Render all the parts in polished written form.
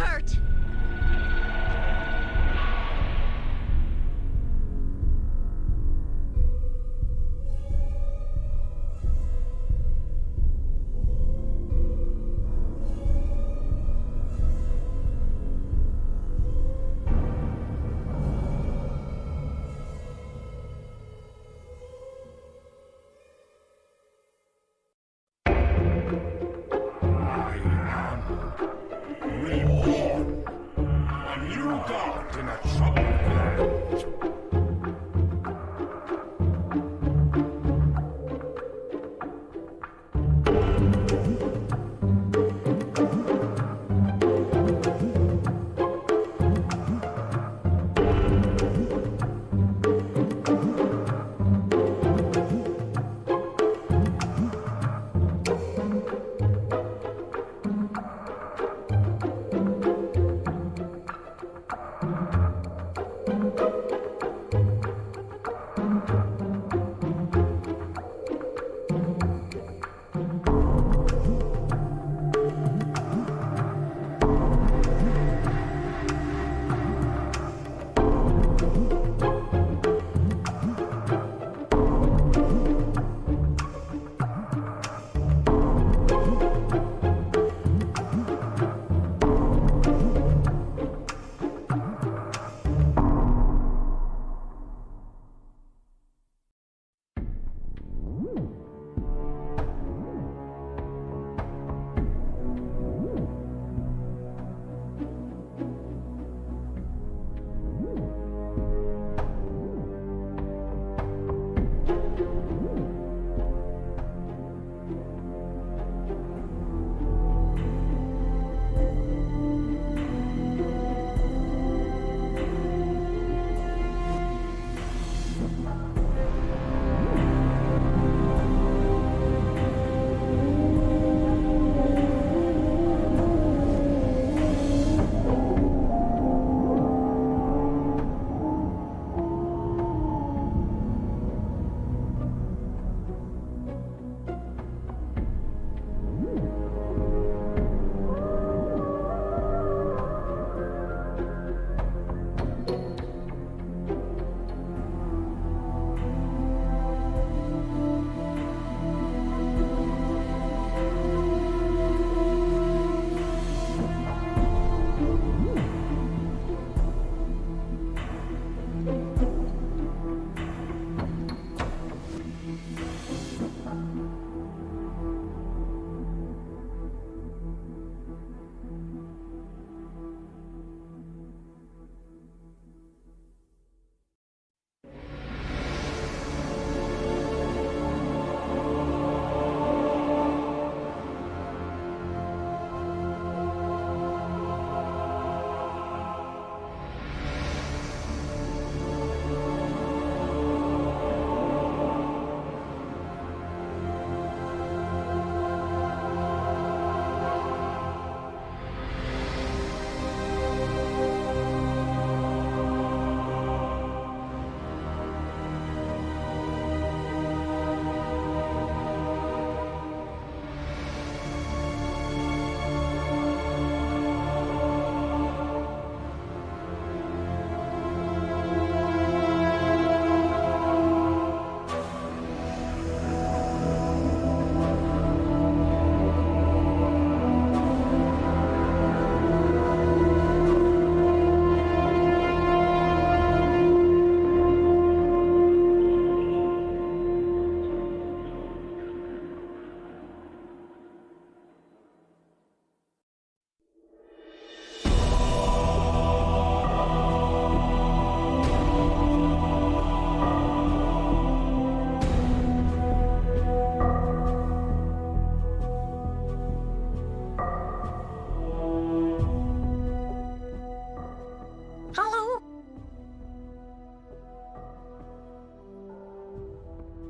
hurt! Reborn, a new god in a troubled land.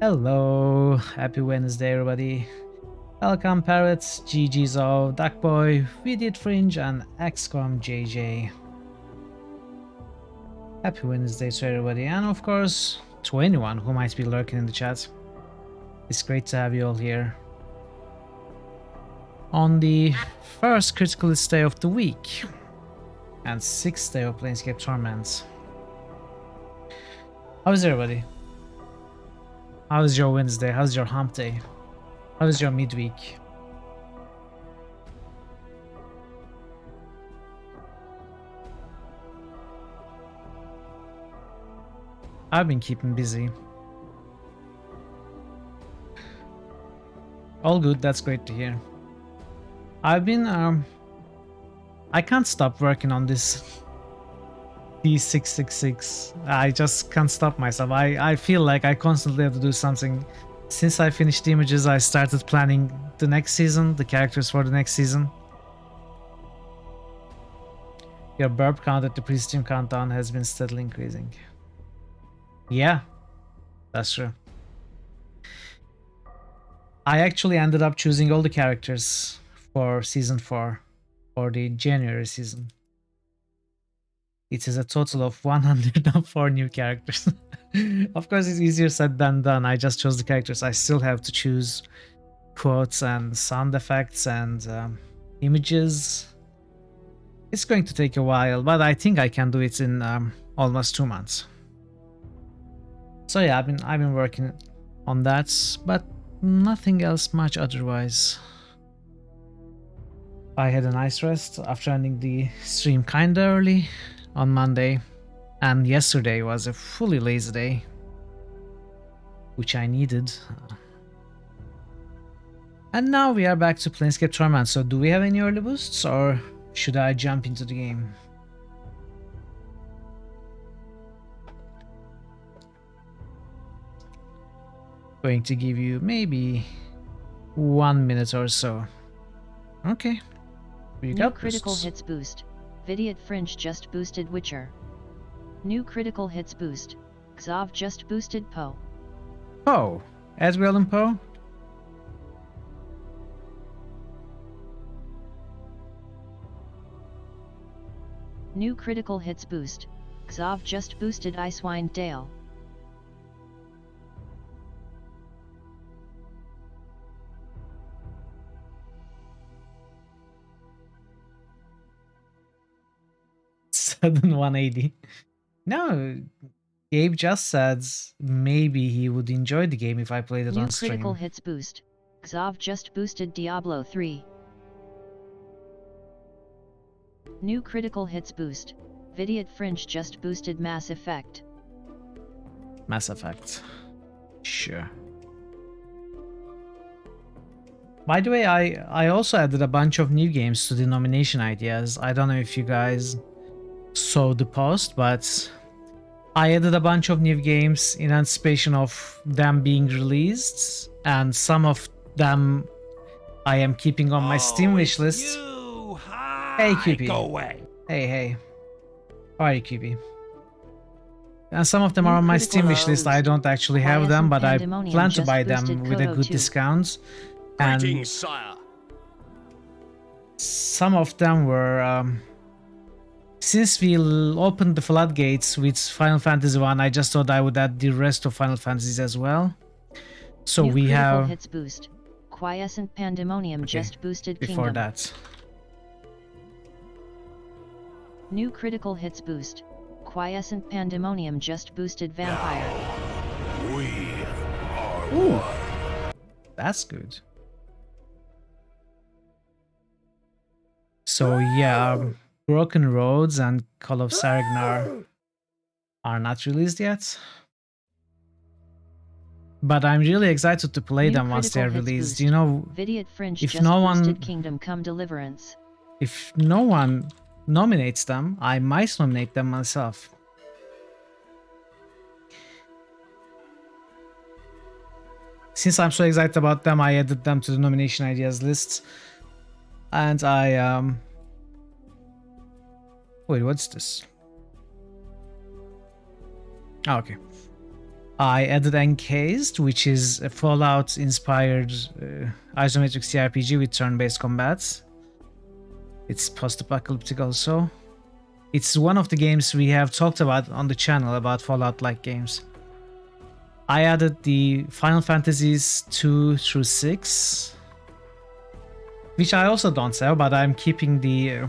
Hello, happy Wednesday everybody. Welcome Parrots, GG's of Duckboy, We Did Fringe and XCOM JJ. Happy Wednesday to everybody, and of course to anyone who might be lurking in the chat. It's great to have you all here. On the first critical list day of the week, and 6th day of Planescape Torment. How's everybody? How's your Wednesday? How's your hump day? How's your midweek? I've been keeping busy. All good, that's great to hear. I've been, I can't stop working on this D666. I just can't stop myself. I feel like I constantly have to do something. Since I finished the images, I started planning the next season, the characters for the next season. Your burp count at the pre-stream countdown has been steadily increasing. Yeah, that's true. I actually ended up choosing all the characters for season 4, for the January season. It is a total of 104 new characters. Of course, it's easier said than done. I just chose the characters. I still have to choose quotes and sound effects and images. It's going to take a while, but I think I can do it in almost 2 months. So yeah, I've been working on that, but nothing else much otherwise. I had a nice rest after ending the stream kinda early on Monday, and yesterday was a fully lazy day, which I needed. And now we are back to Planescape Torment. So do we have any early boosts, or should I jump into the game? Going to give you maybe 1 minute or so. Okay. We New got critical boosts. hits boost. Vidiot Fringe just boosted Witcher. New critical hits boost. Xov just boosted Poe. Oh, Ezreal and Poe? New critical hits boost. Xov just boosted Icewind Dale. Sudden 180. No, Gabe just said maybe he would enjoy the game if I played it New on stream. critical hits boost. Xov just boosted Diablo 3. New critical hits boost. Vidiot Fringe just boosted Mass Effect. Mass Effect. Sure. By the way, I also added a bunch of new games to the nomination ideas. I don't know if you guys saw the post, but I added a bunch of new games in anticipation of them being released, and some of them I am keeping on my Steam wish list. Hey, QP. Go away. Hey. How are you, QP? And some of them are on my Steam wish list. I don't actually have them, but I plan to buy them with a good discount. And Greetings, sire. some of them were since we opened the floodgates with Final Fantasy 1, I just thought I would add the rest of Final Fantasies as well. So New we critical have hits boost. Quiescent Pandemonium just boosted before Kingdom. that. New critical hits boost. Quiescent Pandemonium just boosted Vampire. We are Ooh, one. that's good. So yeah, Broken Roads and Call of Saragnar are not released yet. But I'm really excited to play New them once they're critical hits released. boost. You know, Vidiot Fringe if just no boosted one- Kingdom Come Deliverance. if no one nominates them, I might nominate them myself. Since I'm so excited about them, I added them to the nomination ideas list. And I wait, what's this? Oh, okay. I added Encased, which is a Fallout-inspired isometric CRPG with turn-based combat. It's post-apocalyptic also. It's one of the games we have talked about on the channel about Fallout-like games. I added the Final Fantasies 2 through 6, which I also don't have, but I'm keeping the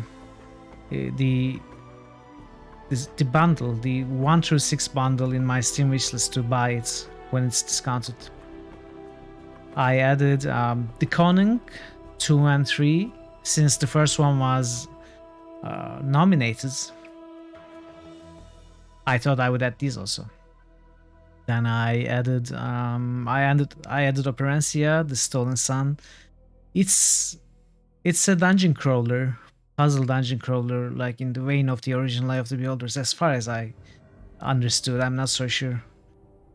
the bundle, the 1 through 6 bundle in my Steam wishlist to buy it when it's discounted. I added the Coning 2 and 3 since the first one was nominated. I thought I would add these also. Then I added Operencia, the Stolen Sun. It's a dungeon crawler, puzzle dungeon crawler, like in the vein of the original Eye of the Beholders, as far as I understood. I'm not so sure.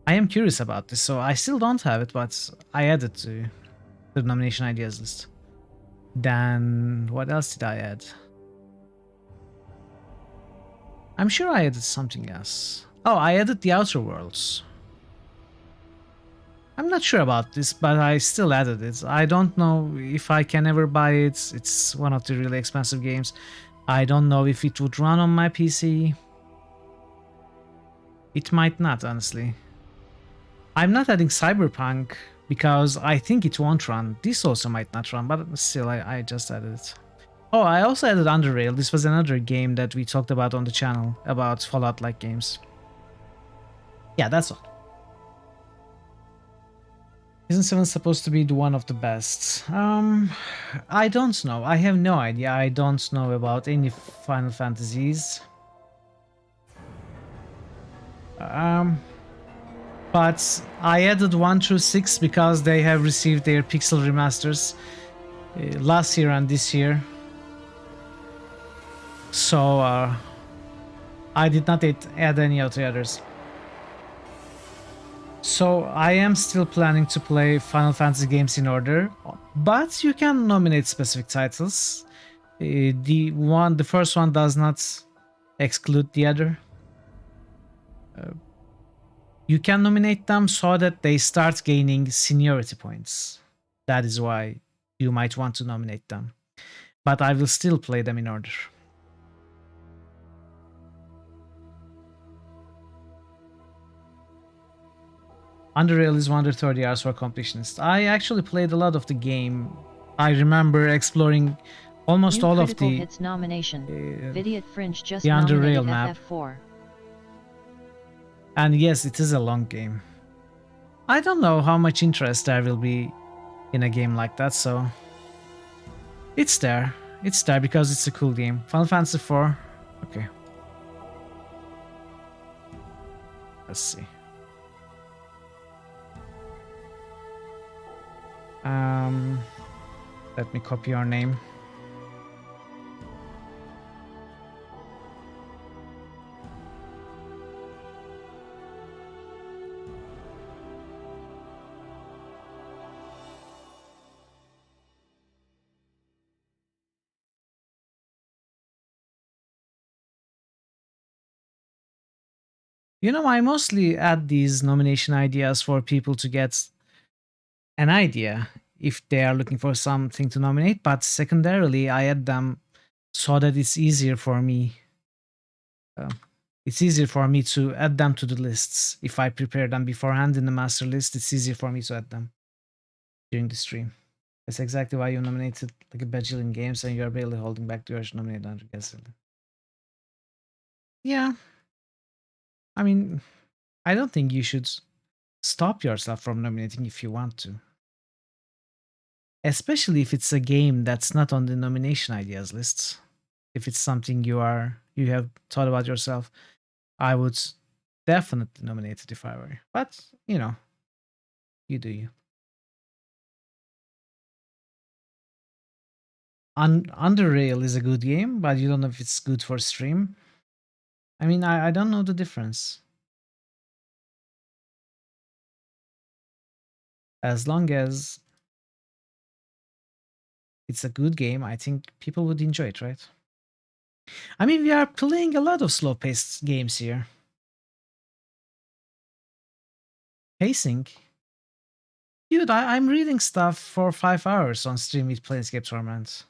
I am curious about this, so I still don't have it, but I added to the nomination ideas list. Then what else did I add? I'm sure I added something else. Oh, I added the Outer Worlds. I'm not sure about this, but I still added it. I don't know if I can ever buy it. It's one of the really expensive games. I don't know if it would run on my PC. It might not, honestly. I'm not adding Cyberpunk because I think it won't run. This also might not run, but still, I just added it. Oh, I also added Underrail. This was another game that we talked about on the channel, about Fallout-like games. Yeah, that's all. Isn't 7 supposed to be one of the best? I don't know. I have no idea. I don't know about any Final Fantasies. But I added 1 through 6 because they have received their pixel remasters last year and this year. So I did not add any of the others. So I am still planning to play Final Fantasy games in order, but you can nominate specific titles. The first one does not exclude the other. You can nominate them so that they start gaining seniority points. That is why you might want to nominate them. But I will still play them in order. Underrail is 130 hours for completionists. I actually played a lot of the game. I remember exploring almost all of the hits nomination. Vidiot Fringe just the Underrail nominated map. FF4. And yes, it is a long game. I don't know how much interest there will be in a game like that, so it's there. It's there because it's a cool game. Final Fantasy IV. Okay. Let's see. Let me copy your name. You know, I mostly add these nomination ideas for people to get an idea if they are looking for something to nominate, but secondarily I add them so that it's easier for me. It's easier for me to add them to the lists. If I prepare them beforehand in the master list, it's easier for me to add them during the stream. That's exactly why you nominated like a bajillion games and you're barely holding back the urge to nominate under guest. Yeah. I mean, I don't think you should stop yourself from nominating if you want to. Especially if it's a game that's not on the nomination ideas lists. If it's something you have thought about yourself, I would definitely nominate it if I were. But, you know, you do you. Under Rail is a good game, but you don't know if it's good for stream. I mean, I don't know the difference. As long as it's a good game, I think people would enjoy it, right? I mean, we are playing a lot of slow-paced games here. Pacing? Dude, I'm reading stuff for 5 hours on stream with Planescape Torment.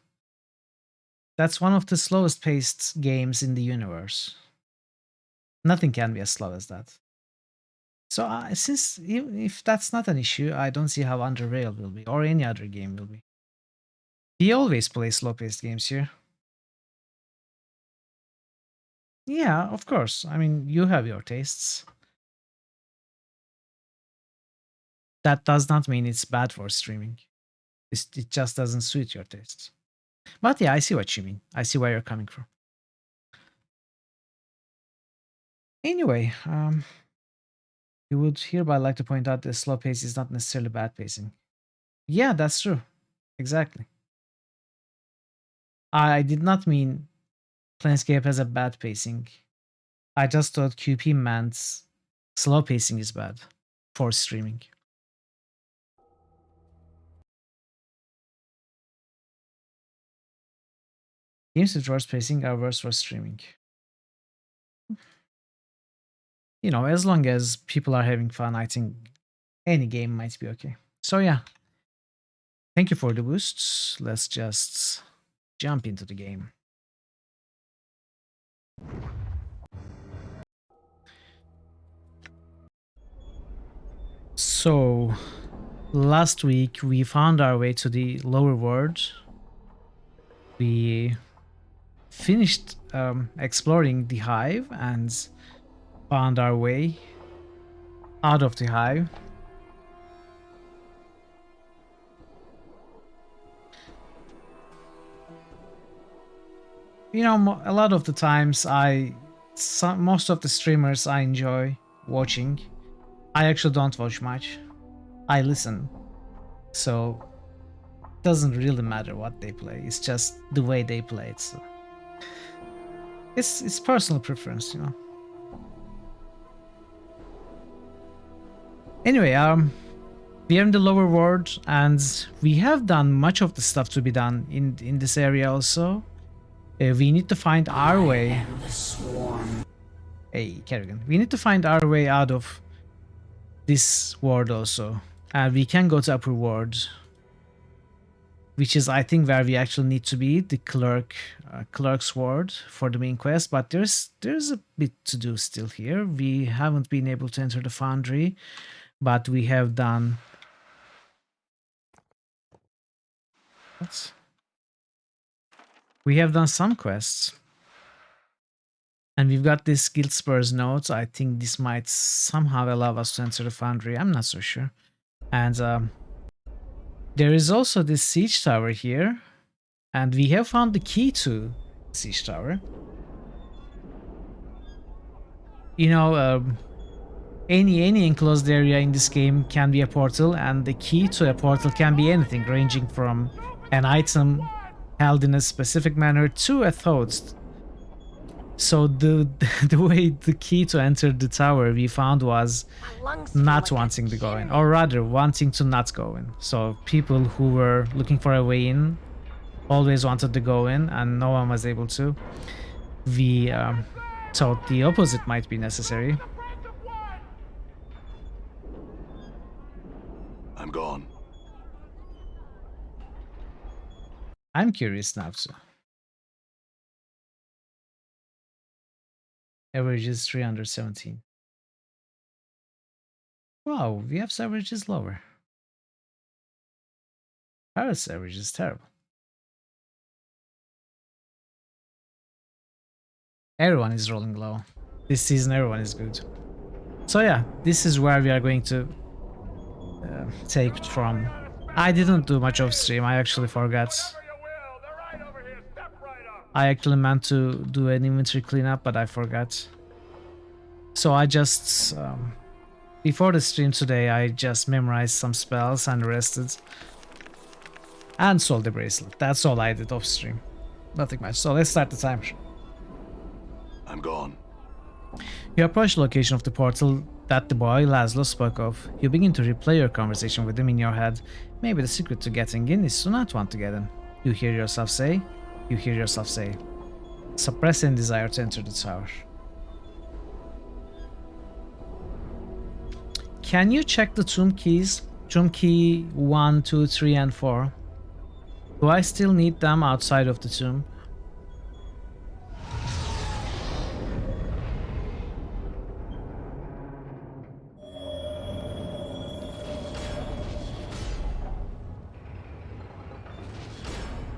That's one of the slowest paced games in the universe. Nothing can be as slow as that. So since if that's not an issue, I don't see how Under Rail will be, or any other game will be. He always plays slow-paced games here. Yeah, of course. I mean, you have your tastes. That does not mean it's bad for streaming. It just doesn't suit your tastes. But yeah, I see what you mean. I see where you're coming from. Anyway, you would hereby like to point out that slow pace is not necessarily bad pacing. Yeah, that's true. Exactly. I did not mean Planescape has a bad pacing. I just thought QP meant slow pacing is bad for streaming. Games with worse pacing are worse for streaming. You know, as long as people are having fun, I think any game might be okay. So yeah, thank you for the boosts. Let's just jump into the game. So, last week we found our way to the lower world. We finished exploring the hive and found our way out of the hive. You know, a lot of the times most of the streamers I enjoy watching, I actually don't watch much. I listen. So it doesn't really matter what they play. It's just the way they play it. So it's personal preference, you know. Anyway, we are in the lower world and we have done much of the stuff to be done in this area also. We need to find our way. Hey, Kerrigan. We need to find our way out of this ward also. And we can go to upper ward, which is I think where we actually need to be, the clerk's ward for the main quest. But there's a bit to do still here. We haven't been able to enter the foundry, but we have done. What? We have done some quests. And we've got this Guild Spurs note. I think this might somehow allow us to enter the foundry. I'm not so sure. And there is also this siege tower here. And we have found the key to siege tower. You know, any enclosed area in this game can be a portal. And the key to a portal can be anything, ranging from an item held in a specific manner to a thought. So the way the key to enter the tower we found was not wanting to go in, or rather wanting to not go in. So people who were looking for a way in always wanted to go in and no one was able to. We thought the opposite might be necessary. I'm gone. I'm curious now too. Average is 317. Wow, we have averages lower. Paris average is terrible. Everyone is rolling low. This season everyone is good. So yeah, this is where we are going to take it from. I didn't do much off stream, I actually forgot. I actually meant to do an inventory cleanup, but I forgot. So I just, before the stream today, I just memorized some spells and rested. And sold the bracelet. That's all I did off stream. Nothing much. So let's start the timer. I'm gone. You approach the location of the portal that the boy Laszlo spoke of. You begin to replay your conversation with him in your head. Maybe the secret to getting in is to not want to get in. You hear yourself say, suppress any desire to enter the tower. Can you check the tomb keys? Tomb key 1, 2, 3, and 4. Do I still need them outside of the tomb?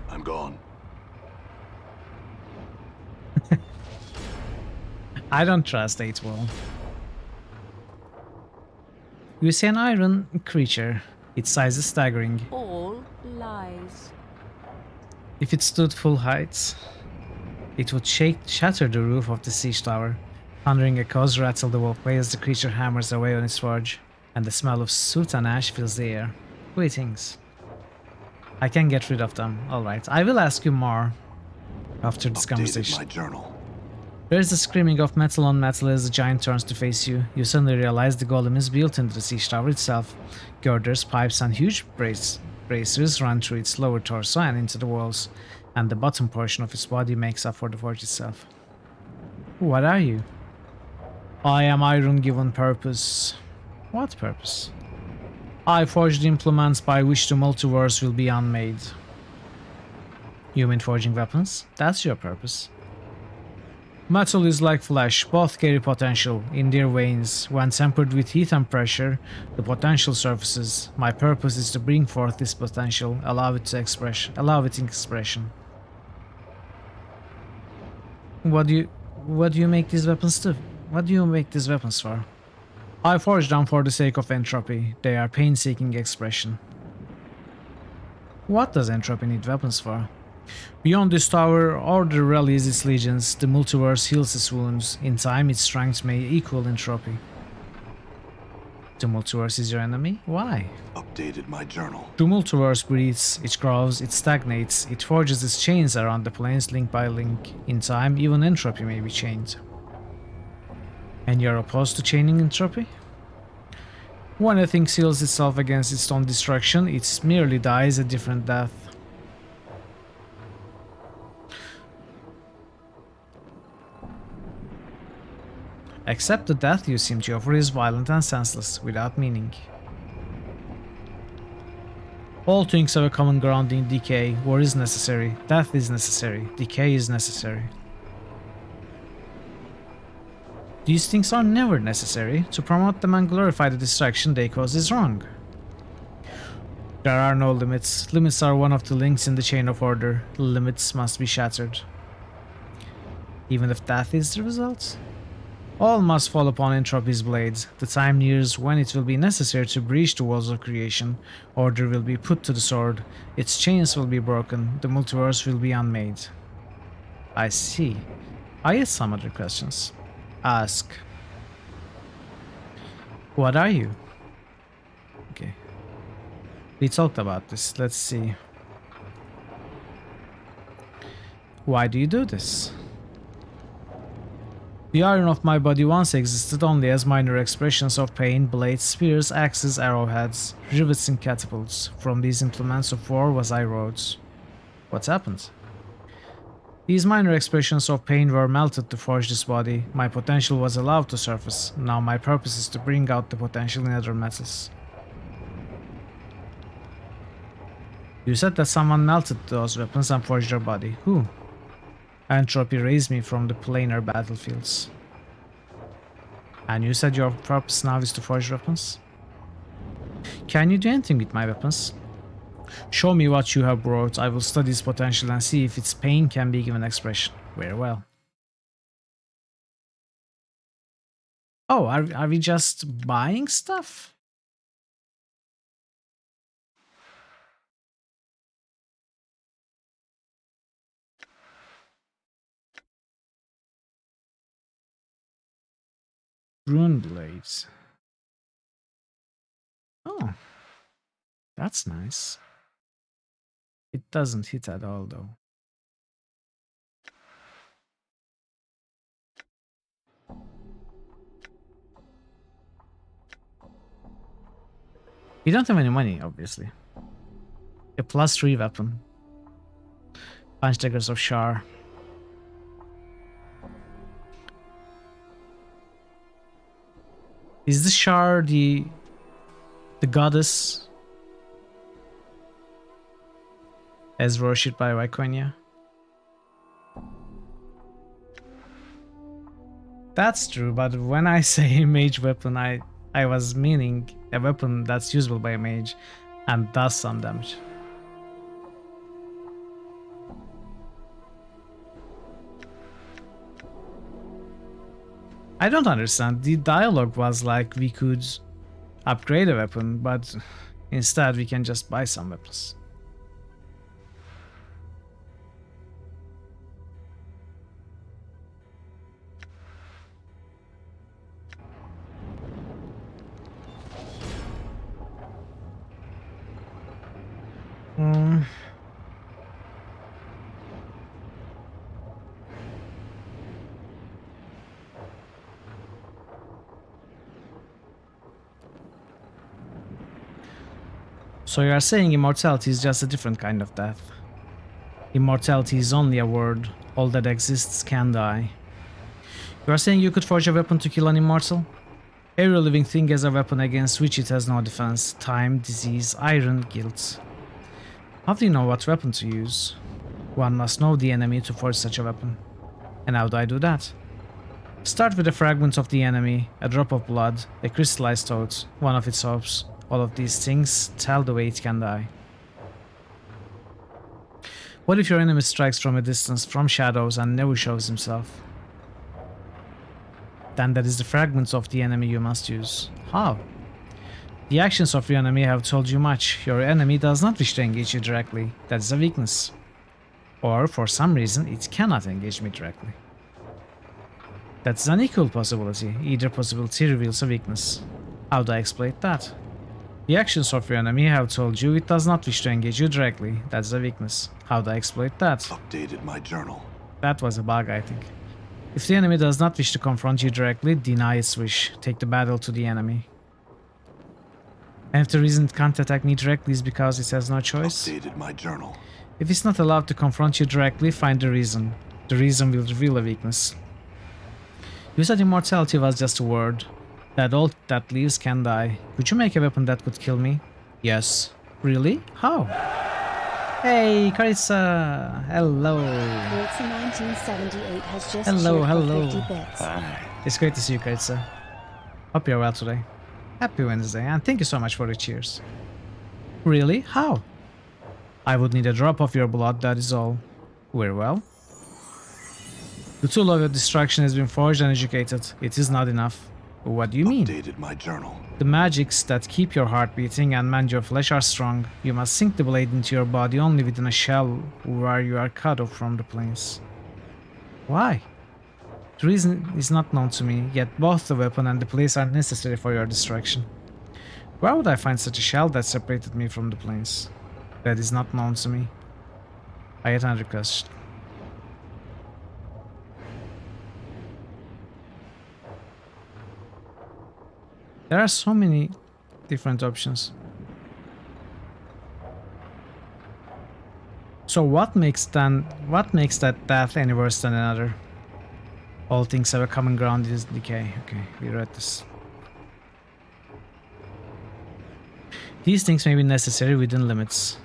I'm gone. I don't trust 8 Ball. You see an iron creature. Its size is staggering. All lies. If it stood full height, it would shatter the roof of the siege tower. Thundering echoes rattle the walkway as the creature hammers away on its forge, and the smell of soot and ash fills the air. Greetings. I can get rid of them. Alright, I will ask you more after this conversation. My journal. There is the screaming of metal on metal as the giant turns to face you. You suddenly realize the golem is built into the siege tower itself. Girders, pipes, and huge bracers run through its lower torso and into the walls, and the bottom portion of its body makes up for the forge itself. What are you? I am iron given purpose. What purpose? I forge the implements by which the multiverse will be unmade. You mean forging weapons? That's your purpose. Metal is like flesh, both carry potential in their veins. When tempered with heat and pressure, the potential surfaces. My purpose is to bring forth this potential, allow it in expression. What do you make these weapons to? What do you make these weapons for? I forge them for the sake of entropy. They are painstaking expression. What does entropy need weapons for? Beyond this tower, Order rallies its legions, the multiverse heals its wounds. In time, its strength may equal entropy. The multiverse is your enemy? Why? Updated my journal. The multiverse breathes, it grows, it stagnates, it forges its chains around the planes link by link. In time, even entropy may be chained. And you're opposed to chaining entropy? When a thing seals itself against its own destruction, it merely dies a different death. Except the death you seem to offer is violent and senseless, without meaning. All things have a common ground in decay. War is necessary, death is necessary, decay is necessary. These things are never necessary. To promote them and glorify the destruction they cause is wrong. There are no limits. Limits are one of the links in the chain of order. Limits must be shattered. Even if death is the result? All must fall upon entropy's blades. The time nears when it will be necessary to breach the walls of creation. Order will be put to the sword. Its chains will be broken. The multiverse will be unmade. I see. I have some other questions. Ask. What are you? Okay. We talked about this. Let's see. Why do you do this? The iron of my body once existed only as minor expressions of pain, blades, spears, axes, arrowheads, rivets and catapults. From these implements of war was I wrought. What happened? These minor expressions of pain were melted to forge this body. My potential was allowed to surface. Now my purpose is to bring out the potential in other metals. You said that someone melted those weapons and forged their body. Who? Entropy raised me from the planar battlefields. And you said your purpose now is to forge weapons? Can you do anything with my weapons? Show me what you have brought. I will study its potential and see if its pain can be given expression. Very well. Oh, are we just buying stuff? Rune blades. Oh, that's nice. It doesn't hit at all, though. You don't have any money, obviously. A +3 weapon. Punch daggers of Shar. Is the Shar the goddess as worshipped by Viconia? That's true, but when I say mage weapon, I was meaning a weapon that's usable by a mage and does some damage. I don't understand. The dialogue was like we could upgrade a weapon, but instead we can just buy some weapons. Hmm. So you are saying immortality is just a different kind of death. Immortality is only a word. All that exists can die. You are saying you could forge a weapon to kill an immortal? Every living thing has a weapon against which it has no defense. Time, disease, iron, guilt. How do you know what weapon to use? One must know the enemy to forge such a weapon. And how do I do that? Start with a fragment of the enemy, a drop of blood, a crystallized thought, one of its hopes. All of these things tell the way it can die. What if your enemy strikes from a distance, from shadows, and never shows himself? Then that is the fragments of the enemy you must use. How? The actions of your enemy have told you much. Your enemy does not wish to engage you directly. That is a weakness. Or, for some reason, it cannot engage me directly. That's an equal possibility. Either possibility reveals a weakness. How do I exploit that? The actions of your enemy have told you it does not wish to engage you directly. That's a weakness. How do I exploit that? Updated my journal. That was a bug, I think. If the enemy does not wish to confront you directly, deny its wish. Take the battle to the enemy. And if the reason it can't attack me directly is because it has no choice? Updated my journal. If it's not allowed to confront you directly, find the reason. The reason will reveal a weakness. You said immortality was just a word. That all that lives can die. Could you make a weapon that could kill me? Yes. Really? How? Hey, Carissa! Hello! Nancy 1978 has just Hello, cheered for hello. 50 bits. It's great to see you, Carissa. Hope you're well today. Happy Wednesday, and thank you so much for the cheers. Really? How? I would need a drop of your blood, that is all. Very well. The tool of your destruction has been forged and educated. It is not enough. What do you mean? Updated my journal. The magics that keep your heart beating and mend your flesh are strong. You must sink the blade into your body only within a shell where you are cut off from the planes. Why? The reason is not known to me, yet both the weapon and the place are necessary for your destruction. Where would I find such a shell that separated me from the planes? That is not known to me. I had another question. There are so many different options. So what makes that death any worse than another? All things have a common ground is decay. Okay, we read this. These things may be necessary within limits.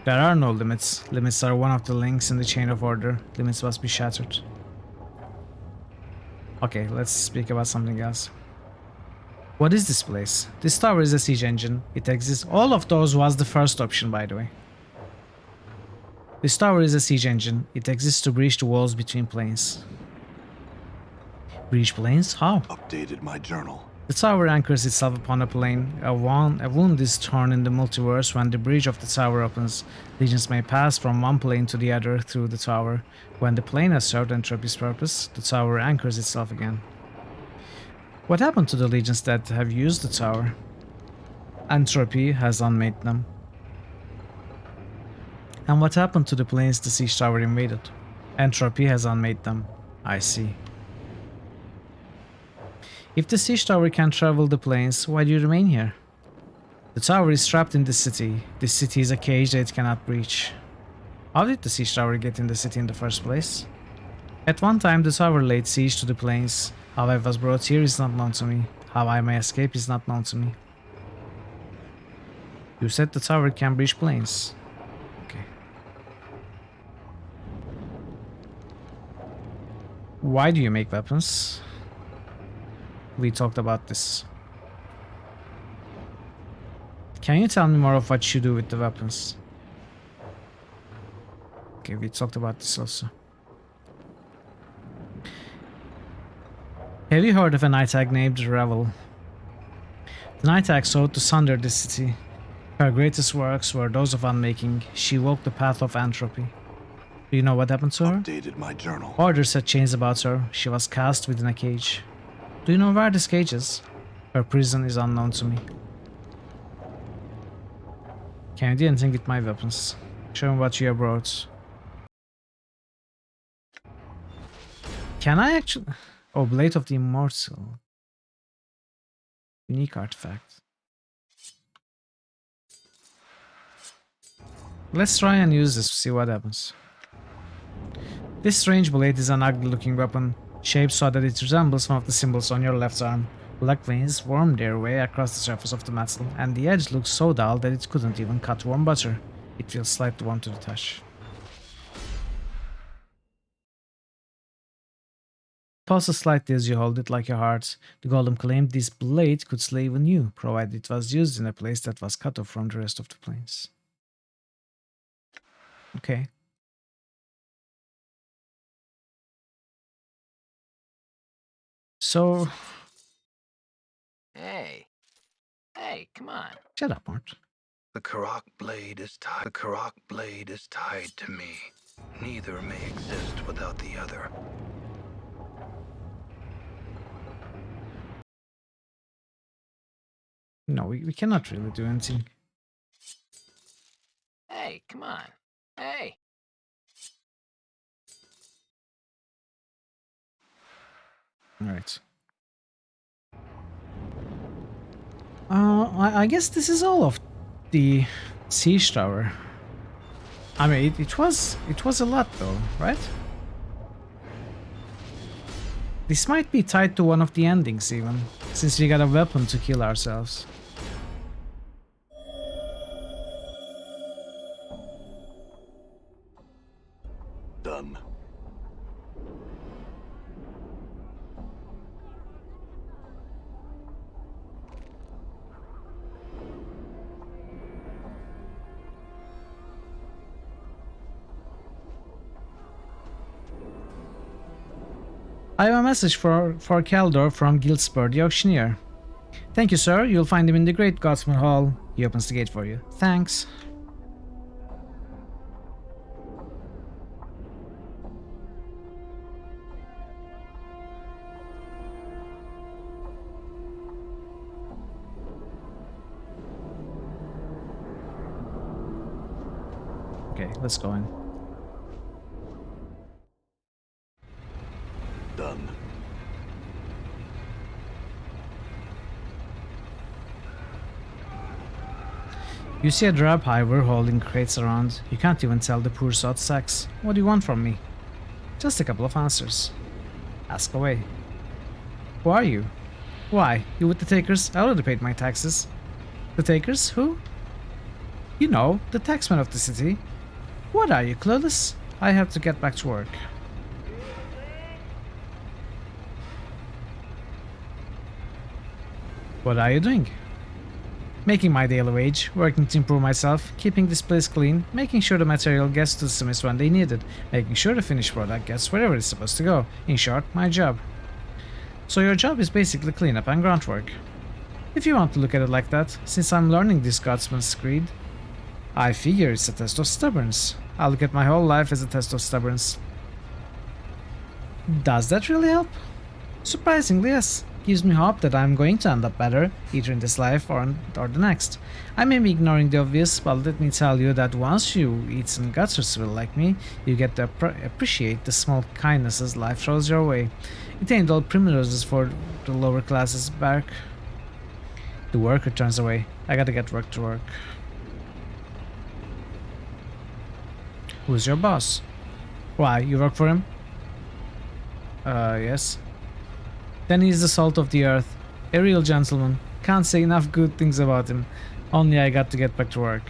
There are no limits. Limits are one of the links in the chain of order. Limits must be shattered. Okay, let's speak about something else. What is this place? This tower is a siege engine. It exists. All of those was the first option, by the way. This tower is a siege engine. It exists to breach the walls between planes. Breach planes? How? Updated my journal. The tower anchors itself upon a plane. A wound is torn in the multiverse when the breach of the tower opens. Legions may pass from one plane to the other through the tower. When the plane has served entropy's purpose, the tower anchors itself again. What happened to the legions that have used the tower? Entropy has unmade them. And what happened to the planes the siege tower invaded? Entropy has unmade them. I see. If the siege tower can travel the planes, why do you remain here? The tower is trapped in the city. This city is a cage that it cannot breach. How did the siege tower get in the city in the first place? At one time the tower laid siege to the planes. How I was brought here is not known to me. How I may escape is not known to me. You said the tower can breach planes. Okay. Why do you make weapons? We talked about this. Can you tell me more of what you do with the weapons? Okay, we talked about this also. Have you heard of a night hag named Revel? The night hag sought to sunder this city. Her greatest works were those of unmaking. She walked the path of entropy. Do you know what happened to her? Updated my journal. Orders set chains about her. She was cast within a cage. Do you know where this cage is? Her prison is unknown to me. Okay, I didn't think it my weapons. Show me what you have brought. Can I actually... Oh, Blade of the Immortal. Unique artifact. Let's try and use this to see what happens. This strange blade is an ugly looking weapon, shaped so that it resembles one of the symbols on your left arm. Black veins worm their way across the surface of the metal, and the edge looks so dull that it couldn't even cut warm butter. It feels slightly warm to the touch. Pulses slightly as you hold it like a heart. The golem claimed this blade could slay even you, provided it was used in a place that was cut off from the rest of the plains. Okay. So... Hey, come on. Shut up, Mort. The Karak blade is tied. The Karak blade is tied to me. Neither may exist without the other. No, we cannot really do anything. Hey, come on. Hey. Alright. I guess this is all of the siege tower. I mean, it was a lot though, right? This might be tied to one of the endings even, since we got a weapon to kill ourselves. Done. I have a message for Kaldor from Gilspur, the auctioneer. Thank you, sir. You'll find him in the Great Godsman Hall. He opens the gate for you. Thanks. Okay, let's go in. Done. You see a drab hiver holding crates around. You can't even tell the poor sod sacks. What do you want from me? Just a couple of answers. Ask away. Who are you? Why, you with the takers? I already paid my taxes. The takers? Who? You know, the taxman of the city. What are you, clueless? I have to get back to work. What are you doing? Making my daily wage, working to improve myself, keeping this place clean, making sure the material gets to the smiths when they need it, making sure the finished product gets wherever it's supposed to go. In short, my job. So your job is basically cleanup and grunt work. If you want to look at it like that, since I'm learning this Godsman's creed, I figure it's a test of stubbornness. I'll look at my whole life as a test of stubbornness. Does that really help? Surprisingly, yes. Gives me hope that I'm going to end up better, either in this life or the next. I may be ignoring the obvious, but let me tell you that once you eat some guts or swill like me, you get to appreciate the small kindnesses life throws your way. It ain't all primroses for the lower classes, Bark. The worker turns away. I gotta get work to work. Who's your boss? Why, you work for him? Yes. Then he's the salt of the earth. A real gentleman. Can't say enough good things about him. Only I got to get back to work.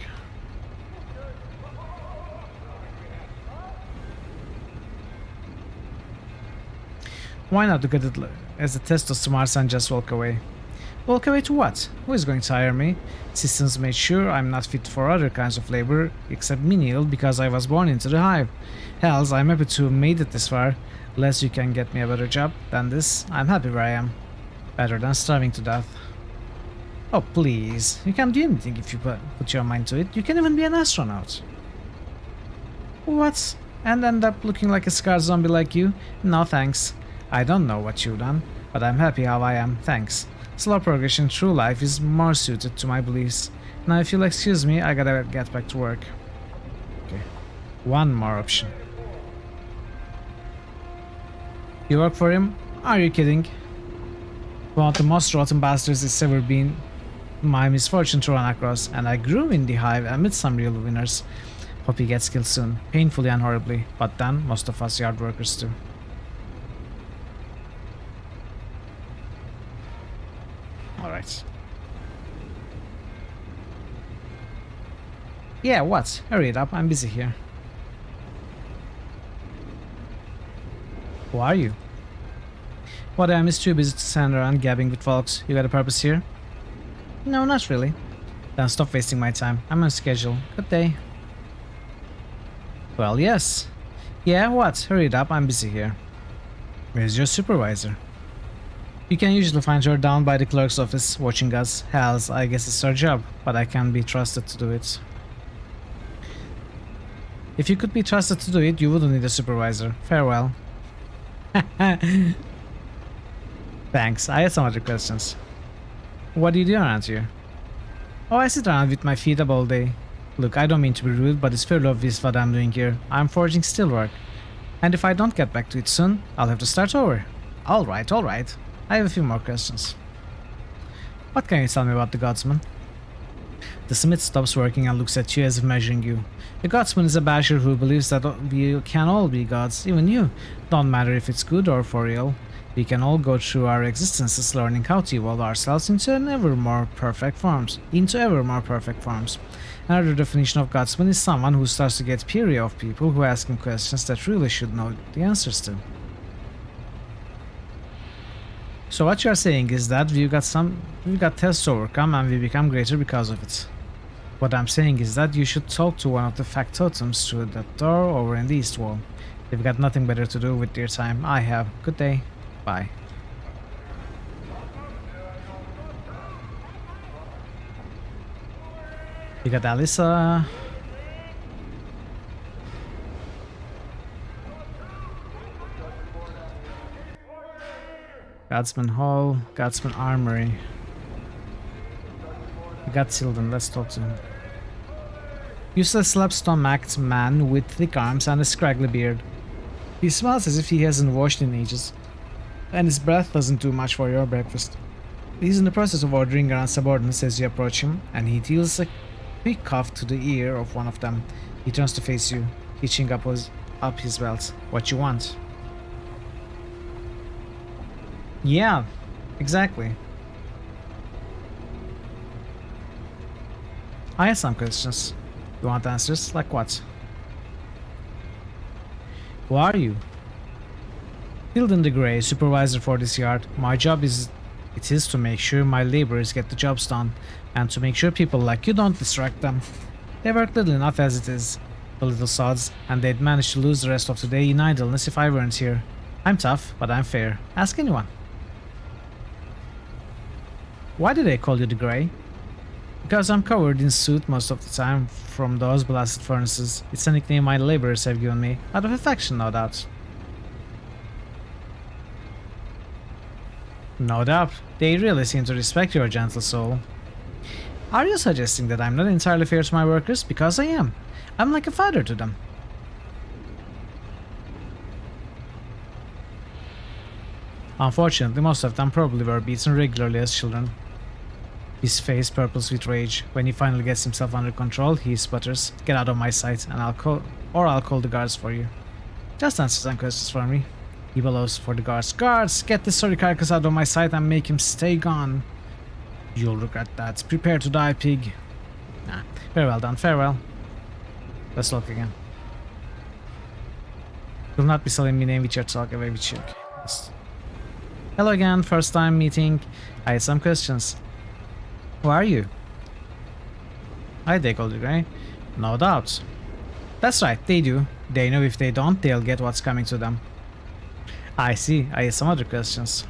Why not look at it as a test of smarts and just walk away? Walk away to what? Who is going to hire me? Systems made sure I'm not fit for other kinds of labor except menial because I was born into the hive. Hells, I'm happy to have made it this far. Unless you can get me a better job than this, I'm happy where I am. Better than starving to death. Oh please, you can do anything if you put your mind to it. You can even be an astronaut. What? And end up looking like a scarred zombie like you? No thanks. I don't know what you've done, but I'm happy how I am, thanks. Slow progression through life is more suited to my beliefs. Now if you'll excuse me, I gotta get back to work. Okay. One more option. You work for him? Are you kidding? One of the most rotten bastards it's ever been my misfortune to run across, and I grew in the hive amid some real winners. Hope he gets killed soon, painfully and horribly, but then most of us yard workers do. Alright. Yeah, what? Hurry it up, I'm busy here. Who are you? What, I'm too busy to stand around gabbing with folks. You got a purpose here? No, not really. Then stop wasting my time. I'm on schedule. Good day. Well, yes. Yeah, what? Hurry it up, I'm busy here. Where's your supervisor? You can usually find her down by the clerk's office, watching us. Hells, I guess it's her job, but I can't be trusted to do it. If you could be trusted to do it, you wouldn't need a supervisor. Farewell. Thanks, I had some other questions. What do you do around here? Oh, I sit around with my feet up all day. Look, I don't mean to be rude, but it's fairly obvious what I'm doing here. I'm forging steelwork. And if I don't get back to it soon, I'll have to start over. Alright, alright. I have a few more questions. What can you tell me about the Godsman? The smith stops working and looks at you as if measuring you. The Godsman is a basher who believes that we can all be gods, even you. Don't matter if it's good or for real. We can all go through our existences learning how to evolve ourselves into ever more perfect forms. Another definition of Godsman is someone who starts to get peary of people who ask him questions that really should know the answers to. So what you are saying is that we've got tests to overcome and we become greater because of it. What I'm saying is that you should talk to one of the factotums through that door over in the east wall. They've got nothing better to do with their time. I have. Good day. Bye. You got Alyssa. Godsman Hall, Godsman Armory. We got Tilden, let's talk to him. Useless slapstomached man with thick arms and a scraggly beard. He smells as if he hasn't washed in ages, and his breath doesn't do much for your breakfast. He's in the process of ordering around subordinates as you approach him, and he deals a quick cuff to the ear of one of them. He turns to face you, hitching up his belt. What you want? Yeah, exactly. I have some questions. You want answers? Like what? Who are you? Tilden the Grey, supervisor for this yard. My job is to make sure my laborers get the jobs done, and to make sure people like you don't distract them. They work little enough as it is, the little sods, and they'd manage to lose the rest of the day in idleness if I weren't here. I'm tough, but I'm fair. Ask anyone. Why do they call you the Grey? Because I'm covered in soot most of the time from those blasted furnaces. It's a nickname my laborers have given me, out of affection, no doubt. No doubt. They really seem to respect your gentle soul. Are you suggesting that I'm not entirely fair to my workers? Because I am. I'm like a father to them. Unfortunately, most of them probably were beaten regularly as children. His face purples with rage. When he finally gets himself under control, he sputters, "Get out of my sight, and I'll call the guards for you." Just answer some questions for me. He bellows for the guards. "Guards, get this sorry carcass out of my sight and make him stay gone." "You'll regret that. Prepare to die, pig." Nah, very well done. Farewell. Let's look again. You'll not be selling me name with your talk away with you. Yes. Hello again, first time meeting. I had some questions. Who are you? I take all the gray. No doubt. That's right, they do. They know if they don't, they'll get what's coming to them. I see. I had some other questions.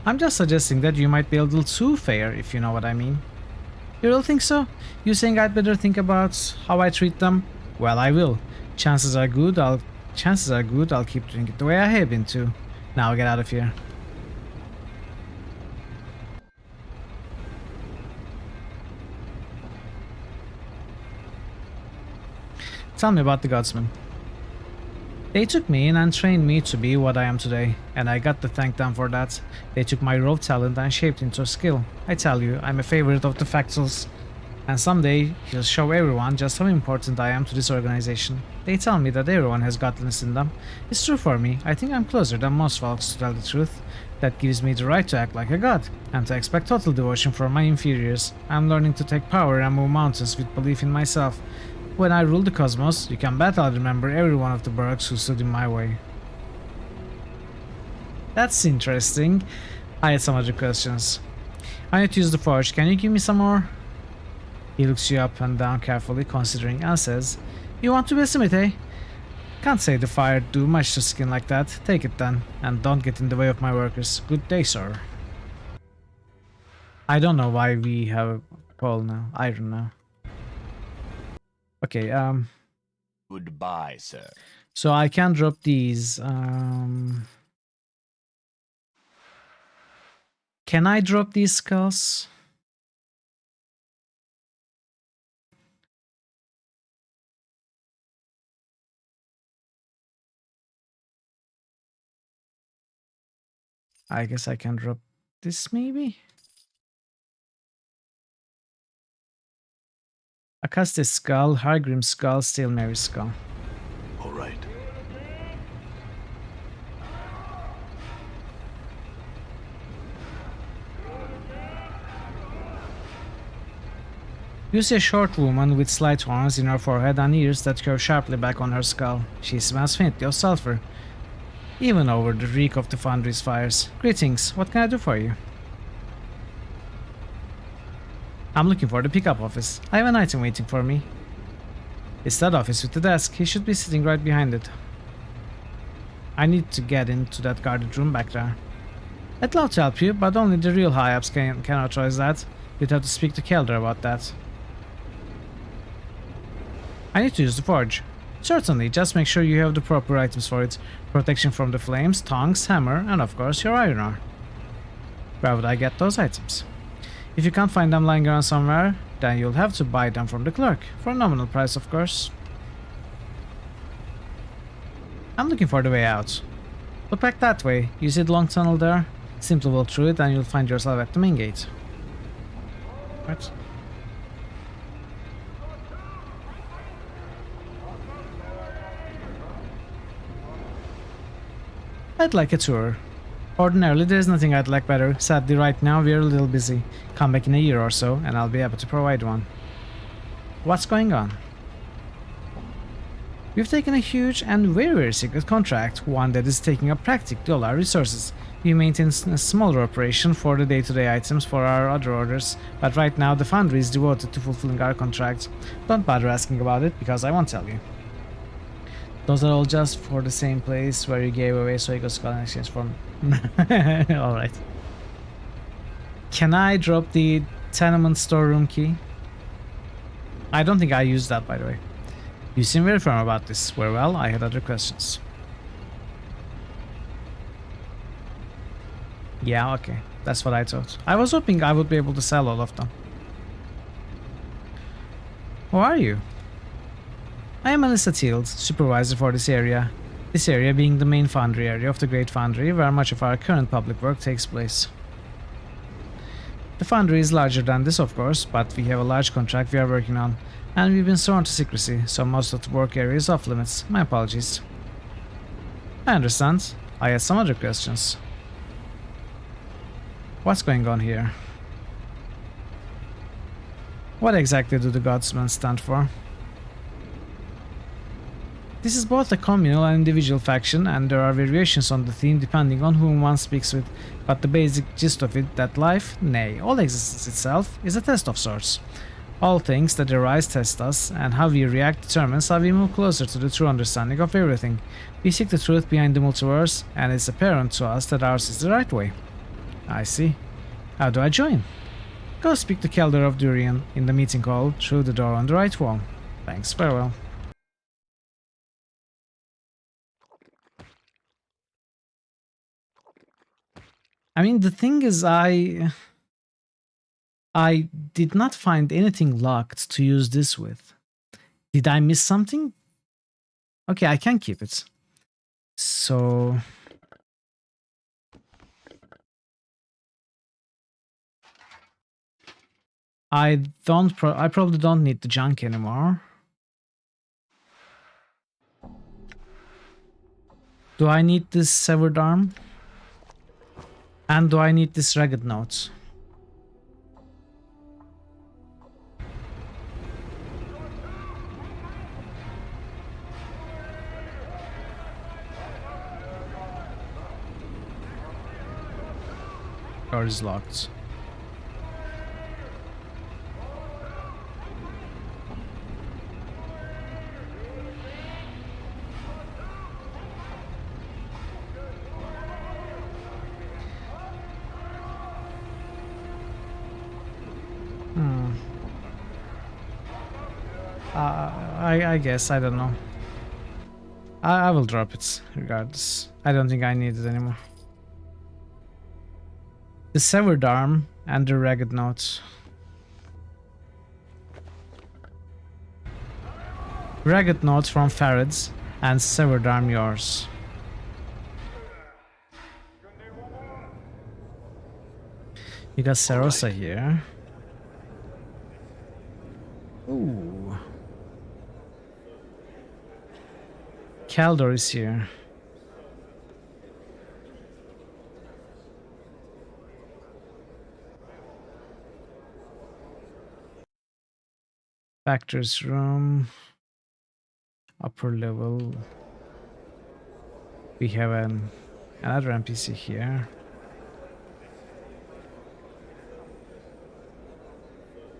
I'm just suggesting that you might be a little too fair, if you know what I mean. You really think so? You saying I'd better think about how I treat them? Well, I will. Chances are good I'll keep doing it the way I have been too. Now get out of here. Tell me about the Godsmen. They took me in and trained me to be what I am today, and I got to thank them for that. They took my raw talent and shaped it into a skill. I tell you, I'm a favorite of the Factals, and someday he'll show everyone just how important I am to this organization. They tell me that everyone has godliness in them. It's true for me. I think I'm closer than most folks, to tell the truth. That gives me the right to act like a god, and to expect total devotion from my inferiors. I'm learning to take power and move mountains with belief in myself. When I rule the cosmos, you can bet I'll remember every one of the Burks who stood in my way. That's interesting. I had some other questions. I need to use the forge. Can you give me some more? He looks you up and down carefully, considering, and says, You want to be a smith, eh? Can't say the fire do much to skin like that. Take it then, and don't get in the way of my workers. Good day, sir. I don't know why we have a call now. I don't know. Okay, Goodbye, sir. so I can drop these. Can I drop these skulls? I guess I can drop this maybe? Acastes skull, Hargrim's skull, Steel Mary's skull. All right. You see a short woman with slight horns in her forehead and ears that curve sharply back on her skull. She smells faintly of sulfur, even over the reek of the foundry's fires. Greetings, what can I do for you? I'm looking for the pickup office. I have an item waiting for me. It's that office with the desk. He should be sitting right behind it. I need to get into that guarded room back there. I'd love to help you, but only the real high-ups can authorize that. You'd have to speak to Kelder about that. I need to use the forge. Certainly, just make sure you have the proper items for it. Protection from the flames, tongs, hammer, and of course your iron ore. Where would I get those items? If you can't find them lying around somewhere, then you'll have to buy them from the clerk, for a nominal price of course. I'm looking for the way out. Look back that way, you see the long tunnel there? Simply walk through it and you'll find yourself at the main gate. What? I'd like a tour. Ordinarily, there's nothing I'd like better. Sadly, right now we're a little busy. Come back in a year or so, and I'll be able to provide one. What's going on? We've taken a huge and very secret contract, one that is taking up practically all our resources. We maintain a smaller operation for the day-to-day items for our other orders, but right now the foundry is devoted to fulfilling our contract. Don't bother asking about it, because I won't tell you. Those are all just for the same place where you gave away Soiko's skull in exchange for me. Alright. Can I drop the tenement storeroom key? I don't think I used that, by the way. You seem very firm about this. Very well, I had other questions. Yeah, okay. That's what I thought. I was hoping I would be able to sell all of them. Who are you? I am Alyssa Teald, supervisor for this area. This area being the main foundry area of the Great Foundry, where much of our current public work takes place. The foundry is larger than this, of course, but we have a large contract we are working on, and we've been sworn to secrecy, so most of the work area is off limits. My apologies. I understand. I had some other questions. What's going on here? What exactly do the Godsmen stand for? This is both a communal and individual faction, and there are variations on the theme depending on whom one speaks with, but the basic gist of it that life, nay, all existence itself, is a test of sorts. All things that arise test us, and how we react determines how we move closer to the true understanding of everything. We seek the truth behind the multiverse, and it's apparent to us that ours is the right way. I see. How do I join? Go speak to Kelder of Durian in the meeting hall through the door on the right wall. Thanks, farewell. I mean, the thing is, I did not find anything locked to use this with. Did I miss something? Okay, I can keep it. So... I probably don't need the junk anymore. Do I need this severed arm? And do I need this ragged note? Door is locked. I guess, I don't know. I will drop it regardless. I don't think I need it anymore. The severed arm and the ragged note. Ragged note from Farad's and severed arm yours. You got Sarosa here. Ooh. Kaldor is here. Factor's room. Upper level. We have another NPC here.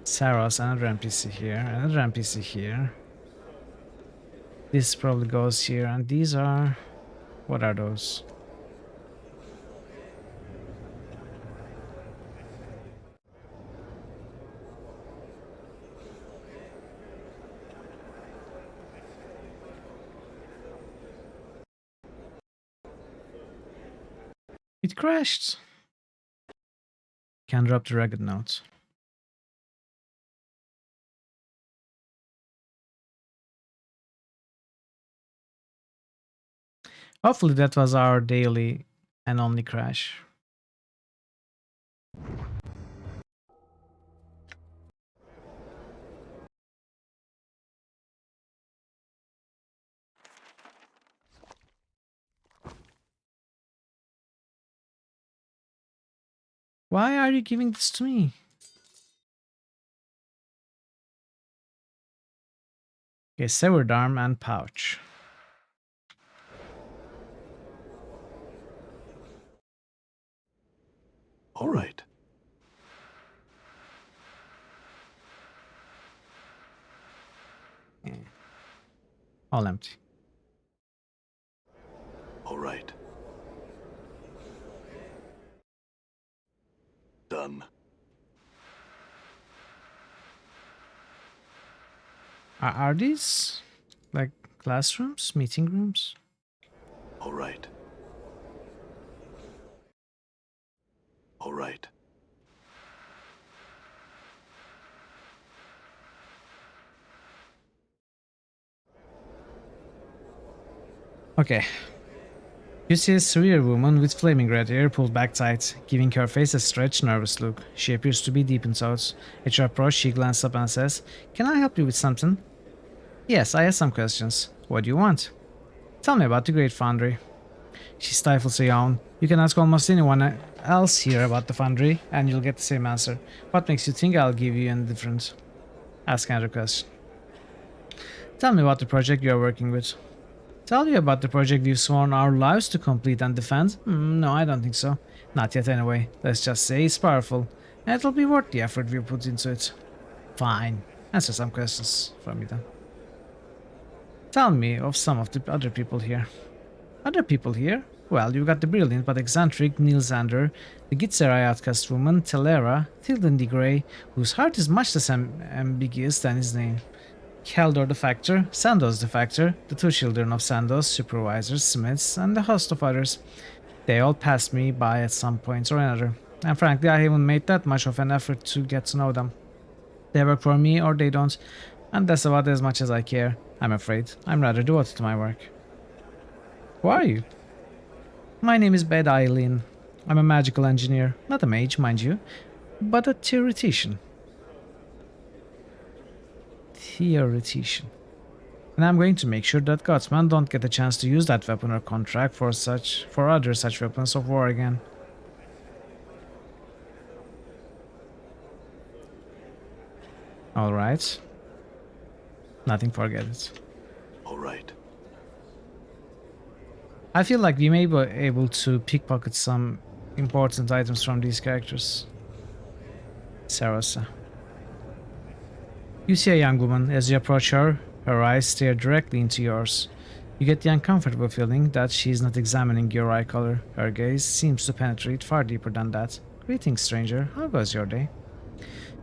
Saros, another NPC here, another NPC here. This probably goes here, and these are... what are those? It crashed. Can drop the ragged note. Hopefully that was our daily and only crash. Why are you giving this to me? Okay, severed arm and pouch. All right. Yeah. All empty. All right. Done. Are these like classrooms, meeting rooms? All right. All right. Okay. You see a severe woman with flaming red hair pulled back tight, giving her face a stretched, nervous look. She appears to be deep in thought. At your approach, she glances up and says, "Can I help you with something?" "Yes, I have some questions. What do you want?" "Tell me about the Great Foundry." She stifles a yawn. You can ask almost anyone else here about the Foundry, and you'll get the same answer. What makes you think I'll give you any different? Ask another question. "Tell me about the project you are working with." Tell you about the project we've sworn our lives to complete and defend? No, I don't think so. Not yet anyway. Let's just say it's powerful. And it'll be worth the effort we put into it. Fine. Answer some questions for me then. Tell me of some of the other people here. Other people here? Well, you've got the brilliant but eccentric Neil Xander, the Gitzerai outcast woman, Telera, Tilden the Grey, whose heart is much less ambiguous than his name. Keldor the Factor, Sandos the Factor, the two children of Sandos, supervisors, smiths, and a host of others. They all passed me by at some point or another, and frankly I haven't made that much of an effort to get to know them. They work for me or they don't, and that's about as much as I care. I'm afraid I'm rather devoted to my work. Who are you? My name is Bed Eileen. I'm a magical engineer, not a mage, mind you, but a theoretician. And I'm going to make sure that Godsman don't get a chance to use that weapon or contract for other such weapons of war again. Alright. Nothing, forget it. All right. I feel like we may be able to pickpocket some important items from these characters. Sarosa. You see a young woman. As you approach her, her eyes stare directly into yours. You get the uncomfortable feeling that she is not examining your eye color. Her gaze seems to penetrate far deeper than that. Greetings, stranger. How goes your day?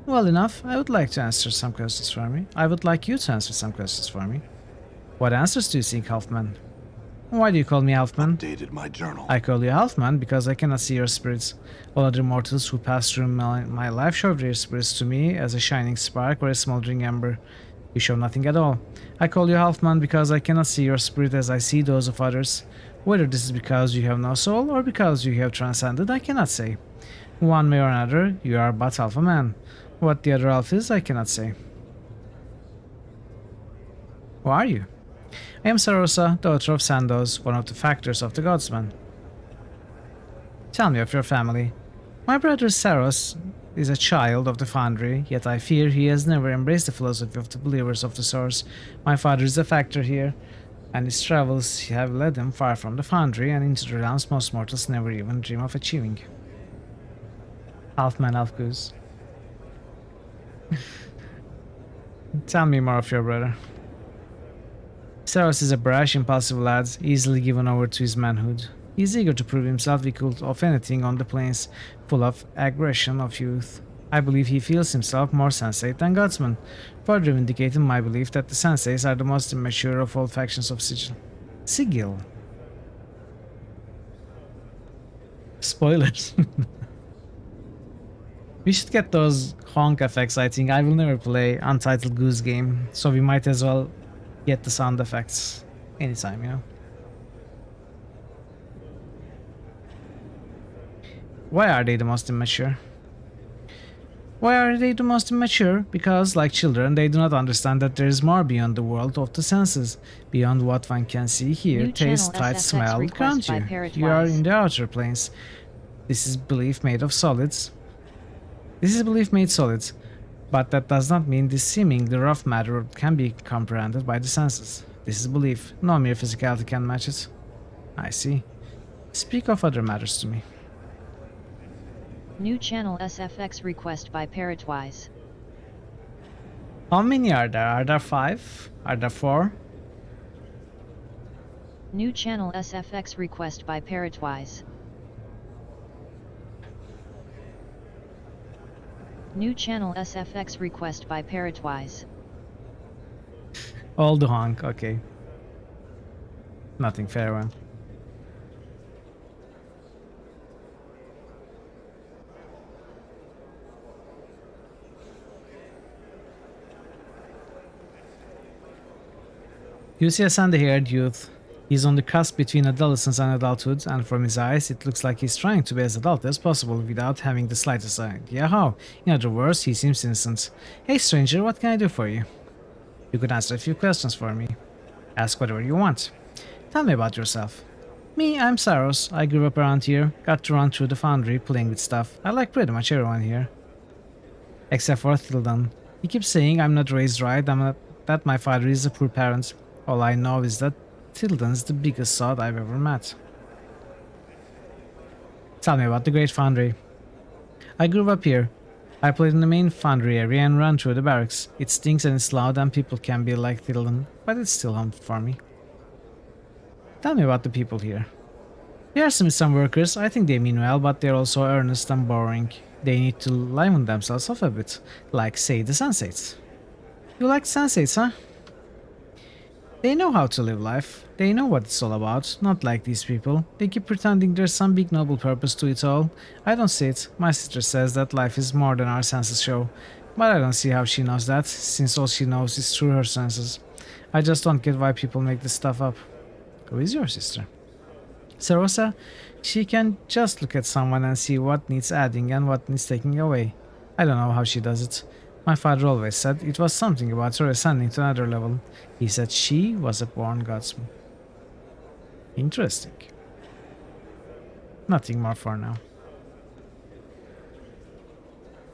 Well enough. I would like to answer some questions for me. I would like you to answer some questions for me. What answers do you seek, Halfman? Why do you call me Halfman? Updated my journal. I call you Halfman because I cannot see your spirits. All other mortals who pass through my life show their spirits to me as a shining spark or a smoldering ember. You show nothing at all. I call you Halfman because I cannot see your spirit as I see those of others. Whether this is because you have no soul or because you have transcended, I cannot say. One way or another, you are but half a man. What the other half is, I cannot say. Who are you? I am Sarosa, daughter of Sandos, one of the factors of the Godsman. Tell me of your family. My brother Saros is a child of the Foundry, yet I fear he has never embraced the philosophy of the believers of the Source. My father is a factor here, and his travels have led him far from the Foundry and into the realms most mortals never even dream of achieving. Half man, half goose. Tell me more of your brother. Saros is a brash, impulsive lad, easily given over to his manhood. He is eager to prove himself equal of anything on the plains, full of aggression of youth. I believe he feels himself more sensate than Godsman, further vindicating my belief that the senseis are the most immature of all factions of Sigil. Spoilers. We should get those honk effects, I think. I will never play Untitled Goose Game, so we might as well get the sound effects anytime, you know. Why are they the most immature? Why are they the most immature? Because, like children, they do not understand that there is more beyond the world of the senses, beyond what one can see, hear, New taste, channel touch, SFX smell, request ground by you. You are Parrotwise. in the outer planes. This is belief made of solids. This is belief made solids, but that does not mean this seemingly rough matter can be comprehended by the senses. This is belief. No mere physicality can match it. I see. Speak of other matters to me. New channel SFX request by Parrotwise. How many are there? Are there 5? Are there 4? New channel SFX request by Parrotwise. New channel SFX request by Parrotwise. All the honk, okay. Nothing, farewell. You see a sandy-haired youth. He's on the cusp between adolescence and adulthood, and from his eyes it looks like he's trying to be as adult as possible without having the slightest idea how. In other words, he seems innocent. Hey stranger, what can I do for you? You could answer a few questions for me. Ask whatever you want. Tell me about yourself. Me, I'm Saros. I grew up around here, got to run through the Foundry playing with stuff. I like pretty much everyone here. Except for Thildan. He keeps saying I'm not raised right, that my father is a poor parent. All I know is that Tilden's the biggest sod I've ever met. Tell me about the Great Foundry. I grew up here. I played in the main foundry area and ran through the barracks. It stinks and it's loud and people can be like Tilden, but it's still home for me. Tell me about the people here. There are some workers, I think they mean well, but they're also earnest and boring. They need to liven themselves up a bit, like say the Sensates. You like Sensates, huh? They know how to live life. They know what it's all about, not like these people. They keep pretending there's some big noble purpose to it all. I don't see it. My sister says that life is more than our senses show. But I don't see how she knows that, since all she knows is through her senses. I just don't get why people make this stuff up. Who is your sister? Serosa, she can just look at someone and see what needs adding and what needs taking away. I don't know how she does it. My father always said it was something about her ascending to another level. He said she was a born godsman. Interesting. Nothing more for now.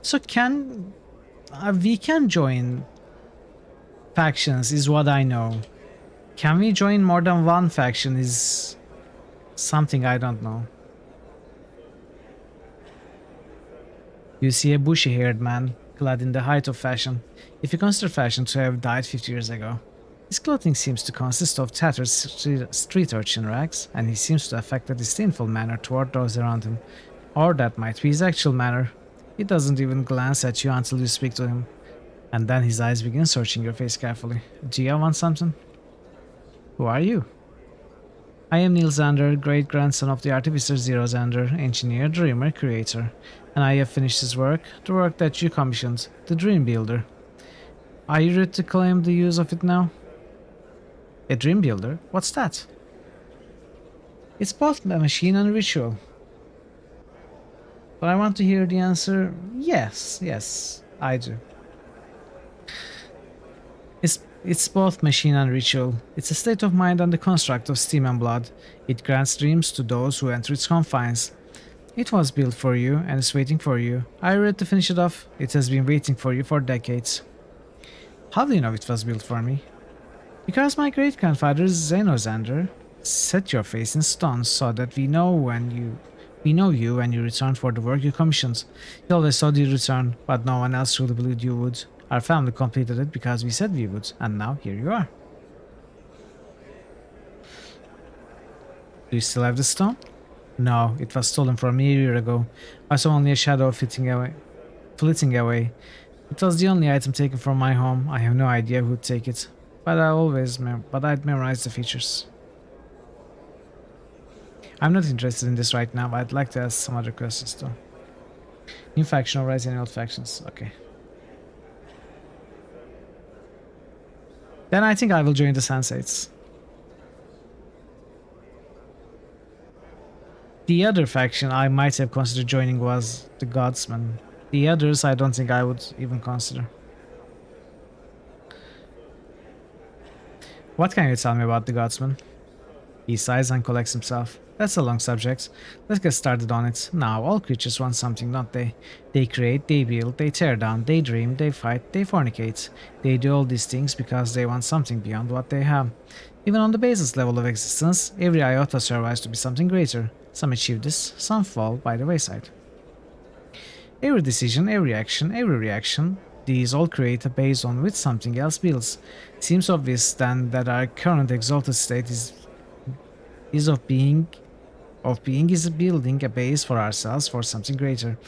So we can join factions is what I know. Can we join more than one faction is something I don't know. You see a bushy-haired man, clad in the height of fashion, if you consider fashion to have died 50 years ago. His clothing seems to consist of tattered street urchin rags, and he seems to affect a disdainful manner toward those around him. Or that might be his actual manner. He doesn't even glance at you until you speak to him, and then his eyes begin searching your face carefully. Do you want something? Who are you? I am Neil Xander, great-grandson of the Artificer Zero Xander, engineer, dreamer, creator, and I have finished his work, the work that you commissioned, the Dream Builder. Are you ready to claim the use of it now? A Dream Builder? What's that? It's both a machine and a ritual. But I want to hear the answer, yes, I do. It's both machine and ritual. It's a state of mind and the construct of steam and blood. It grants dreams to those who enter its confines. It was built for you and is waiting for you. Are you ready to finish it off? It has been waiting for you for decades. How do you know it was built for me? Because my great-grandfather Xenozander set your face in stone so that we know you when you return for the work you commissioned. He always said you return, but no one else truly believed you would. Our family completed it because we said we would, and now here you are. Do you still have the stone? No, it was stolen from me a year ago. I saw only a shadow flitting away. It was the only item taken from my home. I have no idea who'd take it, but I'd memorized the features. I'm not interested in this right now. I'd like to ask some other questions though. New faction overrides any old factions. Okay. Then I think I will join the Sensates. The other faction I might have considered joining was the Godsmen. The others I don't think I would even consider. What can you tell me about the Godsmen? He sighs and collects himself. That's a long subject. Let's get started on it. Now, all creatures want something, don't they? They create, they build, they tear down, they dream, they fight, they fornicate. They do all these things because they want something beyond what they have. Even on the basest level of existence, every iota survives to be something greater. Some achieve this, some fall by the wayside. Every decision, every action, every reaction, these all create a base on which something else builds. Seems obvious then that our current exalted state is of being is building a base for ourselves for something greater.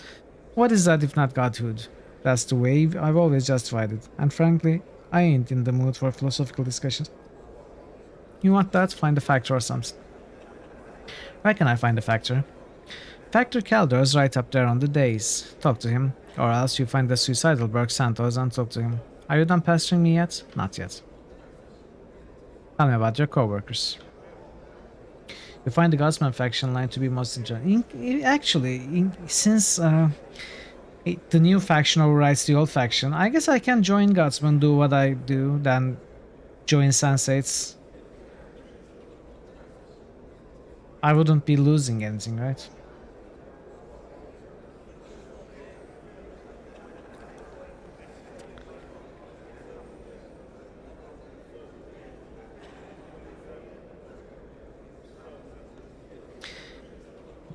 What is that if not godhood? That's the way I've always justified it, and frankly, I ain't in the mood for philosophical discussions. You want that? Find a factor or something. Where can I find a factor? Factor Caldor's right up there on the days. Talk to him, or else you find the suicidal Burke Santos and talk to him. Are you done pestering me yet? Not yet. Tell me about your co-workers. You find the Godsman faction line to be most interesting. Since the new faction overrides the old faction, I guess I can join Godsman, do what I do, then join Sensates. I wouldn't be losing anything, right?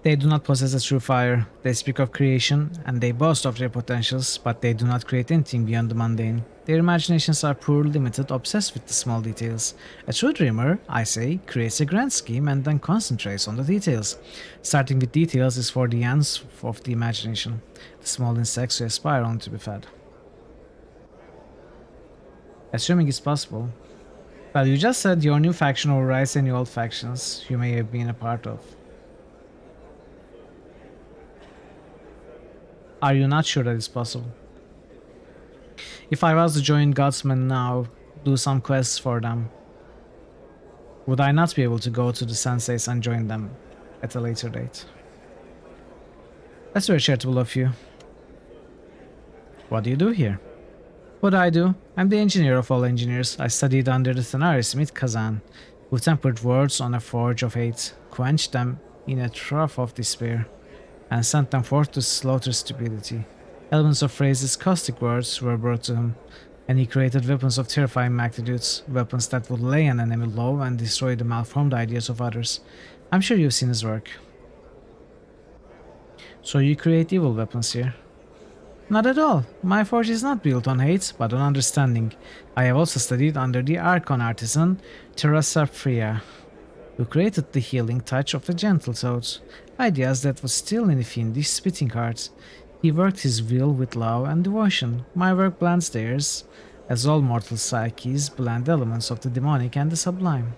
They do not possess a true fire. They speak of creation, and they boast of their potentials, but they do not create anything beyond the mundane. Their imaginations are poor, limited, obsessed with the small details. A true dreamer, I say, creates a grand scheme and then concentrates on the details. Starting with details is for the ends of the imagination, the small insects who aspire only to be fed. Assuming it's possible. Well, you just said your new faction overrides any old factions you may have been a part of. Are you not sure that it's possible? If I was to join Godsman now, do some quests for them, would I not be able to go to the senseis and join them at a later date? That's very charitable of you. What do you do here? What do I do? I'm the engineer of all engineers. I studied under the Thanari Smith Kazan, who tempered words on a forge of hate, quenched them in a trough of despair, and sent them forth to slaughter stupidity. Elements of phrases, caustic words were brought to him, and he created weapons of terrifying magnitudes, weapons that would lay an enemy low and destroy the malformed ideas of others. I'm sure you've seen his work. So you create evil weapons here? Not at all. My forge is not built on hate, but on understanding. I have also studied under the Archon artisan Teresa Freya, who created the healing touch of the gentle toad, ideas that would still in the fiendish spitting heart. He worked his will with love and devotion. My work blends theirs, as all mortal psyches blend elements of the demonic and the sublime.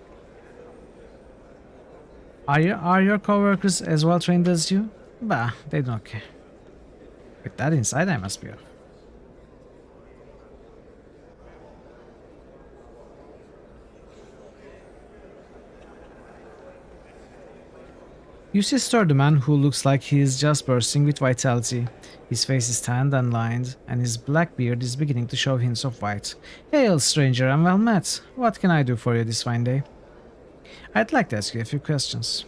Are your co-workers as well trained as you? Bah, they don't care. With that inside, I must be off. You see a sturdy man who looks like he is just bursting with vitality. His face is tanned and lined, and his black beard is beginning to show hints of white. Hail, stranger, and well met. What can I do for you this fine day? I'd like to ask you a few questions.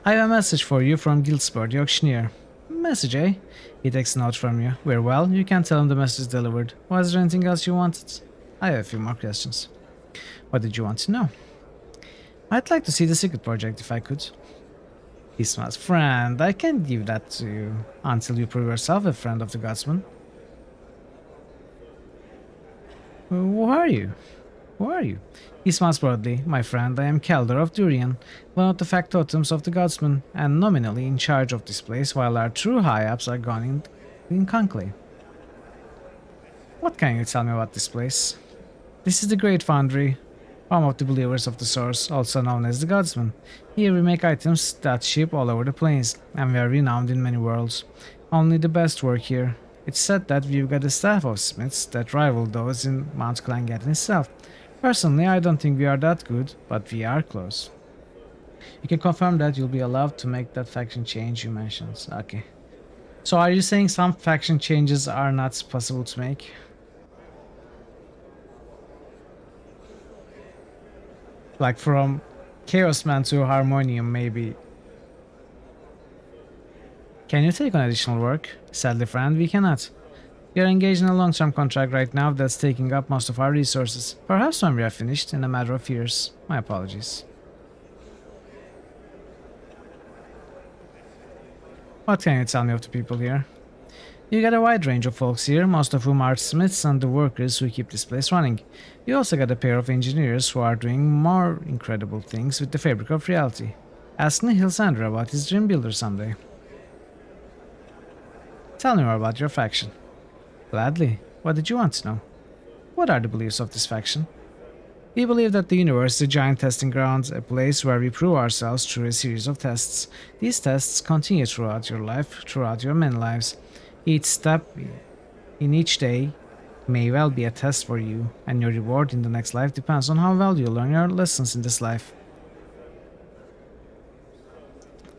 I have a message for you from Gilspur, the auctioneer. Message, eh? He takes a note from you. Very well, you can tell him the message is delivered. Was there anything else you wanted? I have a few more questions. What did you want to know? I'd like to see the secret project if I could. He smiles. Friend, I can't give that to you until you prove yourself a friend of the Godsman. Who are you? Who are you? He smiles broadly. My friend, I am Kelder of Durian, one of the factotums of the Godsman, and nominally in charge of this place while our true high-ups are gone in conclave. What can you tell me about this place? This is the Great Foundry, home of the Believers of the Source, also known as the Godsman. Here we make items that ship all over the plains, and we are renowned in many worlds. Only the best work here. It's said that we've got a staff of smiths that rival those in Mount Clangat itself. Personally, I don't think we are that good, but we are close. You can confirm that you'll be allowed to make that faction change you mentioned. Okay. So are you saying some faction changes are not possible to make? Like from Chaos Man to Harmonium, maybe. Can you take on additional work? Sadly, friend, we cannot. We are engaged in a long-term contract right now that's taking up most of our resources. Perhaps when we are finished, in a matter of years. My apologies. What can you tell me of the people here? You got a wide range of folks here, most of whom are smiths and the workers who keep this place running. You also got a pair of engineers who are doing more incredible things with the fabric of reality. Ask Nihil Sandra about his dream builder someday. Tell me more about your faction. Gladly. What did you want to know? What are the beliefs of this faction? We believe that the universe is a giant testing ground, a place where we prove ourselves through a series of tests. These tests continue throughout your life, throughout your many lives. Each step in each day may well be a test for you, and your reward in the next life depends on how well you learn your lessons in this life.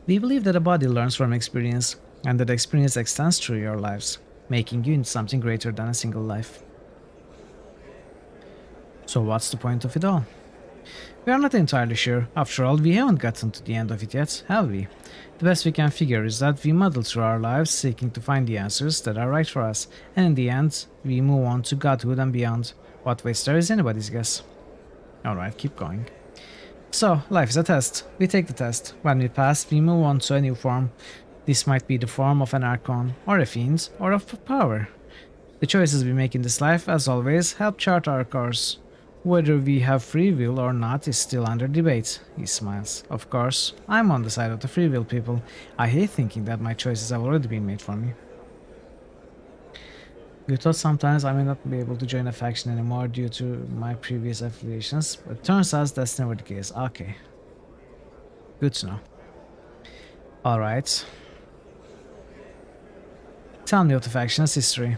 We believe that a body learns from experience, and that experience extends through your lives, making you into something greater than a single life. So what's the point of it all? We are not entirely sure. After all, we haven't gotten to the end of it yet, have we? The best we can figure is that we muddle through our lives seeking to find the answers that are right for us, and in the end, we move on to godhood and beyond. What waits there is anybody's guess. Alright, keep going. So, life is a test. We take the test. When we pass, we move on to a new form. This might be the form of an Archon, or a Fiend, or of power. The choices we make in this life, as always, help chart our course. Whether we have free will or not is still under debate. He smiles. Of course, I'm on the side of the free will people. I hate thinking that my choices have already been made for me. You thought sometimes I may not be able to join a faction anymore due to my previous affiliations, but turns out that's never the case. Okay. Good to know. Alright. Tell me of the faction's history.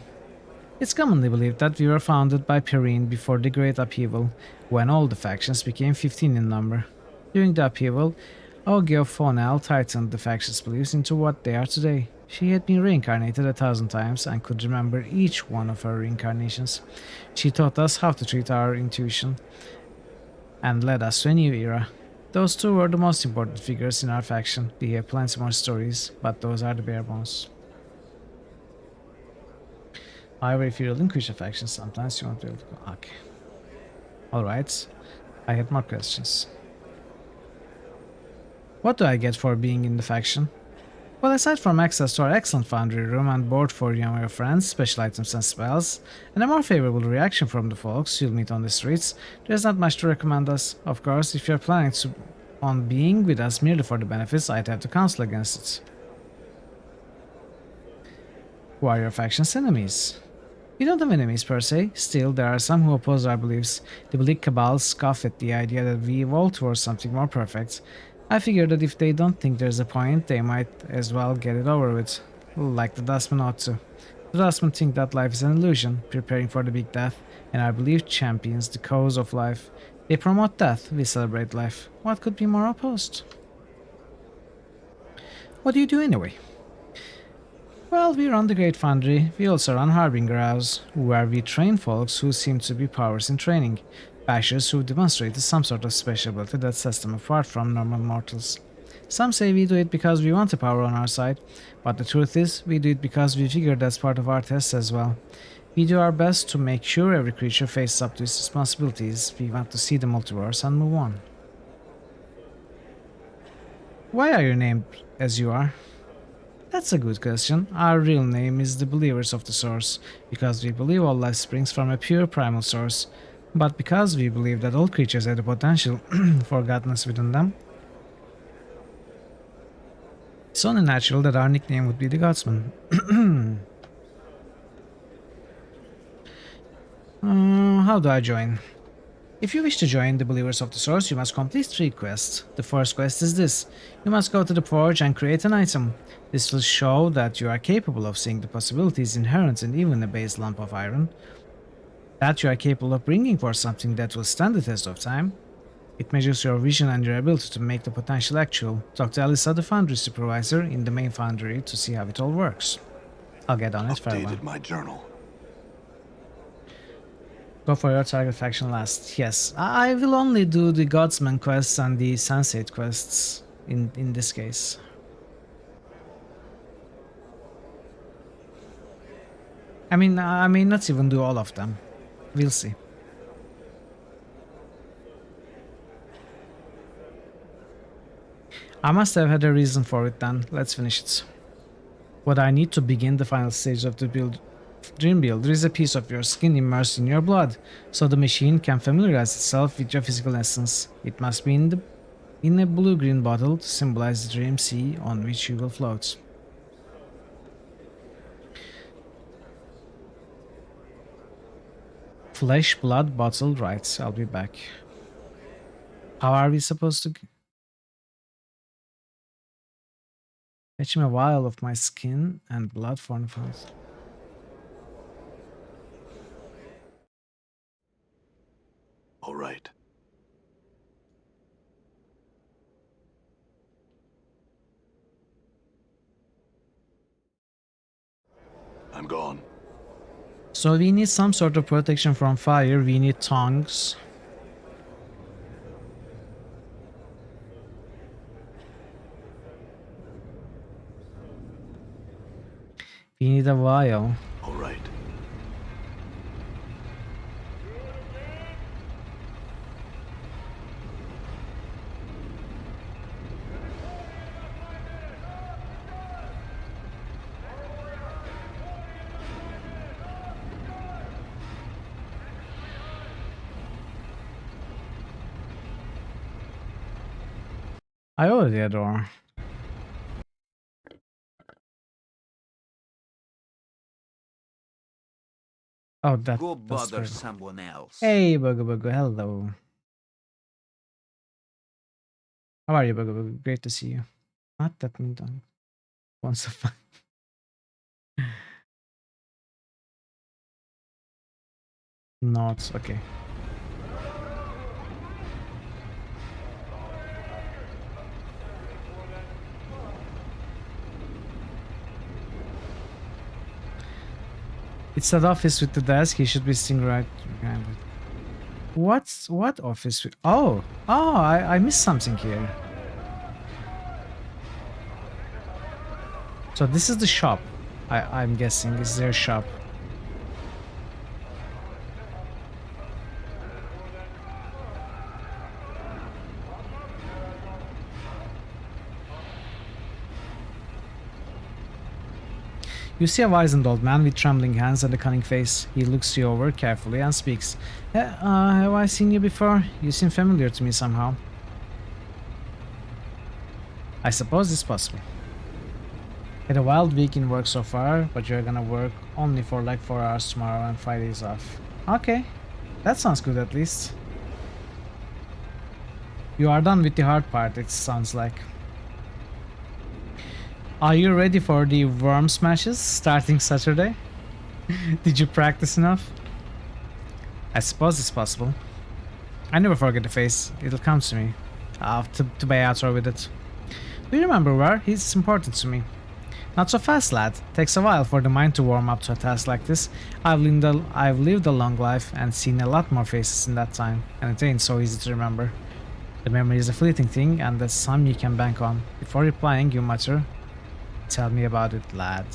It's commonly believed that we were founded by Perrine before the Great Upheaval, when all the factions became 15 in number. During the upheaval, Augie of Fonel tightened the faction's beliefs into what they are today. She had been reincarnated 1,000 times and could remember each one of her reincarnations. She taught us how to treat our intuition and led us to a new era. Those two were the most important figures in our faction. We have plenty more stories, but those are the bare bones. However, if you relinquish a faction, sometimes you won't be able to go. Okay. Alright. I have more questions. What do I get for being in the faction? Well, aside from access to our excellent foundry room and board for you and your friends, special items and spells, and a more favorable reaction from the folks you'll meet on the streets, there's not much to recommend us. Of course, if you're planning on being with us merely for the benefits, I'd have to counsel against it. Who are your faction's enemies? We don't have enemies per se, still there are some who oppose our beliefs. The Bleak Cabal scoff at the idea that we evolve towards something more perfect. I figure that if they don't think there's a point, they might as well get it over with, like the Dustmen ought to. The Dustmen think that life is an illusion, preparing for the big death, and our belief champions the cause of life. They promote death, we celebrate life. What could be more opposed? What do you do anyway? Well, we run the Great Foundry. We also run Harbinger House, where we train folks who seem to be powers in training. Bashers who demonstrated some sort of special ability that sets them apart from normal mortals. Some say we do it because we want the power on our side, but the truth is, we do it because we figure that's part of our tests as well. We do our best to make sure every creature faces up to its responsibilities. We want to see the multiverse and move on. Why are you named as you are? That's a good question. Our real name is the Believers of the Source, because we believe all life springs from a pure primal source, but because we believe that all creatures have the potential for godness within them, it's only natural that our nickname would be the Godsman. How do I join? If you wish to join the Believers of the Source, you must complete 3 quests. The first quest is this. You must go to the forge and create an item. This will show that you are capable of seeing the possibilities inherent in even a base lump of iron, that you are capable of bringing forth something that will stand the test of time. It measures your vision and your ability to make the potential actual. Talk to Alyssa, the foundry supervisor, in the main foundry to see how it all works. I'll get on it. Farewell. Updated my journal. Go for your target faction last. Yes, I will only do the Godsman quests and the Sensate quests in this case. I mean, I may not even do all of them. We'll see. I must have had a reason for it then. Let's finish it. What I need to begin the final stage of the dream build, there is a piece of your skin immersed in your blood, so the machine can familiarize itself with your physical essence. It must be in a blue-green bottle to symbolize the dream sea on which you will float. Flesh blood bottle, right, I'll be back. How are we supposed to... Fetch me a vial of my skin and blood for the first. All right. I'm gone. So we need some sort of protection from fire. We need tongs. We need a vial. All right. I already adore. Oh, that's bother very... someone else. Hey, Bugga Bugga, hello. How are you, Bugga Bugga? Great to see you. Not that me done. Once a fun. Not okay. It's that office with the desk. He should be sitting right behind it. What office? Oh, I missed something here. So this is the shop. I'm guessing is their shop. You see a wizened old man with trembling hands and a cunning face. He looks you over carefully and speaks. Have I seen you before? You seem familiar to me somehow. I suppose it's possible. Had a wild week in work so far, but you're gonna work only for like 4 hours tomorrow and 5 days off. Okay, that sounds good at least. You are done with the hard part, it sounds like. Are you ready for the worm smashes starting Saturday? Did you practice enough? I suppose it's possible. I never forget the face. It'll come to me. I'll have to buy outro with it. Do you remember where? He's important to me. Not so fast, lad. Takes a while for the mind to warm up to a task like this. I've lived a long life and seen a lot more faces in that time, and it ain't so easy to remember. The memory is a fleeting thing, and that's some you can bank on. Before replying, you mutter, "Tell me about it, lad."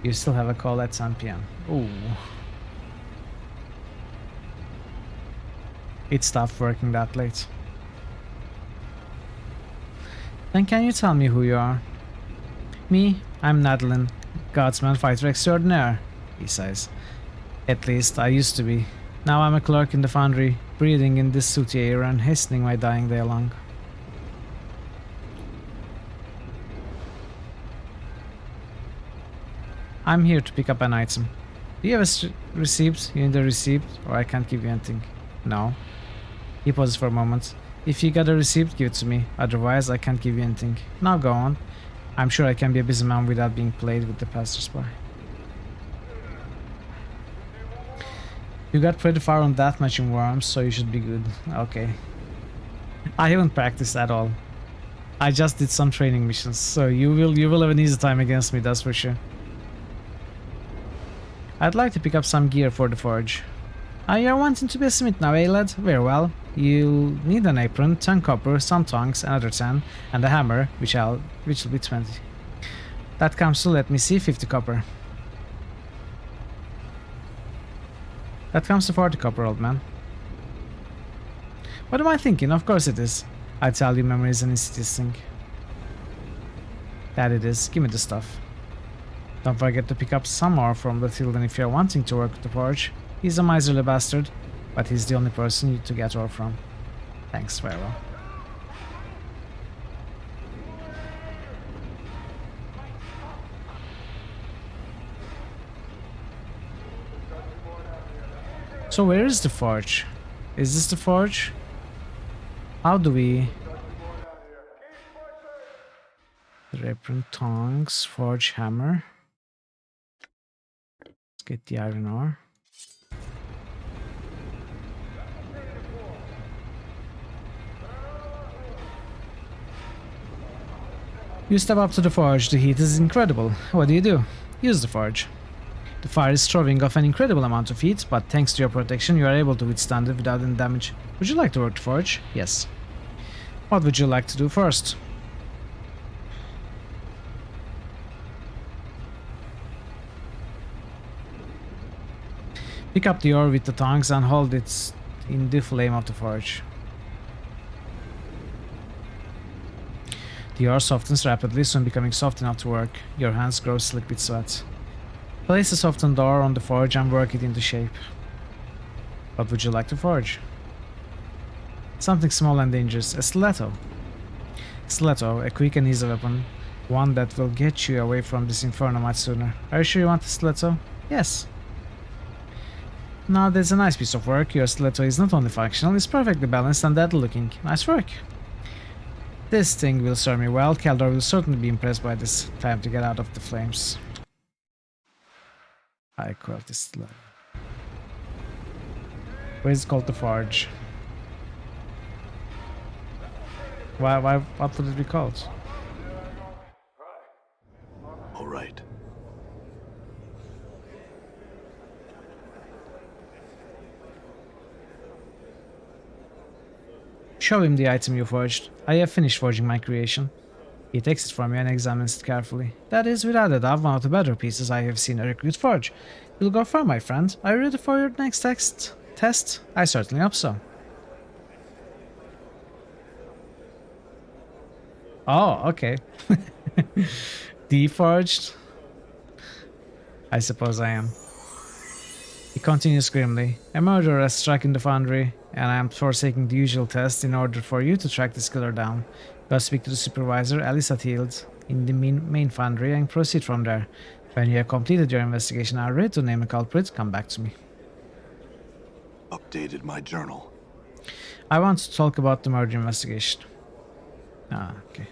You still have a call at 10 p.m. Ooh. It's tough working that late. Then can you tell me who you are? Me? I'm Nadlin, Godsman Fighter Extraordinaire, he says. At least I used to be. Now I'm a clerk in the foundry, breathing in this sooty air and hastening my dying day along. I'm here to pick up an item. Do you have a receipt? You need a receipt, or I can't give you anything. No. He pauses for a moment. If you got a receipt, give it to me. Otherwise, I can't give you anything. Now go on. I'm sure I can be a busy man without being played with the passersby. You got pretty far on that much in worms, so you should be good. Okay. I haven't practiced at all. I just did some training missions, so you will have an easy time against me, that's for sure. I'd like to pick up some gear for the forge. You're wanting to be a smith now, eh, lad? Very well. You'll need an apron, 10 copper, some tongs, another 10, and a hammer, which will be 20. That comes to, let me see, 50 copper. That comes to 40 copper, old man. What am I thinking? Of course it is. I tell you, memory is an insidious thing. That it is. Give me the stuff. Don't forget to pick up some more from the Tilden if you're wanting to work with the forge. He's a miserly bastard, but he's the only person to get ore from. Thanks, very well. So where is the forge? Is this the forge? How do we... Apron, tongs, forge, hammer. Let's get the iron ore. You step up to the forge. The heat is incredible. What do? Use the forge. The fire is throwing off an incredible amount of heat, but thanks to your protection you are able to withstand it without any damage. Would you like to work the forge? Yes. What would you like to do first? Pick up the ore with the tongs and hold it in the flame of the forge. The ore softens rapidly, soon becoming soft enough to work. Your hands grow slick with sweat. Place the softened ore on the forge and work it into shape. What would you like to forge? Something small and dangerous. A stiletto. Stiletto, a quick and easy weapon. One that will get you away from this inferno much sooner. Are you sure you want a stiletto? Yes. Now there's a nice piece of work. Your stiletto is not only functional, it's perfectly balanced and deadly looking. Nice work. This thing will serve me well. Kaldor will certainly be impressed by this. Time to get out of the flames. High quality stiletto. What is it called? The Forge. Why, what would it be called? All right. Show him the item you forged. I have finished forging my creation. He takes it from me and examines it carefully. That is, without a doubt, one of the better pieces I have seen a recruit forge. You'll go far, my friend. Are you ready for your next test? I certainly hope so. Oh, okay. Deforged? I suppose I am. He continues grimly. A murderer has struck in the foundry, and I am forsaking the usual test in order for you to track this killer down. Go speak to the supervisor, Alice Athield, in the main foundry and proceed from there. When you have completed your investigation and are ready to name a culprit, come back to me. Updated my journal. I want to talk about the murder investigation. Ah, okay.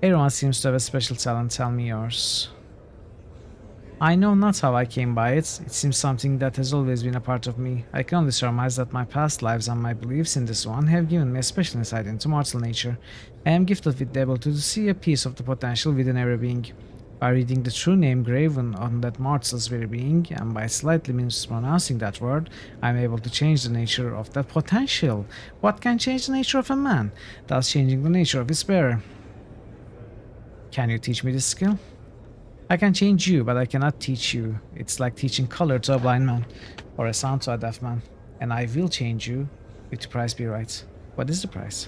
Everyone seems to have a special talent. Tell me yours. I know not how I came by it. It seems something that has always been a part of me. I can only surmise that my past lives and my beliefs in this one have given me a special insight into mortal nature. I am gifted with the ability to see a piece of the potential within every being. By reading the true name graven on that mortal's very being, and by slightly mispronouncing that word, I am able to change the nature of that potential. What can change the nature of a man? Thus changing the nature of his bearer. Can you teach me this skill? I can change you, but I cannot teach you. It's like teaching color to a blind man, or a sound to a deaf man. And I will change you, if the price be right. What is the price?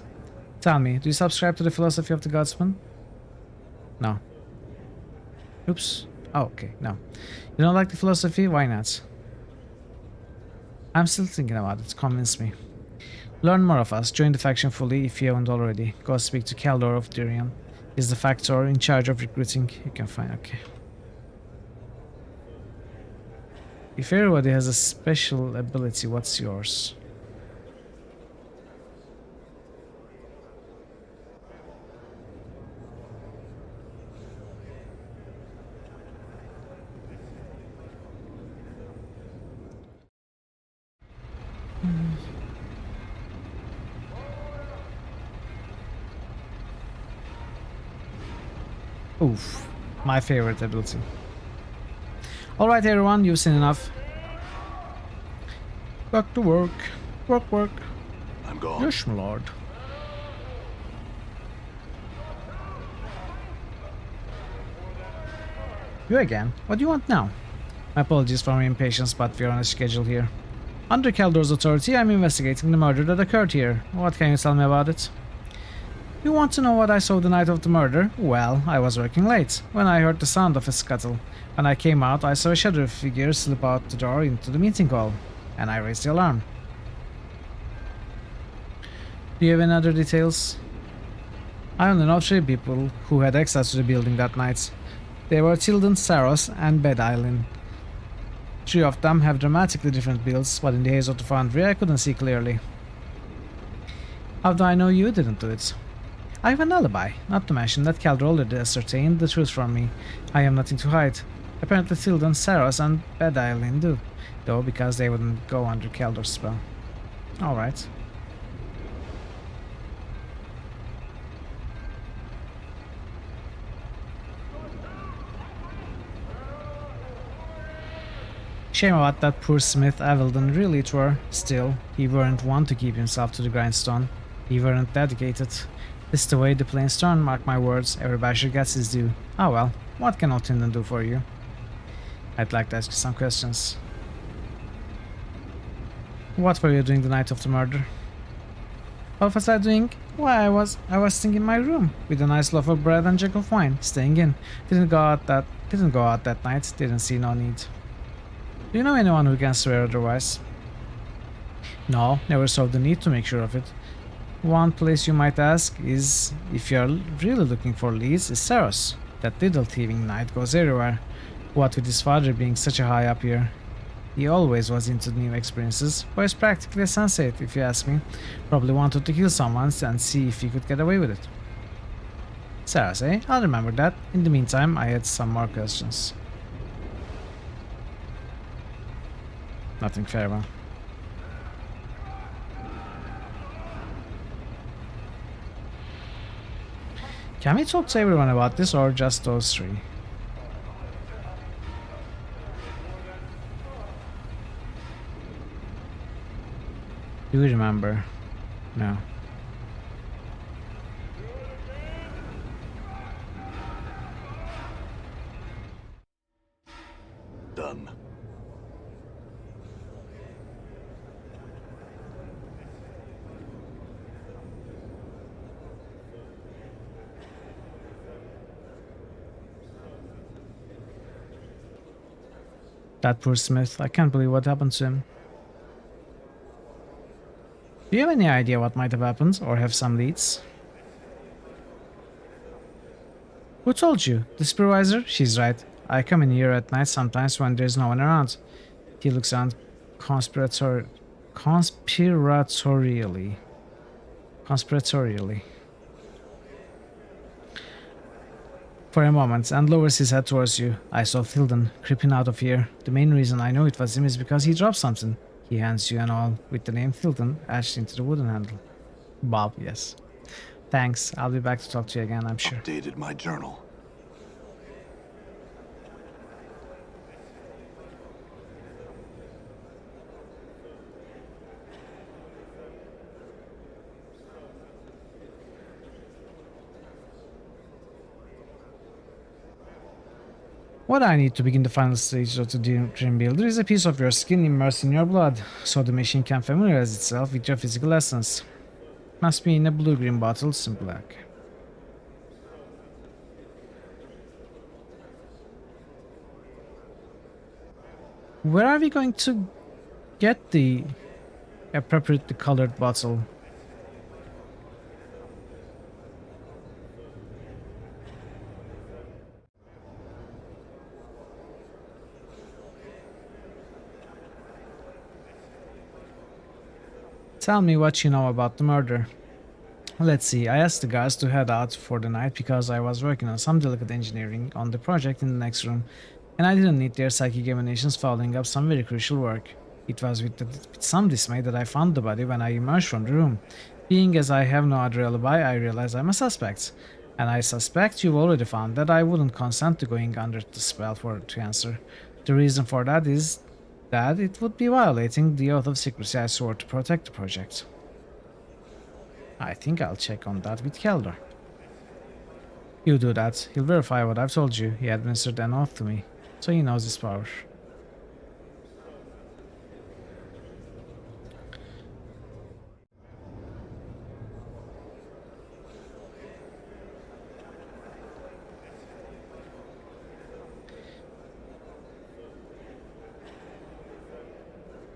Tell me, do you subscribe to the philosophy of the Godsman? No. Oops. Oh, okay, no. You don't like the philosophy? Why not? I'm still thinking about it. Convince me. Learn more of us. Join the faction fully if you haven't already. Go speak to Kaldor of Durian. Is the factor in charge of recruiting. You can find. Okay. If everybody has a special ability, what's yours? Oof, my favorite ability. Alright everyone, you've seen enough. Back to work. Work. I'm gone. Yes, my lord. You again? What do you want now? My apologies for my impatience, but we're on a schedule here. Under Kaldor's authority, I'm investigating the murder that occurred here. What can you tell me about it? You want to know what I saw the night of the murder? Well, I was working late, when I heard the sound of a scuttle. When I came out, I saw a shadowy figure slip out the door into the meeting hall, and I raised the alarm. Do you have any other details? I only know 3 people who had access to the building that night. They were Tilden, Saros, and Bed Island. 3 of them have dramatically different builds, but in the haze of the foundry I couldn't see clearly. How do I know you didn't do it? I have an alibi, not to mention that Kaldor already ascertained the truth from me. I have nothing to hide. Apparently Tilden, Saros, and Bed Island do, though because they wouldn't go under Kaldor's spell. Alright. Shame about that poor Smith Evelyn, really it were. Still, he weren't one to keep himself to the grindstone. He weren't dedicated. This is the way the planes turn, mark my words. Everybody should get his due. Ah well, what can Otinden do for you? I'd like to ask you some questions. What were you doing the night of the murder? What was I doing? Why, I was sitting in my room with a nice loaf of bread and jug of wine, staying in. Didn't go out that night. Didn't see no need. Do you know anyone who can swear otherwise? No, never saw the need to make sure of it. One place you might ask is if you're really looking for leads is Saros. That little thieving knight goes everywhere. What with his father being such a high up here. He always was into new experiences, but he's practically a sensei if you ask me. Probably wanted to kill someone and see if he could get away with it. Saros, eh? I'll remember that. In the meantime, I had some more questions. Nothing farewell. Can we talk to everyone about this or just those three? Do you remember? No. Done. That poor Smith, I can't believe what happened to him. Do you have any idea what might have happened, or have some leads? Who told you? The supervisor? She's right. I come in here at night sometimes when there's no one around. He looks around conspiratorially. For a moment, and lowers his head towards you. I saw Tilden creeping out of here. The main reason I know it was him is because he dropped something. He hands you an all with the name Tilden etched into the wooden handle. Bob, yes. Thanks. I'll be back to talk to you again, I'm sure. Updated my journal. What I need to begin the final stage of the dream builder is a piece of your skin immersed in your blood, so the machine can familiarize itself with your physical essence. Must be in a blue-green bottle, simple black. Where are we going to get the appropriately colored bottle? Tell me what you know about the murder. Let's see, I asked the guys to head out for the night because I was working on some delicate engineering on the project in the next room, and I didn't need their psychic emanations following up some very crucial work. It was with some dismay that I found the body when I emerged from the room. Being as I have no other alibi, I realize I'm a suspect. And I suspect you've already found that I wouldn't consent to going under the spell to answer. The reason for that is that it would be violating the oath of secrecy I swore to protect the project. I think I'll check on that with Keldor. You do that. He'll verify what I've told you. He administered an oath to me, so he knows his power.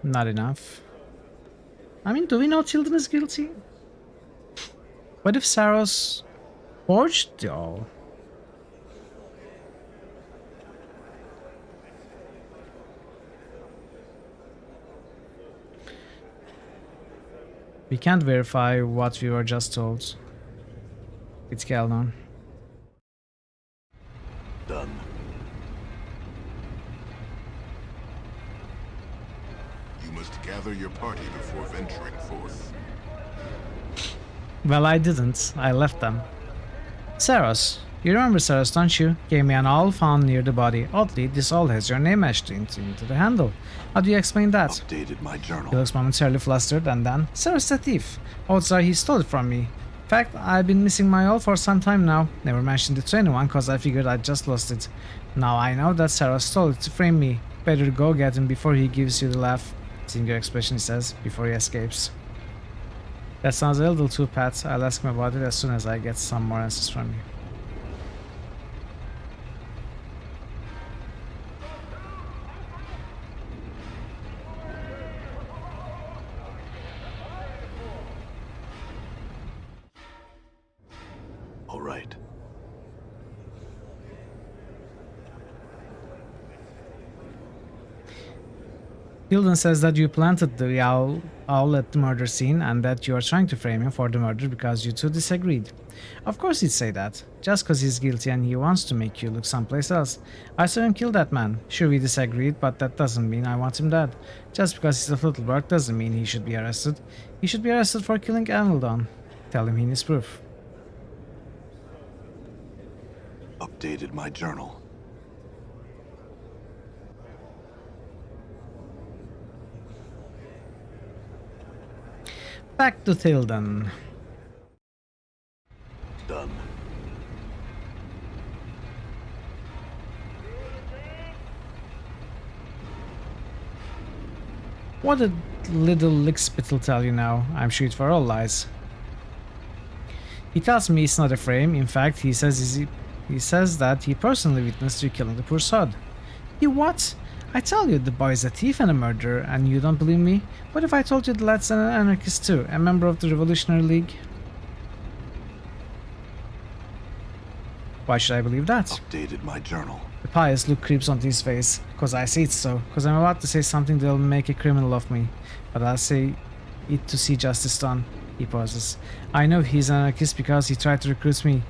Not enough. I mean, do we know Tilden is guilty? What if Saros forged the all? We can't verify what we were just told. It's Keldon. Done. You must gather your party before venturing forth. Well, I didn't. I left them. Saros. You remember Saros, don't you? Gave me an awl found near the body. Oddly, this awl has your name etched into the handle. How do you explain that? Updated my He journal. looks momentarily flustered and then, Saros the thief. Odds are he stole it from me. In fact, I've been missing my awl for some time now. Never mentioned it to anyone cause I figured I'd just lost it. Now I know that Saros stole it to frame me. Better go get him before he gives you the laugh. Seeing your expression, he says, before he escapes. That sounds a little too pat. I'll ask him about it as soon as I get some more answers from you. All right. Tilden says that you planted the owl at the murder scene and that you are trying to frame him for the murder because you two disagreed. Of course he'd say that, just cause he's guilty and he wants to make you look someplace else. I saw him kill that man. Sure, we disagreed, but that doesn't mean I want him dead. Just because he's a Flittleberg doesn't mean he should be arrested. He should be arrested for killing Amildon. Tell him he needs proof. Updated my journal. Back to Tilden. Done. What did little lickspittle tell you now? I'm sure it for all lies. He tells me it's not a frame. In fact, he says that he personally witnessed you killing the poor sod. You what? I tell you, the boy is a thief and a murderer, and you don't believe me? What if I told you the lad's an anarchist too, a member of the Revolutionary League? Why should I believe that? Updated my journal. The pious look creeps onto his face, cause I say it's so, cause I'm about to say something that'll make a criminal of me, but I'll say it to see justice done. He pauses. I know he's an anarchist because he tried to recruit me.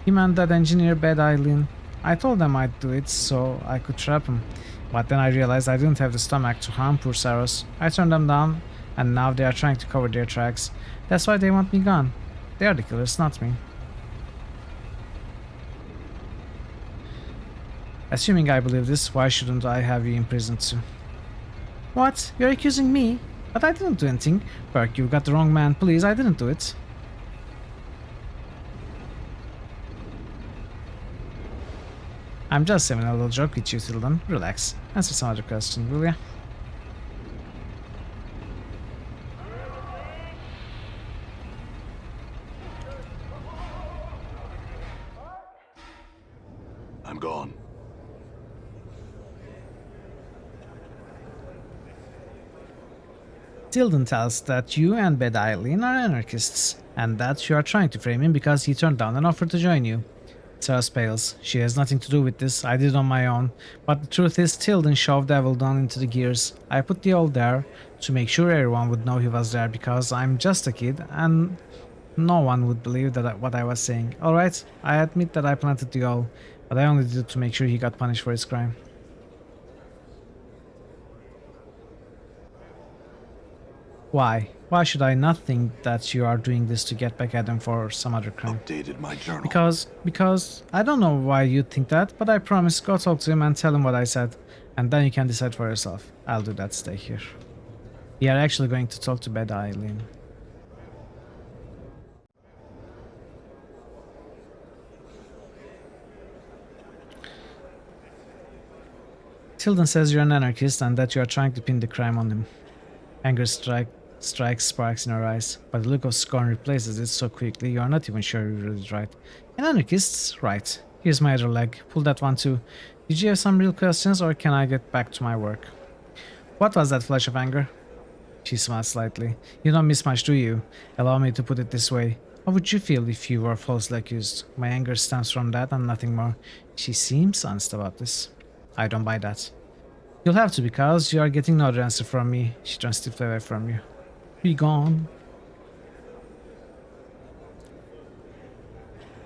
Him and that engineer Bad Eileen. I told them I'd do it so I could trap him. But then I realized I didn't have the stomach to harm poor Saros. I turned them down, and now they are trying to cover their tracks. That's why they want me gone. They are the killers, not me. Assuming I believe this, why shouldn't I have you imprisoned too? What? You're accusing me? But I didn't do anything. Burke, you got the wrong man. Please, I didn't do it. I'm just having a little joke with you, Tilden. Relax. Answer some other question, will ya? I'm gone. Tilden tells that you and Bad Eileen are anarchists, and that you are trying to frame him because he turned down an offer to join you. Saras pales. She has nothing to do with this, I did it on my own. But the truth is, Tilden shoved Avildon into the gears. I put the owl there to make sure everyone would know he was there because I'm just a kid and no one would believe that what I was saying. Alright, I admit that I planted the owl, but I only did it to make sure he got punished for his crime. Why? Why should I not think that you are doing this to get back at him for some other crime? Updated my journal. Because I don't know why you think that, but I promise go talk to him and tell him what I said, and then you can decide for yourself. I'll do that, stay here. We are actually going to talk to Bad Eileen. Tilden says you're an anarchist and that you are trying to pin the crime on him. Anger strikes sparks in her eyes, but the look of scorn replaces it so quickly you are not even sure you read it right. An anarchist? Right. Here's my other leg. Pull that one too. Did you have some real questions or can I get back to my work? What was that flash of anger? She smiles slightly. You don't miss much, do you? Allow me to put it this way. How would you feel if you were falsely accused? My anger stems from that and nothing more. She seems honest about this. I don't buy that. You'll have to because you are getting no other answer from me. She turns stiffly away from you. Be gone.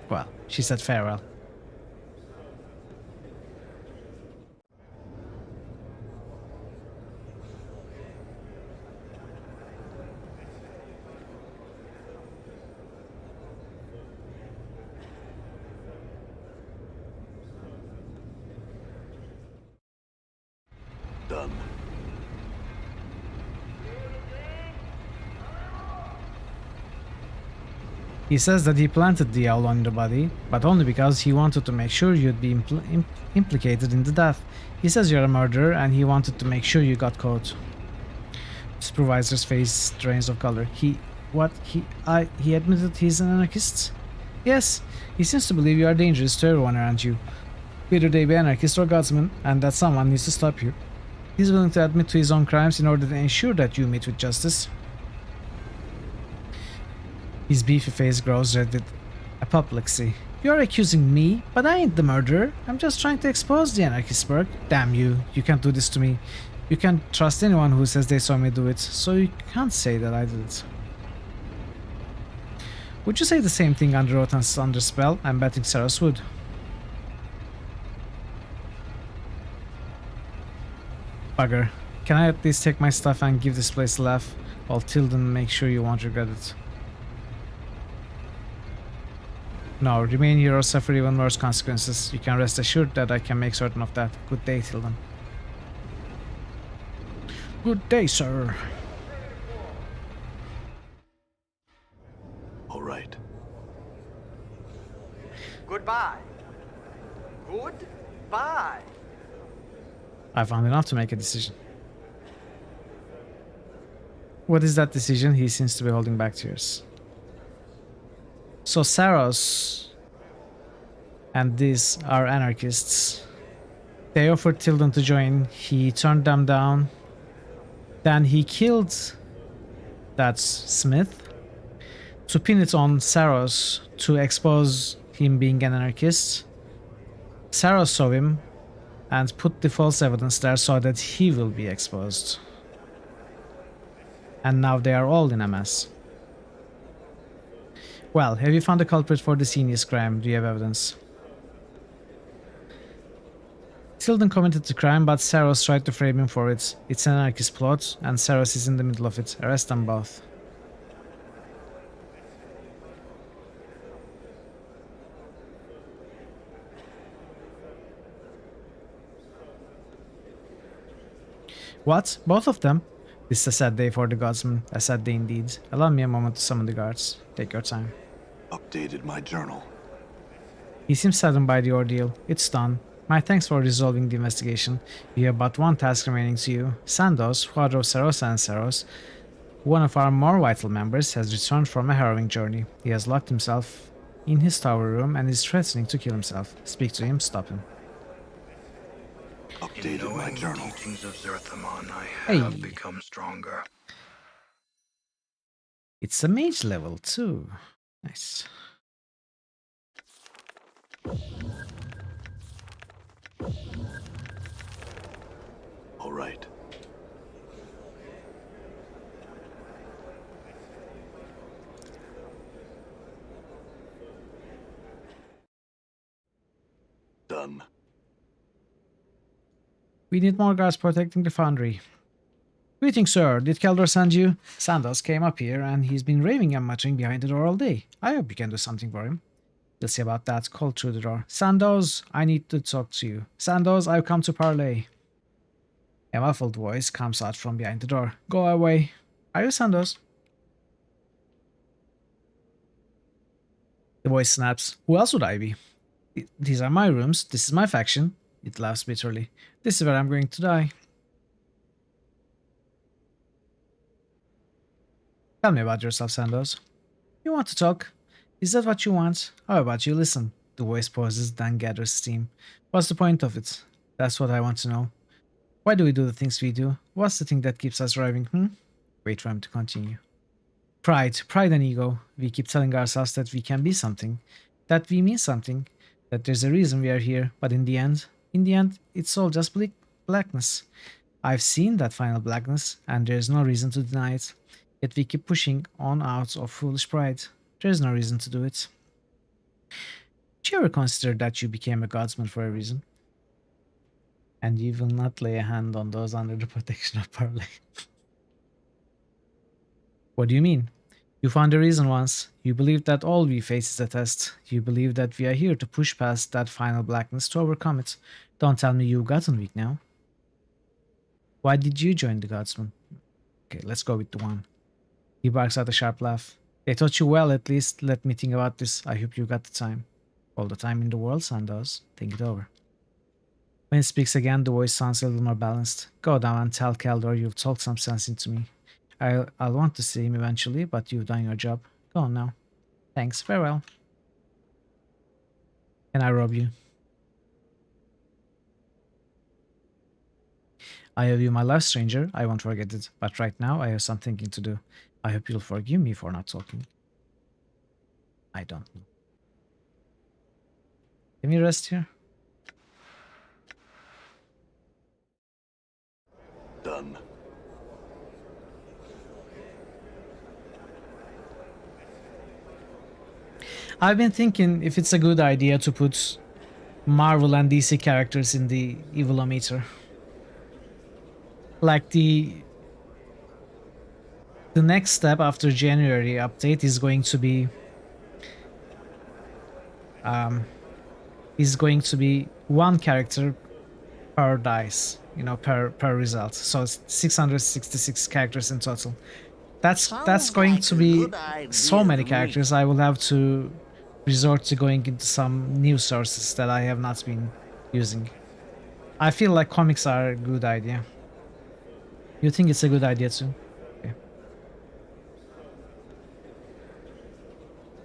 Well, she said farewell. Done. He says that he planted the owl on the body, but only because he wanted to make sure you'd be implicated in the death. He says you're a murderer and he wanted to make sure you got caught. The supervisor's face drains of color. What, he admitted he's an anarchist? Yes, he seems to believe you are dangerous to everyone around you. Whether they be anarchist or guardsmen, and that someone needs to stop you. He's willing to admit to his own crimes in order to ensure that you meet with justice. His beefy face grows red with apoplexy. You're accusing me, but I ain't the murderer. I'm just trying to expose the anarchist work. Damn you, you can't do this to me. You can't trust anyone who says they saw me do it, so you can't say that I did it. Would you say the same thing under oath and under spell? I'm betting Saros would. Bugger. Can I at least take my stuff and give this place a laugh? While Tilden make sure you won't regret it. No, remain here or suffer even worse consequences. You can rest assured that I can make certain of that. Good day, Tilden. Good day, sir. All right. Goodbye. Goodbye. I found enough to make a decision. What is that decision? He seems to be holding back tears. So Saros and these are anarchists. They offered Tilden to join. He turned them down. Then he killed that Smith to pin it on Saros to expose him being an anarchist. Saros saw him and put the false evidence there so that he will be exposed. And now they are all in a mess. Well, have you found the culprit for this heinous crime? Do you have evidence? Tilden committed the crime, but Saros tried to frame him for it. It's an anarchist plot, and Saros is in the middle of it. Arrest them both. What? Both of them? This is a sad day for the godsman. A sad day indeed. Allow me a moment to summon the guards. Take your time. Updated my journal. He seems saddened by the ordeal. It's done. My thanks for resolving the investigation. You have but one task remaining to you. Sandos, father of Saros and Saros, one of our more vital members, has returned from a harrowing journey. He has locked himself in his tower room and is threatening to kill himself. Speak to him, stop him. In Updated my knowing the journal. teachings of Zerthamon, I Hey. have become stronger. It's a mage level too. Nice. All right. Done. We need more guards protecting the foundry. Greetings, sir. Did Keldor send you? Sandos came up here and he's been raving and muttering behind the door all day. I hope you can do something for him. We'll see about that. Call through the door. Sandos, I need to talk to you. Sandos, I've come to parley. A muffled voice comes out from behind the door. Go away. Are you Sandos? The voice snaps. Who else would I be? These are my rooms. This is my faction. It laughs bitterly. This is where I'm going to die. Tell me about yourself, Sandos. You want to talk? Is that what you want? How about you listen? The voice pauses, then gathers steam. What's the point of it? That's what I want to know. Why do we do the things we do? What's the thing that keeps us driving, Wait for him to continue. Pride and ego. We keep telling ourselves that we can be something, that we mean something, that there's a reason we are here, but in the end, it's all just blackness. I've seen that final blackness, and there's no reason to deny it. Yet we keep pushing on out of foolish pride. There's no reason to do it. Did you ever consider that you became a guardsman for a reason? And you will not lay a hand on those under the protection of parley. What do you mean? You found a reason once. You believe that all we face is a test. You believe that we are here to push past that final blackness to overcome it. Don't tell me you've gotten weak now. Why did you join the guardsmen? Okay, let's go with the one. He barks out a sharp laugh. They taught you well, at least. Let me think about this. I hope you got the time. All the time in the world, Sandos. Think it over. When he speaks again, the voice sounds a little more balanced. Go down and tell Keldor you've talked some sense into me. I'll want to see him eventually, but you've done your job. Go on now. Thanks. Farewell. Can I rob you? I owe you my life, stranger. I won't forget it. But right now, I have some thinking to do. I hope you'll forgive me for not talking. I don't know. Can we rest here? Done. I've been thinking if it's a good idea to put Marvel and DC characters in the Evilometer. Like the next step after January update is going to be one character per dice, you know, per result. So it's 666 characters in total. That's going to be so many characters. I will have to resort to going into some news sources that I have not been using. I feel like comics are a good idea. You think it's a good idea too? Okay.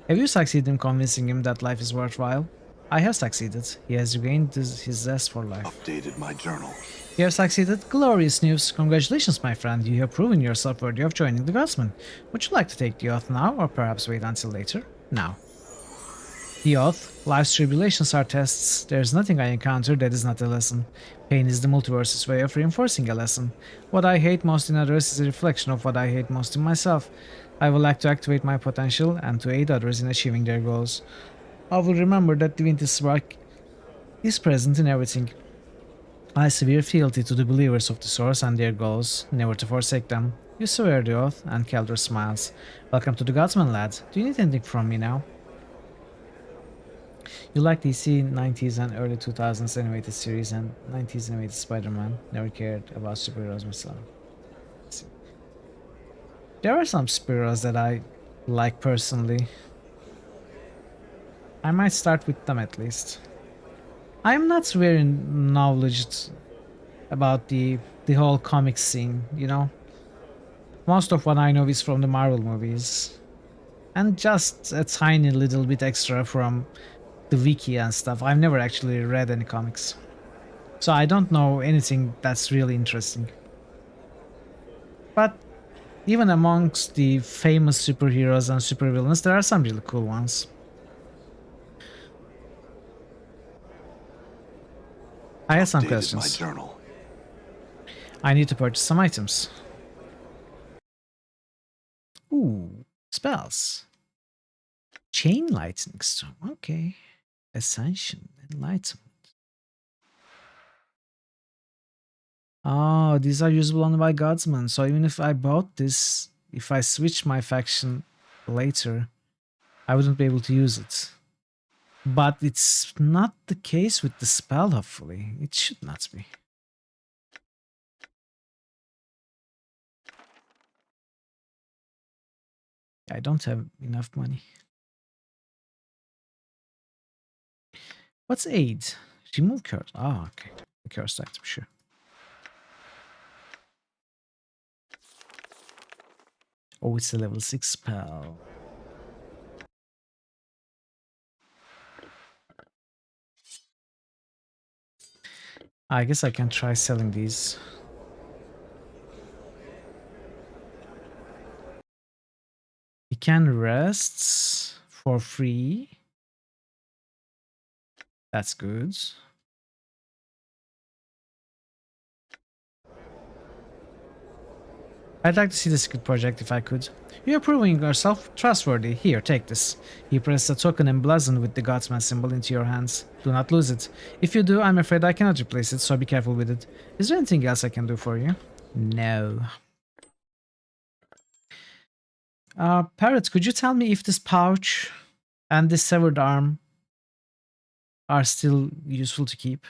Have you succeeded in convincing him that life is worthwhile? I have succeeded. He has regained his zest for life. Updated my journal. You have succeeded? Glorious news. Congratulations, my friend. You have proven yourself worthy of joining the Guardsmen. Would you like to take the oath now, or perhaps wait until later? Now. The oath. Life's tribulations are tests. There is nothing I encounter that is not a lesson. Pain is the multiverse's way of reinforcing a lesson. What I hate most in others is a reflection of what I hate most in myself. I would like to activate my potential and to aid others in achieving their goals. I will remember that Divinity's spark is present in everything. I swear fealty to the believers of the Source and their goals, never to forsake them. You swear the oath, and Keldor smiles. Welcome to the Godsman, lad. Do you need anything from me now? You like DC 90s and early 2000s animated series and 90s animated Spider-Man. Never cared about superheroes myself. There are some superheroes that I like personally. I might start with them at least. I'm not very knowledgeable about the whole comic scene, you know. Most of what I know is from the Marvel movies. And just a tiny little bit extra from the wiki and stuff. I've never actually read any comics. So I don't know anything that's really interesting. But even amongst the famous superheroes and supervillains, there are some really cool ones. I have some Updated questions. my journal. I need to purchase some items. Ooh, spells. Chain lightning storm. Okay. Ascension, enlightenment. Oh, these are usable only by Godsman. So even if I bought this, if I switch my faction later, I wouldn't be able to use it. But it's not the case with the spell, hopefully. It should not be. I don't have enough money. What's aid? Remove curse. Ah, okay. The curse item, sure. Oh, it's a level 6 spell. I guess I can try selling these. You can rest for free. That's good. I'd like to see the secret project if I could. You're proving yourself trustworthy. Here, take this. He presses a token emblazoned with the Godsman symbol into your hands. Do not lose it. If you do, I'm afraid I cannot replace it, so be careful with it. Is there anything else I can do for you? No. Parrot, could you tell me if this pouch and this severed arm are still useful to keep?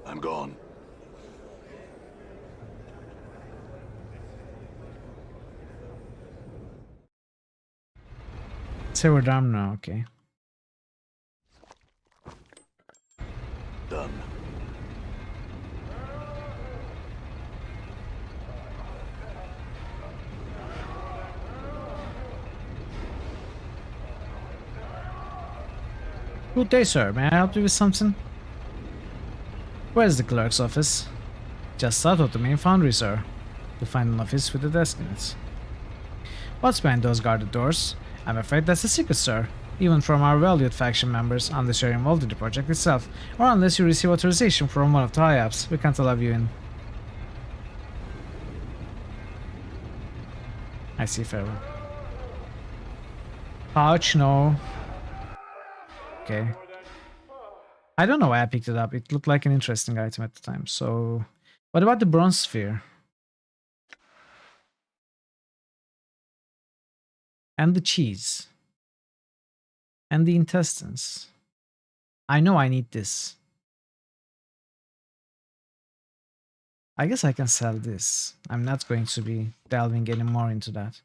I'm gone. Severed arm now, okay. Done. Good day, sir. May I help you with something? Where's the clerk's office? Just out of the main foundry, sir. You'll find an office with a desk in it. What's behind those guarded doors? I'm afraid that's a secret, sir. Even from our valued faction members, unless you're involved in the project itself, or unless you receive authorization from one of the high-ups, we can't allow you in. I see, farewell. Pouch, no. Okay. I don't know why I picked it up. It looked like an interesting item at the time. So, what about the bronze sphere? And the cheese. And the intestines. I know I need this. I guess I can sell this. I'm not going to be delving any more into that.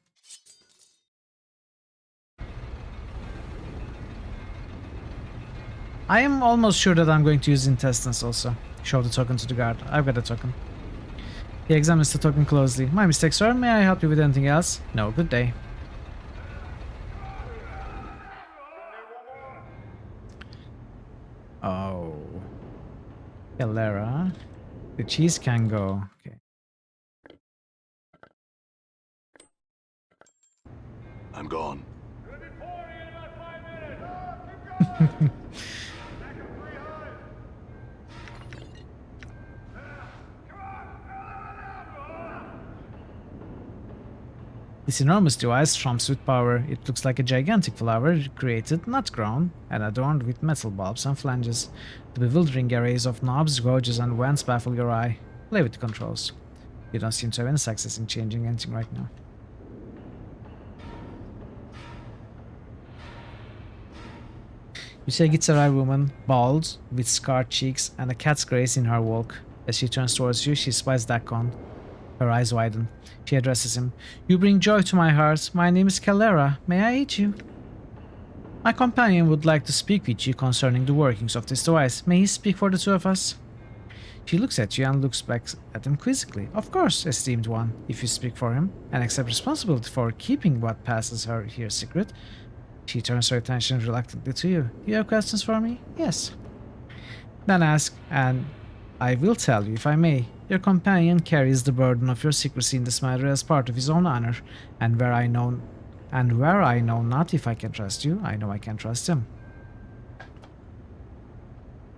I am almost sure that I'm going to use intestines also. Show the token to the guard. I've got a token. He examines the token closely. My mistake, sir. May I help you with anything else? No, good day. Oh. Galera. The cheese can go. Okay. I'm gone. This enormous device trumps with power. It looks like a gigantic flower created, not grown, and adorned with metal bulbs and flanges. The bewildering arrays of knobs, gauges, and vents baffle your eye. Play with the controls. You don't seem to have any success in changing anything right now. You see a Gitsarai woman, bald, with scarred cheeks, and a cat's grace in her walk. As she turns towards you, she spies Dakon. Her eyes widen. She addresses him. You bring joy to my heart. My name is Calera. May I aid you? My companion would like to speak with you concerning the workings of this device. May he speak for the two of us? She looks at you and looks back at him quizzically. Of course, esteemed one, if you speak for him and accept responsibility for keeping what passes her here secret. She turns her attention reluctantly to you. You have questions for me? Yes. Then ask, and I will tell you if I may. Your companion carries the burden of your secrecy in this matter as part of his own honor, and where I know not if I can trust you, I know I can trust him.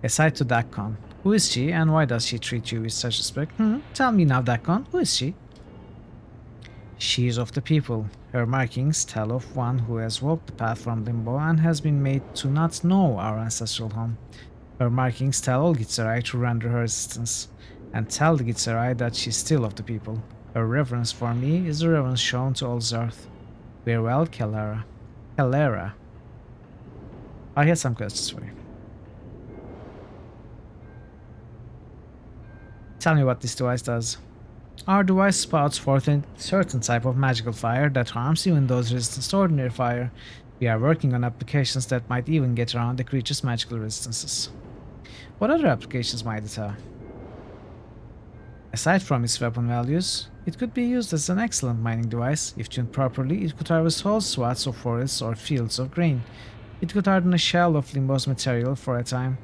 Aside to Dakon, who is she, and why does she treat you with such respect? Tell me now, Dakon, who is she? She is of the people. Her markings tell of one who has walked the path from Limbo and has been made to not know our ancestral home. Her markings tell all Gitsarai to render her resistance, and tell the Gitsarai that she is still of the people. Her reverence for me is the reverence shown to all Zarth. Farewell, Calera. Calera. I had some questions for you. Tell me what this device does. Our device spouts forth a certain type of magical fire that harms even those resistant to ordinary fire. We are working on applications that might even get around the creature's magical resistances. What other applications might it have? Aside from its weapon values, it could be used as an excellent mining device. If tuned properly, it could harvest whole swaths of forests or fields of grain. It could harden a shell of Limbo's material for a time.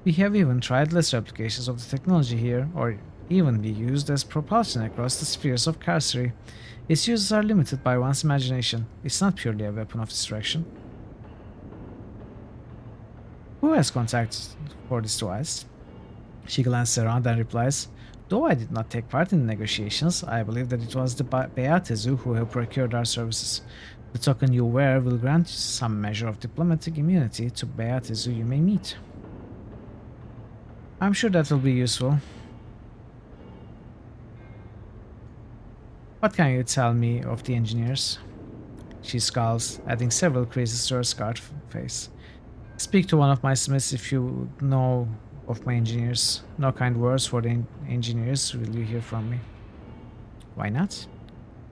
We have even tried lesser applications of the technology here, or even be used as propulsion across the spheres of Carcery. Its uses are limited by one's imagination. It's not purely a weapon of destruction. Who has contact for this device? She glances around and replies, though I did not take part in the negotiations, I believe that it was the Beatezu who have procured our services. The token you wear will grant you some measure of diplomatic immunity to Beatezu you may meet. I'm sure that will be useful. What can you tell me of the engineers? She scowls, adding several creases to her scarred face. Speak to one of my smiths if you know of my engineers. No kind words for the engineers will you hear from me. Why not?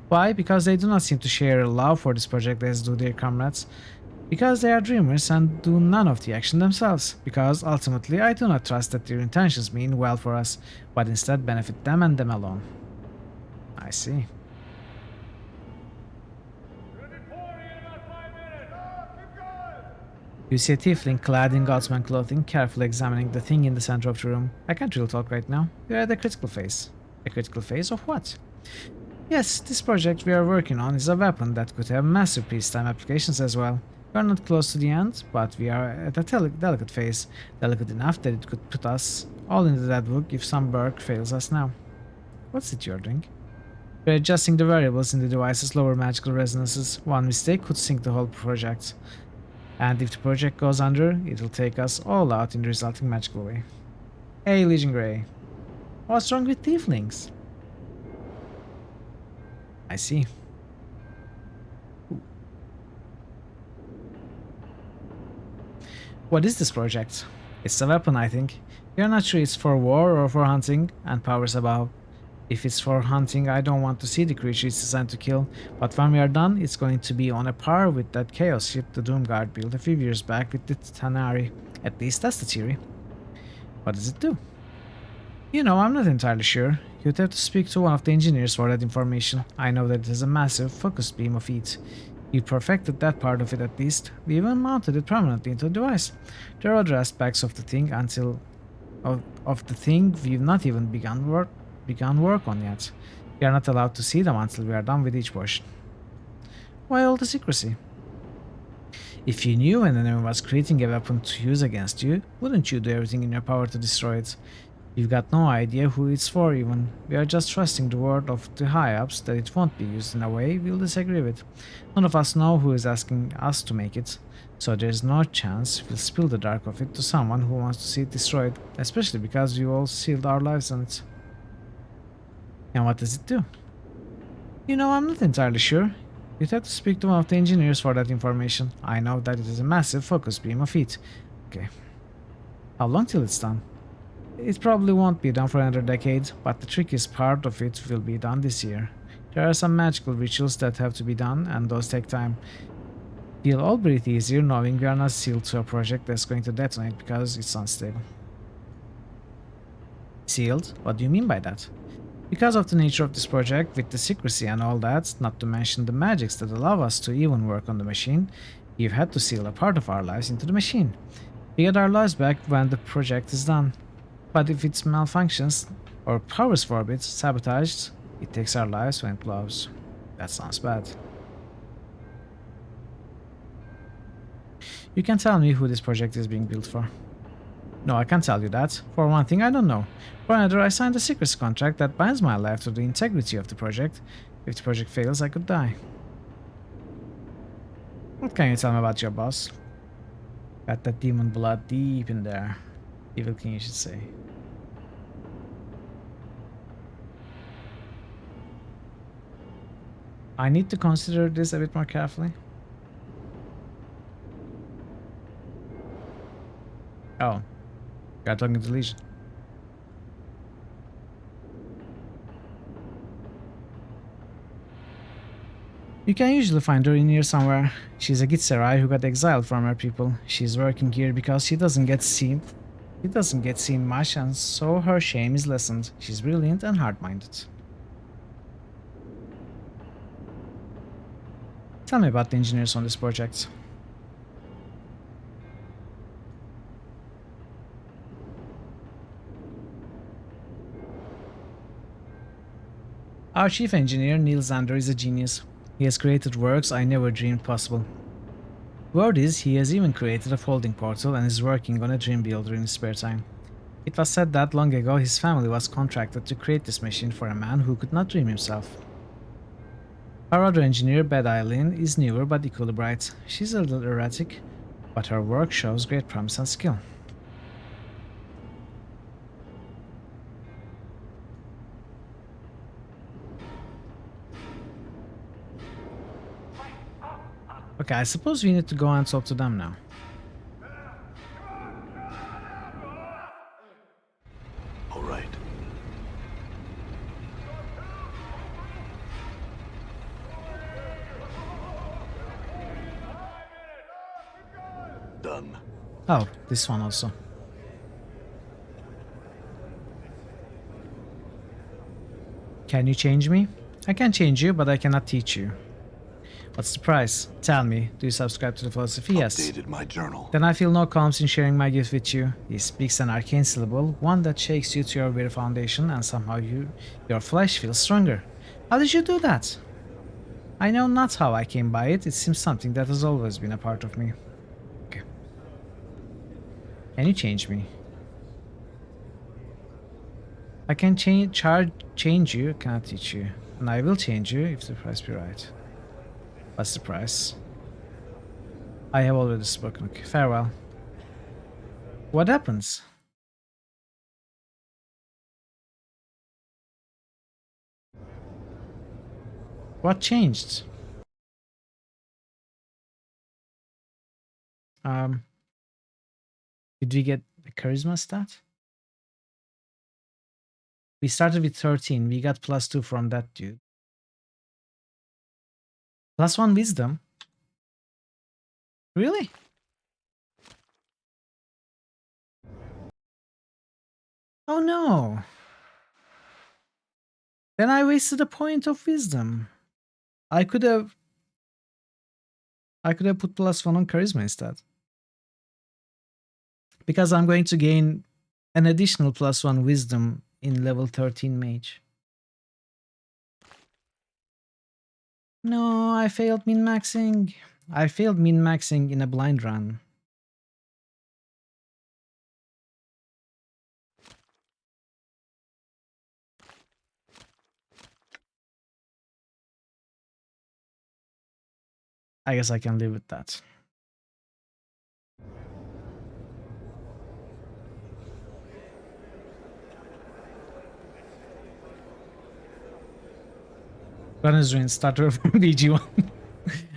Why? Because they do not seem to share a love for this project as do their comrades. Because they are dreamers and do none of the action themselves. Because ultimately I do not trust that their intentions mean well for us, but instead benefit them and them alone. I see. You see a tiefling clad in guardsman clothing, carefully examining the thing in the center of the room. I can't really talk right now. We are at a critical phase. A critical phase of what? Yes, this project we are working on is a weapon that could have massive peacetime applications as well. We are not close to the end, but we are at a delicate phase, delicate enough that it could put us all in the dead book if some work fails us now. What's it you're doing? We're adjusting the variables in the device's lower magical resonances. One mistake could sink the whole project. And if the project goes under, it'll take us all out in the resulting magical way. Hey, Legion Grey. What's wrong with tieflings? I see. What is this project? It's a weapon, I think. We are not sure it's for war or for hunting, and powers above. If it's for hunting, I don't want to see the creature it's designed to kill, but when we are done, it's going to be on a par with that chaos ship the Doomguard built a few years back with the Tanari. At least that's the theory. What does it do? You know, I'm not entirely sure. You'd have to speak to one of the engineers for that information. I know that it has a massive focus beam of heat. You perfected that part of it at least. We even mounted it permanently into the device. There are other aspects of the thing of the thing we've not even begun work on yet. We are not allowed to see them until we are done with each portion. Why all the secrecy? If you knew an enemy was creating a weapon to use against you, wouldn't you do everything in your power to destroy it? You've got no idea who it's for even. We are just trusting the word of the high-ups that it won't be used in a way we'll disagree with. None of us know who is asking us to make it, so there's no chance we'll spill the dark of it to someone who wants to see it destroyed, especially because we all sealed our lives on it. And what does it do? You know, I'm not entirely sure. You'd have to speak to one of the engineers for that information. I know that it is a massive focus beam of heat. Okay. How long till it's done? It probably won't be done for another decade, but the trickiest part of it will be done this year. There are some magical rituals that have to be done, and those take time. We'll all breathe easier knowing we are not sealed to a project that's going to detonate because it's unstable. Sealed? What do you mean by that? Because of the nature of this project, with the secrecy and all that, not to mention the magics that allow us to even work on the machine, we've had to seal a part of our lives into the machine. We get our lives back when the project is done. But if it malfunctions, or powers forbid, sabotaged, it takes our lives when it blows. That sounds bad. You can tell me who this project is being built for. No, I can't tell you that. For one thing, I don't know. For another, I signed a secrecy contract that binds my life to the integrity of the project. If the project fails, I could die. What can you tell me about your boss? Got that demon blood deep in there. Evil King, you should say. I need to consider this a bit more carefully. Oh, you're talking to Legion. You can usually find her in here somewhere. She's a Gitserai who got exiled from her people. She's working here because she doesn't get seen much, and so her shame is lessened. She's brilliant and hard-minded. Tell me about the engineers on this project. Our chief engineer, Neil Zander, is a genius. He has created works I never dreamed possible. Word is, he has even created a folding portal and is working on a dream builder in his spare time. It was said that long ago his family was contracted to create this machine for a man who could not dream himself. Our other engineer, Bad Eileen, is newer but equally bright. She's a little erratic, but her work shows great promise and skill. Okay, I suppose we need to go and talk to them now. All right. Done. Oh, this one also. Can you change me? I can change you, but I cannot teach you. What's the price? Tell me. Do you subscribe to the philosophy? Yes. Updated my journal. Then I feel no qualms in sharing my gift with you. He speaks an arcane syllable, one that shakes you to your very foundation, and somehow your flesh feels stronger. How did you do that? I know not how I came by it. It seems something that has always been a part of me. Okay. Can you change me? I can change you, cannot teach you. And I will change you if the price be right. What's the price? I have already spoken. Okay, farewell. What happens? What changed? Did we get a charisma stat? We started with 13. We got +2 from that dude. +1 wisdom? Really? Oh no. Then I wasted a point of wisdom. I could have put +1 on charisma instead. Because I'm going to gain an additional +1 wisdom in level 13 mage. No, I failed min-maxing. I failed min-maxing in a blind run. I guess I can live with that. Runners Ruin, start over from BG1.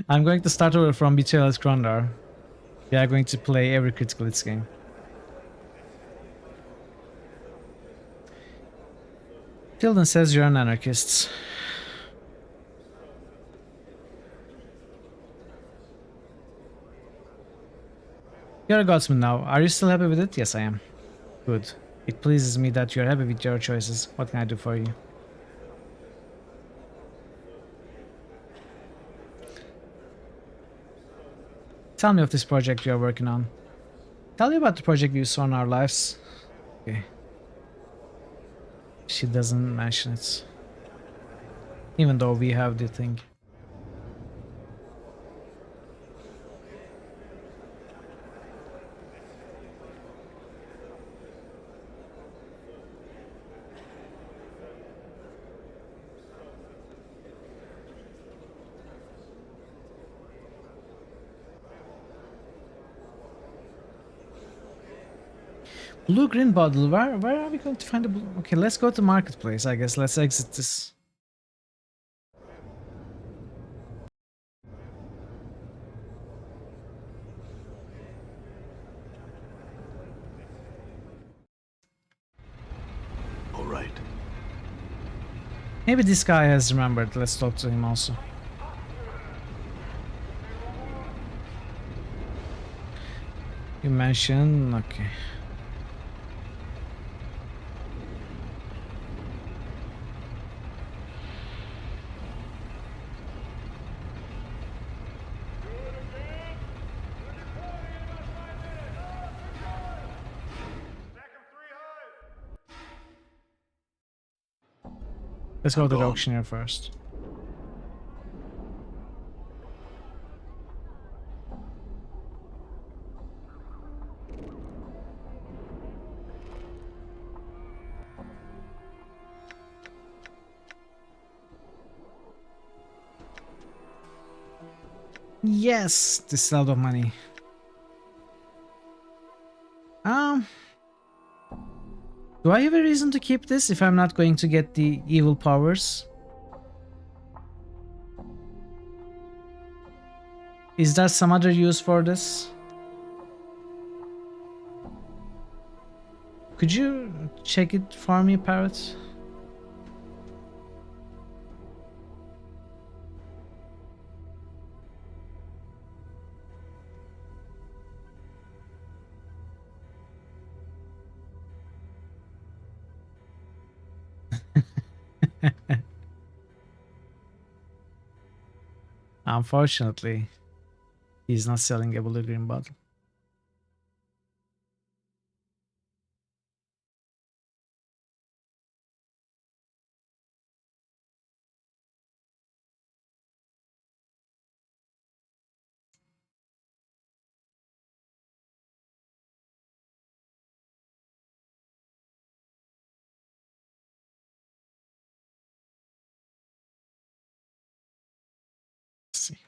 I'm going to start over from BTLS Krondar. We are going to play every critical hits game. Tilden says you're an anarchist. You're a Godsman now. Are you still happy with it? Yes, I am. Good. It pleases me that you're happy with your choices. What can I do for you? Tell me of this project you're working on. Tell me about the project you saw in our lives. Okay. She doesn't mention it. Even though we have the thing. Blue green bottle. Where are we going to find the blue? Okay, let's go to marketplace. I guess let's exit this. All right. Maybe this guy has remembered. Let's talk to him also. You mentioned, okay. Let's go to the auctioneer first. Yes, this is a lot of money. Do I have a reason to keep this if I'm not going to get the evil powers? Is there some other use for this? Could you check it for me, Parrot? Unfortunately, he's not selling a blue green bottle. Let's see.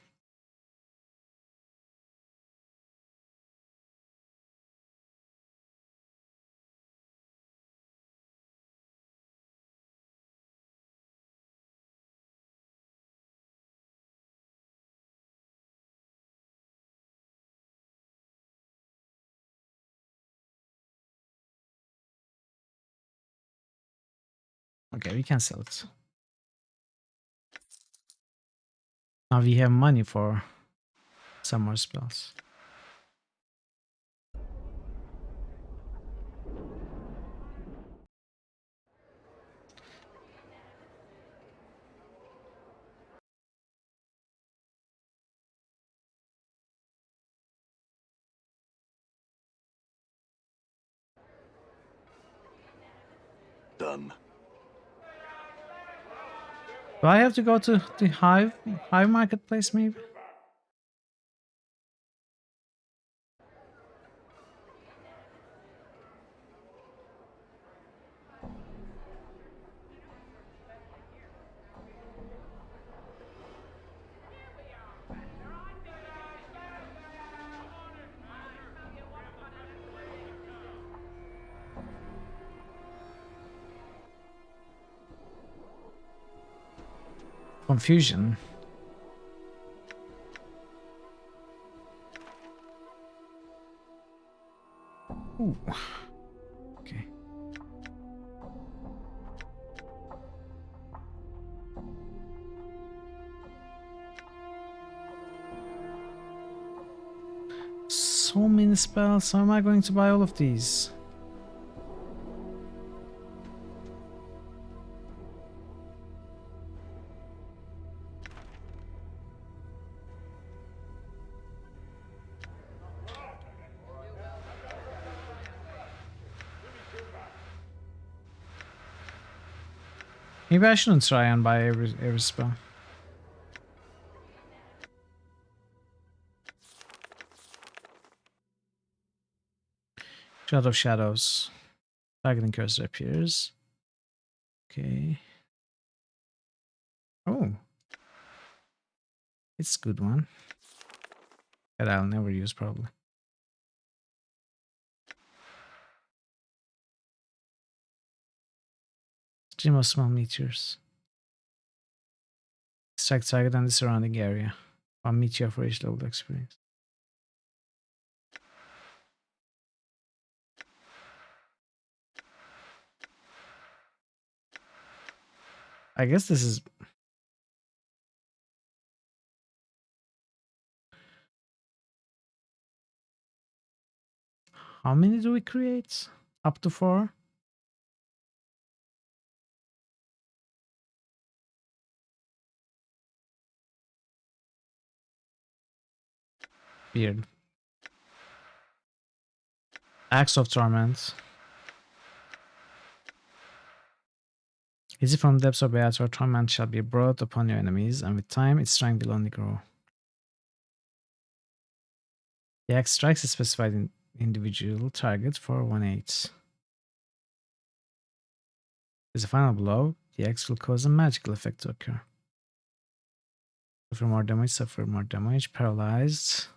Okay, we can sell it. Now we have money for some more spells. Done. Do I have to go to the Hive Marketplace maybe? Confusion. Ooh. Okay. So many spells. How am I going to buy all of these? Maybe I shouldn't try and buy every spell. Shadow of Shadows. Targeting cursor appears. Okay. Oh. It's a good one. That I'll never use probably. Stream of small meteors. Strike target and the surrounding area. 1 meteor for each level of experience. I guess this is... How many do we create? Up to 4? Weird. Axe of Torment. Is it from depths of Beator? Torment shall be brought upon your enemies, and with time its strength will only grow. The axe strikes a specified individual target for 1/8. As a final blow, the axe will cause a magical effect to occur. Suffer more damage, paralyzed.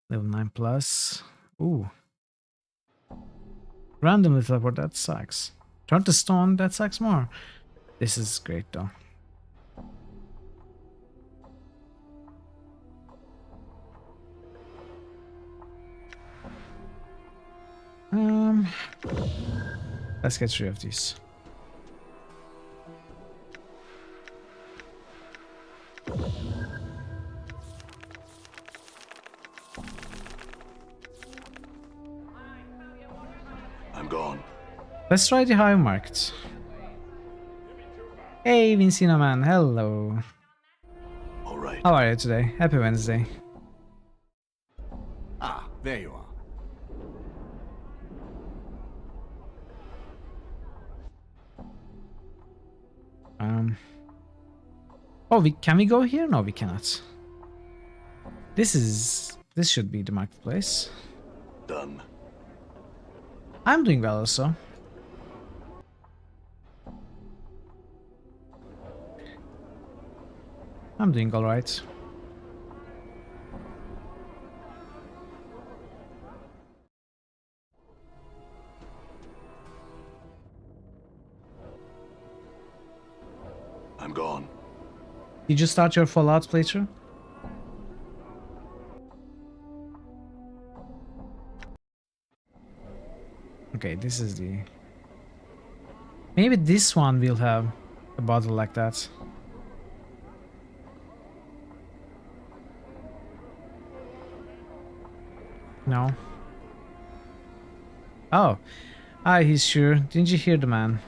Level 9 plus. Ooh. Randomly teleport, that sucks. Turn to stone, that sucks more. This is great though. Let's get 3 of these. I'm gone. Let's try the Hive Market. Hey, Vincino man, hello. All How are you today? Happy Wednesday. Ah, there you are. Oh, can we go here? No, we cannot. This should be the marketplace. Done. I'm doing well also. I'm doing all right. I'm gone. Did you start your Fallout playthrough? Okay, this is the... Maybe this one will have a bottle like that. No. Oh. Ah, he's sure. Didn't you hear the man?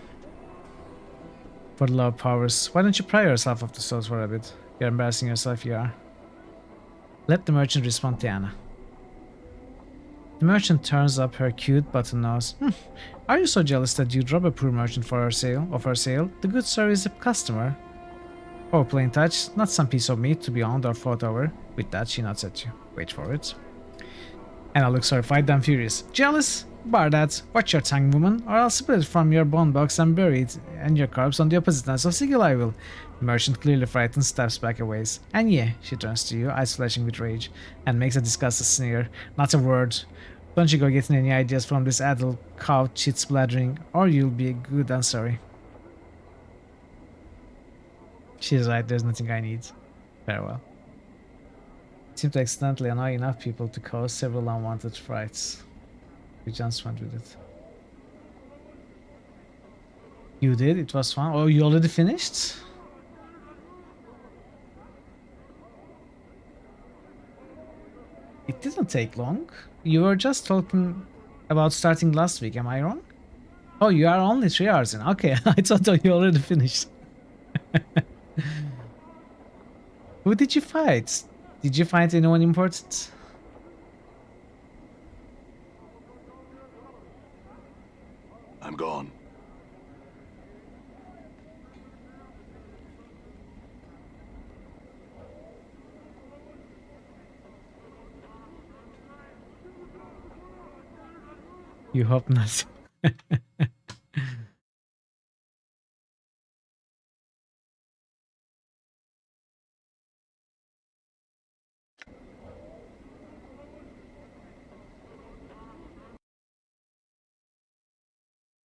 For the love powers. Why don't you pry yourself off the stores for a bit? You're embarrassing yourself, you are. Let the merchant respond to Anna. The merchant turns up her cute button nose. Are you so jealous that you'd rob a poor merchant for her sale? Of her sale? The good sir is a customer. Oh, plain touch, not some piece of meat to be owned or fought over. With that, she nods at you. Wait for it. Anna looks horrified and furious. Jealous? Bar that. Watch your tongue, woman, or I'll split it from your bone box and bury it and your corpse on the opposite ends of Sigil I will. The merchant, clearly frightened, steps back a ways. And yeah, she turns to you, eyes flashing with rage, and makes a disgusted sneer. Not a word. Don't you go getting any ideas from this addled cow chit splattering, or you'll be good and sorry. She's right, there's nothing I need. Farewell. Seem to accidentally annoy enough people to cause several unwanted frights. We just went with it. You did? It was fun? Oh, you already finished? It didn't take long. You were just talking about starting last week, am I wrong? Oh, you are only 3 hours in. Okay, I thought you already finished. Who did you fight? Did you find anyone important? I'm gone. You hope not.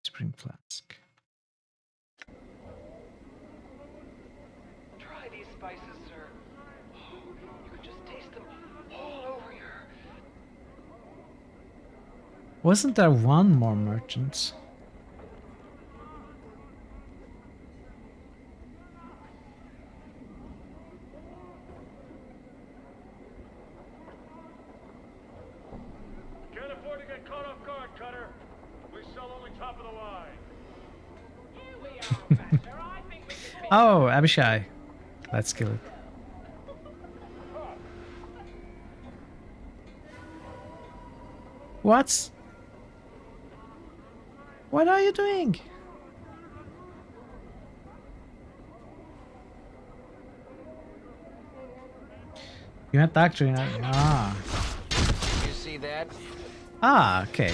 Spring flask. Try these spices, sir. Oh, you could just taste them all over your... Wasn't there one more merchant? Can't afford to get caught off guard, Cutter. We sell only top of the line. Here we are, Master. I think we can make... Oh, Abishai. Let's kill it. What? What are you doing? You went back to... Ah. You see that? Ah, okay.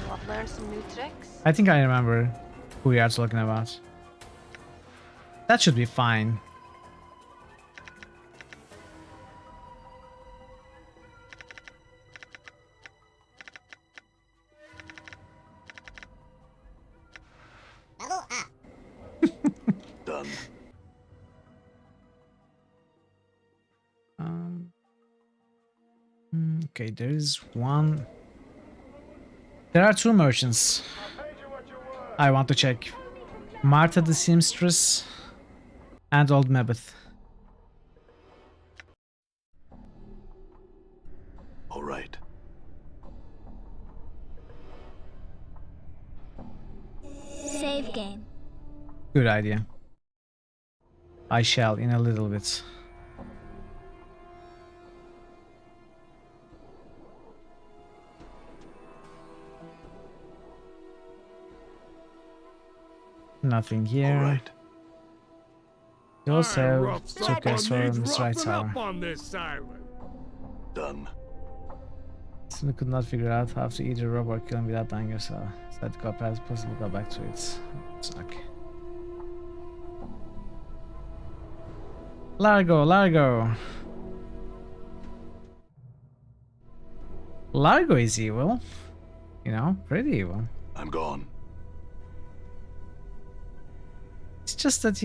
Want to learn some new tricks? I think I remember who we are talking about. That should be fine. Done. Okay, there is one. There are 2 merchants. I want to check. Martha the seamstress and Old Mabeth. All right. Save game. Good idea. I shall in a little bit. Nothing All here. right. He also roughed took up on us from needs this right roughing tower. up on this island. Done. Still could not figure out how to either rob or kill him without dying yourself. So that got past possibly go back to it. Suck. Largo, Largo. Largo is evil. You know, pretty evil. I'm gone. It's just that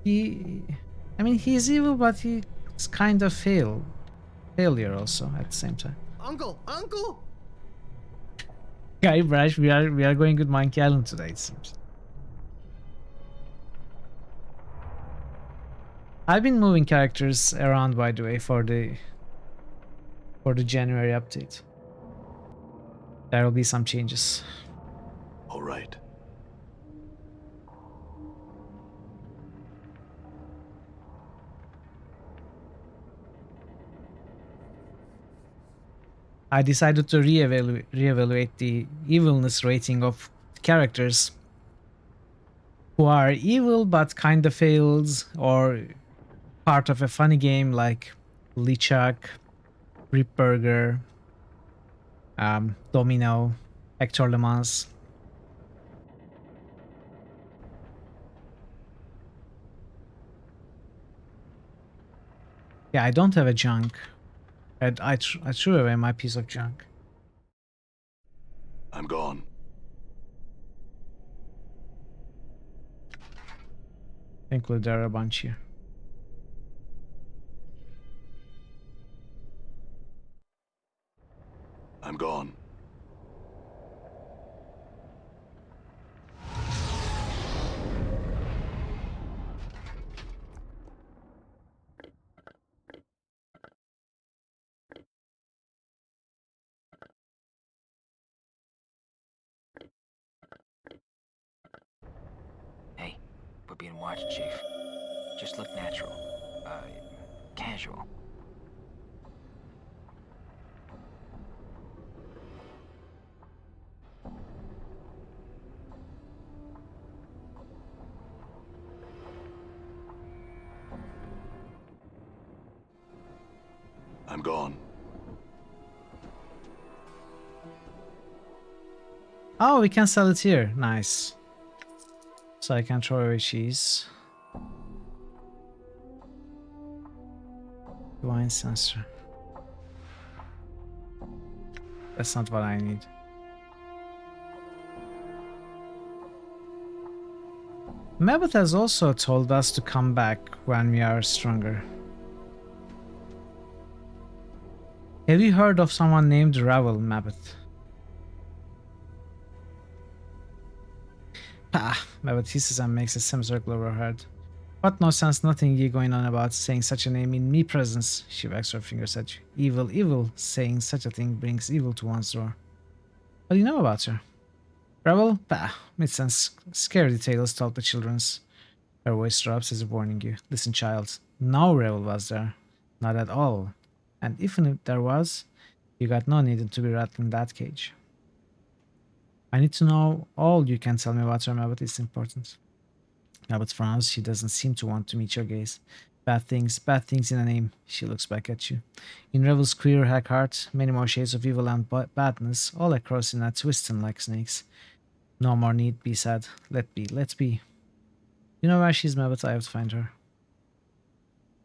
I mean, he's evil, but he's kind of failure also at the same time. Uncle! Guy Brash, we are going with Monkey Island today, it seems. I've been moving characters around, by the way, for the January update. There will be some changes. All right. I decided to reevaluate the evilness rating of characters who are evil but kind of fails, or part of a funny game like Lichak, Ripburger, Domino, Hector Le Mans. Yeah, I don't have a junk. I threw away my piece of junk. I'm gone. Include there are a bunch here. I'm gone. Hey, we're being watched, Chief. Just look natural. Casual. I'm gone. Oh, we can sell it here. Nice. So I can throw away cheese. Wine sensor. That's not what I need. Mabot has also told us to come back when we are stronger. Have you heard of someone named Ravel, Mabot? Pah, Mabot hisses and makes a semicircle over her head. What no sense, nothing ye going on about saying such a name in me presence. She wags her fingers at you. Evil, evil, saying such a thing brings evil to one's door. What do you know about her? Ravel? Pah, mid-sense. Scary tales told the children's. Her voice drops as if warning you. Listen, child. No Ravel was there. Not at all. And even if there was, you got no need to be rattling that cage. I need to know all you can tell me about her, Mabot. It's important. Mabot frowns. She doesn't seem to want to meet your gaze. Bad things in a name. She looks back at you. In Revel's queer hack heart, many more shades of evil and badness, all across in that twisting like snakes. No more need be said. Let's be. You know where she's, Mabot? I have to find her.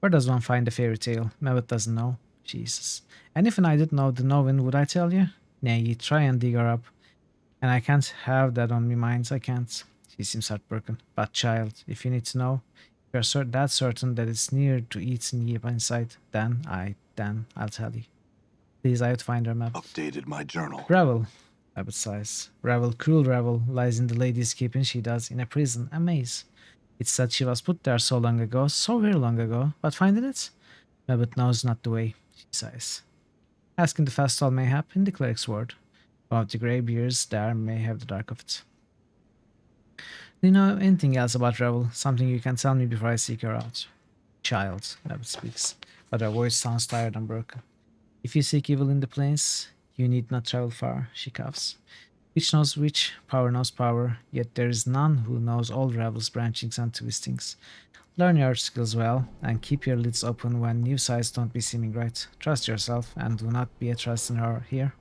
Where does one find a fairy tale? Mabot doesn't know. Jesus. And if I did know the knowing, would I tell you? Nay, you try and dig her up. And I can't have that on me minds, I can't. She seems heartbroken. But child, if you need to know, if you're that certain that it's near to eating ye inside, then I'll tell you. Please, I have to find her, Mabot. Updated my journal. Ravel, Mabot sighs. Ravel, cruel Ravel, lies in the lady's keeping she does, in a prison, a maze. It's said she was put there so long ago, so very long ago, but finding it? Mabot knows not the way, she sighs. Asking the Fastall mayhap, in the cleric's word. One of the greybeards there may have the dark of it. Do you know anything else about Ravel? Something you can tell me before I seek her out? Child, Mabot speaks, but her voice sounds tired and broken. If you seek evil in the plains, you need not travel far, she coughs. Which knows which, power knows power, yet there is none who knows all Rebel's branchings and twistings. Learn your skills well, and keep your lids open when new sights don't be seeming right. Trust yourself, and do not be a trust in her here.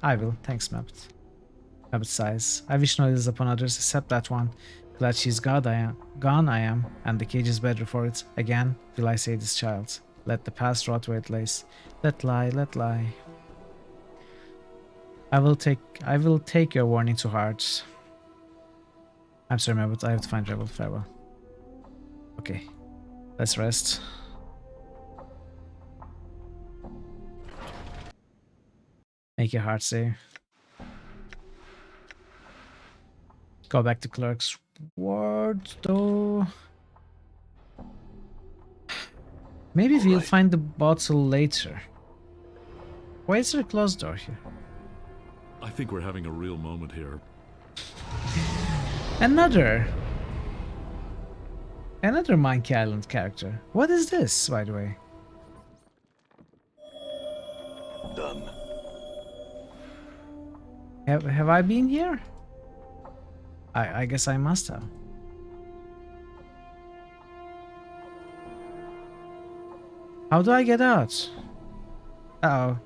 I will, thanks Mabbit. Mabbit sighs. I wish no ills upon others except that one. Glad she's gone I am, and the cage is better for it. Again, will I say this child. Let the past rot where it lays. Let lie, let lie. I will take your warning to heart. I'm sorry, Mabbit, I have to find Rebel. Farewell. Okay, let's rest. Make your heart save. Go back to Clerk's Ward, though. Maybe we'll find the bottle later. Why is there a closed door here? I think we're having a real moment here. Another Monkey Island character. What is this, by the way? Done. Have I been here? I guess I must have. How do I get out? Uh-oh.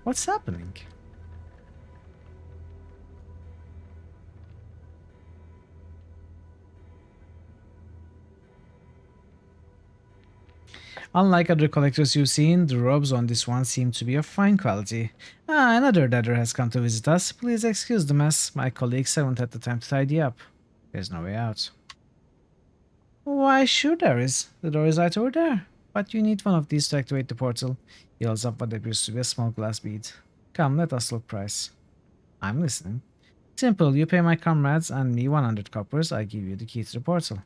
What's happening? Unlike other collectors you've seen, the robes on this one seem to be of fine quality. Ah, another debtor has come to visit us. Please excuse the mess. My colleagues haven't had the time to tidy up. There's no way out. Why, sure there is. The door is right over there. But you need one of these to activate the portal. He holds up what appears to be a small glass bead. Come, let us look price. I'm listening. Simple, you pay my comrades and me 100 coppers, I give you the key to the portal.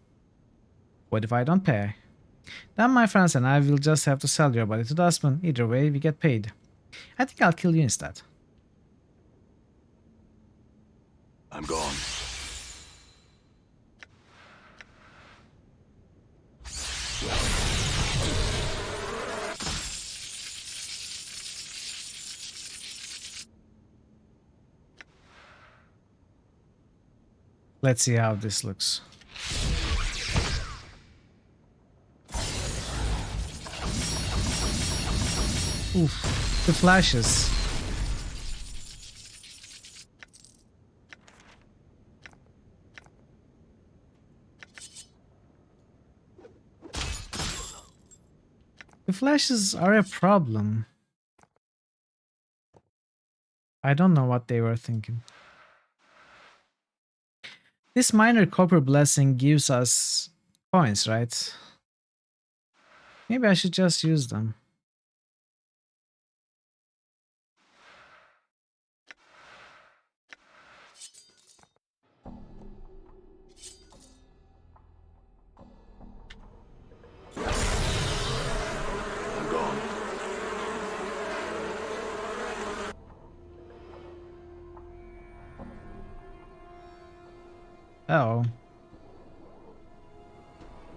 What if I don't pay? Then my friends and I will just have to sell your body to Dustman. Either way, we get paid. I think I'll kill you instead. I'm gone. Let's see how this looks. Oof, the flashes. The flashes are a problem. I don't know what they were thinking. This minor copper blessing gives us coins, right? Maybe I should just use them. I'm gone. Oh.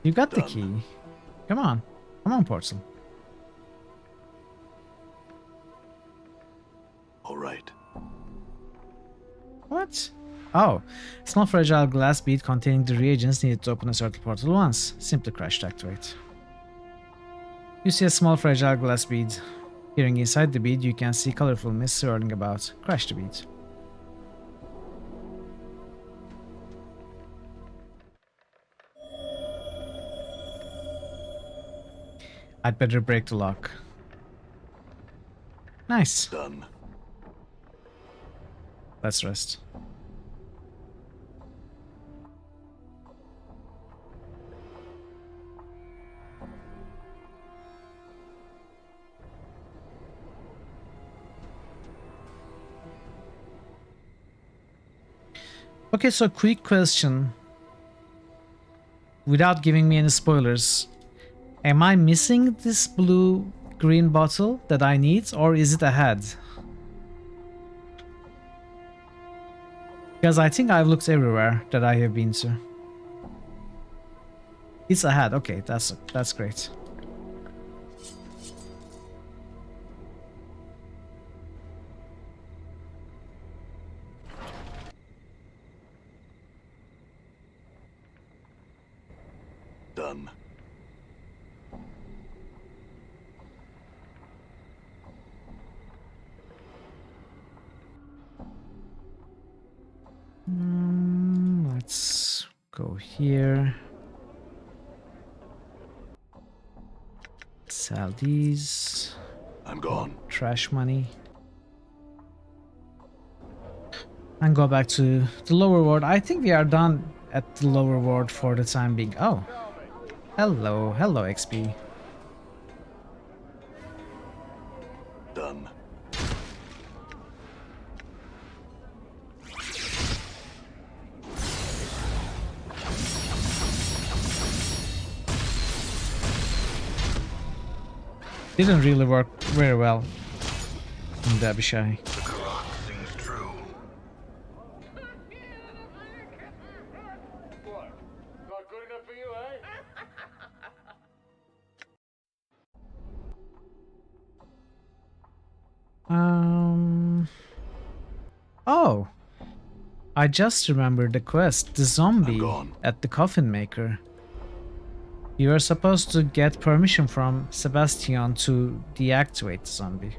You got the Done. key. Come on. Come on, Portal. All right. What? Oh. Small fragile glass bead containing the reagents needed to open a certain portal once. Simply crash to activate. You see a small fragile glass bead. Peering inside the bead, you can see colorful mist swirling about. Crash the bead. I'd better break the lock. Nice. Done. Let's rest. Okay, so quick question. Without giving me any spoilers. Am I missing this blue-green bottle that I need, or is it ahead? Because I think I've looked everywhere that I have been to. It's ahead. Okay, that's great. Done. Let's go here. Sell these. I'm gone. Trash money. And go back to the lower ward. I think we are done at the lower ward for the time being. Oh. Hello. Hello, XP. Done. Didn't really work very well in Derbyshire. The Karak sings true. What? Not good enough for you, eh? Oh. I just remembered the quest. The zombie gone. at the coffin maker. You are supposed to get permission from Sebastian to deactivate the zombie.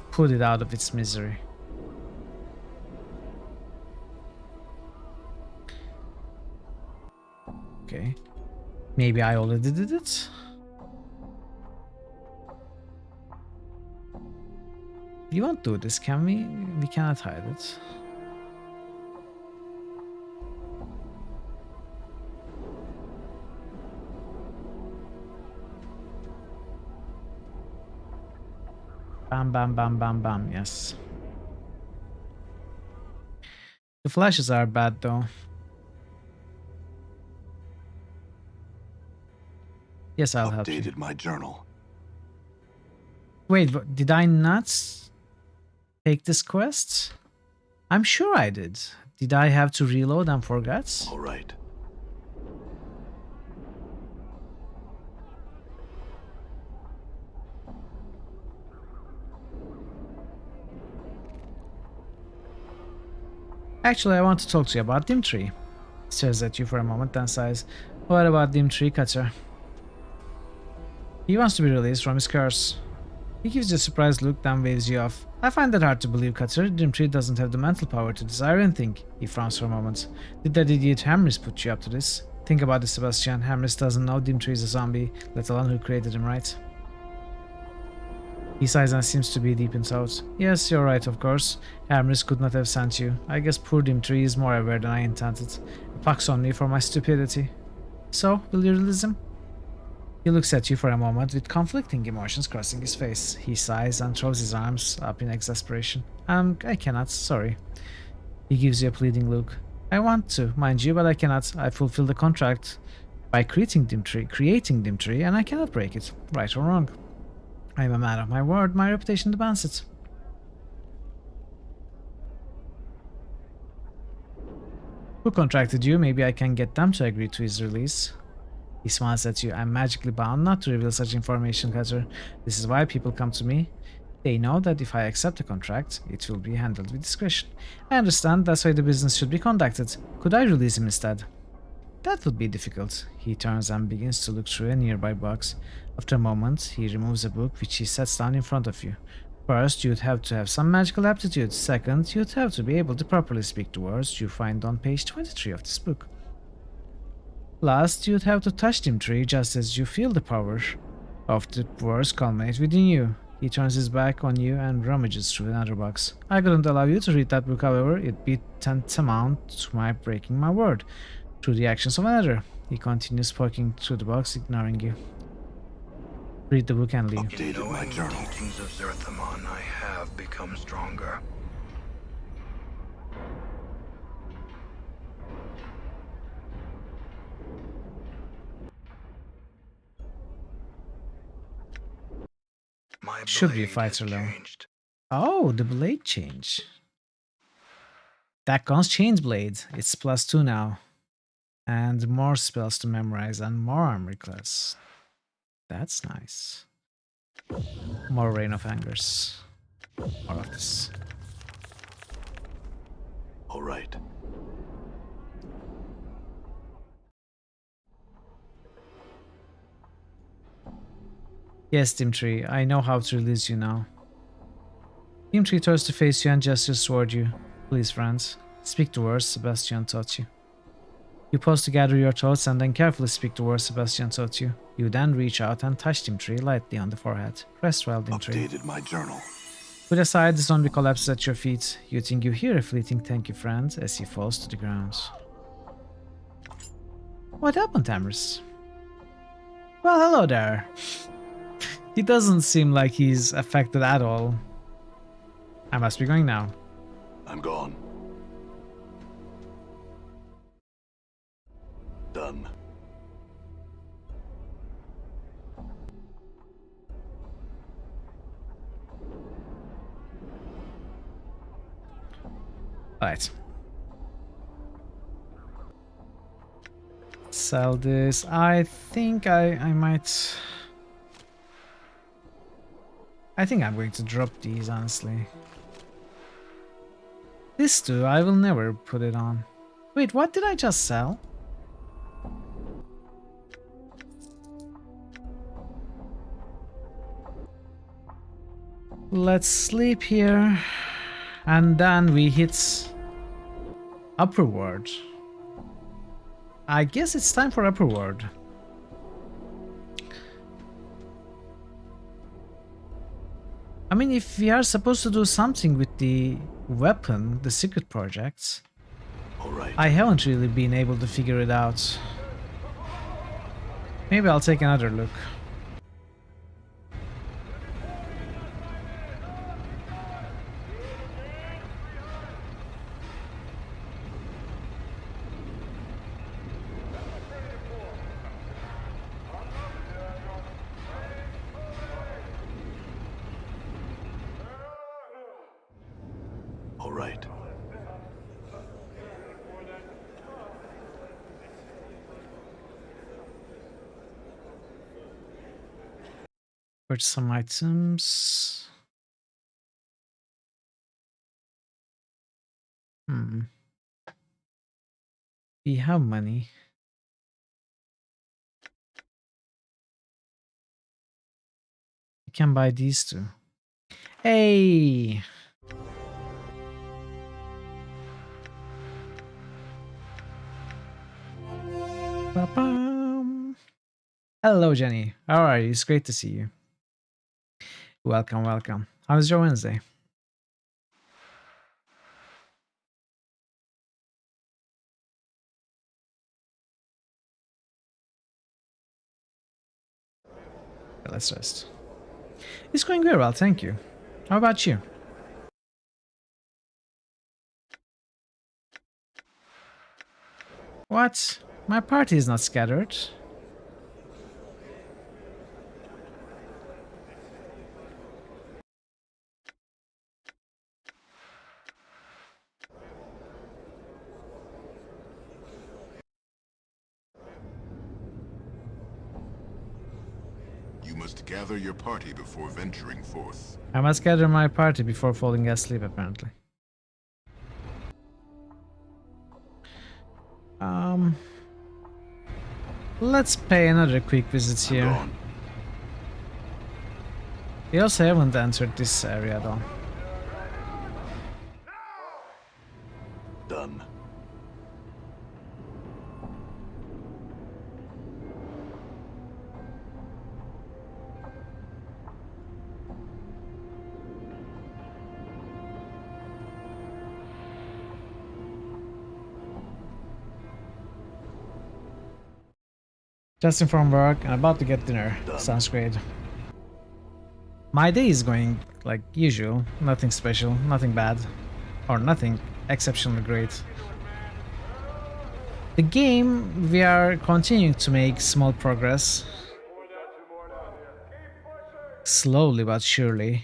Put it out of its misery. Okay. Maybe I already did it? We won't do this, can we? We cannot hide it. Bam, bam, bam, bam, bam, yes. The flashes are bad though. Yes, I'll help you. Updated my journal. Wait, did I not take this quest? I'm sure I did. Did I have to reload and forget? All right. Actually, I want to talk to you about Dimitri. Stares at you for a moment, then sighs. What about Dimitri, Cutter? He wants to be released from his curse. He gives you a surprised look, then waves you off. I find that hard to believe, Cutter. Dimitri doesn't have the mental power to desire anything. He frowns for a moment. Did that idiot Hamris put you up to this? Think about it, Sebastian. Hamris doesn't know Dimitri is a zombie, let alone who created him, right? He sighs and seems to be deep in thought. Yes, you're right, of course. Hamris could not have sent you. I guess poor Dimitri is more aware than I intended. A pox on me for my stupidity. So, will you release him? He looks at you for a moment with conflicting emotions crossing his face. He sighs and throws his arms up in exasperation. I cannot, sorry. He gives you a pleading look. I want to, mind you, but I cannot. I fulfill the contract by creating Dimitri, and I cannot break it, right or wrong. I am a man of my word, my reputation demands it. Who contracted you? Maybe I can get them to agree to his release. He smiles at you. I'm magically bound not to reveal such information, Cutter. This is why people come to me. They know that if I accept a contract, it will be handled with discretion. I understand, that's why the business should be conducted. Could I release him instead? That would be difficult. He turns and begins to look through a nearby box. After a moment, he removes a book which he sets down in front of you. First, you'd have to have some magical aptitude. Second, you'd have to be able to properly speak the words you find on page 23 of this book. Last, you'd have to touch Dimitri just as you feel the power of the words culminate within you. He turns his back on you and rummages through another box. I couldn't allow you to read that book, however. It'd be tantamount to my breaking my word through the actions of another. He continues poking through the box, ignoring you. Read the book and leave. In knowing the teachings of Zerthamon, I have become stronger. My Should be a blade fighter has though. changed. Oh, the blade change. That guns change blade. It's +2 now. And more spells to memorize and more armory class. That's nice. More Rain of Angers. More of this. All right. Yes, Dimitri, I know how to release you now. Dimitri turns to face you and gestures toward you. Please, friends, speak the words Sebastian taught you. You pause to gather your thoughts and then carefully speak the words Sebastian taught you. You then reach out and touch Dimitri lightly on the forehead. Rest well, Dimitri. Updated my journal. With a sigh, the zombie collapses at your feet. You think you hear a fleeting thank you, friend, as he falls to the ground. What happened, Tamris? Well, hello there. He doesn't seem like he's affected at all. I must be going now. I'm gone. Done. Alright. Sell this. I think I might... I think I'm going to drop these, honestly. This too, I will never put it on. Wait, what did I just sell? Let's sleep here. And then we hit Upper World. I guess it's time for Upper World. I mean, if we are supposed to do something with the weapon, the secret projects, All right. I haven't really been able to figure it out. Maybe I'll take another look. All right. Purchase some items. We have money. We can buy these two. Hey! Ba-bum. Hello, Jenny. How are you? It's great to see you. Welcome, welcome. How was your Wednesday? Okay, let's rest. It's going very well, thank you. How about you? What? My party is not scattered. You must gather your party before venturing forth. I must gather my party before falling asleep, apparently. Let's pay another quick visit here. Gone. We also haven't entered this area though. Done. Just in from work and about to get dinner. Done. Sounds great. My day is going like usual. Nothing special, nothing bad, or nothing exceptionally great. The game, we are continuing to make small progress. Slowly but surely.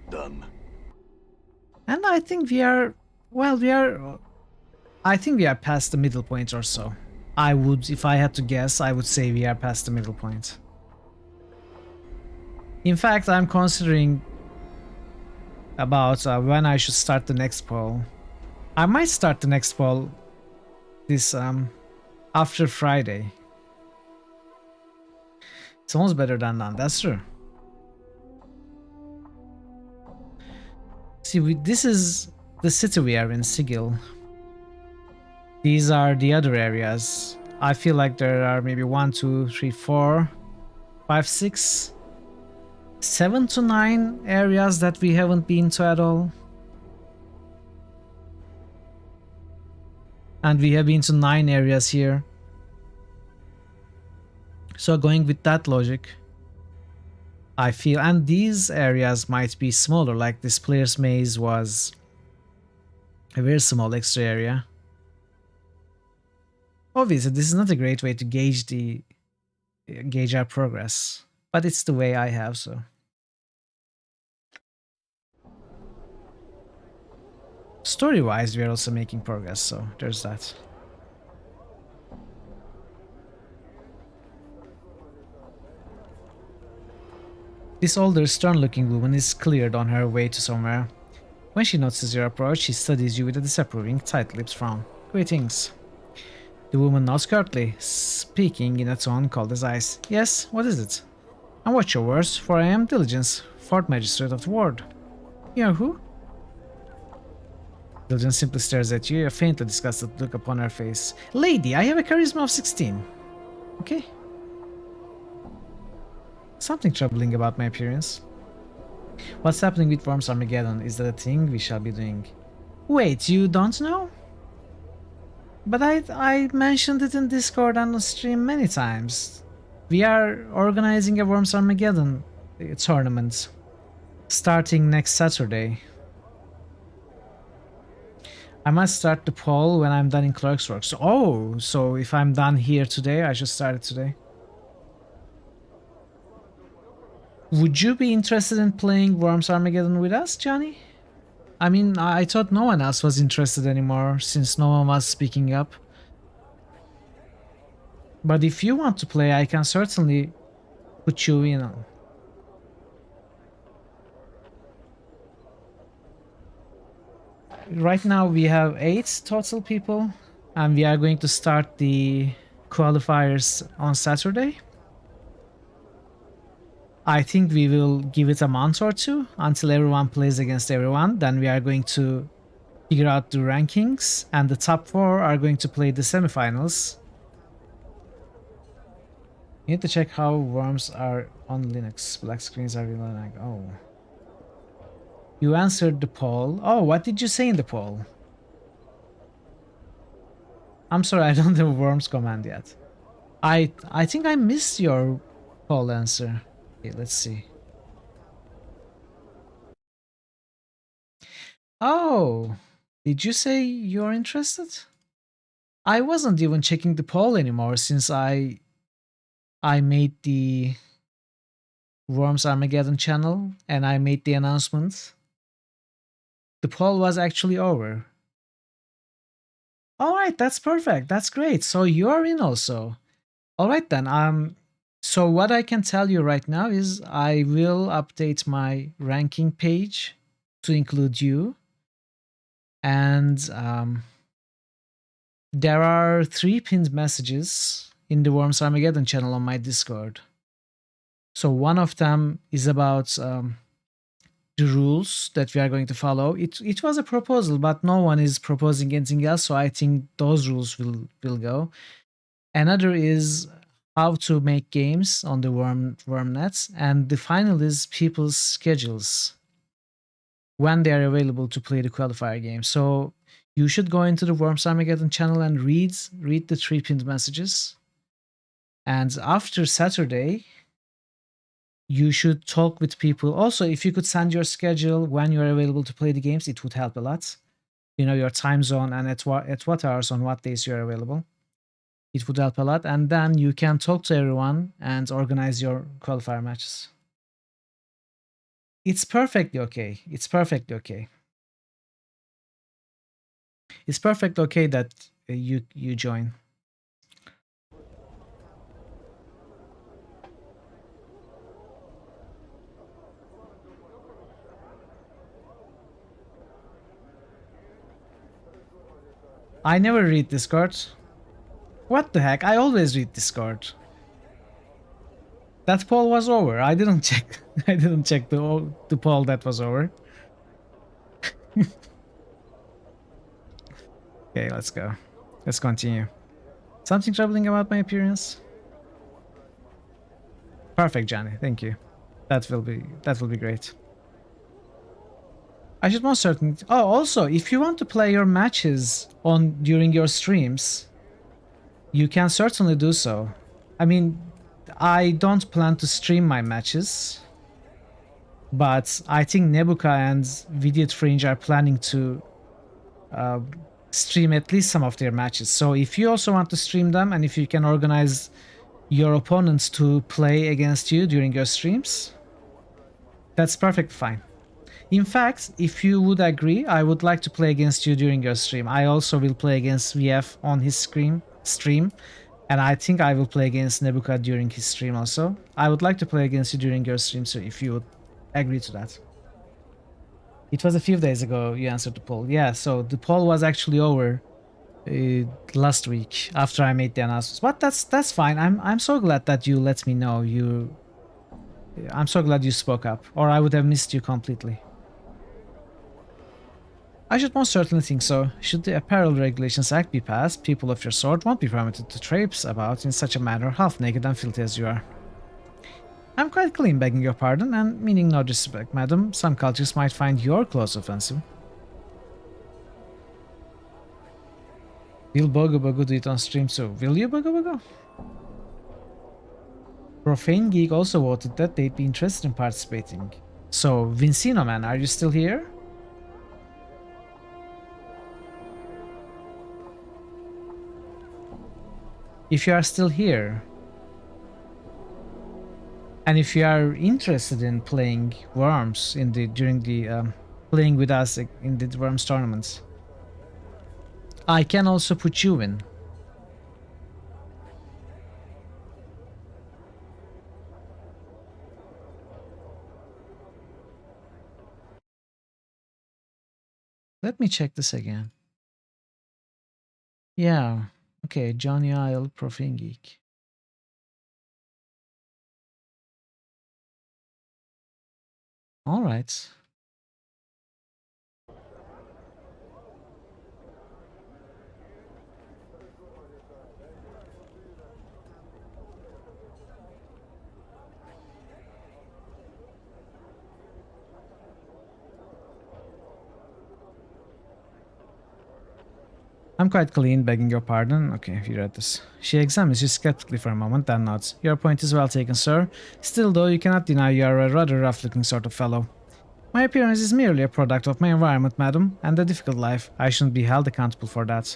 Done. And I think we are, well, I think we are past the middle point or so. I would, if I had to guess, I would say we are past the middle point. In fact, I'm considering about when I should start the next poll. I might start the next poll this after Friday. It's almost better than none. That's true. See, this is the city we are in, Sigil. These are the other areas. I feel like there are maybe 1, 2, 3, 4, 5, 6, 7 to 9 areas that we haven't been to at all. And we have been to 9 areas here. So going with that logic, I feel, and these areas might be smaller, like this player's maze was a very small extra area. Obviously, this is not a great way to gauge our progress, but it's the way I have, so. Story-wise, we are also making progress, so there's that. This older, stern-looking woman is cleared on her way to somewhere. When she notices your approach, she studies you with a disapproving, tight-lipped frown. Greetings. The woman nods curtly, speaking in a tone cold as ice. Yes, what is it? And watch your words, for I am Diligence, 4th Magistrate of the Ward. You are who? Diligence simply stares at you, a faintly disgusted look upon her face. Lady, I have a charisma of 16. Okay. Something troubling about my appearance. What's happening with Worms Armageddon? Is that a thing we shall be doing? Wait, you don't know? But I mentioned it in Discord and on stream many times. We are organizing a Worms Armageddon tournament starting next Saturday. I must start the poll when I'm done in Clerk's Work. So if I'm done here today, I should start it today. Would you be interested in playing Worms Armageddon with us, Johnny? I mean, I thought no one else was interested anymore since no one was speaking up. But if you want to play, I can certainly put you in. Right now we have 8 total people, and we are going to start the qualifiers on Saturday. I think we will give it a month or 2 until everyone plays against everyone. Then we are going to figure out the rankings, and the top 4 are going to play the semifinals. You need to check how worms are on Linux. Black screens are really like, oh. You answered the poll. Oh, what did you say in the poll? I'm sorry, I don't have a worms command yet. I think I missed your poll answer. Okay, let's see. Oh, did you say you're interested? I wasn't even checking the poll anymore since I made the Worms Armageddon channel and I made the announcement. The poll was actually over. Alright, that's perfect. That's great. So you're in also. Alright then, so what I can tell you right now is I will update my ranking page to include you. And there are 3 pinned messages in the Worms Armageddon channel on my Discord. So one of them is about the rules that we are going to follow. It was a proposal, but no one is proposing anything else, so I think those rules will go. Another is how to make games on the Wormnets, and the final is people's schedules when they are available to play the qualifier game. So you should go into the Worms Armageddon channel and read the 3 pinned messages. And after Saturday, you should talk with people. Also, if you could send your schedule when you're available to play the games, it would help a lot. You know, your time zone and at what hours on what days you're available. It would help a lot. And then you can talk to everyone and organize your qualifier matches. It's perfectly okay. It's perfectly okay. It's perfectly okay that you join. I never read Discord. What the heck? I always read Discord. That poll was over. I didn't check. I didn't check the poll that was over. Okay, let's go. Let's continue. Something troubling about my appearance? Perfect, Johnny. Thank you. That will be great. I should most certainly. Oh, also, if you want to play your matches on during your streams, you can certainly do so. I mean, I don't plan to stream my matches, but I think Nebuka and Vidiot Fringe are planning to stream at least some of their matches. So if you also want to stream them, and if you can organize your opponents to play against you during your streams, that's perfectly fine. In fact, if you would agree, I would like to play against you during your stream. I also will play against VF on his stream, and I think I will play against Nebuka during his stream also. I would like to play against you during your stream, so if you would agree to that. It was a few days ago you answered the poll. Yeah, so the poll was actually over last week after I made the announcements. But that's fine. I'm so glad that you let me know. I'm so glad you spoke up, or I would have missed you completely. I should most certainly think so. Should the Apparel Regulations Act be passed, people of your sort won't be permitted to traipse about in such a manner, half naked and filthy as you are. I'm quite clean, begging your pardon, and meaning no disrespect, madam. Some cultures might find your clothes offensive. Will Bogo Bogo do it on stream too? Will you, Bogo Bogo? Profane Geek also voted that they'd be interested in participating. So, Vincino man, are you still here? If you are still here, and if you are interested in playing Worms during the playing with us in the Worms tournaments, I can also put you in. Let me check this again. Yeah, okay, Johnny Isle, Profane Geek. All right. I'm quite clean, begging your pardon. Okay, you read this. She examines you skeptically for a moment, then nods. Your point is well taken, sir. Still, though, you cannot deny you are a rather rough-looking sort of fellow. My appearance is merely a product of my environment, madam, and a difficult life. I shouldn't be held accountable for that.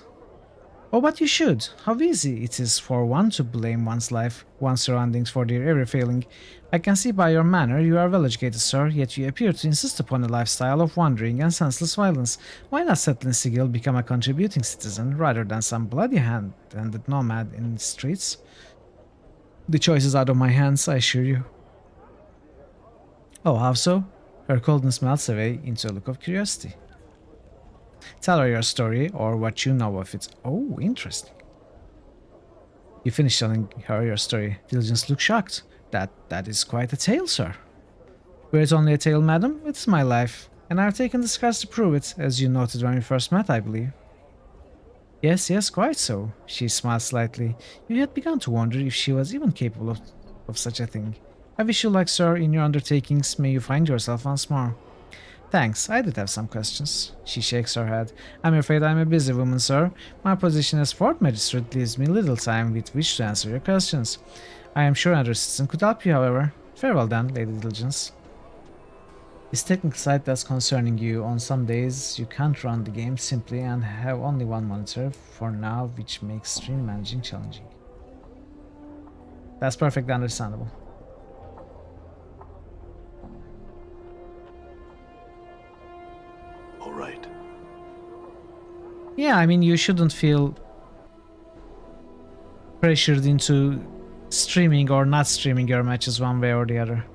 Oh, but you should. How easy it is for one to blame one's life, one's surroundings for their every failing. I can see by your manner you are well educated, sir, yet you appear to insist upon a lifestyle of wandering and senseless violence. Why not settle in Sigil, become a contributing citizen, rather than some bloody-handed nomad in the streets? The choice is out of my hands, I assure you. Oh, how so? Her coldness melts away into a look of curiosity. Tell her your story, or what you know of it. Oh, interesting. You finish telling her your story. Diligence looks shocked. That is quite a tale, sir. Were it only a tale, madam, it is my life, and I have taken the scars to prove it, as you noted when we first met, I believe. Yes, quite so. She smiled slightly. You had begun to wonder if she was even capable of such a thing. I wish you luck, sir, in your undertakings. May you find yourself once more. Thanks, I did have some questions. She shakes her head. I'm afraid I'm a busy woman, sir. My position as Fort Magistrate leaves me little time with which to answer your questions. I am sure another citizen could help you, however. Farewell then, Lady Diligence. This technical side that's concerning you. On some days, you can't run the game simply and have only one monitor for now, which makes stream managing challenging. That's perfectly understandable. All right. Yeah, I mean, you shouldn't feel pressured into streaming or not streaming your matches one way or the other.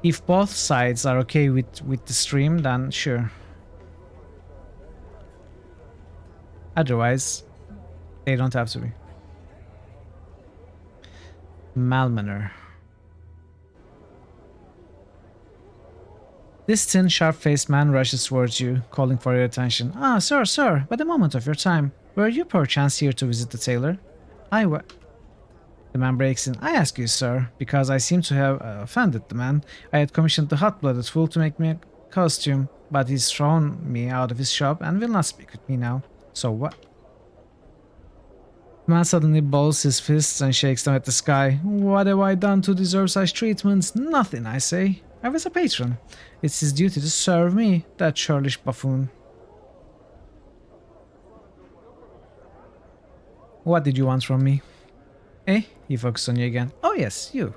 If both sides are okay with the stream, then sure. Otherwise, they don't have to be. Malmanor. This thin, sharp-faced man rushes towards you, calling for your attention. Ah, sir, sir, by the moment of your time. Were you perchance here to visit the tailor? The man breaks in. I ask you, sir, because I seem to have offended the man. I had commissioned the hot-blooded fool to make me a costume, but he's thrown me out of his shop and will not speak with me now. So what? The man suddenly balls his fists and shakes them at the sky. What have I done to deserve such treatments? Nothing, I say. I was a patron. It's his duty to serve me, that churlish buffoon. What did you want from me? Eh? He focused on you again. Oh yes, you.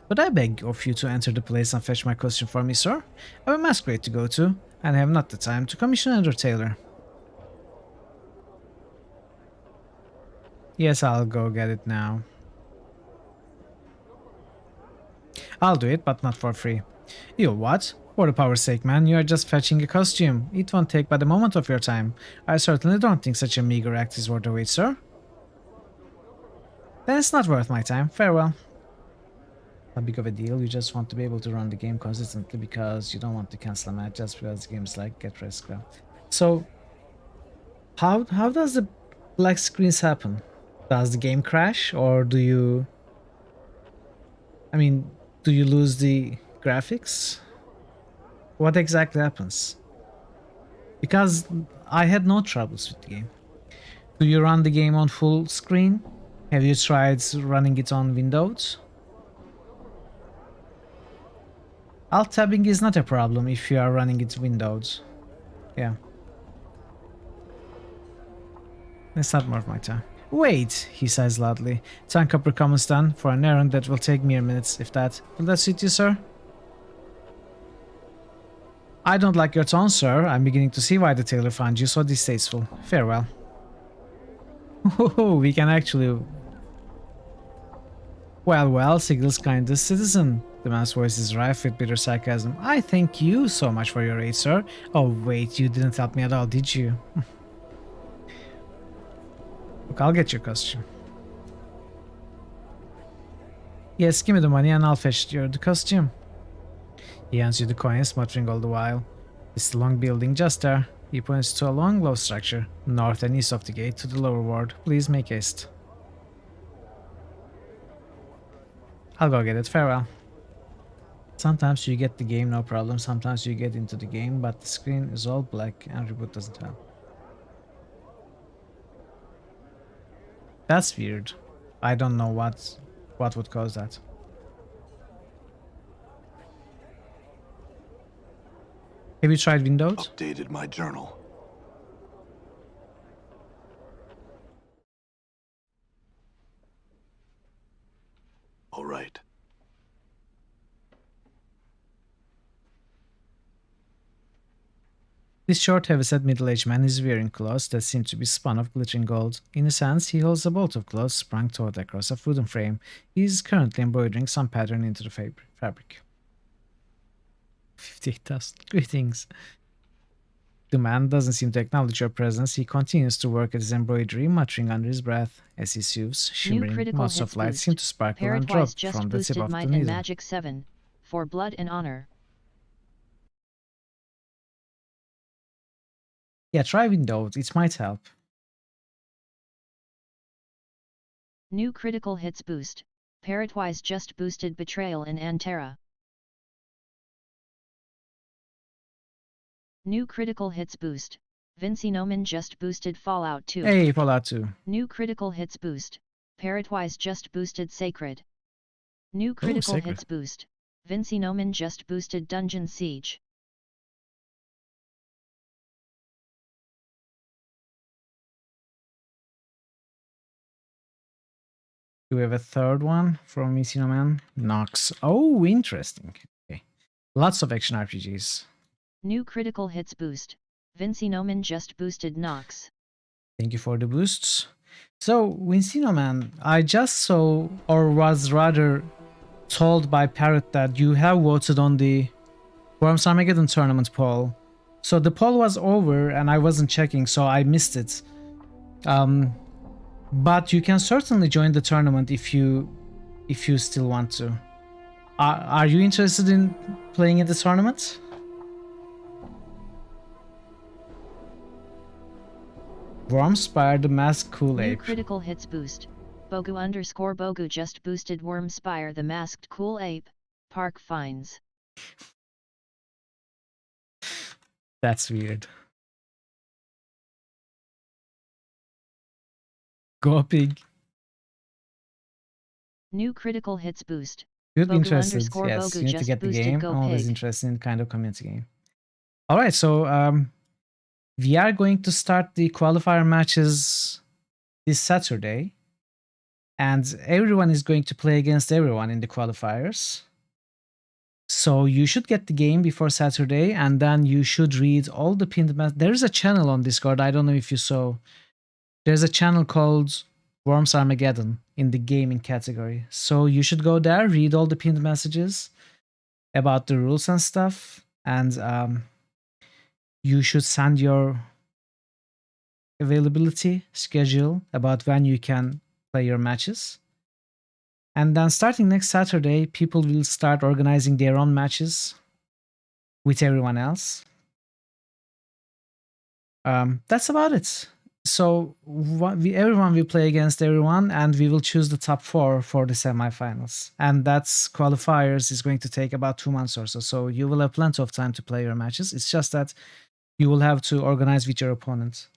But I beg of you to enter the place and fetch my costume for me, sir. I have a masquerade to go to, and I have not the time to commission another tailor. Yes, I'll go get it now. I'll do it, but not for free. You what? For the power's sake, man, you are just fetching a costume. It won't take but a moment of your time. I certainly don't think such a meager act is worth the wait, sir. Then it's not worth my time. Farewell. Not big of a deal, you just want to be able to run the game consistently because you don't want to cancel a match just because the game's like get rest club. So, how does the black screens happen? Does the game crash, or do you... I mean, do you lose the graphics? What exactly happens? Because I had no troubles with the game. Do you run the game on full screen? Have you tried running it on Windows? Alt tabbing is not a problem if you are running it Windows. Yeah. That's not worth my time. Wait, he says loudly. 10 copper commons done for an errand that will take mere minutes, if that. Will that suit you, sir? I don't like your tone, sir. I'm beginning to see why the tailor found you so distasteful. Farewell. Oh, we can actually... Well, Sigil's kindest citizen. The man's voice is rife with bitter sarcasm. I thank you so much for your aid, sir. Oh, wait, you didn't help me at all, did you? Look, I'll get your costume. Yes, give me the money and I'll fetch you the costume. He hands you the coins, muttering all the while. It's the long building just there. He points to a long, low structure, north and east of the gate to the lower ward. Please make haste. I'll go get it. Farewell. Sometimes you get the game, no problem. Sometimes you get into the game, but the screen is all black and reboot doesn't help. That's weird. I don't know what would cause that. Have you tried Windows? Updated my journal. All right. This short, heavy-set middle-aged man is wearing clothes that seem to be spun of glittering gold. In his hands, he holds a bolt of clothes sprung taut across a wooden frame. He is currently embroidering some pattern into the fabric. 58,000. Greetings. The man doesn't seem to acknowledge your presence. He continues to work at his embroidery, muttering under his breath. As he sews, shimmering motes of light seem to sparkle and drop from the tip of the needle. Magic 7 for blood and honor. Yeah, try Windows. It might help. New critical hits boost. Parrotwise just boosted Betrayal in Antera. New critical hits boost. Vinci Nomen just boosted Fallout 2. Hey, Fallout 2. New critical hits boost. Parrotwise just boosted Sacred. New critical hits boost. Vinci Nomen just boosted Dungeon Siege. Do we have a third one from Vinci Nomen? Nox. Oh, interesting. Okay. Lots of action RPGs. New critical hits boost. Vinci Nomen just boosted Nox. Thank you for the boosts. So, Vinci Nomen, I just saw, or was rather told by Parrot, that you have voted on the Worms Armageddon tournament poll So the poll was over and I wasn't checking, so I missed it. But you can certainly join the tournament if you still want to. Are you interested in playing in the tournament? Wormspire the Mask Cool New Ape. critical hits boost. Bogu_Bogu just boosted Wormspire the Masked Cool Ape. Park finds. That's weird. Go pig. New critical hits boost. You'd be interested. Bogu_Bogu Yes, you need to just get the boosted game. Go I'm always Pig. interested in kind of community game. All right, so we are going to start the qualifier matches this Saturday, and everyone is going to play against everyone in the qualifiers. So you should get the game before Saturday, and then you should read all the pinned messages. There is a channel on Discord. I don't know if you saw. There's a channel called Worms Armageddon in the gaming category. So you should go there, read all the pinned messages about the rules and stuff, and you should send your availability schedule about when you can play your matches. And then starting next Saturday, people will start organizing their own matches with everyone else. That's about it. So everyone will play against everyone, and we will choose the top 4 for the semifinals. And that's qualifiers is going to take about 2 months or so. So you will have plenty of time to play your matches. It's just that you will have to organize with your opponent.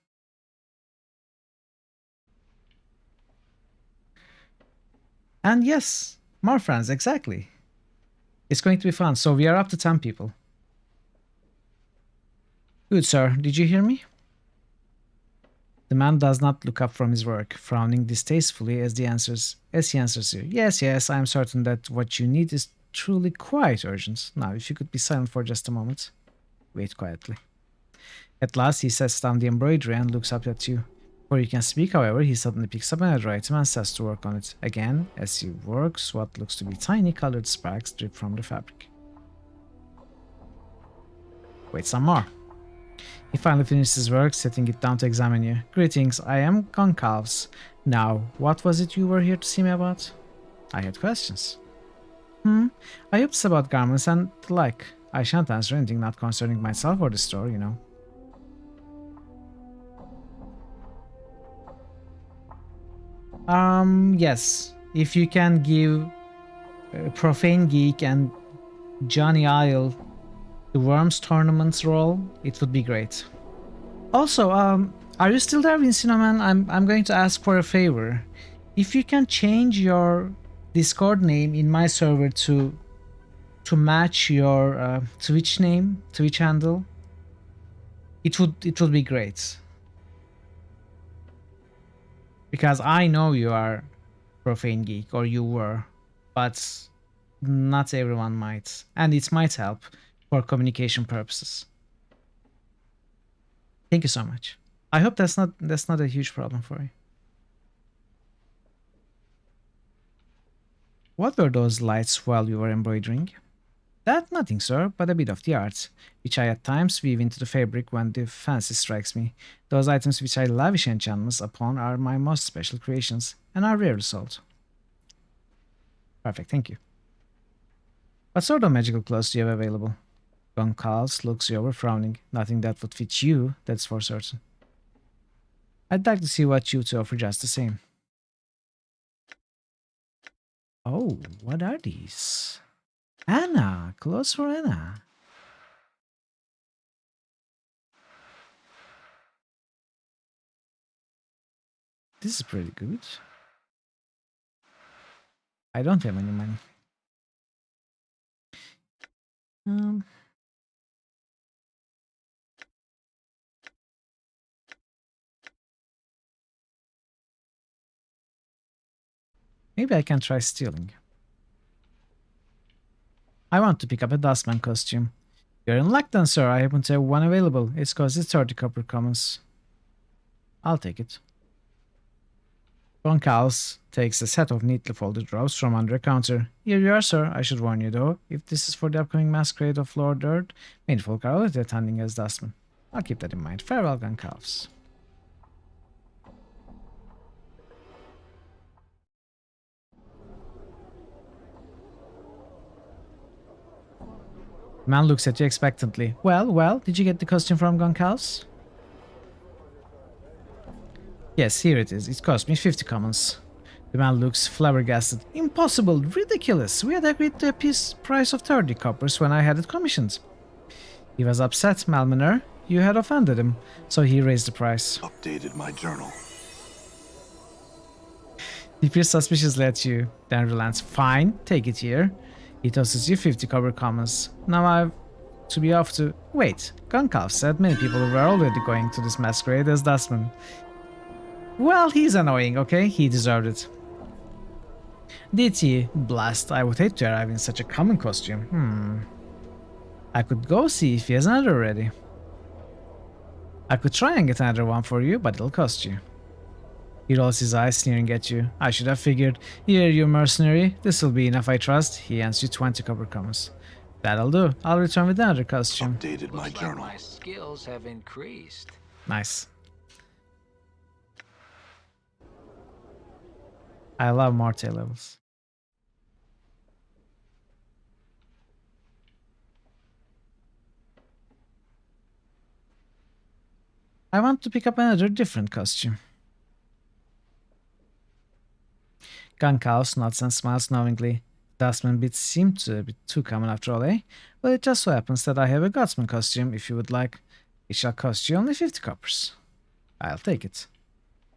And yes, more friends, exactly. It's going to be fun. So we are up to 10 people. Good, sir. Did you hear me? The man does not look up from his work, frowning distastefully as he answers you. Yes, yes, I am certain that what you need is truly quite urgent. Now, if you could be silent for just a moment. Wait quietly. At last, he sets down the embroidery and looks up at you. Before you can speak, however, he suddenly picks up another item and sets to work on it. Again, as he works, what looks to be tiny colored sparks drip from the fabric. Wait some more. He finally finished his work, setting it down to examine you. Greetings, I am Goncalves. Now, what was it you were here to see me about? I had questions. I hope it's about garments and the like. I shan't answer anything not concerning myself or the store, you know. Yes. If you can give Profane Geek and Johnny Isle the Worms tournament's role, it would be great. Also, are you still there, Vincinoman? I'm going to ask for a favor. If you can change your Discord name in my server to match your Twitch name, Twitch handle, it would be great. Because I know you are Profane Geek, or you were, but not everyone might, and it might help for communication purposes. Thank you so much. I hope that's not a huge problem for you. What were those lights while you were embroidering? That nothing, sir, but a bit of the art, which I at times weave into the fabric when the fancy strikes me. Those items which I lavish enchantments upon are my most special creations, and are rarely sold. Perfect, thank you. What sort of magical clothes do you have available? Goncalves looks you over, frowning. Nothing that would fit you, that's for certain. I'd like to see what you two offer just the same. Oh, what are these? Anna, clothes for Anna. This is pretty good. I don't have any money. Maybe I can try stealing. I want to pick up a dustman costume. You're in luck then, sir. I happen to have one available. It's cost 30 copper commons. I'll take it. Goncalves takes a set of neatly folded robes from under a counter. Here you are, sir. I should warn you, though, if this is for the upcoming masquerade of Lord Earth, many folk are already attending as dustmen. I'll keep that in mind. Farewell, Goncalves. The man looks at you expectantly. Well, did you get the costume from Goncalves? Yes, here it is. It cost me 50 commons. The man looks flabbergasted. Impossible! Ridiculous! We had agreed to a price of 30 coppers when I had it commissioned. He was upset, Malminer. You had offended him, so he raised the price. Updated my journal. He peers suspiciously at you, then relents. Fine, take it here. He tosses you 50 copper commons. Now I've to be off to... Wait, Goncalves said many people were already going to this masquerade as dustmen. Well, he's annoying, okay? He deserved it. Did he? Blast, I would hate to arrive in such a common costume. I could go see if he has another already. I could try and get another one for you, but it'll cost you. He rolls his eyes, sneering at you. I should have figured. Here, you mercenary. This'll be enough, I trust. He hands you 20 copper commons. That'll do. I'll return with another costume. Updated my Looks journal. like my skills have increased. Nice. I love Marte levels. I want to pick up another different costume. Goncalves nods and smiles knowingly. Dustman bits seem to be too common after all, eh? Well, it just so happens that I have a guardsman costume if you would like. It shall cost you only 50 coppers. I'll take it.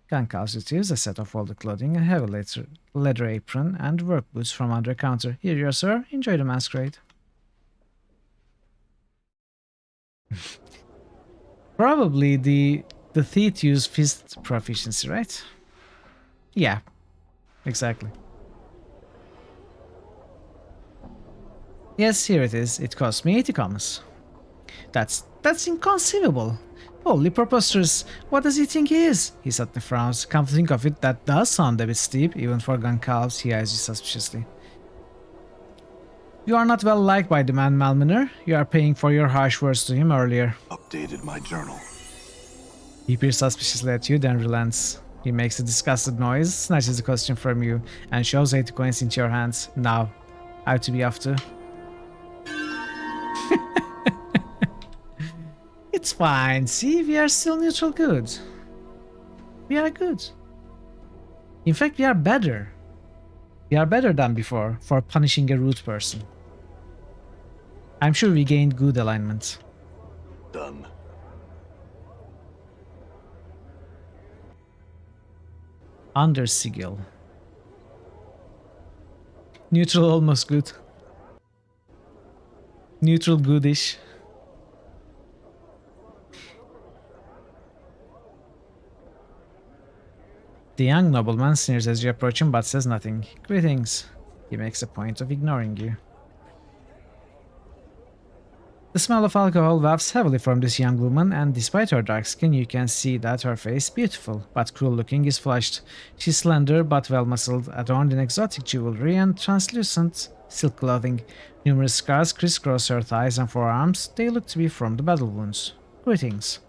Goncalves retrieves a set of folded clothing, a heavy leather apron, and work boots from under a counter. Here you are, sir. Enjoy the masquerade. Probably the thief use fist proficiency, right? Yeah, exactly. Yes, here it is. It cost me 80 commons. That's inconceivable. Holy preposterous. What does he think he is? He suddenly frowns. Come to think of it, that does sound a bit steep, even for Goncalves. He eyes you suspiciously. You are not well liked by the man, Malminer. You are paying for your harsh words to him earlier. Updated my journal. He peers suspiciously at you, then relents. He makes a disgusted noise, snatches the costume from you, and shoves 80 coins into your hands. Now, I have to be off to. It's fine, see, we are still neutral good. We are good. In fact, we are better. We are better than before for punishing a rude person. I'm sure we gained good alignment. Done. Under sigil. Neutral almost good. Neutral goodish. The young nobleman sneers as you approach him but says nothing. Greetings. He makes a point of ignoring you. The smell of alcohol wafts heavily from this young woman, and despite her dark skin, you can see that her face, beautiful but cruel looking, is flushed. She's slender but well-muscled, adorned in exotic jewelry and translucent silk clothing. Numerous scars crisscross her thighs and forearms. They look to be from the battle wounds. Greetings.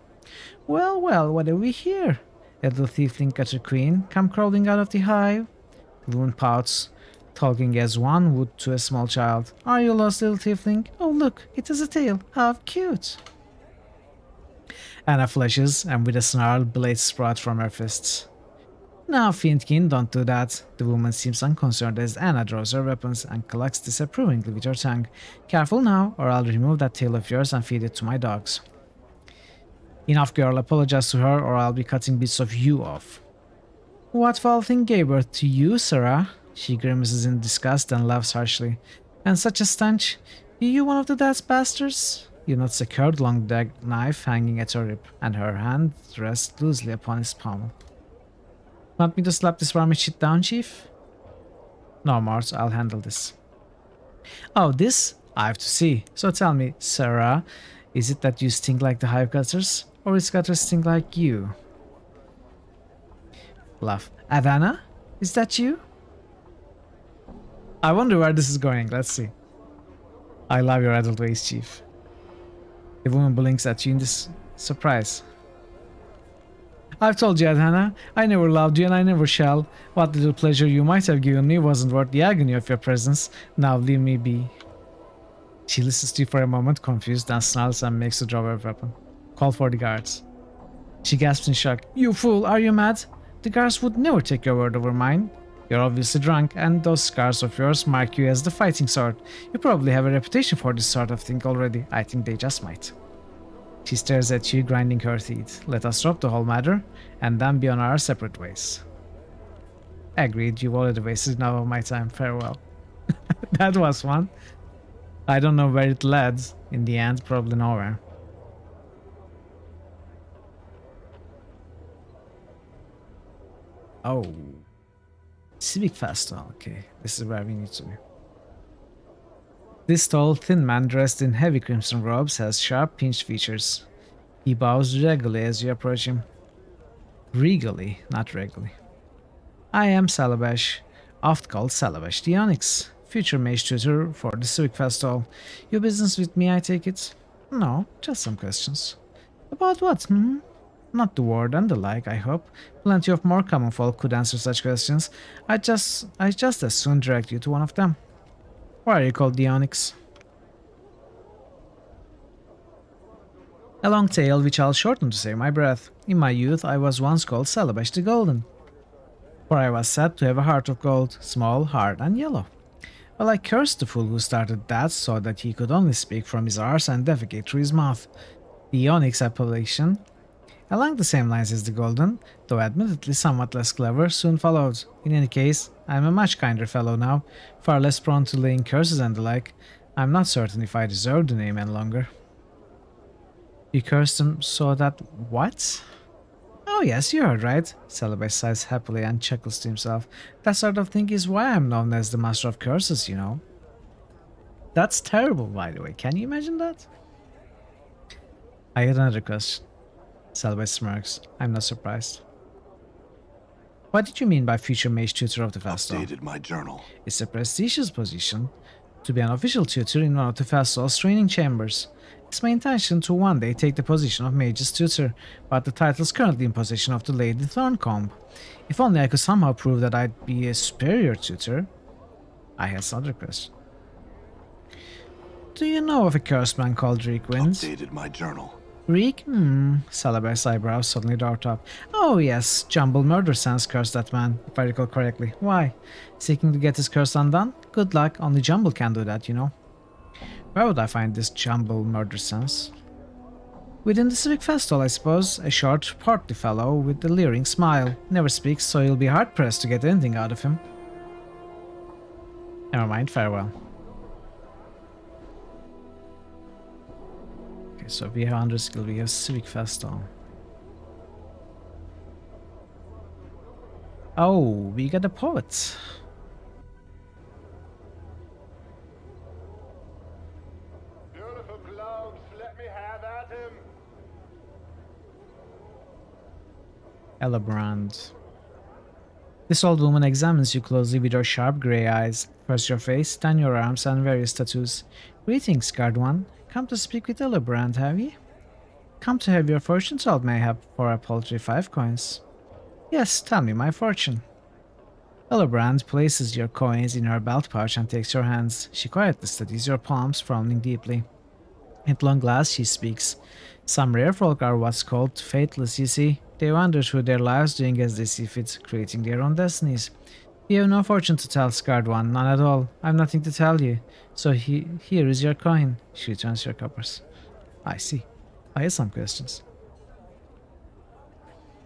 Well, what have we here? A little tiefling gutter queen come crawling out of the hive. The woman pouts, talking as one would to a small child. Are you lost, little tiefling? Oh, look, it has a tail. How cute. Anna flushes, and with a snarl, blades sprout from her fists. Now, Fiendkin, don't do that. The woman seems unconcerned as Anna draws her weapons and clucks disapprovingly with her tongue. Careful now, or I'll remove that tail of yours and feed it to my dogs. Enough, girl. Apologize to her, or I'll be cutting bits of you off. What foul thing gave birth to you, Sarah? She grimaces in disgust and laughs harshly. And such a stench. Are you one of the dead bastards? He notes a curved long knife hanging at her hip, and her hand rests loosely upon his pommel. Want me to slap this varmint shit down, Chief? No, Mart, I'll handle this. Oh, this? I have to see. So tell me, Sarah, is it that you stink like the hive gutters? Or is gutters stink like you? Laugh. Havana? Is that you? I wonder where this is going. Let's see. I love your adult ways, Chief. The woman blinks at you in this surprise. I've told you, Adhana, I never loved you and I never shall. What little pleasure you might have given me wasn't worth the agony of your presence. Now leave me be. She listens to you for a moment, confused, then snarls and makes a draw her weapon. Call for the guards. She gasps in shock. You fool, are you mad? The guards would never take your word over mine. You're obviously drunk, and those scars of yours mark you as the fighting sort. You probably have a reputation for this sort of thing already. I think they just might. She stares at you, grinding her teeth. Let us drop the whole matter, and then be on our separate ways. Agreed, you've already wasted enough of my time. Farewell. That was fun. I don't know where it led. In the end, probably nowhere. Oh. Civic Festival. Okay, this is where we need to be. This tall, thin man dressed in heavy crimson robes has sharp, pinched features. He bows regally as you approach him. Regally, not regularly. I am Salabash, oft called Salabash the Onyx, future mage tutor for the Civic Festival. Your business with me, I take it? No, just some questions. About what, Not the word and the like, I hope. Plenty of more common folk could answer such questions. I just as soon direct you to one of them. Why are you called the Onyx? A long tale which I'll shorten to save my breath. In my youth, I was once called Salabash the Golden. For I was said to have a heart of gold, small, hard, and yellow. Well, I cursed the fool who started that so that he could only speak from his arse and defecate through his mouth. The Onyx appellation, along the same lines as the Golden, though admittedly somewhat less clever, soon followed. In any case, I am a much kinder fellow now, far less prone to laying curses and the like. I am not certain if I deserve the name any longer. You cursed him so that what? Oh yes, you heard right. Celebash sighs happily and chuckles to himself. That sort of thing is why I'm known as the Master of Curses, you know. That's terrible, by the way. Can you imagine that? I get another question. Celebash smirks. I'm not surprised. What did you mean by future mage tutor of the festival? Updated my journal. It's a prestigious position to be an official tutor in one of the festival's training chambers. It's my intention to one day take the position of mage's tutor, but the title is currently in possession of the Lady Thorncomb. If only I could somehow prove that I'd be a superior tutor. I had another question. Do you know of a cursed man called Reek Winds? Updated my journal. Reek? Salabash's eyebrows suddenly dart up. Oh yes, Jumble Murder Sans cursed that man, if I recall correctly. Why? Seeking to get his curse undone? Good luck, only Jumble can do that, you know. Where would I find this Jumble Murder Sans? Within the Civic Festival, I suppose. A short, portly fellow with a leering smile. Never speaks, so you'll be hard-pressed to get anything out of him. Never mind, farewell. Okay, so we have under skill, we have Civic Festival. Oh, we got a poet. Beautiful globes, let me have at him. Ellebrand. This old woman examines you closely with her sharp grey eyes. First your face, then your arms and various tattoos. Greetings, guard one. Come to speak with Ellebrand, have ye? Come to have your fortune told, mayhap, for a paltry 5 coins. Yes, tell me my fortune. Ellebrand places your coins in her belt pouch and takes your hands. She quietly studies your palms, frowning deeply. At long last she speaks. Some rare folk are what's called fateless, you see. They wander through their lives doing as they see fit, creating their own destinies. You have no fortune to tell, scarred one, none at all. I've nothing to tell you. So here is your coin. She returns your coppers. I see. I have some questions.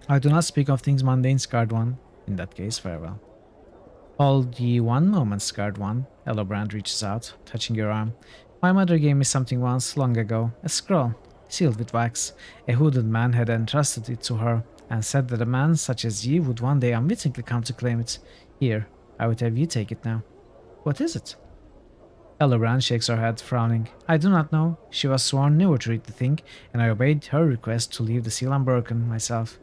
I do not speak of things mundane, scarred one. In that case, farewell. Hold ye one moment, scarred one. Ellebrand reaches out, touching your arm. My mother gave me something once, long ago. A scroll, sealed with wax. A hooded man had entrusted it to her, and said that a man such as ye would one day unwittingly come to claim it. Here, I would have you take it now. What is it? Ellebrand shakes her head, frowning. I do not know. She was sworn never to read the thing, and I obeyed her request to leave the seal unbroken myself.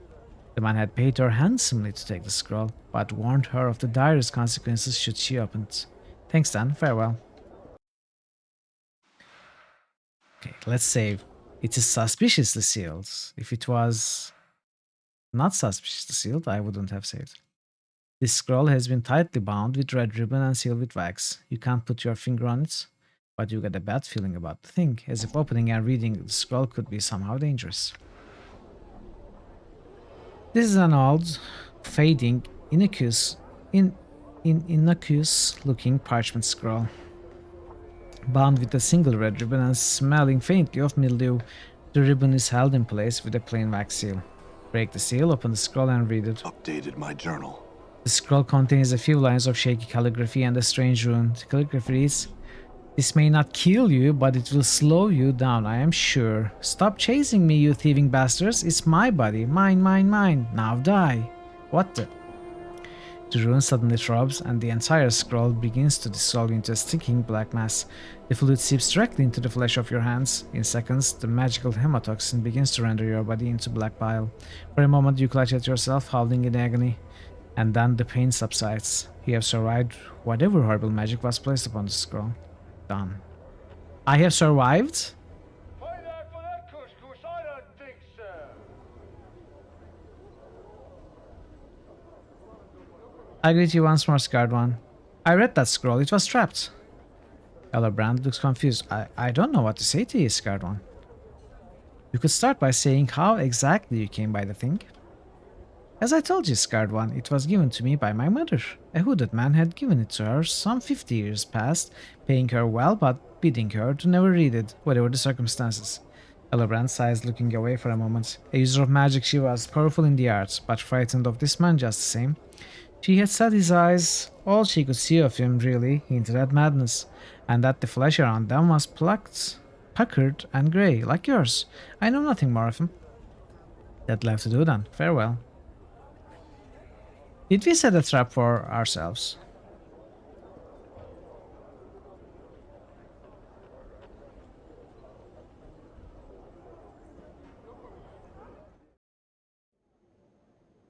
The man had paid her handsomely to take the scroll, but warned her of the direst consequences should she open it. Thanks then, farewell. Okay, let's save. It is suspiciously sealed. If it was not suspiciously sealed, I wouldn't have saved. This scroll has been tightly bound with red ribbon and sealed with wax. You can't put your finger on it, but you get a bad feeling about the thing, as if opening and reading the scroll could be somehow dangerous. This is an old, fading, innocuous-looking parchment scroll, bound with a single red ribbon and smelling faintly of mildew. The ribbon is held in place with a plain wax seal. Break the seal, open the scroll, and read it. Updated my journal. The scroll contains a few lines of shaky calligraphy and a strange rune. The calligraphy reads, "This may not kill you, but it will slow you down, I am sure. Stop chasing me, you thieving bastards. It's my body. Mine, mine, mine. Now die." What the? The rune suddenly throbs, and the entire scroll begins to dissolve into a sticking black mass. The fluid seeps directly into the flesh of your hands. In seconds, the magical hemotoxin begins to render your body into black bile. For a moment, you clutch at yourself, howling in agony. And then the pain subsides. You have survived whatever horrible magic was placed upon the scroll. Done. I have survived? Find out for that couscous, I don't think so. I greet you once more, Scarred One. I read that scroll, it was trapped. Ellerbrand looks confused. I don't know what to say to you, Scarred One. You could start by saying how exactly you came by the thing. As I told you, Scarred One, it was given to me by my mother. A hooded man had given it to her some 50 years past, paying her well but bidding her to never read it, whatever the circumstances. Ellerbrand sighs, looking away for a moment. A user of magic, she was powerful in the arts, but frightened of this man just the same. She had set his eyes, all she could see of him really, hinted at madness, and that the flesh around them was puckered and grey, like yours. I know nothing more of him. That left to do then. Farewell. Did we set a trap for ourselves?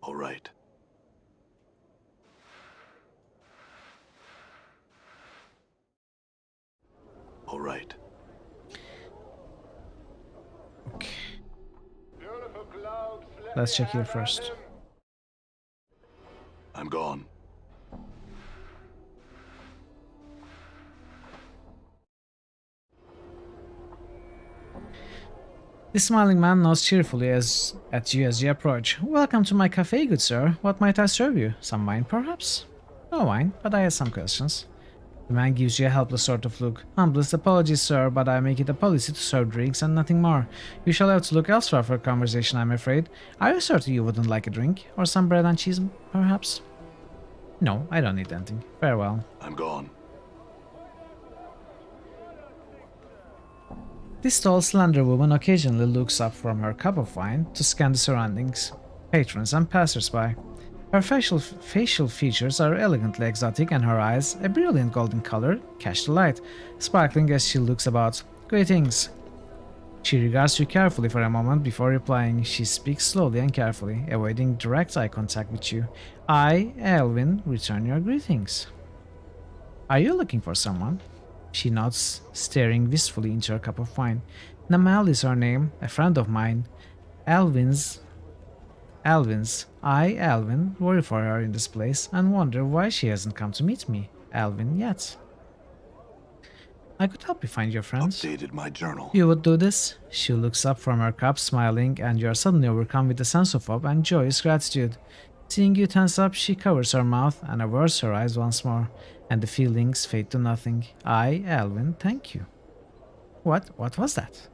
All right. All right. Okay. Beautiful clouds, let Let's me check here have at first. them. I'm gone. The smiling man nods cheerfully at you as you approach. Welcome to my cafe, good sir. What might I serve you? Some wine, perhaps? No wine, but I have some questions. The man gives you a helpless sort of look. Humblest apologies, sir, but I make it a policy to serve drinks and nothing more. You shall have to look elsewhere for a conversation, I'm afraid. Are you certain you wouldn't like a drink? Or some bread and cheese, perhaps? No, I don't need anything. Farewell. I'm gone. This tall, slender woman occasionally looks up from her cup of wine to scan the surroundings, patrons and passers-by. Her facial features are elegantly exotic, and her eyes, a brilliant golden color, catch the light, sparkling as she looks about. Greetings. She regards you carefully for a moment before replying. She speaks slowly and carefully, avoiding direct eye contact with you. I, Elwyn, return your greetings. Are you looking for someone? She nods, staring wistfully into her cup of wine. Namel is her name, a friend of mine. Elwyn's. I, Elwyn, worry for her in this place and wonder why she hasn't come to meet me, Elwyn, yet. I could help you find your friends. Updated my journal. You would do this? She looks up from her cup, smiling, and you are suddenly overcome with a sense of hope and joyous gratitude. Seeing you tense up, she covers her mouth and averts her eyes once more, and the feelings fade to nothing. I, Elwyn, thank you. What was that?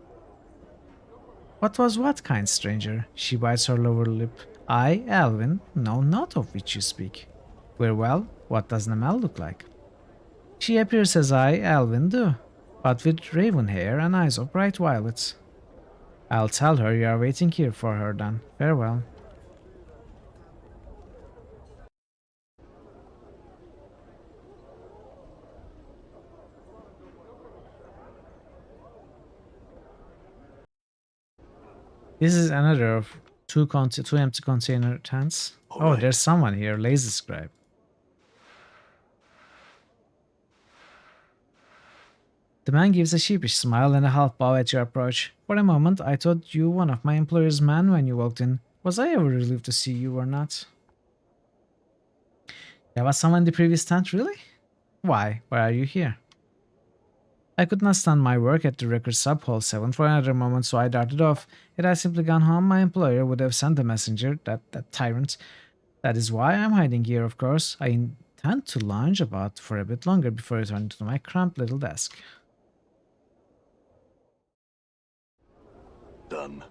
What was what, kind stranger? She bites her lower lip. I, Elwyn, know not of which you speak. Very well, what does Namel look like? She appears as I, Elwyn, do, but with raven hair and eyes of bright violets. I'll tell her you are waiting here for her then. Farewell. This is another of Two empty container tents. All Oh, right. there's someone here. Lazy scribe. The man gives a sheepish smile and a half bow at your approach. For a moment, I thought you one of my employer's men when you walked in. Was I ever relieved to see you or not? There was someone in the previous tent, really? Why? Why are you here? I could not stand my work at the record sub hall 7 for another moment, so I darted off. Had I simply gone home, my employer would have sent a messenger, that tyrant. That is why I'm hiding here, of course. I intend to lounge about for a bit longer before returning to my cramped little desk. Done.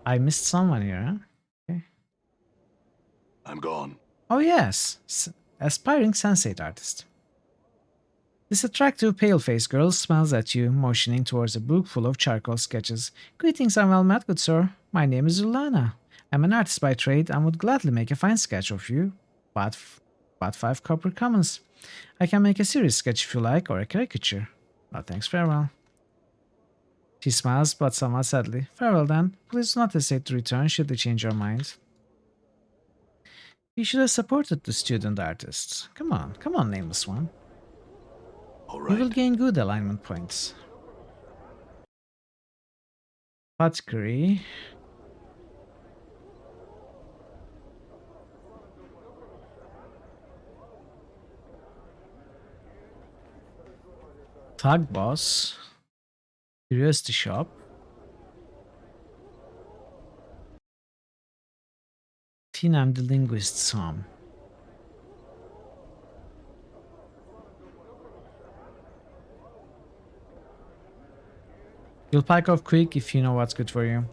I missed someone here, huh? Okay. I'm gone. Oh yes, aspiring sensate artist. This attractive pale-faced girl smiles at you, motioning towards a book full of charcoal sketches. Greetings and well met, good sir. My name is Ulana. I'm an artist by trade and would gladly make a fine sketch of you. But 5 copper commons. I can make a serious sketch if you like, or a caricature. No thanks, farewell. She smiles, but somewhat sadly. Farewell then. Please do not hesitate to return should you change your mind. You should have supported the student artists. Come on, nameless one. All You will right. gain good alignment points. Pottery. Thug boss. Curiosity shop. Finam the linguist psalm. You'll pack off quick if you know what's good for you.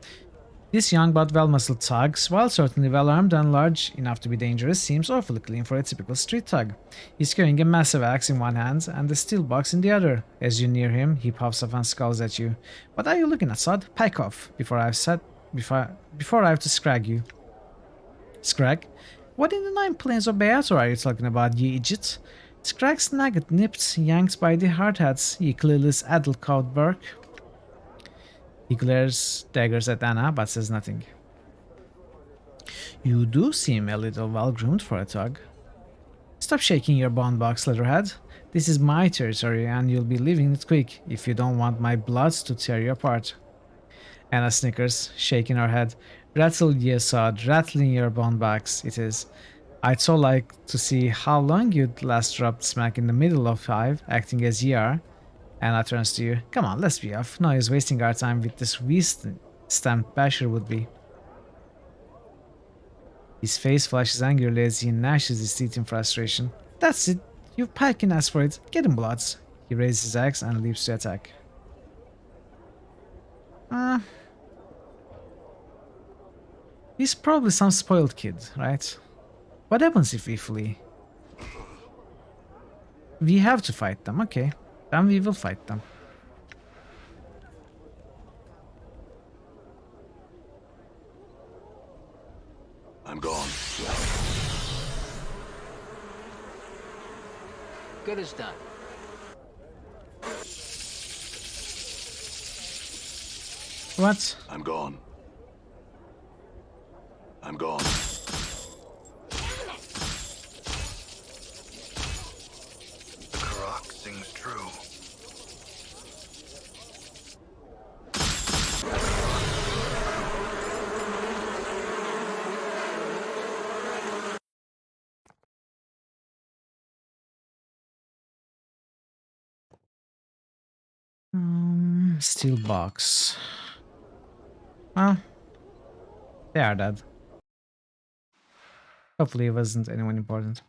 This young but well-muscled thug, while certainly well-armed and large enough to be dangerous, seems awfully clean for a typical street thug. He's carrying a massive axe in one hand and a steel box in the other. As you near him, he puffs up and scowls at you. What are you looking at, sod? Pack off, before I have to scrag you. Scrag? What in the 9 planes of Beator are you talking about, ye idiot? Scrag's nugget nipped, yanked by the hardhats, ye clueless addle-cowed Burke. He glares daggers at Anna, but says nothing. You do seem a little well-groomed for a thug. Stop shaking your bone box, Leatherhead. This is my territory, and you'll be leaving it quick if you don't want my bloods to tear you apart. Anna snickers, shaking her head. Rattle, ye sod, rattling your bone box, it is. I'd so like to see how long you'd last dropped smack in the middle of 5, acting as ye are. Anna turns to you. Come on, let's be off. No use wasting our time with this stamped basher would be. His face flashes angrily as he gnashes his teeth in frustration. That's it. You pike and ask for it. Get him, bloods. He raises his axe and leaps to attack. He's probably some spoiled kid, right? What happens if we flee? We have to fight them, okay. Then we will fight them. I'm gone. Good as done. What? I'm gone. I'm gone. The Karak sings true. Steel box. Well, they are dead. Hopefully it wasn't anyone important.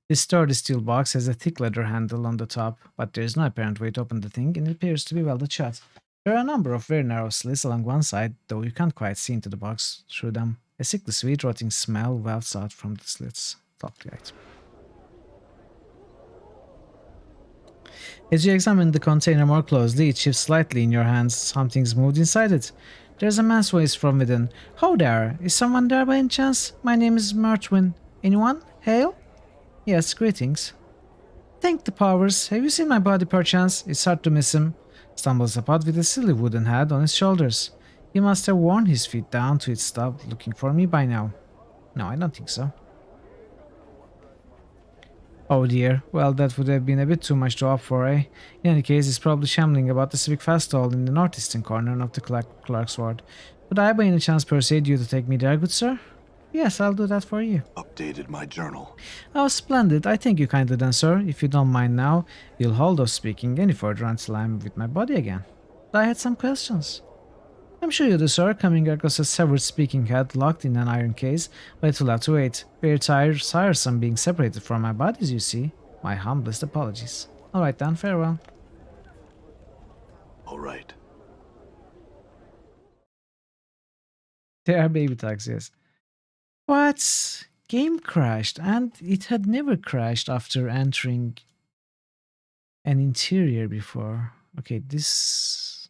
This sturdy steel box has a thick leather handle on the top, but there is no apparent way to open the thing and it appears to be welded shut. There are a number of very narrow slits along one side, though you can't quite see into the box through them. A sickly sweet rotting smell wafts out from the slits. Top right. As you examine the container more closely, it shifts slightly in your hands. Something's moved inside it. There's a man's voice from within. Ho there! Is someone there by any chance? My name is Mertwin. Anyone? Hail? Yes, greetings. Thank the powers. Have you seen my body perchance? It's hard to miss him. stumbles about with a silly wooden head on his shoulders. He must have worn his feet down to it, stopped looking for me by now. No, I don't think so. Oh dear, well that would have been a bit too much to opt for, eh? In any case, he's probably shambling about the civic festival in the northeastern corner of the Clark's ward. Could I by any chance persuade you to take me there, good sir? Yes, I'll do that for you. Updated my journal. Oh, splendid. I thank you kindly then, sir. If you don't mind now, you'll hold off speaking any further until I'm with my body again. But I had some questions. I'm sure you do, sir, coming across a severed speaking head locked in an iron case, but it will have to wait. Very tiresome being separated from my bodies, you see. My humblest apologies. Alright then, farewell. All right. They are baby tags, yes. What? Game crashed, and it had never crashed after entering an interior before. Okay, this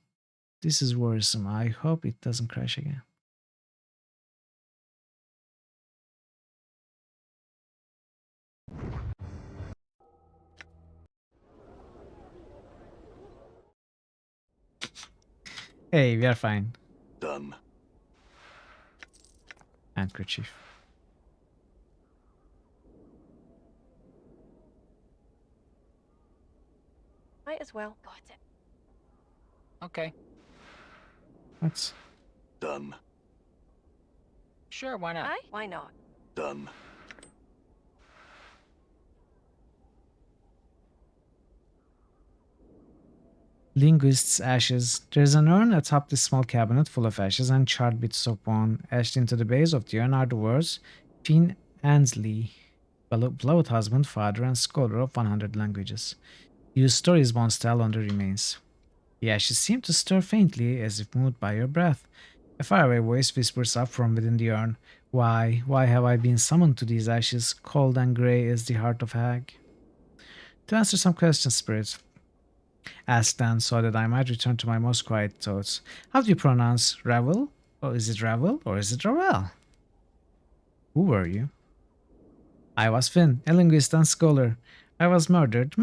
is worrisome. I hope it doesn't crash again. Hey, we are fine. Done. Handkerchief. Might as well. Got it. Okay. What? Done. Sure, why not? Aye? Why not? Done. Linguist's ashes. There's an urn atop this small cabinet full of ashes and charred bits of bone. Etched into the base of the urn are the words Finn Ansley, beloved husband, father, and scholar of 100 languages. Use stories bones tell on the remains. The ashes seem to stir faintly, as if moved by your breath. A faraway voice whispers up from within the urn. Why have I been summoned to these ashes, cold and grey as the heart of a hag? To answer some questions, spirit, asked Dan, so that I might return to my most quiet thoughts. How do you pronounce Ravel? Or is it Ravel, or is it Ravel? Who were you? I was Finn, a linguist and scholar. I was murdered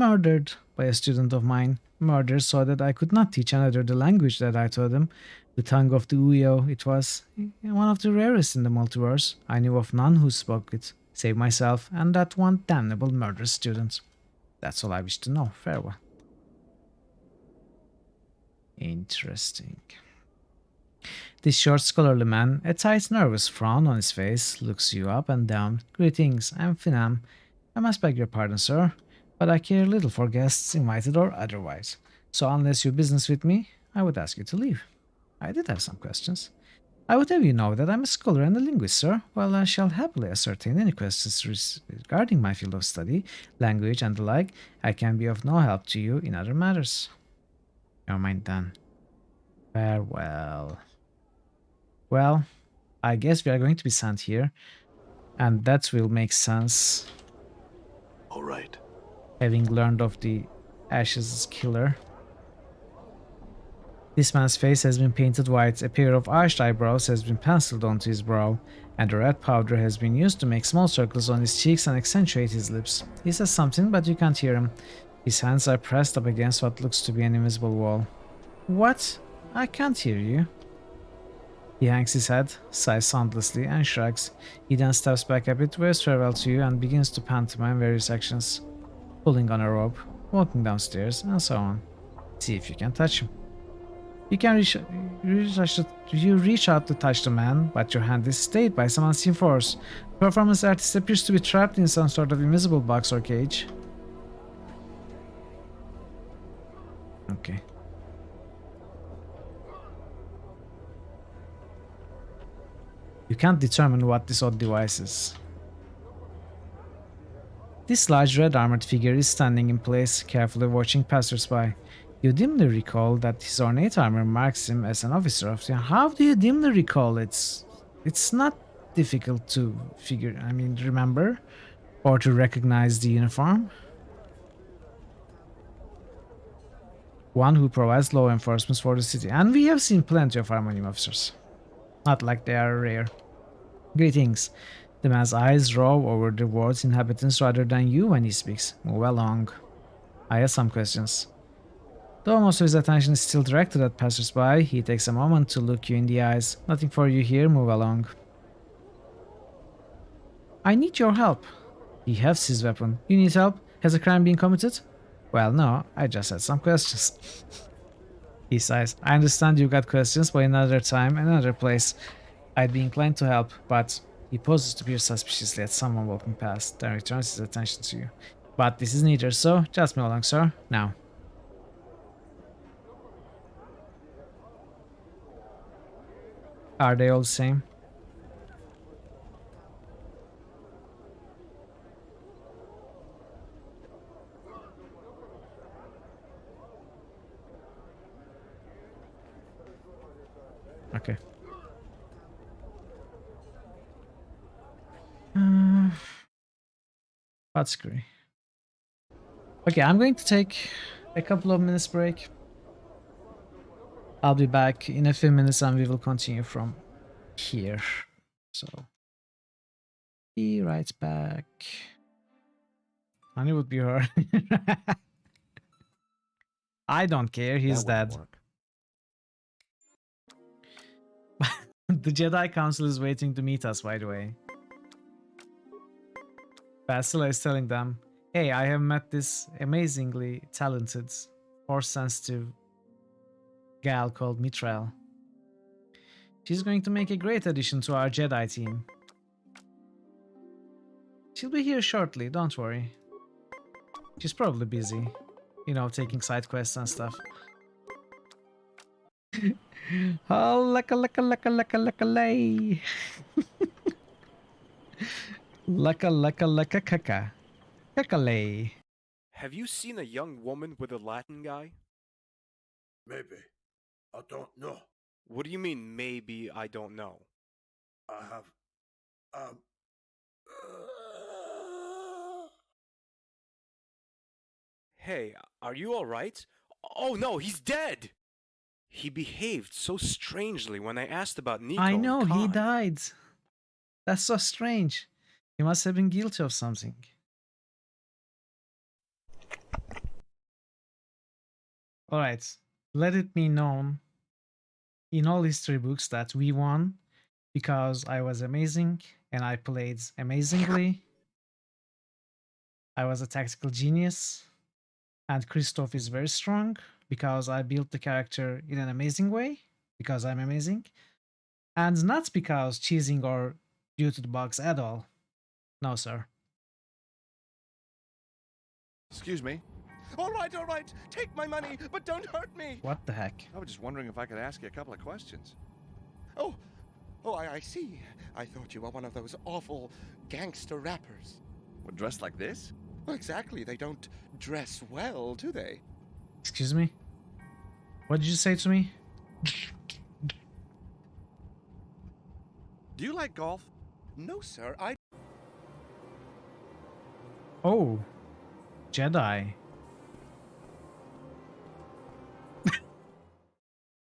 by a student of mine. Murdered so that I could not teach another the language that I taught him. The tongue of the Uyo. It was one of the rarest in the multiverse. I knew of none who spoke it, save myself and that one damnable murderous student. That's all I wish to know. Farewell. Interesting. This short, scholarly man, a tight, nervous frown on his face, looks you up and down. Greetings, I'm Finam. I must beg your pardon, sir, but I care little for guests, invited or otherwise. So unless you business with me, I would ask you to leave. I did have some questions. I would have you know that I'm a scholar and a linguist, sir. Well, I shall happily ascertain any questions regarding my field of study, language, and the like. I can be of no help to you in other matters. Never mind then. Farewell. Well, I guess we are going to be sent here, and that will make sense. All right. Having learned of the Ashes' killer. This man's face has been painted white, a pair of arched eyebrows has been penciled onto his brow, and the red powder has been used to make small circles on his cheeks and accentuate his lips. He says something, but you can't hear him. His hands are pressed up against what looks to be an invisible wall. What? I can't hear you. He hangs his head, sighs soundlessly, and shrugs. He then steps back a bit, waves farewell to you, and begins to pantomime various actions. Pulling on a rope, walking downstairs, and so on. See if you can touch him. You can reach out to touch the man, but your hand is stayed by some unseen force. The performance artist appears to be trapped in some sort of invisible box or cage. Okay. You can't determine what this odd device is. This large red armored figure is standing in place, carefully watching passersby. You dimly recall that his ornate armor marks him as an officer of the... How do you dimly recall it? It's not difficult to remember or to recognize the uniform. One who provides law enforcement for the city, and we have seen plenty of Harmonium officers. Not like they are rare. Greetings. The man's eyes rove over the ward's inhabitants rather than you when he speaks. Move along. I have some questions. Though most of his attention is still directed at passers-by, he takes a moment to look you in the eyes. Nothing for you here, move along. I need your help. He hefts his weapon. You need help? Has a crime been committed? Well, no, I just had some questions. He sighs. I understand you got questions, but another time, another place. I'd be inclined to help, but he pauses to peer suspiciously at someone walking past, then returns his attention to you. But this is neither, so just move along, sir. Now. Are they all the same? Okay. That's great. Okay, I'm going to take a couple of minutes break. I'll be back in a few minutes and we will continue from here. So, be right back. Honey would be her. I don't care, he's dead. The Jedi Council is waiting to meet us, by the way. Bastila is telling them, hey, I have met this amazingly talented, force-sensitive gal called Mithril. She's going to make a great addition to our Jedi team. She'll be here shortly, don't worry. She's probably busy, you know, taking side quests and stuff. Oh, laka lay. Laka kaka. Kakalay. Have you seen a young woman with a Latin guy? Maybe. I don't know. What do you mean, maybe I don't know? I have... Hey, are you alright? Oh no, he's dead! He behaved so strangely when I asked about Nico. I know, and he Khan. died. That's so strange. He must have been guilty of something. Alright, let it be known in all history books that we won because I was amazing and I played amazingly. I was a tactical genius and Christoph is very strong because I built the character in an amazing way because I'm amazing and not because cheesing or due to the bugs at all. No, sir. Excuse me. All right, take my money, but don't hurt me. What the heck? I was just wondering if I could ask you a couple of questions. Oh, I see. I thought you were one of those awful gangster rappers. What, dressed like this? Well, exactly. They don't dress well, do they? Excuse me? What did you say to me? Do you like golf? No, sir. Oh, Jedi.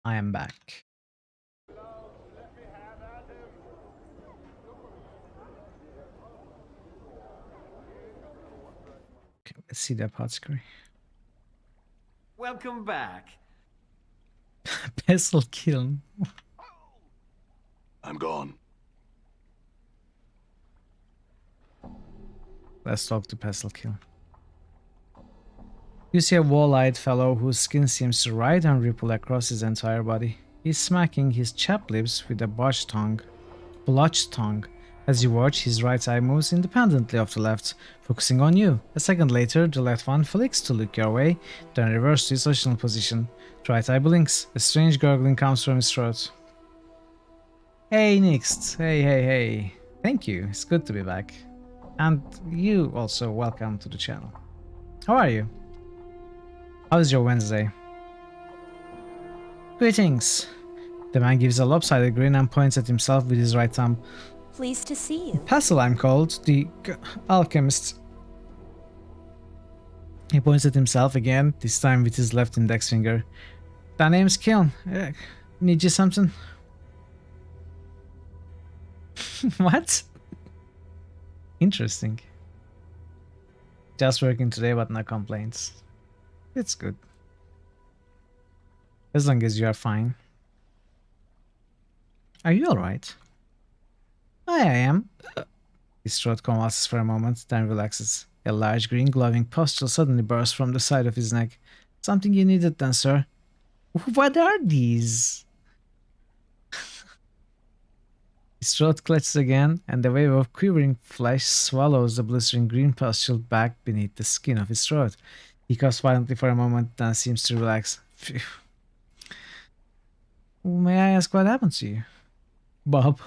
I am back. Okay, let's see that part screen. Welcome back. Pestle Kiln. I'm gone. Let's talk to Pestle Kiln. You see a wall-eyed fellow whose skin seems to writhe and ripple across his entire body. He's smacking his chapped lips with a blotched tongue. As you watch, his right eye moves independently of the left, focusing on you. A second later, the left one flicks to look your way, then reverses to its original position. The right eye blinks. A strange gurgling comes from his throat. Hey, Nixt. Hey. Thank you. It's good to be back. And you also, welcome to the channel. How are you? How is your Wednesday? Greetings. The man gives a lopsided grin and points at himself with his right thumb. Pleased to see you. Pestle, I'm called, the alchemist. He points at himself again, this time with his left index finger. The name's Kiln. Need you something? What? Interesting. Just working today, but no complaints. It's good. As long as you are fine. Are you alright? I am. His throat convulses for a moment, then relaxes. A large green glowing pustule suddenly bursts from the side of his neck. Something you needed then, sir. What are these? His throat clutches again, and a wave of quivering flesh swallows the blistering green pustule back beneath the skin of his throat. He coughs violently for a moment, then seems to relax. Phew. May I ask what happened to you? Bob.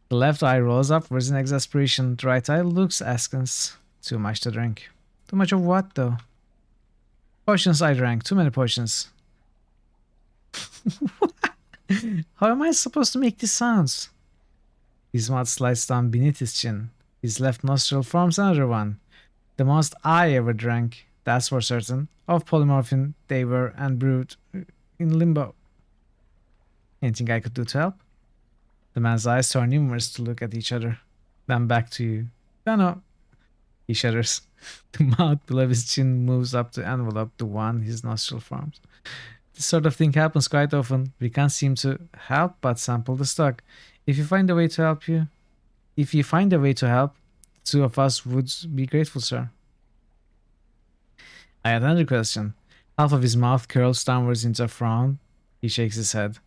The left eye rolls upwards in exasperation. The right eye looks askance. Too much to drink. Too much of what, though? Potions I drank. Too many potions. How am I supposed to make these sounds? His mouth slides down beneath his chin. His left nostril forms another one. The most I ever drank, that's for certain. Of polymorphin, they were and brewed in limbo. Anything I could do to help? The man's eyes turn numerous to look at each other. Then back to you. No. He shudders. The mouth below his chin moves up to envelop the one his nostril forms. This sort of thing happens quite often. We can't seem to help but sample the stock. If you find a way to help, the two of us would be grateful, sir. I had another question. Half of his mouth curls downwards into a frown. He shakes his head.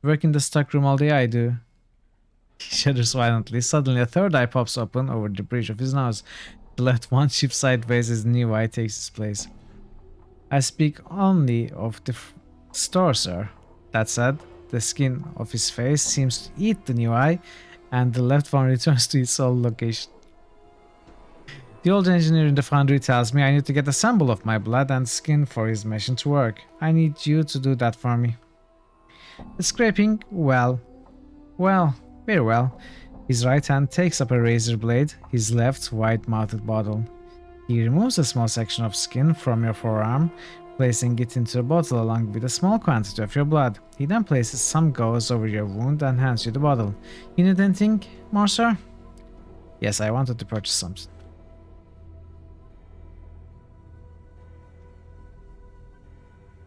Work in the stockroom all day, I do. He shudders violently. Suddenly, a third eye pops open over the bridge of his nose. The left one shifts sideways as the new eye takes its place. I speak only of the store, sir. That said, the skin of his face seems to eat the new eye, and the left one returns to its old location. The old engineer in the foundry tells me I need to get a sample of my blood and skin for his machine to work. I need you to do that for me. The scraping, well, very well. His right hand takes up a razor blade, his left wide-mouthed bottle. He removes a small section of skin from your forearm, placing it into a bottle along with a small quantity of your blood. He then places some gauze over your wound and hands you the bottle. You need anything more, sir? Yes, I wanted to purchase something.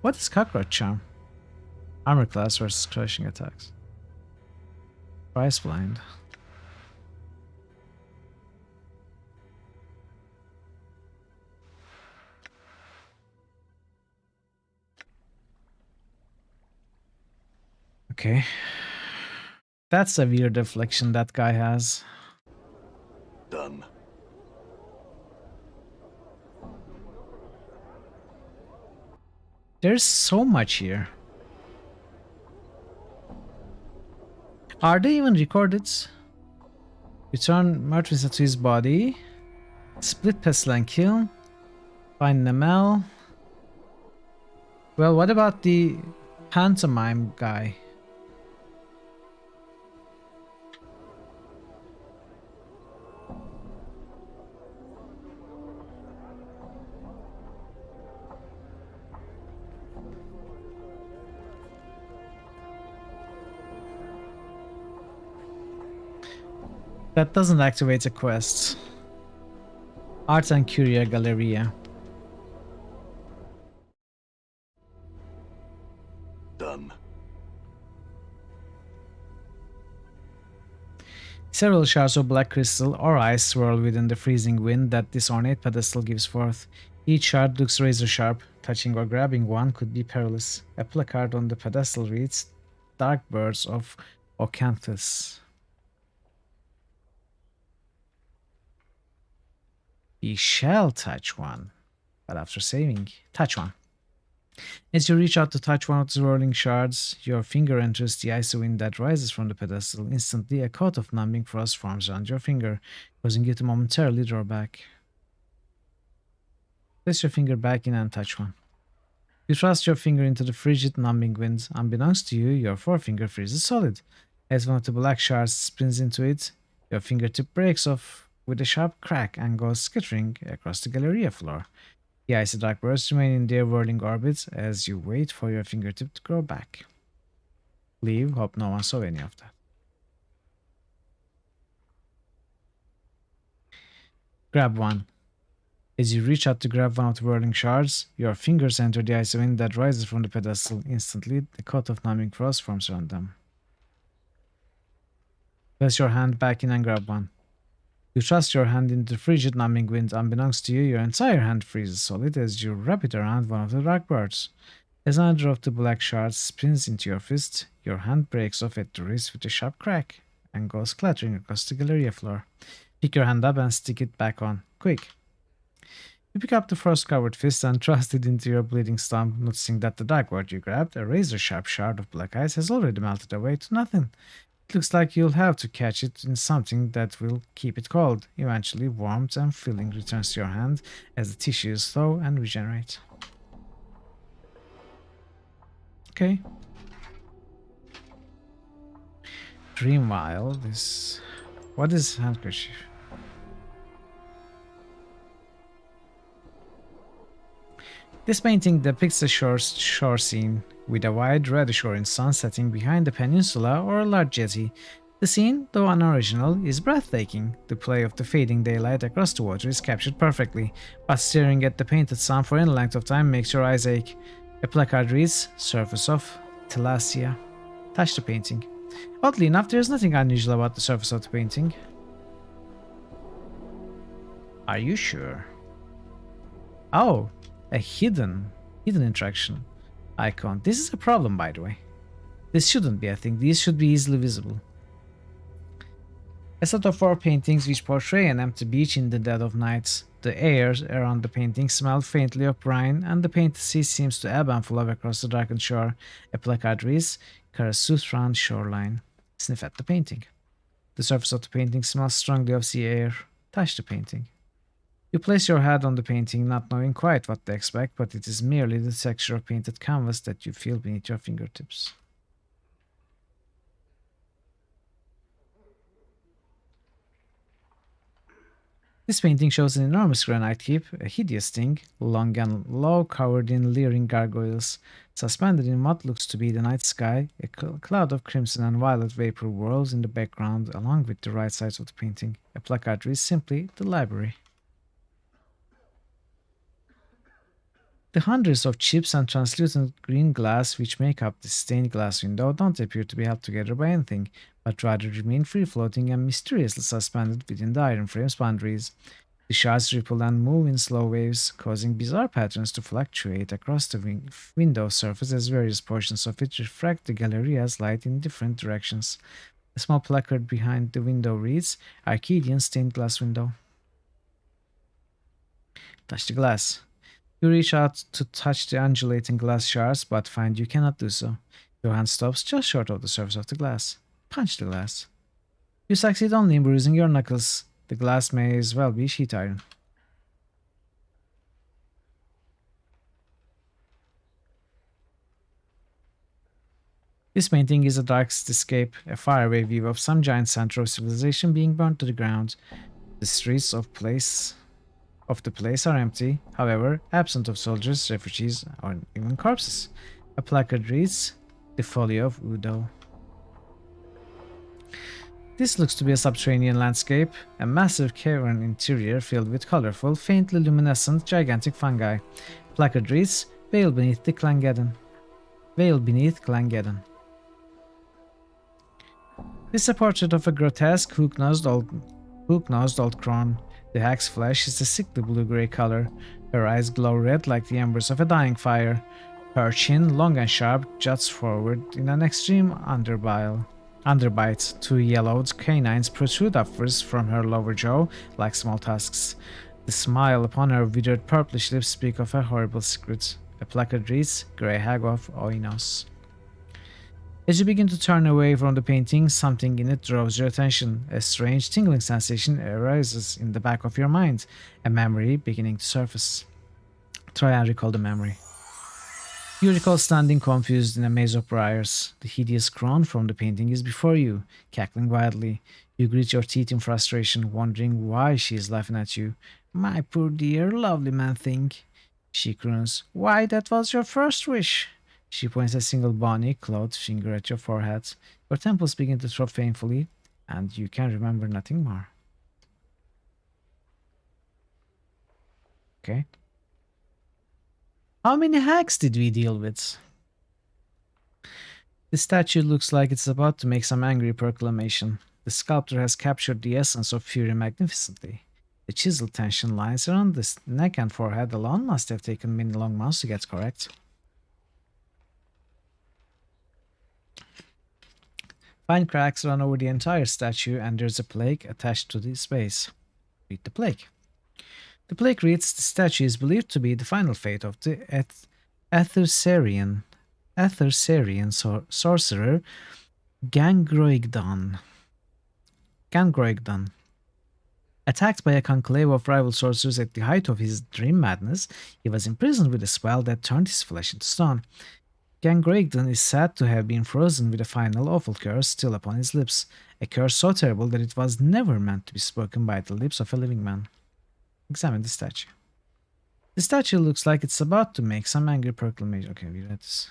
What is cockroach charm? Armor class versus crushing attacks. Price blind. Okay. That's a weird affliction that guy has. Done. There's so much here. Are they even recorded? Return Mertens to his body. Split pestle and kill. Find Namel. Well, what about the pantomime guy? That doesn't activate a quest. Art and Curia Galleria. Done. Several shards of black crystal or ice swirl within the freezing wind that this ornate pedestal gives forth. Each shard looks razor sharp. Touching or grabbing one could be perilous. A placard on the pedestal reads, Dark Birds of Ocanthus. You shall touch one, but after saving, touch one. As you reach out to touch one of the swirling shards, your finger enters the icy wind that rises from the pedestal. Instantly, a coat of numbing frost forms around your finger, causing you to momentarily draw back. Place your finger back in and touch one. You thrust your finger into the frigid, numbing wind. Unbeknownst to you, your forefinger freezes solid. As one of the black shards spins into it, your fingertip breaks off with a sharp crack and goes skittering across the Galleria floor. The icy dark birds remain in their whirling orbits as you wait for your fingertip to grow back. Leave, hope no one saw any of that. Grab one. As you reach out to grab one of the whirling shards, your fingers enter the icy wind that rises from the pedestal. Instantly, a coat of numbing frost forms around them. Place your hand back in and grab one. You thrust your hand into the frigid numbing wind. Unbeknownst to you, your entire hand freezes solid as you wrap it around one of the dark birds. As another of the black shards spins into your fist, your hand breaks off at the wrist with a sharp crack and goes clattering across the Galleria floor. Pick your hand up and stick it back on. Quick! You pick up the frost-covered fist and thrust it into your bleeding stump, noticing that the dark bird you grabbed, a razor-sharp shard of black ice, has already melted away to nothing. It looks like you'll have to catch it in something that will keep it cold. Eventually, warmth and feeling returns to your hand as the tissues thaw and regenerate. Okay. Dreamvile, this... What is handkerchief? This painting depicts a shore scene, with a wide reddish-orange sun setting behind a peninsula or a large jetty. The scene, though unoriginal, is breathtaking. The play of the fading daylight across the water is captured perfectly, but staring at the painted sun for any length of time makes your eyes ache. A placard reads, "Surface of Thalassia." Touch the painting. Oddly enough, there is nothing unusual about the surface of the painting. Are you sure? Oh, a hidden interaction icon. This is a problem, by the way. This shouldn't be a thing. These should be easily visible. A set of 4 paintings which portray an empty beach in the dead of night. The air around the painting smells faintly of brine, and the painted sea seems to ebb and flow across the darkened shore. A placard reads, "Karasutran shoreline." Sniff at the painting. The surface of the painting smells strongly of sea air. Touch the painting. You place your hand on the painting, not knowing quite what to expect, but it is merely the texture of painted canvas that you feel beneath your fingertips. This painting shows an enormous granite keep, a hideous thing, long and low, covered in leering gargoyles. Suspended in what looks to be the night sky, a cloud of crimson and violet vapor whirls in the background along with the right sides of the painting. A placard reads simply, "The Library." The hundreds of chips and translucent green glass which make up the stained glass window don't appear to be held together by anything, but rather remain free-floating and mysteriously suspended within the iron frame's boundaries. The shards ripple and move in slow waves, causing bizarre patterns to fluctuate across the window surface as various portions of it refract the Galleria's light in different directions. A small placard behind the window reads, "Arcadian stained glass window." Touch the glass. You reach out to touch the undulating glass shards, but find you cannot do so. Your hand stops just short of the surface of the glass. Punch the glass. You succeed only in bruising your knuckles. The glass may as well be sheet iron. This painting is a dark escape, a faraway view of some giant center of civilization being burned to the ground. The streets of the place are empty, however, absent of soldiers, refugees, or even corpses. A placard reads, "The Folly of Udo." This looks to be a subterranean landscape, a massive cavern interior filled with colorful, faintly luminescent, gigantic fungi. Placard reads, "Veil beneath the Clangeddon." Veil beneath Clangeddon. This is a portrait of a grotesque, hook-nosed old crone. The hag's flesh is a sickly blue-gray color. Her eyes glow red like the embers of a dying fire. Her chin, long and sharp, juts forward in an extreme underbite. 2 yellowed canines protrude upwards from her lower jaw like small tusks. The smile upon her withered purplish lips speak of a horrible secret. A placard reads, "Grey Hag of Oinos." As you begin to turn away from the painting, something in it draws your attention. A strange tingling sensation arises in the back of your mind, a memory beginning to surface. Try and recall the memory. You recall standing confused in a maze of briars. The hideous crone from the painting is before you, cackling wildly. You grit your teeth in frustration, wondering why she is laughing at you. "My poor dear, lovely man thing," she croons. "Why, that was your first wish." She points a single bony, clawed finger at your forehead. Your temples begin to throb painfully, and you can remember nothing more. Okay. How many hacks did we deal with? The statue looks like it's about to make some angry proclamation. The sculptor has captured the essence of fury magnificently. The chiseled tension lines around the neck and forehead alone must have taken many long months to get correct. Fine cracks run over the entire statue and there's a plaque attached to this base. Read the plaque. The plaque reads, the statue is believed to be the final fate of the Athersarian sorcerer Gangroigdan. Attacked by a conclave of rival sorcerers at the height of his dream madness, he was imprisoned with a spell that turned his flesh into stone. Gangroigdan is said to have been frozen with a final awful curse still upon his lips, a curse so terrible that it was never meant to be spoken by the lips of a living man. Examine the statue. The statue looks like it's about to make some angry proclamation. Okay, we read this.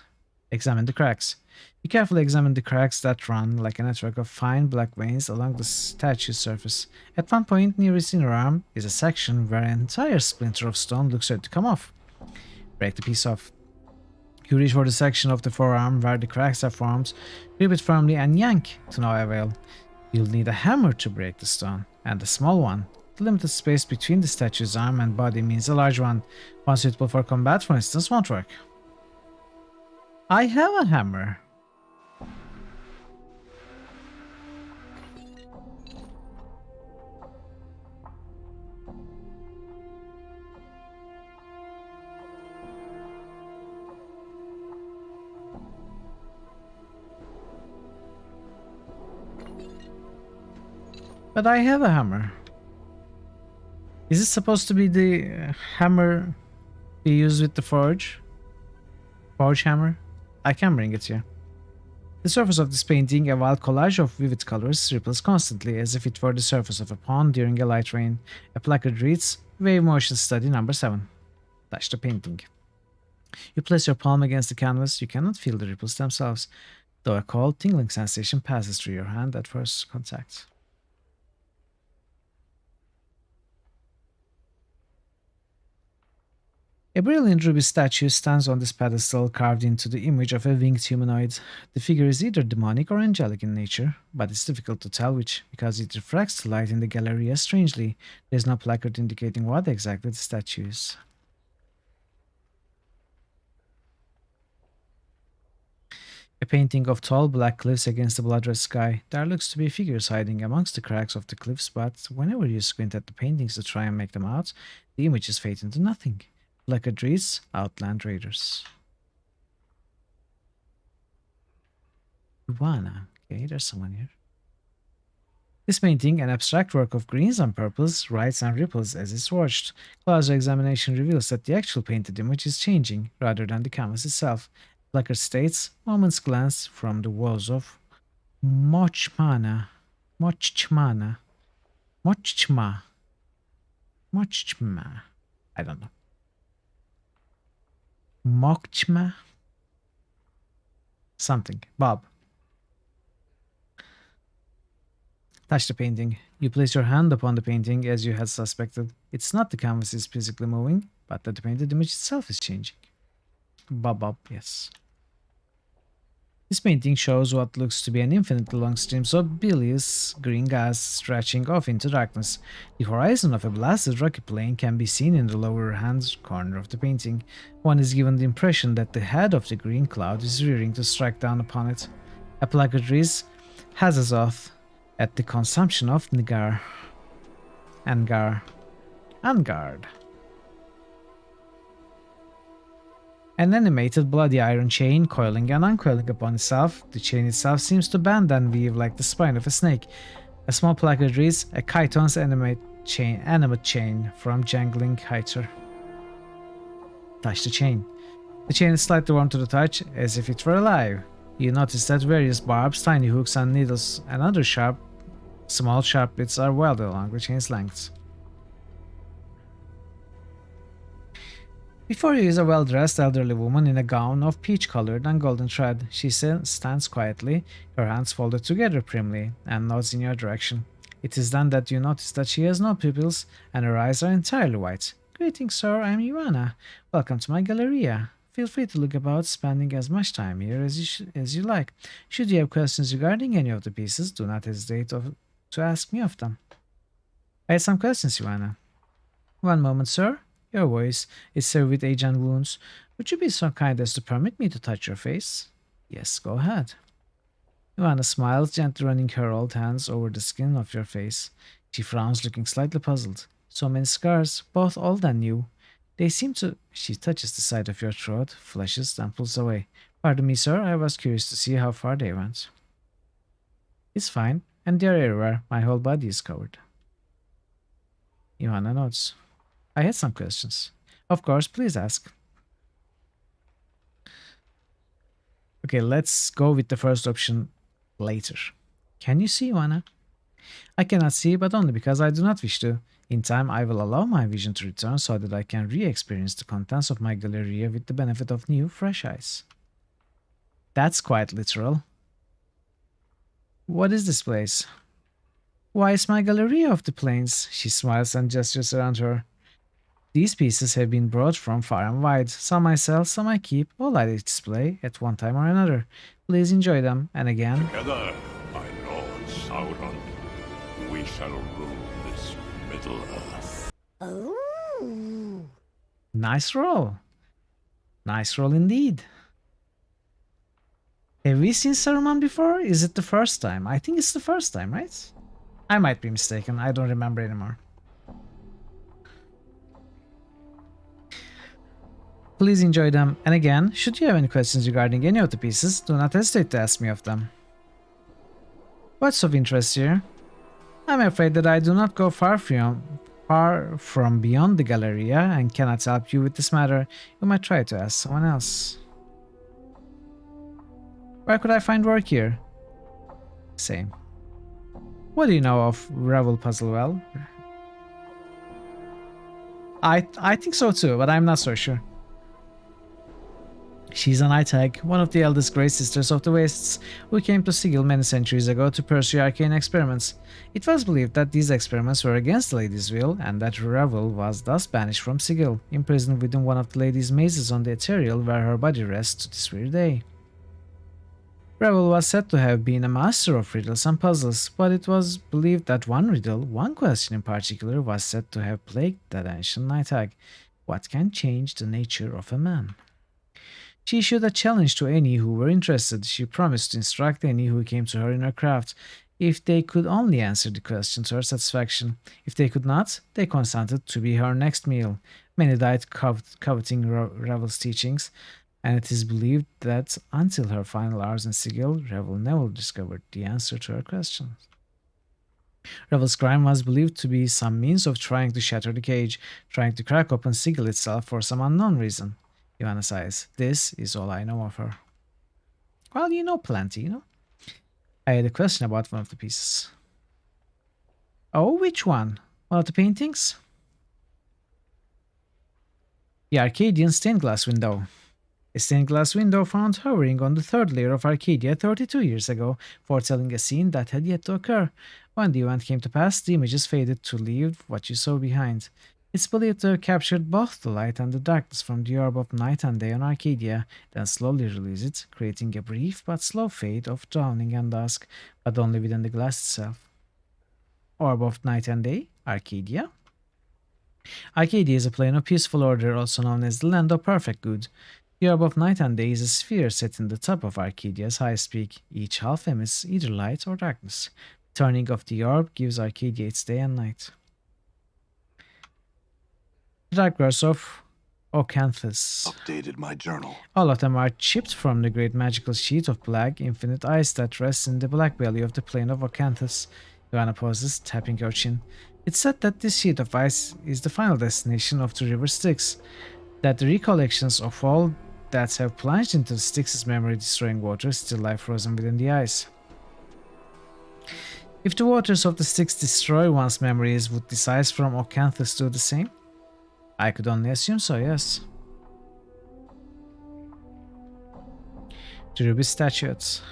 Examine the cracks. You carefully examine the cracks that run like a network of fine black veins along the statue's surface. At one point near its inner arm is a section where an entire splinter of stone looks ready to come off. Break the piece off. You reach for the section of the forearm where the cracks are formed, grip it firmly and yank to no avail. You'll need a hammer to break the stone, and a small one. The limited space between the statue's arm and body means a large one. One suitable for combat, for instance, won't work. I have a hammer. But I have a hammer. Is it supposed to be the hammer we use with the forge? Forge hammer? I can bring it here. The surface of this painting, a wild collage of vivid colors, ripples constantly as if it were the surface of a pond during a light rain. A placard reads, Wave Motion Study number 7. Touch the painting. You place your palm against the canvas, you cannot feel the ripples themselves, though a cold, tingling sensation passes through your hand at first contact. A brilliant ruby statue stands on this pedestal carved into the image of a winged humanoid. The figure is either demonic or angelic in nature, but it's difficult to tell which because it refracts the light in the gallery as strangely. There is no placard indicating what exactly the statue is. A painting of tall black cliffs against the blood-red sky. There looks to be figures hiding amongst the cracks of the cliffs, but whenever you squint at the paintings to try and make them out, the images fade into nothing. Placard reads, Outland Raiders. Iguana. Okay, there's someone here. This painting, an abstract work of greens and purples, writes and ripples as it's watched. Closer examination reveals that the actual painted image is changing, rather than the canvas itself. Placard states, Moment's glance from the walls of Mochchma. I don't know. Mochchma? Something. Bob. Touch the painting. You place your hand upon the painting as you had suspected. It's not the canvas is physically moving, but that the painted image itself is changing. Bob, yes. This painting shows what looks to be an infinitely long stream of bilious green gas stretching off into darkness. The horizon of a blasted rocky plain can be seen in the lower hand corner of the painting. One is given the impression that the head of the green cloud is rearing to strike down upon it. A placard reads, Hazazoth, at the consumption of Angard. An animated bloody iron chain coiling and uncoiling upon itself. The chain itself seems to bend and weave like the spine of a snake. A small placard reads, A Chiton's animate chain from Jangling Hiter. Touch the chain. The chain is slightly warm to the touch, as if it were alive. You notice that various barbs, tiny hooks and needles and other small sharp bits are welded along the chain's length. Before you is a well-dressed elderly woman in a gown of peach-colored and golden thread. She stands quietly, her hands folded together primly, and nods in your direction. It is then that you notice that she has no pupils, and her eyes are entirely white. Greetings, sir. I'm Ivana. Welcome to my Galleria. Feel free to look about, spending as much time here as you like. Should you have questions regarding any of the pieces, do not hesitate to ask me of them. I had some questions, Ivana. One moment, sir. Your voice is seared with age and wounds. Would you be so kind as to permit me to touch your face? Yes, go ahead. Ivana smiles, gently running her old hands over the skin of your face. She frowns, looking slightly puzzled. So many scars, both old and new. They seem to... She touches the side of your throat, flushes, then pulls away. Pardon me, sir, I was curious to see how far they went. It's fine, and they're everywhere. My whole body is covered. Ivana nods. I had some questions. Of course, please ask. Okay, let's go with the first option later. Can you see, Ivana? I cannot see, but only because I do not wish to. In time, I will allow my vision to return so that I can re-experience the contents of my Galleria with the benefit of new, fresh eyes. That's quite literal. What is this place? Why is my Galleria of the Plains? She smiles and gestures around her. These pieces have been brought from far and wide. Some I sell, some I keep, all I display at one time or another. Please enjoy them, and again... Together, my Lord Sauron, we shall rule this Middle Earth. Oh. Nice roll. Nice roll indeed. Have we seen Saruman before? Is it the first time? I think it's the first time, right? I might be mistaken. I don't remember anymore. Please enjoy them, and again, should you have any questions regarding any of the pieces, do not hesitate to ask me of them. What's of interest here? I'm afraid that I do not go far from beyond the Galleria and cannot help you with this matter. You might try to ask someone else. Where could I find work here? Same. What do you know of Revel Puzzlewell? I think so too, but I'm not so sure. She's a night hag, one of the eldest Grey Sisters of the Wastes, who came to Sigil many centuries ago to pursue arcane experiments. It was believed that these experiments were against the lady's will, and that Revel was thus banished from Sigil, imprisoned within one of the lady's mazes on the Ethereal, where her body rests to this very day. Revel was said to have been a master of riddles and puzzles, but it was believed that one riddle, one question in particular, was said to have plagued that ancient night hag. What can change the nature of a man? She issued a challenge to any who were interested. She promised to instruct any who came to her in her craft, if they could only answer the question to her satisfaction. If they could not, they consented to be her next meal. Many died coveting Revel's teachings, and it is believed that until her final hours in Sigil, Revel never discovered the answer to her questions. Revel's crime was believed to be some means of trying to shatter the cage, trying to crack open Sigil itself for some unknown reason. Ivana sighs. This is all I know of her. Well, you know plenty, you know? I had a question about one of the pieces. Oh, which one? One of the paintings? The Arcadian stained glass window. A stained glass window found hovering on the third layer of Arcadia 32 years ago, foretelling a scene that had yet to occur. When the event came to pass, the images faded to leave what you saw behind. It's believed to have captured both the light and the darkness from the orb of night and day on Arcadia, then slowly release it, creating a brief but slow fade of dawning and dusk, but only within the glass itself. Orb of night and day, Arcadia. Arcadia is a plane of peaceful order, also known as the Land of Perfect Good. The orb of night and day is a sphere set in the top of Arcadia's highest peak. Each half emits either light or darkness. The turning of the orb gives Arcadia its day and night. The Dark Words of Ocanthus. Updated my journal. All of them are chipped from the great magical sheet of black, infinite ice that rests in the black belly of the plain of Ocanthus. Ivana pauses, tapping her chin. It's said that this sheet of ice is the final destination of the river Styx, that the recollections of all that have plunged into the Styx's memory-destroying waters still lie frozen within the ice. If the waters of the Styx destroy one's memories, would this ice from Ocanthus do the same? I could only assume so, yes. The ruby statuettes.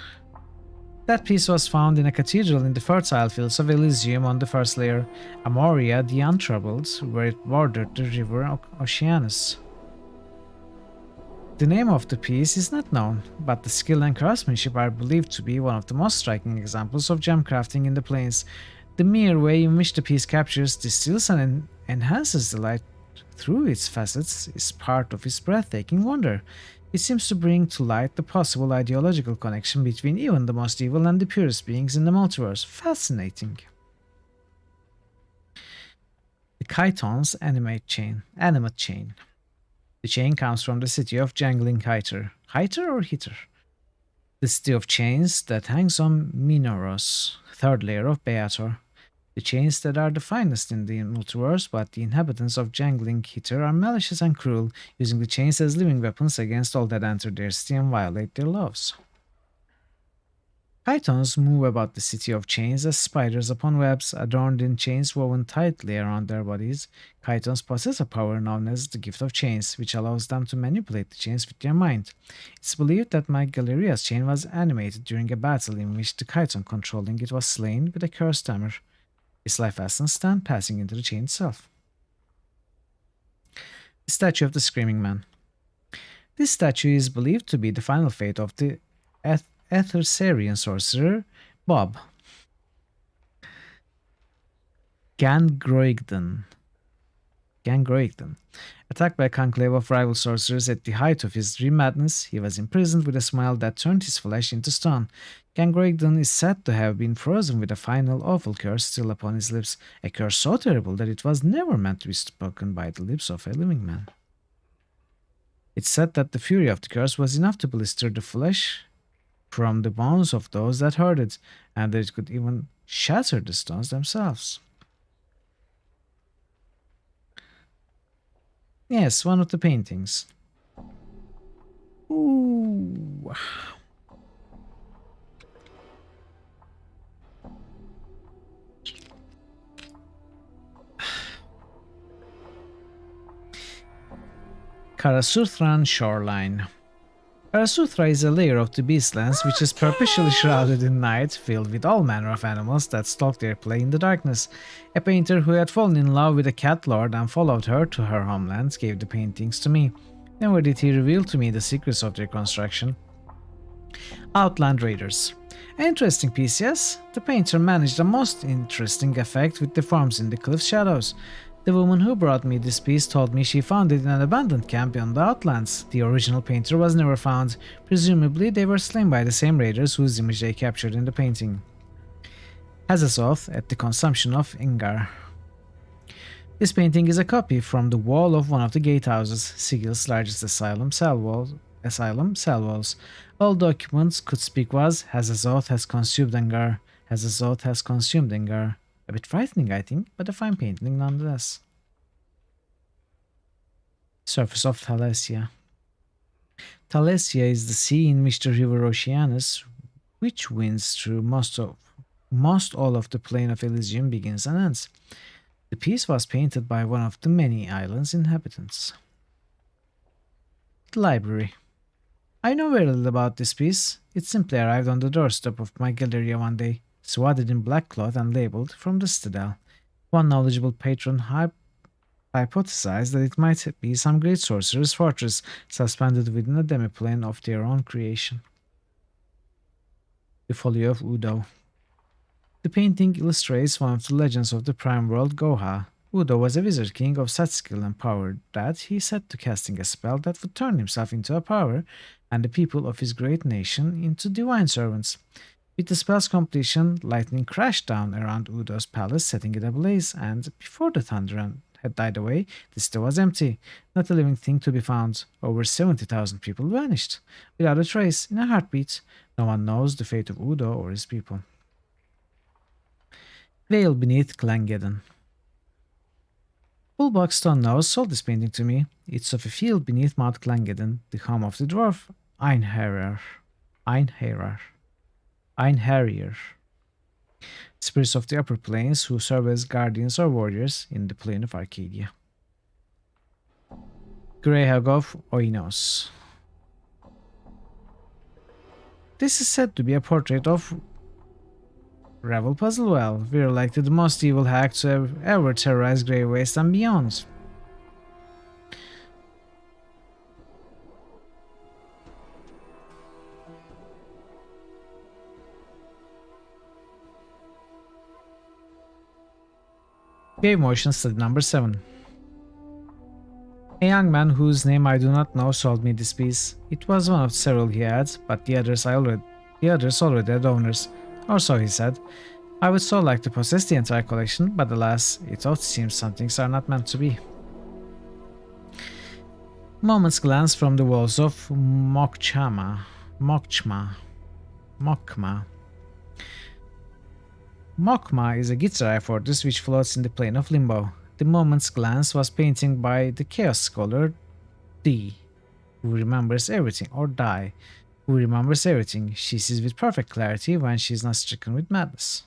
That piece was found in a cathedral in the fertile fields of Elysium on the first layer, Amoria the Untroubled, where it bordered the river Oceanus. The name of the piece is not known, but the skill and craftsmanship are believed to be one of the most striking examples of gem crafting in the planes. The mere way in which the piece captures, distills, and enhances the light through its facets is part of its breathtaking wonder. It seems to bring to light the possible ideological connection between even the most evil and the purest beings in the multiverse. Fascinating. The Chiton's animate chain. The chain comes from the city of Jangling Hyter. Hyter or Hitter? The city of chains that hangs on Minoros, third layer of Beator. The chains that are the finest in the multiverse, but the inhabitants of Jangling Hitter are malicious and cruel, using the chains as living weapons against all that enter their city and violate their laws. Chitons move about the city of chains as spiders upon webs, adorned in chains woven tightly around their bodies. Chitons possess a power known as the Gift of Chains, which allows them to manipulate the chains with their mind. It's believed that my Galeria's chain was animated during a battle in which the Chiton controlling it was slain with a cursed hammer. Its life essence then passing into the chain itself. The statue of the Screaming Man. This statue is believed to be the final fate of the Ethersarian sorcerer Bob Gangroigden. Attacked by a conclave of rival sorcerers at the height of his dream madness, he was imprisoned with a smile that turned his flesh into stone. Gangroigden is said to have been frozen with a final awful curse still upon his lips, a curse so terrible that it was never meant to be spoken by the lips of a living man. It's said that the fury of the curse was enough to blister the flesh from the bones of those that heard it, and that it could even shatter the stones themselves. Yes, one of the paintings. Ooh. Karasuthran Shoreline. Karasuthra is a layer of the Beastlands which is perpetually shrouded in night, filled with all manner of animals that stalk their prey in the darkness. A painter who had fallen in love with a cat lord and followed her to her homeland gave the paintings to me. Never did he reveal to me the secrets of their construction. Outland Raiders. An interesting piece, yes? The painter managed a most interesting effect with the forms in the cliff shadows. The woman who brought me this piece told me she found it in an abandoned camp beyond the Outlands. The original painter was never found. Presumably they were slain by the same raiders whose image they captured in the painting. Hazazoth at the consumption of Ingar. This painting is a copy from the wall of one of the gatehouses, Sigil's largest asylum cell walls. All documents could speak was Hazazoth has consumed Ingar. Hazazoth has consumed Ingar. A bit frightening, I think, but a fine painting nonetheless. Surface of Thalasia. Thalasia is the sea in which the river Oceanus, which winds through most all of the plain of Elysium, begins and ends. The piece was painted by one of the many island's inhabitants. The library. I know very little about this piece. It simply arrived on the doorstep of my Galleria one day, swathed in black cloth and labeled "From the Citadel." One knowledgeable patron hypothesized that it might be some great sorcerer's fortress suspended within a demiplane of their own creation. The Folio of Udo. The painting illustrates one of the legends of the prime world Goha. Udo was a wizard king of such skill and power that he set to casting a spell that would turn himself into a power and the people of his great nation into divine servants. With the spell's completion, lightning crashed down around Udo's palace, setting it ablaze, and before the thunder had died away, the city was empty, not a living thing to be found. Over 70,000 people vanished, without a trace, in a heartbeat. No one knows the fate of Udo or his people. Veil beneath Clangeddon. Bullbuck Stonenose sold this painting to me. It's of a field beneath Mount Clangeddon, the home of the dwarf Einherjar, spirits of the upper planes who serve as guardians or warriors in the plane of Arcadia. Greyhawk of Oinos. This is said to be a portrait of Revel puzzle well. We're likely the most evil hack to have ever terrorize Grey Waste and beyond. Game motion study number 7. A young man whose name I do not know sold me this piece. It was one of several he had, but the others already had owners, or so he said. I would so like to possess the entire collection, but alas, it often seems some things are not meant to be. Moment's glance from the walls of Mokchma. Mokma is a guitar fortress which floats in the plane of limbo. The moment's glance was painting by the chaos scholar D, who remembers everything, or Die, who remembers everything. She sees with perfect clarity when she is not stricken with madness.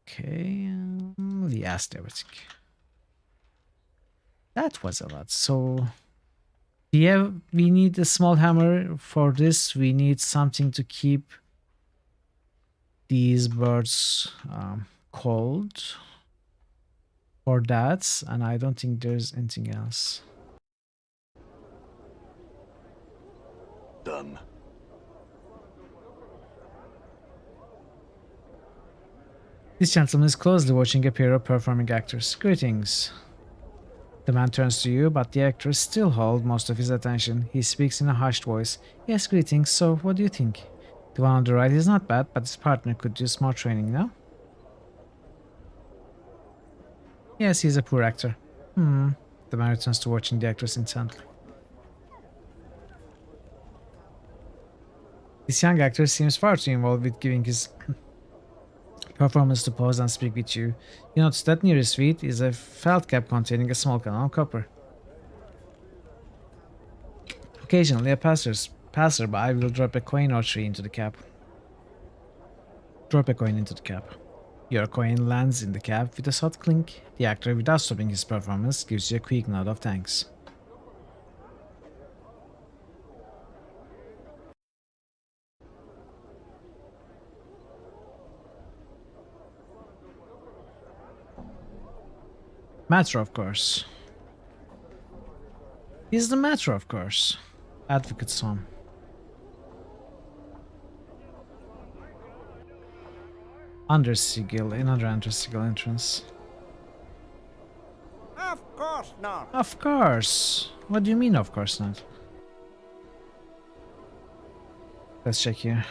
Okay, we asked everything. That was a lot. So we need a small hammer for this. We need something to keep these birds cold for that, and I don't think there's anything else. Done. This gentleman is closely watching a pair of performing actors. Greetings. The man turns to you, but the actors still hold most of his attention. He speaks in a hushed voice. Yes, greetings, so what do you think? The one on the right is not bad, but his partner could use more training, no? Yes, he's a poor actor. The man returns to watching the actors intently. This young actor seems far too involved with giving his performance to pause and speak with you. You notice that near his feet is a felt cap containing a small can of copper. Occasionally, a passerby will drop a coin or three into the cap. Drop a coin into the cap. Your coin lands in the cap with a soft clink. The actor, without stopping his performance, gives you a quick nod of thanks. Matter, of course. Is the matter, of course. Advocate's home. Another Undersigil entrance. Of course not. Of course. What do you mean, of course not? Let's check here.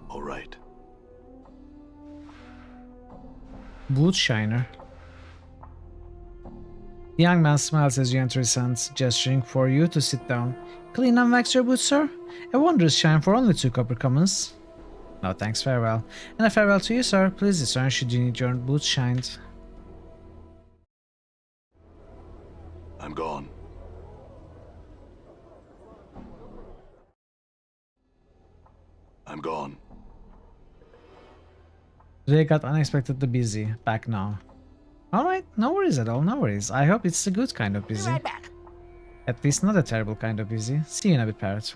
All right. Boot shiner. The young man smiles as you enter his hands, gesturing for you to sit down. Clean and wax your boots, sir? A wondrous shine for only 2 copper commons. No thanks, farewell. And a farewell to you, sir. Please discern should you need your boots shined. I'm gone. I'm gone. Today got unexpectedly busy. Back now. Alright, no worries at all, no worries. I hope it's a good kind of busy. Be right back. At least not a terrible kind of busy. See you in a bit, Parrot.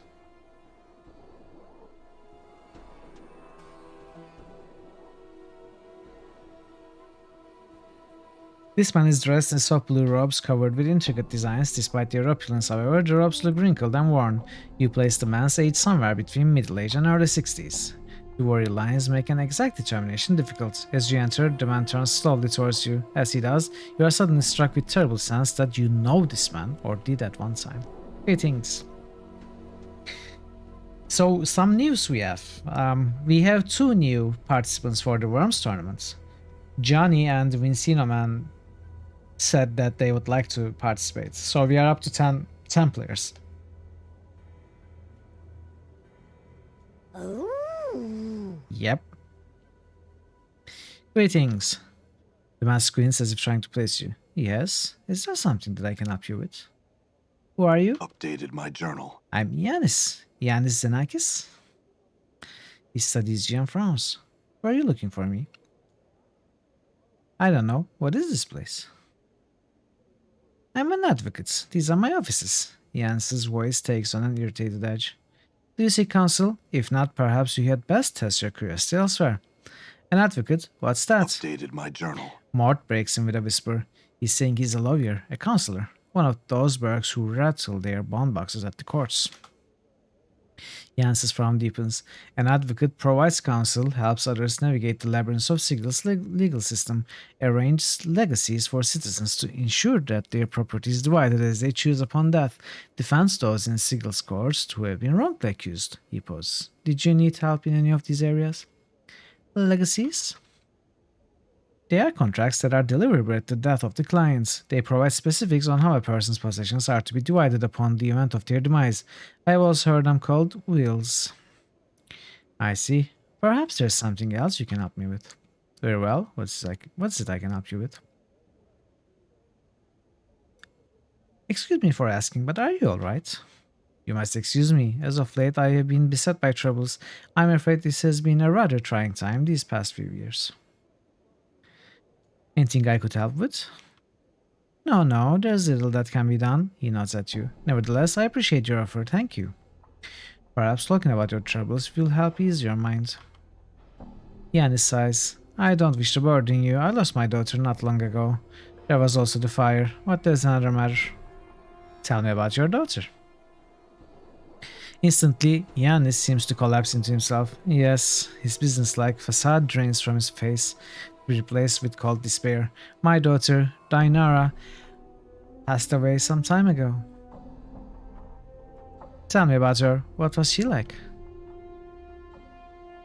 This man is dressed in soft blue robes covered with intricate designs. Despite their opulence, however, the robes look wrinkled and worn. You place the man's age somewhere between middle age and early 60s. The worry lines make an exact determination difficult. As you enter, the man turns slowly towards you. As he does, you are suddenly struck with terrible sense that you know this man, or did at one time. Greetings. So, some news we have. We have 2 new participants for the Worms tournament. Johnny and Vincino Man said that they would like to participate. So we are up to 10 players. Ooh. Yep. Greetings. The man squints as if trying to place you. Yes? Is there something that I can help you with? Who are you? Updated my journal. I'm Yanis. Yanis Xenakis. He studies in France. Where are you looking for me? I don't know. What is this place? I'm an advocate. These are my offices. Yanis's voice takes on an irritated edge. Do you seek counsel? If not, perhaps you had best test your curiosity elsewhere. An advocate? What's that? Updated my journal. Mort breaks in with a whisper. He's saying he's a lawyer, a counselor, one of those bergs who rattle their bond boxes at the courts. Jance's frown deepens. An advocate provides counsel, helps others navigate the labyrinth of Sigel's legal system, arranges legacies for citizens to ensure that their property is divided as they choose upon death, defends those in Sigel's courts who have been wrongly accused. He pauses. Did you need help in any of these areas? Legacies? They are contracts that are deliverable at the death of the clients. They provide specifics on how a person's possessions are to be divided upon the event of their demise. I have also heard them called wills. I see. Perhaps there's something else you can help me with. Very well. What's it I can help you with? Excuse me for asking, but are you alright? You must excuse me. As of late, I have been beset by troubles. I'm afraid this has been a rather trying time these past few years. Anything I could help with? No, there's little that can be done. He nods at you. Nevertheless, I appreciate your offer, thank you. Perhaps talking about your troubles will help ease your mind. Yanis sighs. I don't wish to burden you. I lost my daughter not long ago. There was also the fire, but there's another matter. Tell me about your daughter. Instantly, Yanis seems to collapse into himself. Yes, his businesslike facade drains from his face, replaced with cold despair. My daughter, Dainara, passed away some time ago. Tell me about her. What was she like?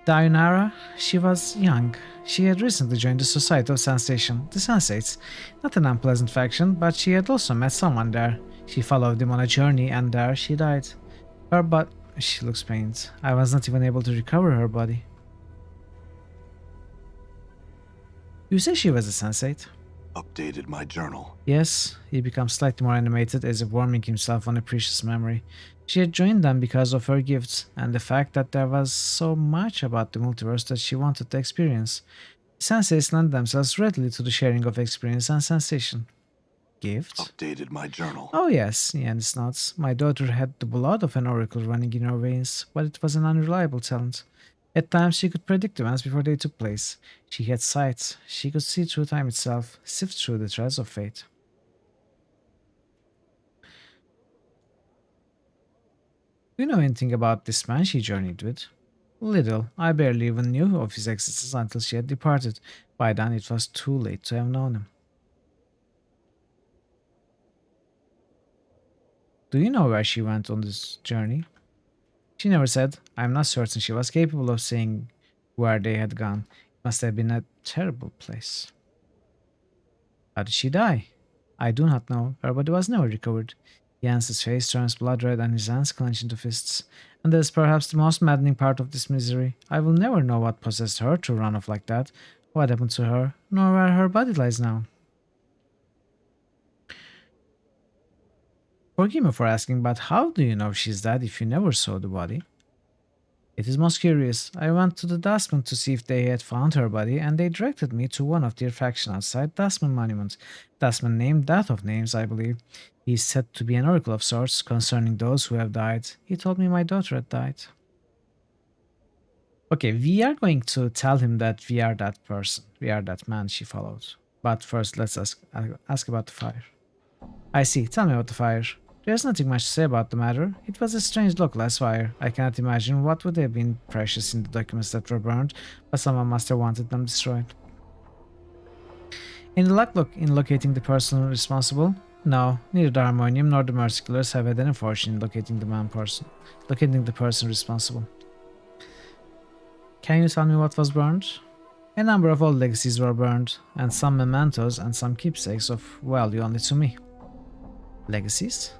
Dainara, she was young. She had recently joined the Society of Sensation, the Sensates. Not an unpleasant faction, but she had also met someone there. She followed them on a journey, and there she died. She looks pained. I was not even able to recover her body. You say she was a sensate? Updated my journal. Yes, he becomes slightly more animated as if warming himself on a precious memory. She had joined them because of her gifts and the fact that there was so much about the multiverse that she wanted to experience. Sensates lend themselves readily to the sharing of experience and sensation. Gifts? Updated my journal. Oh yes, Yanis nods. My daughter had the blood of an oracle running in her veins, but it was an unreliable talent. At times she could predict events before they took place. She had sight. She could see through time itself, sift through the threads of fate. Do you know anything about this man she journeyed with? Little. I barely even knew of his existence until she had departed. By then it was too late to have known him. Do you know where she went on this journey? She never said. I'm not certain she was capable of saying where they had gone. It must have been a terrible place. How did she die? I do not know. Her body was never recovered. Jans's face turns blood red and his hands clench into fists. And that is perhaps the most maddening part of this misery. I will never know what possessed her to run off like that, what happened to her, nor where her body lies now. Forgive me for asking, but how do you know she's dead if you never saw the body? It is most curious. I went to the Dustman to see if they had found her body, and they directed me to one of their faction outside Dustman Monument. Dustman named Death of Names, I believe. He is said to be an oracle of sorts concerning those who have died. He told me my daughter had died. Okay, we are going to tell him that we are that person. We are that man she followed. But first, let's ask about the fire. I see. Tell me about the fire. There's nothing much to say about the matter. It was a strange lookless fire. I cannot imagine what would have been precious in the documents that were burned, but someone must have wanted them destroyed. Any luck in locating the person responsible? No, neither the Harmonium nor the Merciless have had any fortune in locating the person responsible. Can you tell me what was burned? A number of old legacies were burned, and some mementos and some keepsakes of value only to me. Legacies?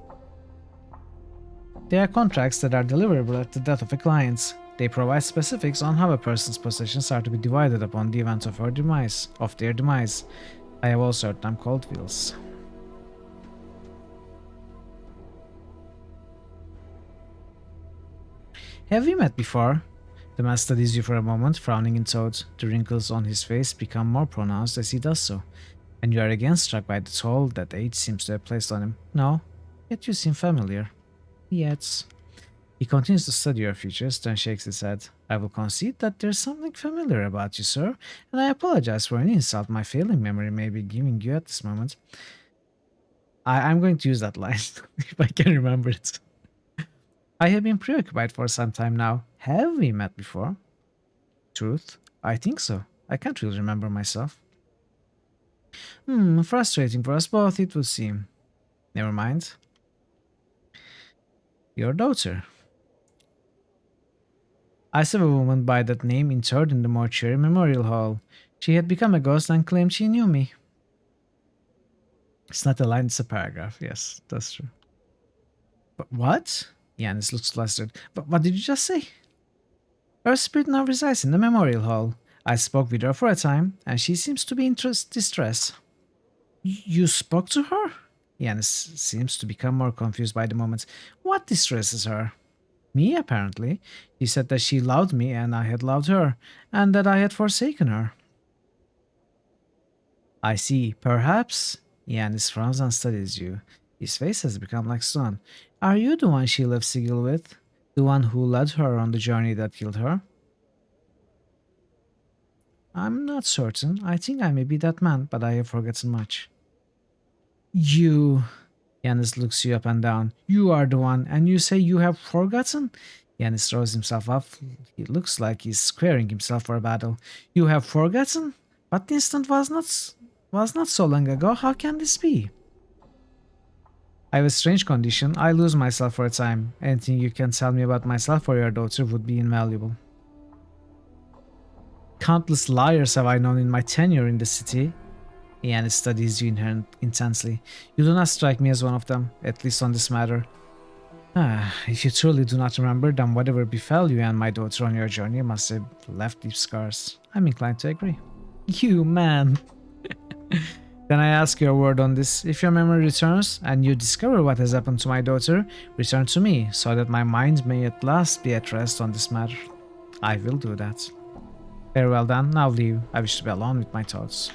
They are contracts that are deliverable at the death of a client. They provide specifics on how a person's possessions are to be divided upon the event of their demise. I have also heard them called wills. Have we met before? The man studies you for a moment, frowning in thought. The wrinkles on his face become more pronounced as he does so, and you are again struck by the toll that age seems to have placed on him. No, yet you seem familiar. Yet. He continues to study your features, then shakes his head. I will concede that there's something familiar about you, sir, and I apologize for any insult my failing memory may be giving you at this moment. I'm going to use that line, if I can remember it. I have been preoccupied for some time now. Have we met before? Truth? I think so. I can't really remember myself. Frustrating for us both, it would seem. Never mind. Your daughter. I saw a woman by that name interred in the mortuary memorial hall. She had become a ghost and claimed she knew me. It's not a line, it's a paragraph. Yes, that's true. But what? Yanis looks flustered. But what did you just say? Her spirit now resides in the memorial hall. I spoke with her for a time, and she seems to be in distress. You spoke to her? Yanis seems to become more confused by the moment. What distresses her? Me, apparently. She said that she loved me and I had loved her, and that I had forsaken her. I see. Perhaps? Yanis frowns and studies you. His face has become like stone. Are you the one she left Sigil with? The one who led her on the journey that killed her? I'm not certain. I think I may be that man, but I have forgotten much. You... Yanis looks you up and down. You are the one, and you say you have forgotten? Yanis throws himself up. He looks like he's squaring himself for a battle. You have forgotten? But the instant was not so long ago. How can this be? I have a strange condition. I lose myself for a time. Anything you can tell me about myself or your daughter would be invaluable. Countless liars have I known in my tenure in the city. Yanis studies you intensely. You do not strike me as one of them, at least on this matter. If you truly do not remember, then whatever befell you and my daughter on your journey must have left deep scars. I'm inclined to agree. You man! Then I ask your word on this. If your memory returns, and you discover what has happened to my daughter, return to me, so that my mind may at last be at rest on this matter. I will do that. Very well then, now leave. I wish to be alone with my thoughts.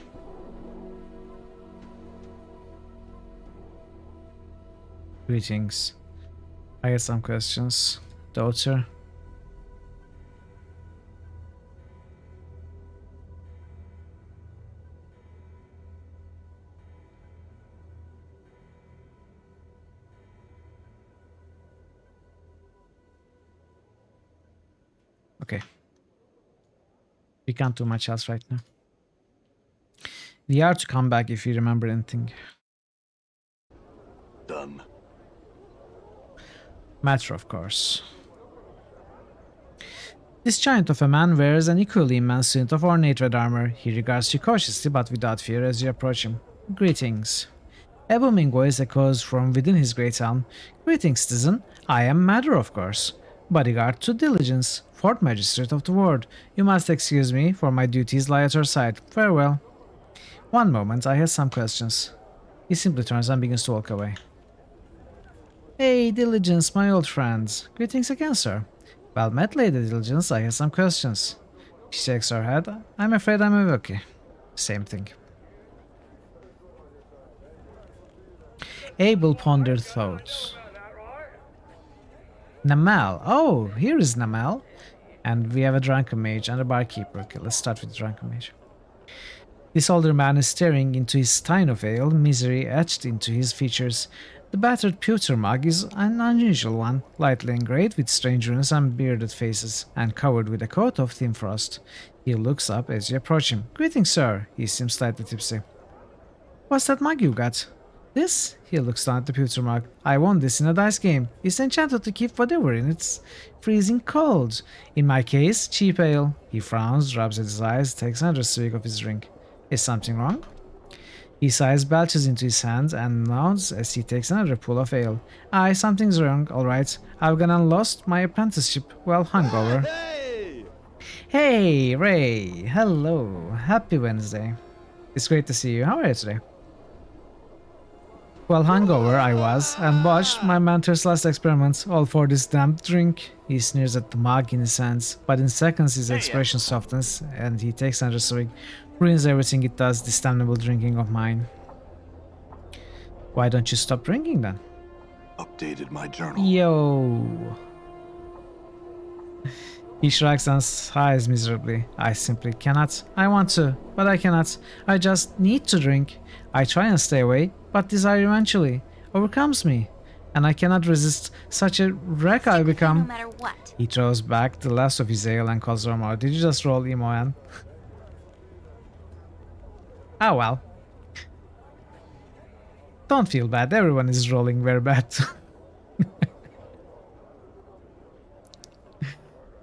Greetings. I have some questions. Daughter. Okay. We can't do much else right now. We are to come back if you remember anything. Done. Matter, of course. This giant of a man wears an equally immense suit of ornate red armor. He regards you cautiously but without fear as you approach him. Greetings. A booming voice echoes from within his great helm. Greetings, citizen. I am Matter, of course. Bodyguard to Diligence, 4th Magistrate of the Ward. You must excuse me, for my duties lie at your side. Farewell. One moment, I have some questions. He simply turns and begins to walk away. Hey, Diligence, my old friend. Greetings again, sir. Well met, Lady Diligence. I have some questions. She shakes her head. I'm afraid I'm a rookie. Same thing. Abel pondered thoughts. Namal. Oh, here is Namal. And we have a drunken mage and a barkeeper. Okay, let's start with the drunken mage. This older man is staring into his stein of ale, misery etched into his features. The battered pewter mug is an unusual one, lightly engraved with strange runes and bearded faces, and covered with a coat of thin frost. He looks up as you approach him. Greetings, sir. He seems slightly tipsy. What's that mug you got? This? He looks down at the pewter mug. I won this in a dice game. It's enchanted to keep whatever in it's freezing cold. In my case, cheap ale. He frowns, rubs at his eyes, takes another swig of his drink. Is something wrong? He sighs, belches into his hand, and nods as he takes another pull of ale. Aye, something's wrong, alright. I've gone and lost my apprenticeship while hungover. Hey, Ray! Hello! Happy Wednesday. It's great to see you. How are you today? Well, hungover I was, and botched my mentor's last experiment, all for this damned drink. He sneers at the mug in his hands, but in seconds his expression softens, and he takes another swig. Ruins everything it does, this damnable drinking of mine. Why don't you stop drinking then? Updated my journal. Yo! He shrugs and sighs miserably. I simply cannot. I want to, but I cannot. I just need to drink. I try and stay away, but desire eventually overcomes me, and I cannot resist such a wreck I become. No matter what. He throws back the last of his ale and calls Romar. Did you just roll emo Ann? Oh well. Don't feel bad, everyone is rolling very bad.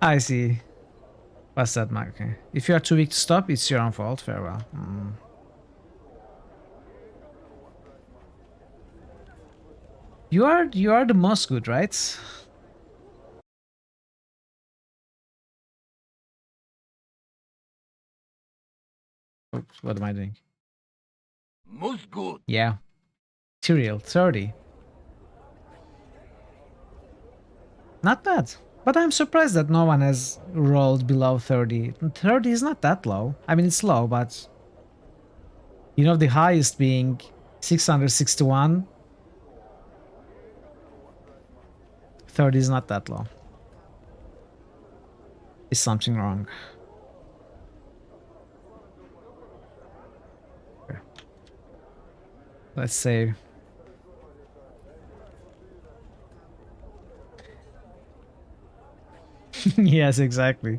I see. What's that, Mike? Okay. If you are too weak to stop, it's your own fault. Farewell. You are the most good, right? Oops, what am I doing? Most good. Yeah. Tyrael, 30. Not bad. But I'm surprised that no one has rolled below 30. 30 is not that low. I mean, it's low, but... You know, the highest being 661. 30 is not that low. Is something wrong? Okay. Let's say... Yes, exactly.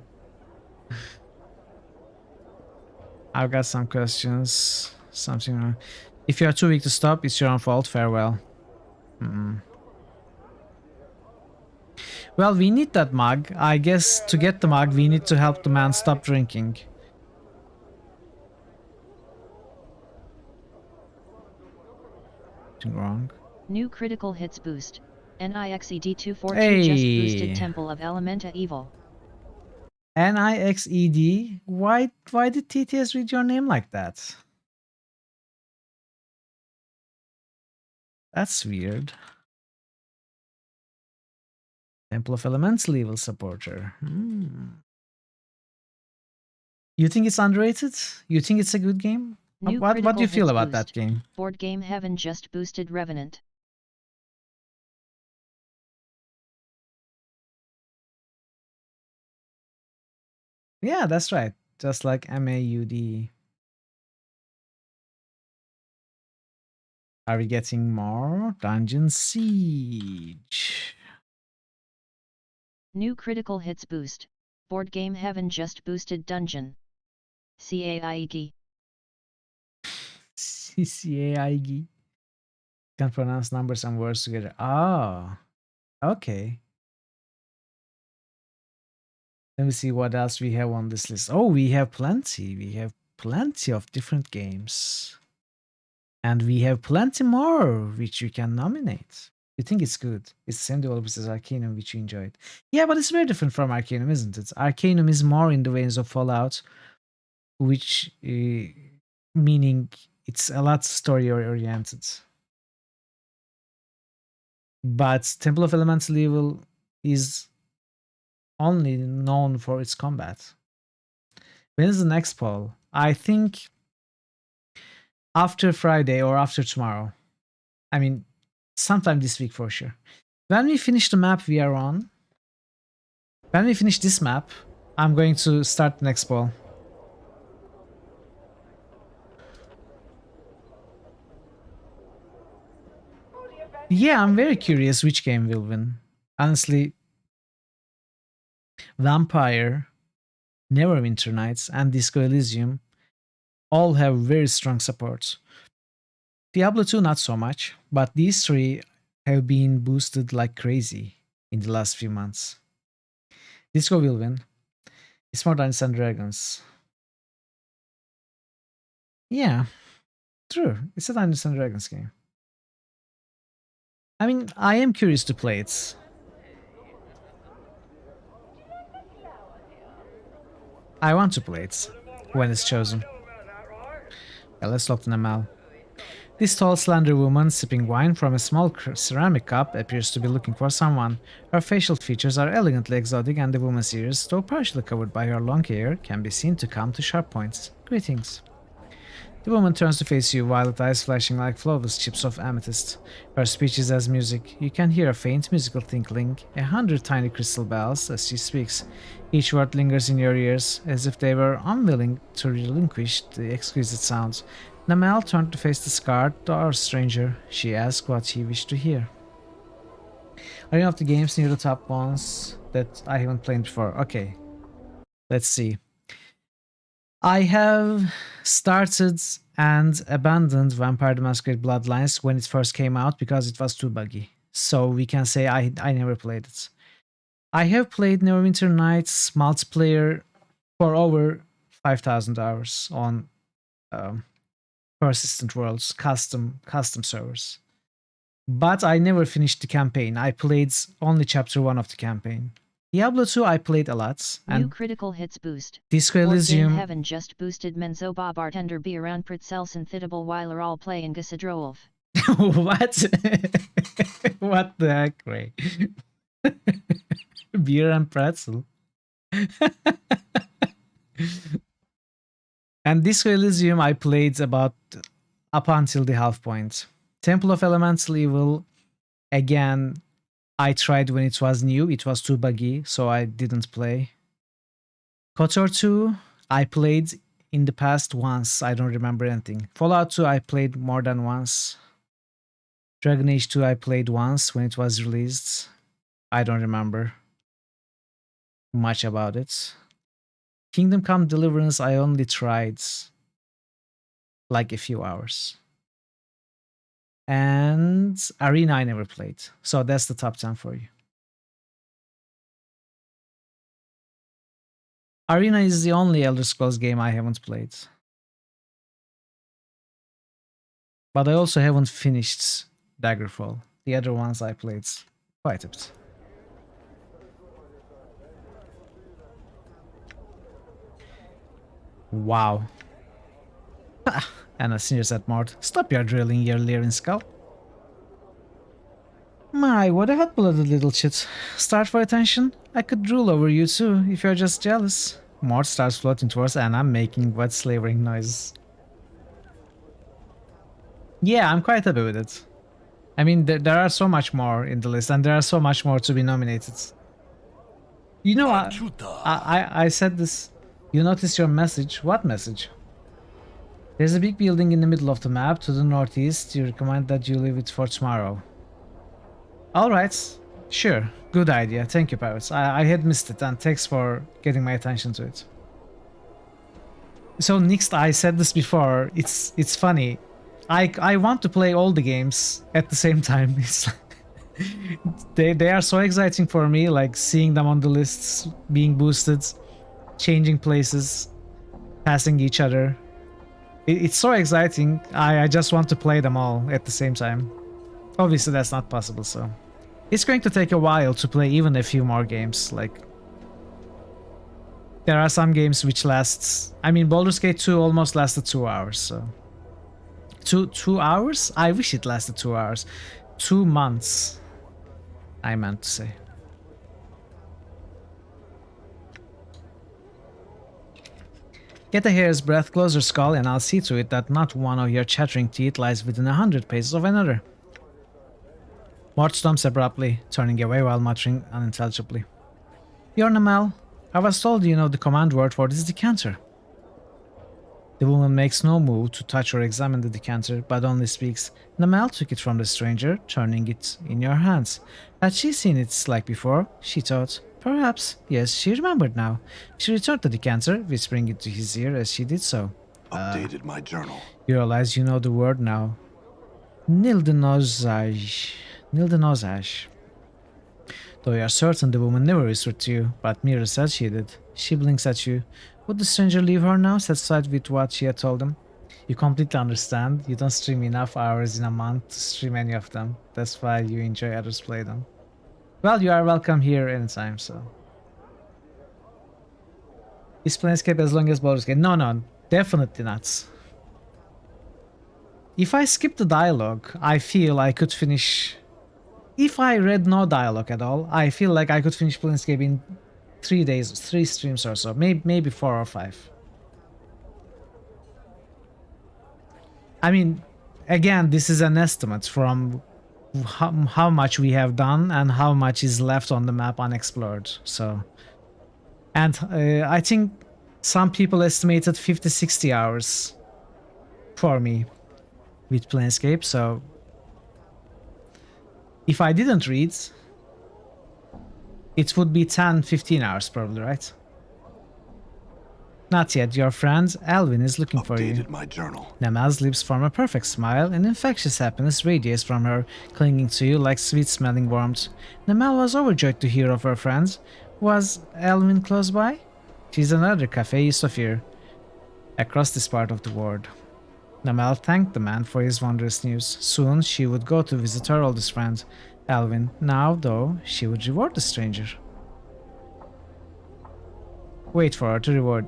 I've got some questions. Something wrong. If you are too weak to stop, it's your own fault. Farewell. Well, we need that mug. I guess to get the mug, we need to help the man stop drinking. Something wrong. New critical hits boost. NIXED 242 Hey. just boosted Temple of Elementa Evil. NIXED? Why did TTS read your name like that? That's weird. Temple of Elemental Evil supporter. You think it's underrated? You think it's a good game? New What do you critical feel hits about that boost. game? Board Game Heaven just boosted Revenant. Yeah, that's right. Just like MAUD. Are we getting more? Dungeon Siege. New critical hits boost. Board Game Heaven just boosted Dungeon. CAIG. CCAIG. Can pronounce numbers and words together. Oh, okay. Let me see what else we have on this list. Oh, we have plenty. We have plenty of different games. And we have plenty more which we can nominate. You think it's good? It's the same developers as Arcanum, which you enjoyed. Yeah, but it's very different from Arcanum, isn't it? Arcanum is more in the veins of Fallout, which meaning it's a lot story oriented. But Temple of Elemental Evil is only known for its combat. When is the next poll? I think after Friday or after tomorrow. I mean, sometime this week for sure. When we finish the map we are on, when we finish this map, I'm going to start the next poll. Yeah, I'm very curious which game will win. Honestly, Vampire, Neverwinter Nights, and Disco Elysium all have very strong support. Diablo 2 not so much, but these three have been boosted like crazy in the last few months. Disco will win. It's more Dungeons and Dragons. Yeah, true. It's a Dungeons and Dragons game. I mean, I am curious to play it. I want to play it when it's chosen. Yeah, let's lock the Namal. This tall, slender woman, sipping wine from a small ceramic cup, appears to be looking for someone. Her facial features are elegantly exotic, and the woman's ears, though partially covered by her long hair, can be seen to come to sharp points. Greetings. The woman turns to face you, violet eyes flashing like flawless chips of amethyst. Her speech is as music. You can hear a faint musical tinkling, 100 tiny crystal bells as she speaks. Each word lingers in your ears, as if they were unwilling to relinquish the exquisite sounds. Namel turned to face the scarred or stranger. She asked what he wished to hear. Are any of the games near the top ones that I haven't played before? Okay, let's see. I have started and abandoned Vampire the Masquerade Bloodlines when it first came out because it was too buggy. So we can say I never played it. I have played Neverwinter Nights multiplayer for over 5,000 hours on persistent worlds, custom servers. But I never finished the campaign. I played only chapter 1 of the campaign. Diablo 2 I played a lot. New And critical hits boost. Disco Board Game Elysium. Heaven just boosted Menzo Bob Bartender be around Pritzel Synthitable while all playing Gasadrolf. What? What the heck, Ray? Beer and pretzel. And Disco Elysium I played about up until the half point. Temple of Elemental Evil, again, I tried when it was new. It was too buggy, so I didn't play. KOTOR 2, I played in the past once. I don't remember anything. Fallout 2, I played more than once. Dragon Age 2, I played once when it was released. I don't remember much about it. Kingdom Come Deliverance, I only tried like a few hours. And Arena, I never played. So that's the top 10 for you. Arena is the only Elder Scrolls game I haven't played. But I also haven't finished Daggerfall. The other ones I played quite a bit. Wow. Anna sneers at Mort. Stop your drilling, your leering skull. My, what a hot-blooded little chit. Start for attention? I could drool over you too, if you're just jealous. Mort starts floating towards Anna, making wet slavering noises. Yeah, I'm quite happy with it. I mean, there are so much more in the list, and there are so much more to be nominated. You know, I said this. You notice your message. What message? There's a big building in the middle of the map to the northeast. You recommend that you leave it for tomorrow. Alright, sure. Good idea. Thank you, Pirates. I had missed it, and thanks for getting my attention to it. So, Nixt, I said this before. It's funny. I want to play all the games at the same time. It's they are so exciting for me, like seeing them on the lists, being boosted, changing places, passing each other. It's so exciting. I just want to play them all at the same time. Obviously that's not possible, so it's going to take a while to play even a few more games. Like, there are some games which lasts, I mean, Baldur's Gate 2 almost lasted 2 hours, so 2 hours? I wish it lasted 2 hours. 2 months, I meant to say. Get a hair's breadth closer, Skull, and I'll see to it that not one of your chattering teeth lies within 100 paces of another. Mort stomps abruptly, turning away while muttering unintelligibly. You're Namel. I was told you know the command word for this decanter. The woman makes no move to touch or examine the decanter, but only speaks. Namel took it from the stranger, turning it in your hands. Had she seen it like before? She thought. Perhaps. Yes, she remembered now. She returned the decanter, whispering it to his ear as she did so. Updated my journal. You realize you know the word now. Nildenozaj. Nildenozaj. Though you are certain the woman never whispered to you, but Mira said she did. She blinks at you. Would the stranger leave her now, satisfied with what she had told him? You completely understand. You don't stream enough hours in a month to stream any of them. That's why you enjoy others play them. Well, you are welcome here anytime, so. Is Planescape as long as Baldur's Gate? No, definitely not. If I skip the dialogue, I feel I could finish... If I read no dialogue at all, I feel like I could finish Planescape in 3 days, 3 streams or so, maybe 4 or 5. I mean, again, this is an estimate from how much we have done and how much is left on the map unexplored. So, and I think some people estimated 50-60 hours for me with Planescape. So, if I didn't read, it would be 10-15 hours probably, right? Not yet. Your friend Alvin is looking for you. Updated my journal. Nama's lips form a perfect smile, and infectious happiness radiates from her, clinging to you like sweet-smelling warmth. Namal was overjoyed to hear of her friends. Was Alvin close by? She's another cafe east of here, across this part of the world. Namal thanked the man for his wondrous news. Soon she would go to visit her oldest friend, Alvin. Now, though, she would reward the stranger. Wait for her to reward.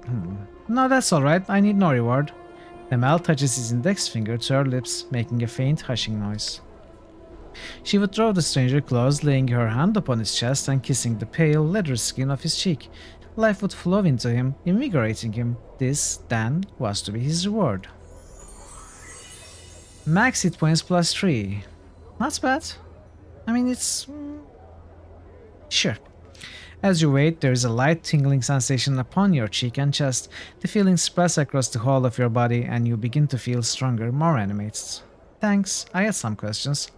No, that's alright. I need no reward. Namal touches his index finger to her lips, making a faint hushing noise. She would draw the stranger close, laying her hand upon his chest and kissing the pale, leather skin of his cheek. Life would flow into him, invigorating him. This, then, was to be his reward. Max hit points plus 3. Not bad. I mean, it's... sure. As you wait, there is a light tingling sensation upon your cheek and chest. The feelings spread across the whole of your body and you begin to feel stronger, more animated. Thanks, I had some questions.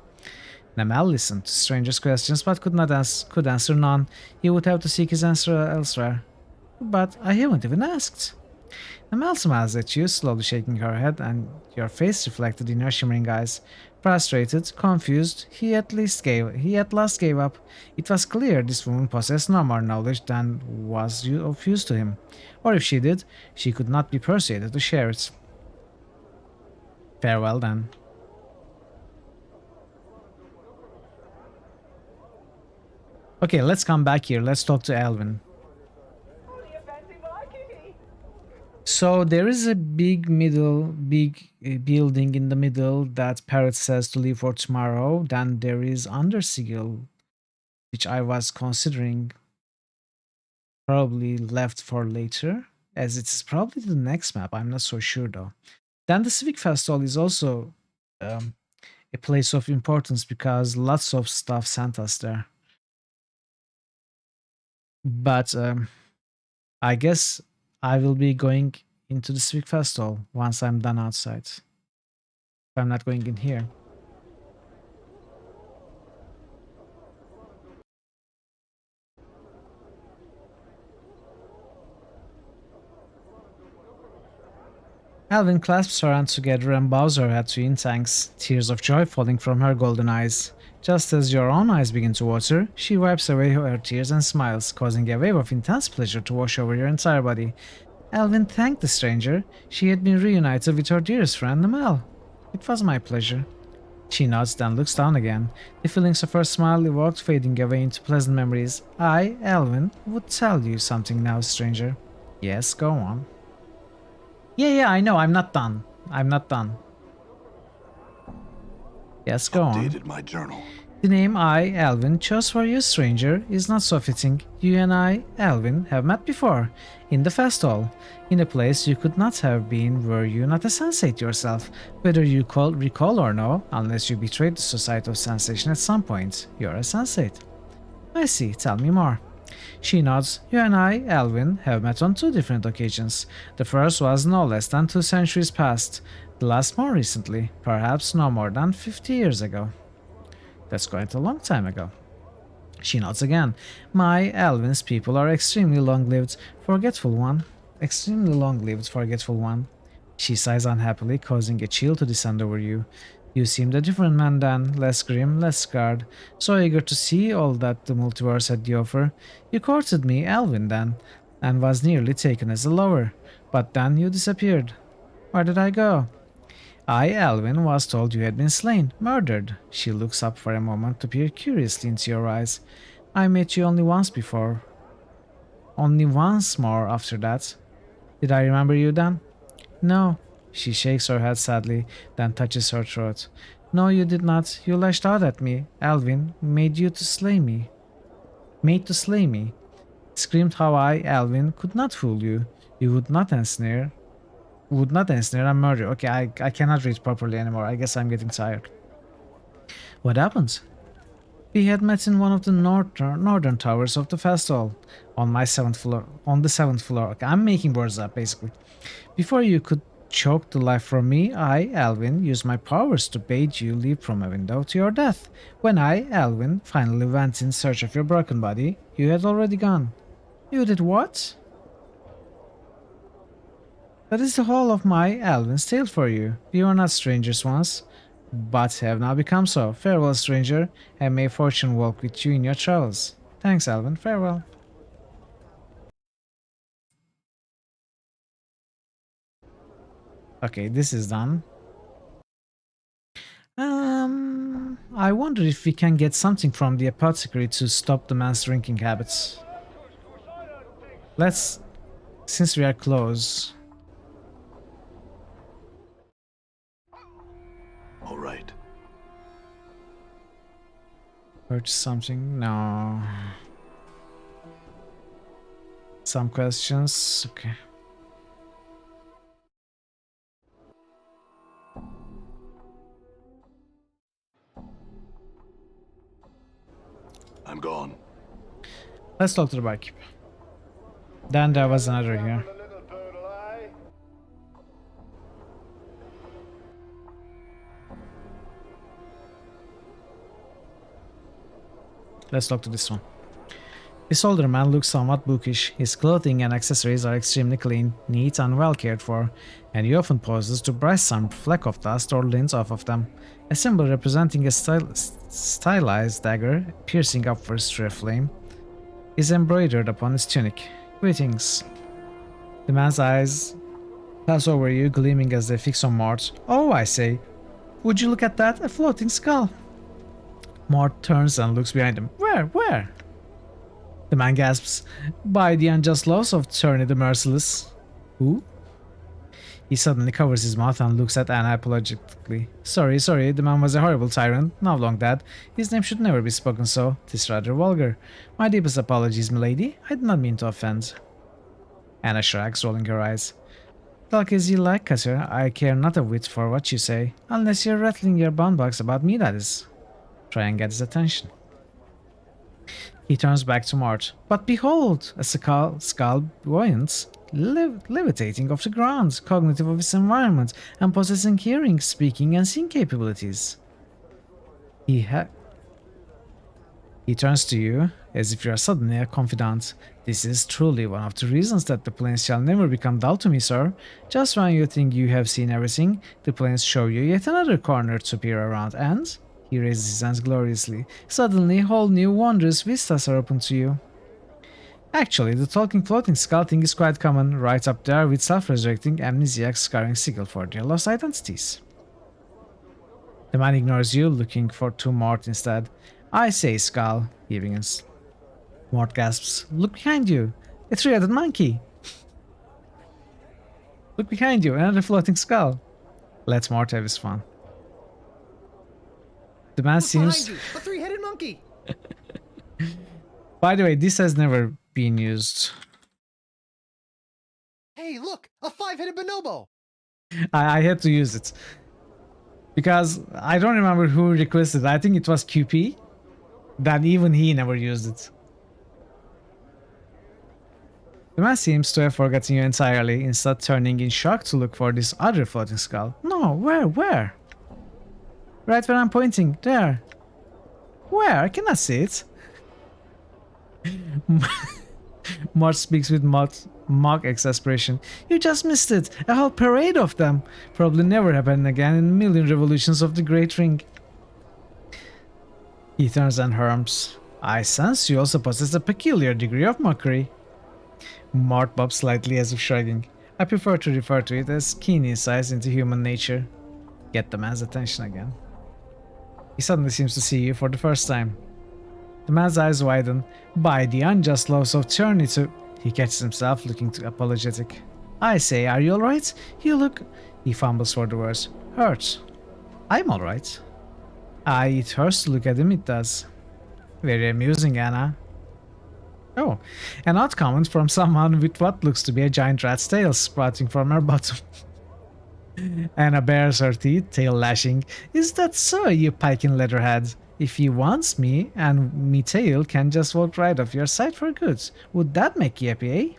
Namal listened to stranger's questions but could answer none. He would have to seek his answer elsewhere. But I haven't even asked. Namal smiles at you, slowly shaking her head, and your face reflected in her shimmering eyes. Frustrated, confused, he at last gave up. It was clear this woman possessed no more knowledge than was of use to him. Or if she did, she could not be persuaded to share it. Farewell then. Okay, let's come back here. Let's talk to Alvin. So there is a big building in the middle that Parrot says to leave for tomorrow. Then there is Undersigil, which I was considering probably left for later, as it's probably the next map. I'm not so sure though. Then the Civic Festival is also a place of importance because lots of stuff sent us there. But I guess I will be going into the Civic Festival once I'm done outside. If I'm not going in here. Alvin clasps her hands together and bows her head to you in thanks, tears of joy falling from her golden eyes. Just as your own eyes begin to water, she wipes away her tears and smiles, causing a wave of intense pleasure to wash over your entire body. Alvin thanked the stranger. She had been reunited with her dearest friend, Namal. It was my pleasure. She nods, then looks down again. The feelings of her smile evoked, fading away into pleasant memories. I, Alvin, would tell you something now, stranger. Yes, go on. Yeah, I know, I'm not done. Yes, go on. Updated my journal. The name I, Alvin, chose for you, stranger, is not so fitting. You and I, Alvin, have met before. In the fest hall. In a place you could not have been were you not a sensate yourself. Whether you recall or no, unless you betrayed the Society of Sensation at some point, you're a sensate. I see, tell me more. She nods. You and I, Alvin, have met on 2 different occasions. The first was no less than 2 centuries past. The last more recently, perhaps no more than 50 years ago. That's quite a long time ago. She nods again. My, Alvin's people are extremely long-lived, forgetful one. Extremely long-lived, forgetful one. She sighs unhappily, causing a chill to descend over you. You seemed a different man then, less grim, less scarred, so eager to see all that the multiverse had to offer. You courted me, Alvin, then, and was nearly taken as a lover. But then you disappeared. Where did I go? I, Alvin, was told you had been slain, murdered. She looks up for a moment to peer curiously into your eyes. I met you only once before. Only once more after that. Did I remember you then? No. She shakes her head sadly, then touches her throat. No, you did not. You lashed out at me. Alvin made you to slay me. Made to slay me. Screamed how I, Alvin, could not fool you. You would not ensnare. Would not ensnare and murder. Okay, I cannot read properly anymore. I guess I'm getting tired. What happened? We had met in one of the northern towers of the festival on my 7th floor. On the 7th floor. Okay, I'm making words up basically. Before you could choke the life from me, I, Alvin, used my powers to bait you leap from a window to your death. When I, Alvin, finally went in search of your broken body, you had already gone. You did what? That is the whole of my Alvin's tale for you. We were not strangers once, but have now become so. Farewell, stranger, and may fortune walk with you in your travels. Thanks, Alvin. Farewell. Okay, this is done. I wonder if we can get something from the apothecary to stop the man's drinking habits. Let's, since we are close. All right. Purchase something? No. Some questions? Okay. I'm gone. Let's talk to the barkeep. Then there was another here. Let's talk to this one. This older man looks somewhat bookish. His clothing and accessories are extremely clean, neat and well cared for, and he often pauses to brush some fleck of dust or lint off of them. A symbol representing a stylized dagger piercing upwards through a flame is embroidered upon his tunic. Greetings. The man's eyes pass over you, gleaming as they fix on Mort. Oh, I say. Would you look at that? A floating skull. Mort turns and looks behind him. Where? Where? The man gasps. By the unjust laws of Turney the Merciless. Who? He suddenly covers his mouth and looks at Anna apologetically. Sorry, the man was a horrible tyrant, now long dead. His name should never be spoken so. 'Tis rather vulgar. My deepest apologies, milady. I did not mean to offend. Anna shrugs, rolling her eyes. Talk as you like, Cutter. I care not a whit for what you say. Unless you're rattling your box about me, that is. Try and get his attention. He turns back to Mort. But behold, a skull buoyant, levitating off the ground, cognitive of its environment, and possessing hearing, speaking, and seeing capabilities. He turns to you, as if you are suddenly a confidant. This is truly one of the reasons that the planes shall never become dull to me, sir. Just when you think you have seen everything, the planes show you yet another corner to peer around, and... He raises his hands gloriously. Suddenly, whole new wondrous vistas are open to you. Actually, the talking floating skull thing is quite common, right up there with self-resurrecting amnesiacs scarring sickle for their lost identities. The man ignores you, looking to Mort instead. I say, skull, giving us. Mort gasps. Look behind you! A three-headed monkey! Look behind you, another floating skull! Let Mort have his fun. The man seems... A three-headed monkey! By the way, this has never been used. Hey, look! A five-headed bonobo! I had to use it. Because I don't remember who requested it. I think it was QP. Then even he never used it. The man seems to have forgotten you entirely, instead turning in shock to look for this other floating skull. No, where? Right where I'm pointing, there. Where? I cannot see it. Mort speaks with mock exasperation. You just missed it. A whole parade of them. Probably never happen again in a million revolutions of the Great Ring. He turns and hurms. I sense you also possess a peculiar degree of mockery. Mort bobs slightly as if shrugging. I prefer to refer to it as keen insights into human nature. Get the man's attention again. He suddenly seems to see you for the first time. The man's eyes widen. By the unjust laws of Turney to... He catches himself looking apologetic. I say, are you alright? You look... He fumbles for the words. Hurt. I'm alright. It hurts to look at him, it does. Very amusing, Anna. Oh, an odd comment from someone with what looks to be a giant rat's tail sprouting from her bottom. Anna bares her teeth, tail lashing. Is that so, you piking leatherhead? If he wants me and me tail can just walk right off your side for good, would that make you happy, eh?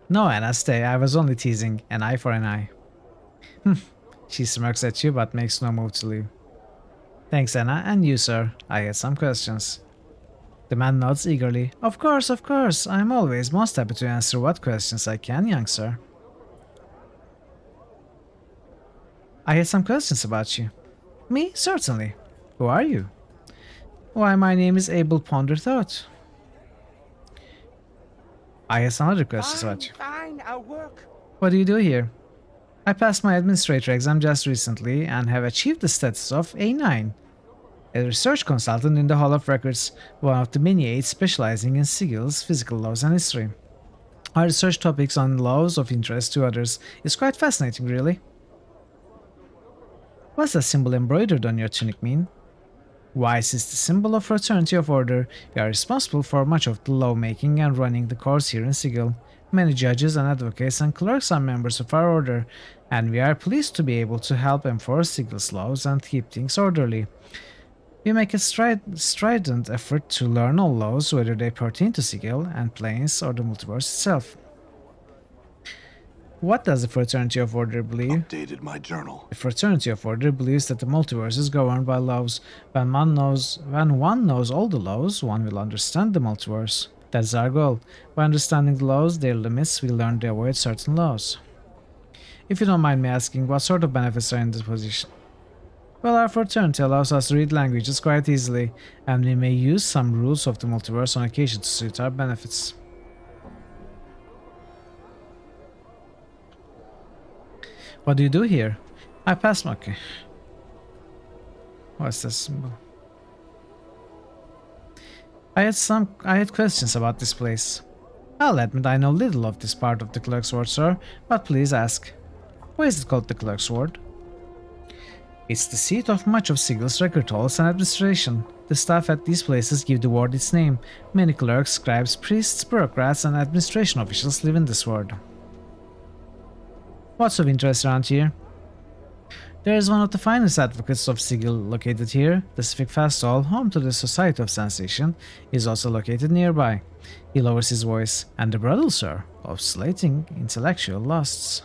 No, Anna, stay. I was only teasing. An eye for an eye. She smirks at you but makes no move to leave. Thanks, Anna, and you, sir. I had some questions. The man nods eagerly. Of course, of course. I'm always most happy to answer what questions I can, young sir. I had some questions about you. Me? Certainly. Who are you? Why, my name is Abel Ponderthought. I have some other questions about you. Fine, I'll work. What do you do here? I passed my administrator exam just recently and have achieved the status of A9, a research consultant in the Hall of Records, one of the many aides specializing in sigils, physical laws, and history. Our research topics on laws of interest to others is quite fascinating, really. What's that symbol embroidered on your tunic mean? Why, since the symbol of fraternity of order, we are responsible for much of the lawmaking and running the courts here in Sigil. Many judges and advocates and clerks are members of our order, and we are pleased to be able to help enforce Sigil's laws and keep things orderly. We make a strident effort to learn all laws, whether they pertain to Sigil and Planes or the multiverse itself. What does the Fraternity of Order believe? Updated my journal. The Fraternity of Order believes that the multiverse is governed by laws. When one knows all the laws, one will understand the multiverse. That's our goal. By understanding the laws, their limits, we learn to avoid certain laws. If you don't mind me asking, what sort of benefits are in this position? Well, our fraternity allows us to read languages quite easily, and we may use some rules of the multiverse on occasion to suit our benefits. What do you do here? I pass my... Okay. What's this symbol? I had questions about this place. I'll admit I know little of this part of the Clerk's Ward, sir, but please ask. Why is it called the Clerk's Ward? It's the seat of much of Sigil's record halls and administration. The staff at these places give the ward its name. Many clerks, scribes, priests, bureaucrats, and administration officials live in this ward. What's of interest around here? There is one of the finest advocates of Sigil located here. The Civic Fast Hall, home to the Society of Sensation, is also located nearby. He lowers his voice, and the brother, sir, of slating intellectual lusts.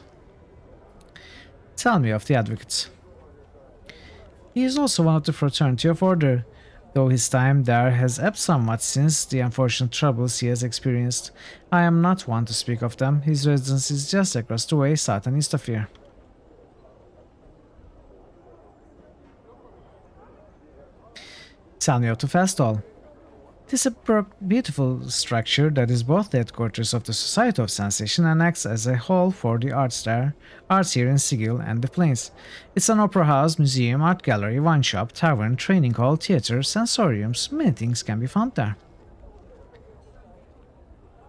Tell me of the advocate. He is also one of the Fraternity of Order, though his time there has ebbed somewhat since the unfortunate troubles he has experienced. I am not one to speak of them. His residence is just across the way, south and east of here. Tell me of the Fast Hall. It is a beautiful structure that is both the headquarters of the Society of Sensation and acts as a hall for the arts here in Sigil and the Plains. It's an opera house, museum, art gallery, wine shop, tavern, training hall, theater, sensoriums. Many things can be found there.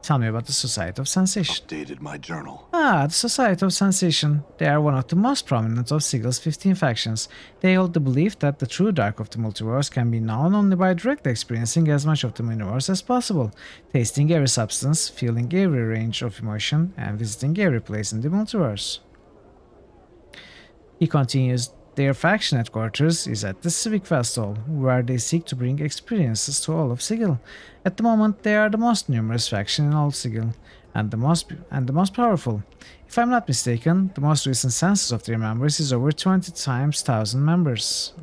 Tell me about the Society of Sensation. Updated my journal. Ah, the Society of Sensation. They are one of the most prominent of Sigil's 15 factions. They hold the belief that the true dark of the multiverse can be known only by directly experiencing as much of the universe as possible, tasting every substance, feeling every range of emotion, and visiting every place in the multiverse. He continues, their faction headquarters is at the Civic Festival, where they seek to bring experiences to all of Sigil. At the moment, they are the most numerous faction in all Sigil, and the most powerful. If I'm not mistaken, the most recent census of their members is over 20 times 1,000 members.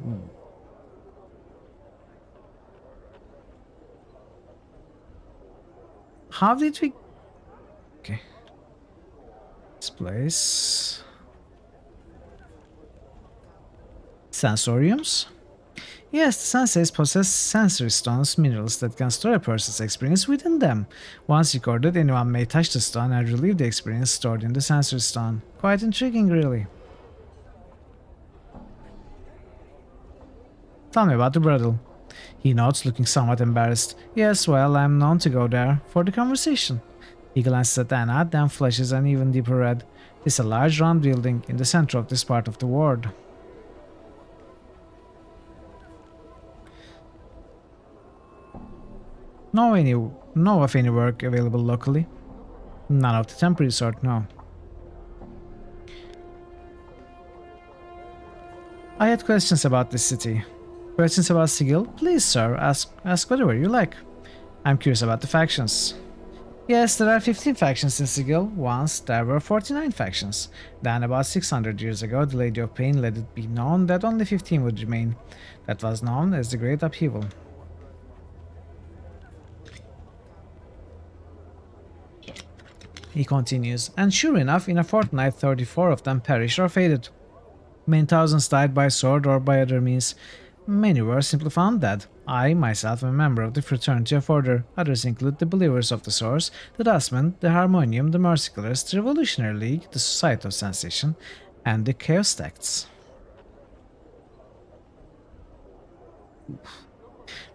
How did we... Okay. This place... Sensoriums? Yes, the senseis possess sensory stones, minerals that can store a person's experience within them. Once recorded, anyone may touch the stone and relive the experience stored in the sensory stone. Quite intriguing, really. Tell me about the brothel. He nods, looking somewhat embarrassed. Yes, well, I'm known to go there for the conversation. He glances at Anna, then flushes an even deeper red. It's a large round building in the center of this part of the ward. Know of any work available locally? None of the temporary sort, no. I had questions about this city. Questions about Sigil? Please, sir, ask whatever you like. I'm curious about the factions. Yes, there are 15 factions in Sigil. Once there were 49 factions. Then, about 600 years ago, the Lady of Pain let it be known that only 15 would remain. That was known as the Great Upheaval. He continues, and sure enough, in a fortnight 34 of them perished or faded. Many thousands died by sword or by other means. Many were simply found dead. I, myself, am a member of the Fraternity of Order. Others include the Believers of the Source, the Dustmen, the Harmonium, the Merciless, the Revolutionary League, the Society of Sensation, and the Chaos Sects.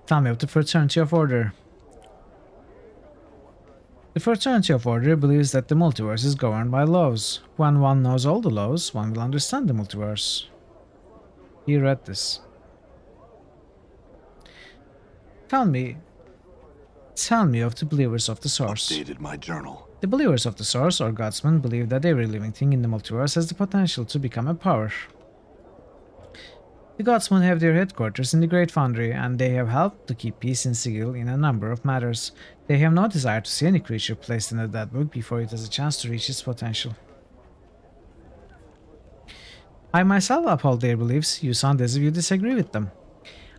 Tell me of the Fraternity of Order. The Fraternity of Order believes that the multiverse is governed by laws. When one knows all the laws, one will understand the multiverse. He read this. Tell me of the Believers of the Source. Updated my journal. The Believers of the Source, or Godsmen, believe that every living thing in the multiverse has the potential to become a power. The Godsmen have their headquarters in the Great Foundry, and they have helped to keep peace in Sigil in a number of matters. They have no desire to see any creature placed in the dead book before it has a chance to reach its potential. I myself uphold their beliefs. You sound as if you disagree with them.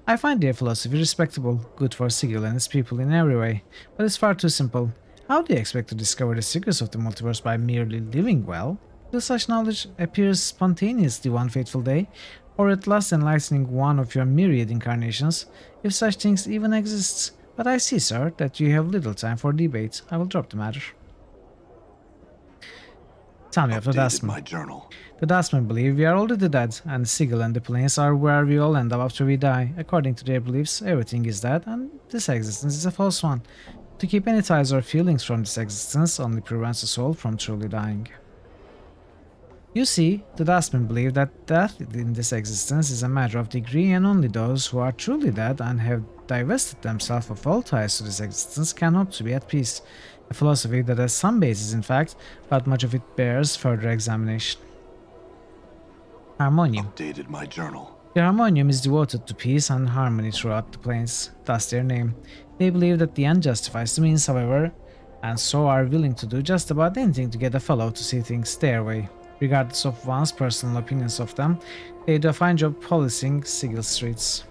I find their philosophy respectable, good for Sigil and its people in every way, but it's far too simple. How do you expect to discover the secrets of the multiverse by merely living well? Will such knowledge appear spontaneously one fateful day, or at last enlightening one of your myriad incarnations, if such things even exist? But I see, sir, that you have little time for debate. I will drop the matter. Tell me of the Dustmen. The Dustmen believe we are already dead, and Sigil and the planes are where we all end up after we die. According to their beliefs, everything is dead, and this existence is a false one. To keep any ties or feelings from this existence only prevents the soul from truly dying. You see, the Dustmen believe that death in this existence is a matter of degree, and only those who are truly dead and have divested themselves of all ties to this existence can hope to be at peace. A philosophy that has some basis in fact, but much of it bears further examination. Harmonium. Updated my journal. The Harmonium is devoted to peace and harmony throughout the planes, thus their name. They believe that the end justifies the means, however, and so are willing to do just about anything to get a fellow to see things their way. Regardless of one's personal opinions of them, they do a fine job policing Sigil streets.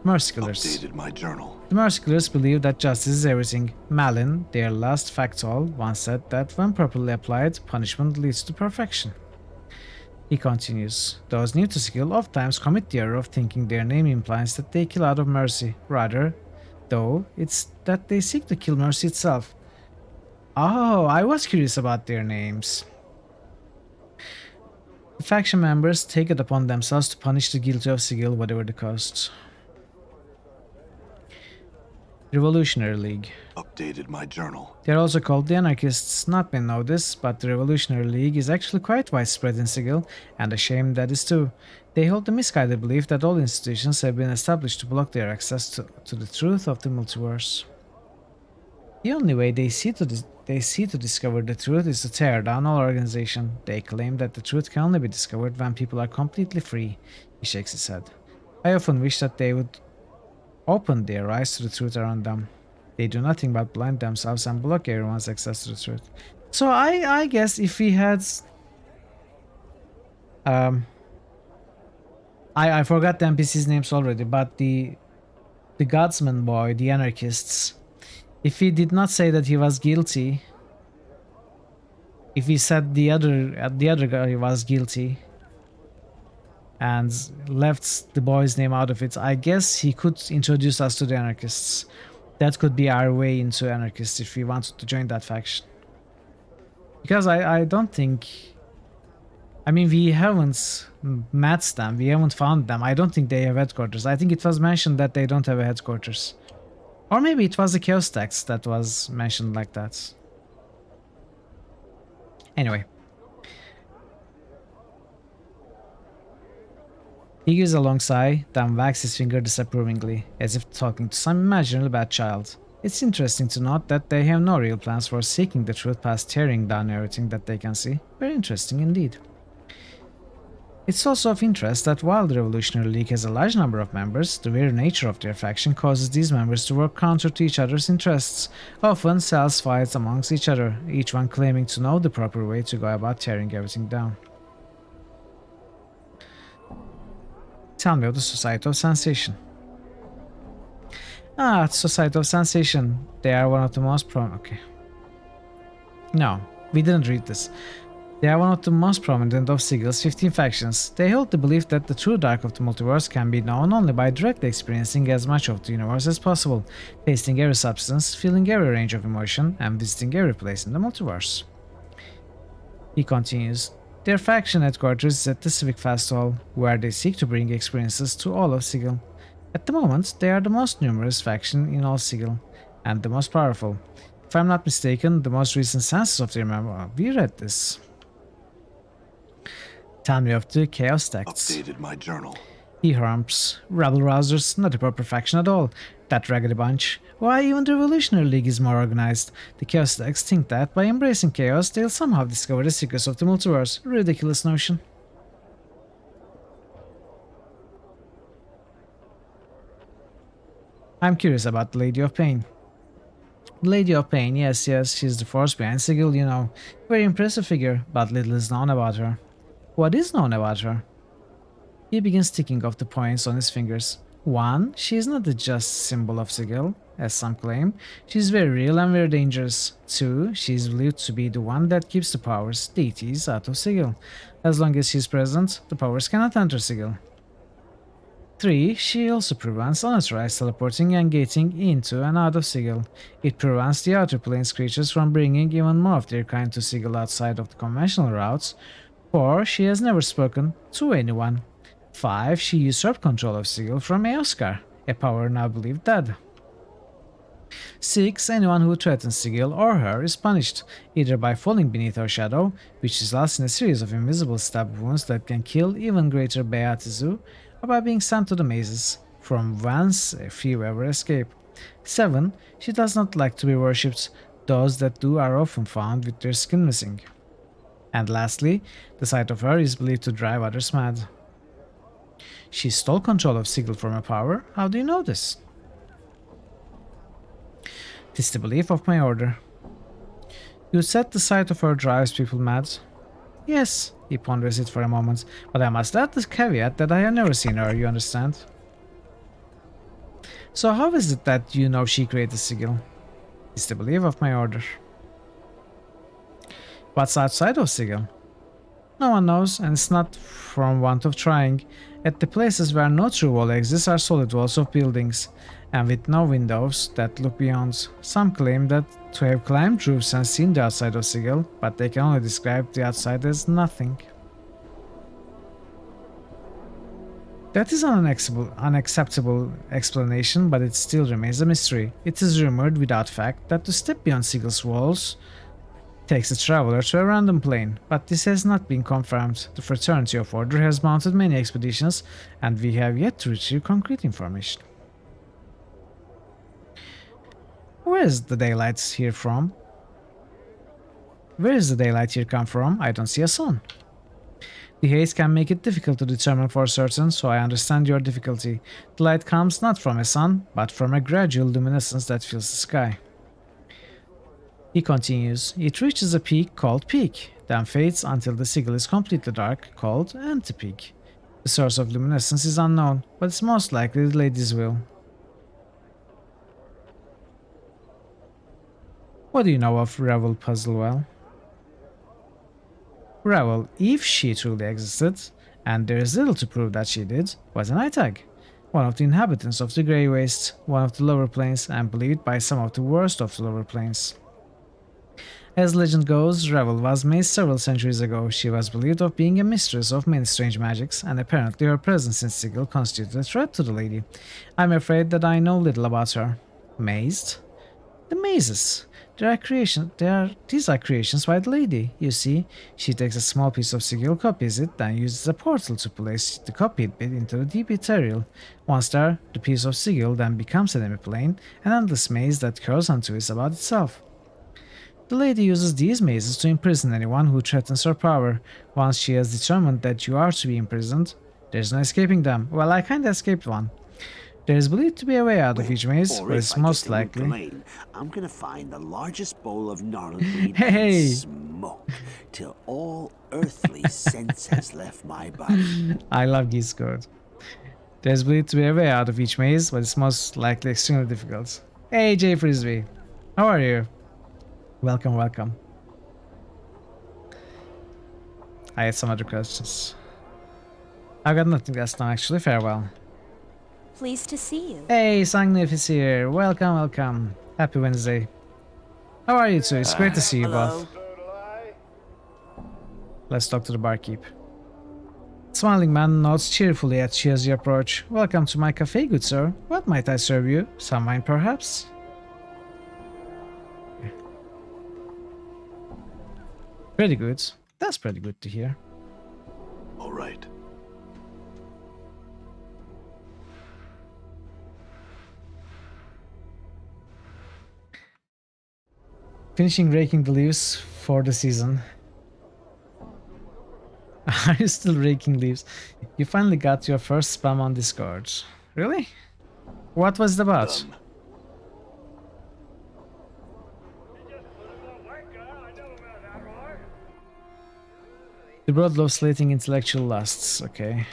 Merciless. Updated my journal. The Merciless believe that justice is everything. Malin, their last factual, once said that when properly applied, punishment leads to perfection. He continues, those new to Sigil oftentimes commit the error of thinking their name implies that they kill out of mercy. Rather, though, it's that they seek to kill mercy itself. Oh, I was curious about their names. The faction members take it upon themselves to punish the guilty of Sigil, whatever the cost. Revolutionary League. Updated my journal. They are also called the Anarchists. Not many know this, but the Revolutionary League is actually quite widespread in Sigil, and a shame that is too. They hold the misguided belief that all institutions have been established to block their access to the truth of the multiverse. The only way they see to discover the truth is to tear down all organization. They claim that the truth can only be discovered when people are completely free. He shakes his head. I often wish that they would open their eyes to the truth around them. They do nothing but blind themselves and block everyone's access to the truth. So I guess if we had I forgot the NPC's names already, but the Godsman boy, the Anarchists, if he did not say that he was guilty, if he said the other guy was guilty and left the boy's name out of it, I guess he could introduce us to the Anarchists. That could be our way into Anarchists if we wanted to join that faction. Because I don't think... I mean, we haven't met them, we haven't found them. I don't think they have headquarters. I think it was mentioned that they don't have a headquarters. Or maybe it was the Chaos text that was mentioned like that. Anyway. He gives a long sigh, then wags his finger disapprovingly, as if talking to some imaginary bad child. It's interesting to note that they have no real plans for seeking the truth past tearing down everything that they can see. Very interesting indeed. It's also of interest that while the Revolutionary League has a large number of members, the very nature of their faction causes these members to work counter to each other's interests, often sells fights amongst each other, each one claiming to know the proper way to go about tearing everything down. Tell me of the Society of Sensation. Ah, Society of Sensation. They are one of the most okay. No, we didn't read this. They are one of the most prominent of Sigel's 15 factions. They hold the belief that the true dark of the multiverse can be known only by directly experiencing as much of the universe as possible, tasting every substance, feeling every range of emotion, and visiting every place in the multiverse. He continues, their faction headquarters is at the Civic Festival, where they seek to bring experiences to all of Sigil. At the moment, they are the most numerous faction in all Sigil, and the most powerful. If I'm not mistaken, the most recent census of their member. We read this. Tell me of the Chaos Texts. Updated my journal. He harms. Rebel rousers, not a proper faction at all. That raggedy bunch. Why, even the Revolutionary League is more organized. The Chaos Texts think that by embracing chaos, they'll somehow discover the secrets of the multiverse. Ridiculous notion. I'm curious about the Lady of Pain. Lady of Pain, yes, she's the force behind Sigil, you know. Very impressive figure, but little is known about her. What is known about her? He begins ticking off the points on his fingers. 1. She is not the just symbol of Sigil, as some claim. She is very real and very dangerous. 2. She is believed to be the one that keeps the powers, deities, out of Sigil. As long as she is present, the powers cannot enter Sigil. 3. She also prevents unauthorized teleporting and gating into and out of Sigil. It prevents the Outer Planes creatures from bringing even more of their kind to Sigil outside of the conventional routes. 4. She has never spoken to anyone. 5. She usurped control of Sigil from Eoskar, a power now believed dead. 6. Anyone who threatens Sigil or her is punished, either by falling beneath her shadow, which results in a series of invisible stab wounds that can kill even greater Beatizu, or by being sent to the mazes, from whence a few ever escape. 7. She does not like to be worshipped. Those that do are often found with their skin missing. And lastly, the sight of her is believed to drive others mad. She stole control of Sigil from her power. How do you know this? 'Tis the belief of my order. You said the sight of her drives people mad? Yes, he ponders it for a moment, but I must add the caveat that I have never seen her, you understand? So how is it that you know she created Sigil? It's the belief of my order. What's outside of Sigil? No one knows, and it's not from want of trying. At the places where no true wall exists are solid walls of buildings, and with no windows that look beyond. Some claim that to have climbed roofs and seen the outside of Sigil, but they can only describe the outside as nothing. That is an unacceptable explanation, but it still remains a mystery. It is rumored without fact that to step beyond Sigil's walls takes a traveler to a random plane, but this has not been confirmed. The Fraternity of Order has mounted many expeditions, and we have yet to retrieve concrete information. Where is the daylight here from? Where is the daylight here come from? I don't see a sun. The haze can make it difficult to determine for certain, so I understand your difficulty. The light comes not from a sun, but from a gradual luminescence that fills the sky. He continues, it reaches a peak called Peak, then fades until the Sigil is completely dark, called Anti-Peak. The source of luminescence is unknown, but it's most likely the lady's will. What do you know of Revel Puzzlewell? Revel, if she truly existed, and there is little to prove that she did, was an Itag, one of the inhabitants of the Grey Waste, one of the lower planes, and believed by some of the worst of the lower planes. As legend goes, Revel was made several centuries ago. She was believed of being a mistress of many strange magics, and apparently her presence in Sigil constituted a threat to the lady. I'm afraid that I know little about her. Mazed? The mazes. These are creations by the lady. You see, she takes a small piece of sigil, copies it, then uses a portal to place the copied bit into the deep ethereal. Once there, the piece of sigil then becomes an plane, an endless maze that curls onto it about itself. The lady uses these mazes to imprison anyone who threatens her power. Once she has determined that you are to be imprisoned, there's no escaping them. Well, I kinda escaped one. There is believed to be a way out of each maze, but it's most likely. I'm gonna find the largest bowl of gnarled weed Hey! and smoke till all earthly sense has left my body. I love Geese Code. There's believed to be a way out of each maze, but it's most likely extremely difficult. Hey, Jay Frisbee. How are you? Welcome, welcome. I had some other questions. I've got nothing else now, actually. Farewell. Pleased to see you. Hey, Sangnif is here. Welcome, welcome. Happy Wednesday. How are you two? It's great to see you both. Let's talk to the barkeep. Smiling man nods cheerfully at you as you approach. Welcome to my cafe, good sir. What might I serve you? Some wine, perhaps? Pretty good. That's pretty good to hear. All right. Finishing raking the leaves for the season. Are you still raking leaves? You finally got your first spam on Discord. Really? What was it about? The broad love slating intellectual lusts, okay.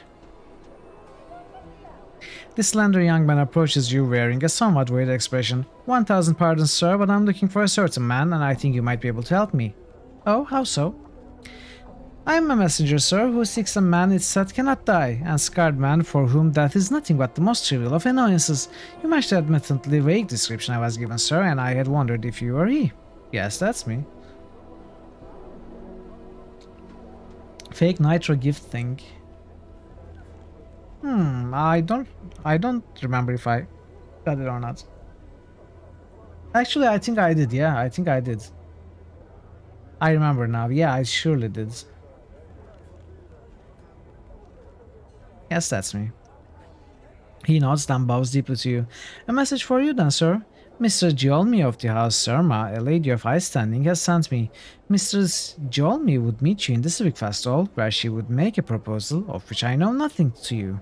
This slender young man approaches you wearing a somewhat weird expression. 1000 pardons, sir, but I'm looking for a certain man, and I think you might be able to help me. Oh, how so? I am a messenger, sir, who seeks a man it said cannot die, and scarred man for whom death is nothing but the most trivial of annoyances. You match the admittedly vague description I was given, sir, and I had wondered if you were he. Yes, that's me. Fake nitro gift thing. I don't remember if I got it or not. Actually, I think I did. Yeah, I think I did. I remember now. Yeah, I surely did. Yes, that's me. He nods, then bows deeply to you. A message for you then, sir. Mr. Jolmy of the House Surma, a lady of high standing, has sent me. Mistress Jolmy would meet you in the Civic Festival, where she would make a proposal of which I know nothing to you.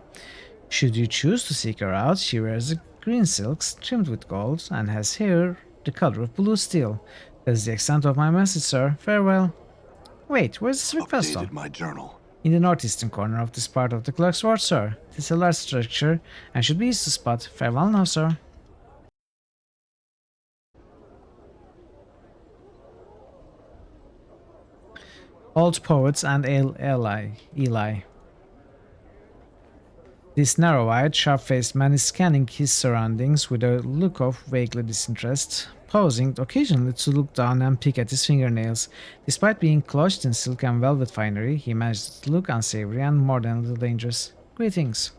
Should you choose to seek her out, she wears green silks trimmed with gold and has hair the color of blue steel. That's the extent of my message, sir. Farewell. Wait, where's the Civic Festival? My journal. In the northeastern corner of this part of the Clerk's Ward, sir. It is a large structure and should be easy to spot. Farewell now, sir. Old Poets and Eli. This narrow-eyed, sharp-faced man is scanning his surroundings with a look of vaguely disinterest, pausing occasionally to look down and pick at his fingernails. Despite being clothed in silk and velvet finery, he manages to look unsavory and more than a little dangerous. Greetings.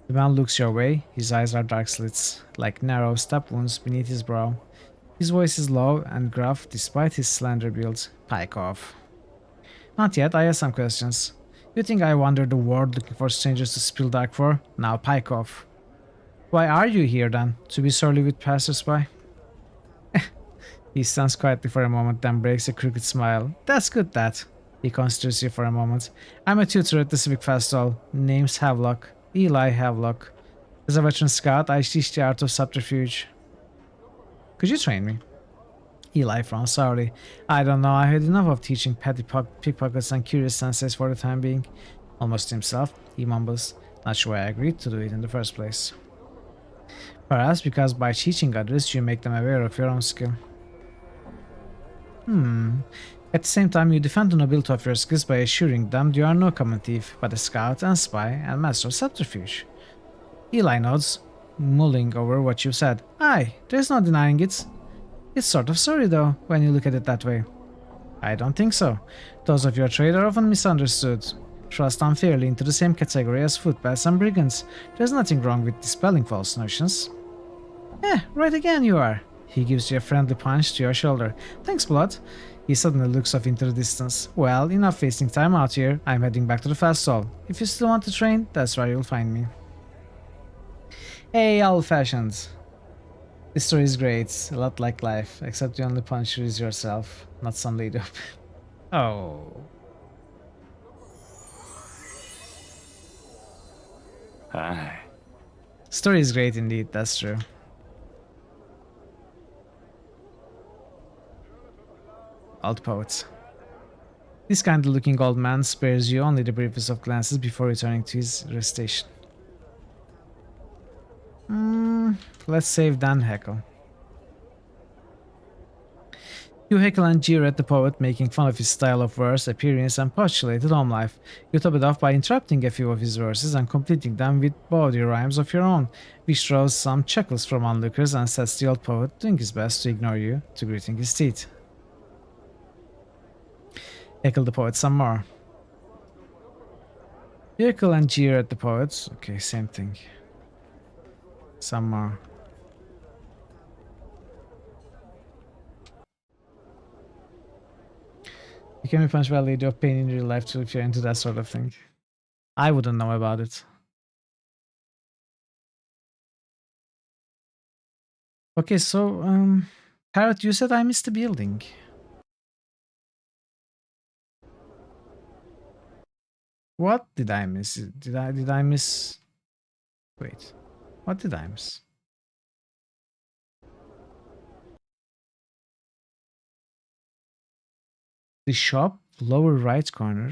The man looks your way. His eyes are dark slits, like narrow stab wounds beneath his brow. His voice is low and gruff despite his slender build. Pike off. Not yet, I have some questions. You think I wander the world looking for strangers to spill dark for? Now pike off. Why are you here then? To be surly with passers-by? He stands quietly for a moment, then breaks a crooked smile. That's good, that. He considers you for a moment. I'm a tutor at the Civic Festival. Name's Havelock. Eli Havelock. As a veteran scout, I teach the art of subterfuge. Could you train me? Eli frowns sourly. I don't know, I had enough of teaching petty pickpockets and curious senses for the time being. Almost to himself, he mumbles, not sure I agreed to do it in the first place. Perhaps because by teaching others you make them aware of your own skill. At the same time you defend the nobility of your skills by assuring them you are no common thief, but a scout and spy and master of subterfuge. Eli nods, mulling over what you said. Aye, there's no denying it. It's sort of sorry though, when you look at it that way. I don't think so. Those of your trade are often misunderstood. Thrust unfairly into the same category as footpads and brigands. There's nothing wrong with dispelling false notions. Right again you are. He gives you a friendly punch to your shoulder. Thanks, Blood. He suddenly looks off into the distance. Well, enough wasting time out here. I'm heading back to the fast stall. If you still want to train, that's where you'll find me. Hey, old-fashioned. This story is great, a lot like life, except the only puncher is yourself, not some lady up. Oh. Hi. Story is great indeed, that's true. Old poets. This kindly looking old man spares you only the briefest of glances before returning to his rest station. Let's save Dan heckle. You heckle and jeer at the poet, making fun of his style of verse, appearance, and postulated home life. You top it off by interrupting a few of his verses and completing them with bawdy rhymes of your own, which draws some chuckles from onlookers and sets the old poet doing his best to ignore you, to gritting his teeth. Heckle the poet some more. You heckle and jeer at the poet. Okay, same thing. Some more. You can be punished by a lady of pain in real life too if you're into that sort of thing. I wouldn't know about it. Okay, so Parrot, you said I missed the building. What did I miss? Did I miss? Wait, what did I miss? The shop, lower right corner.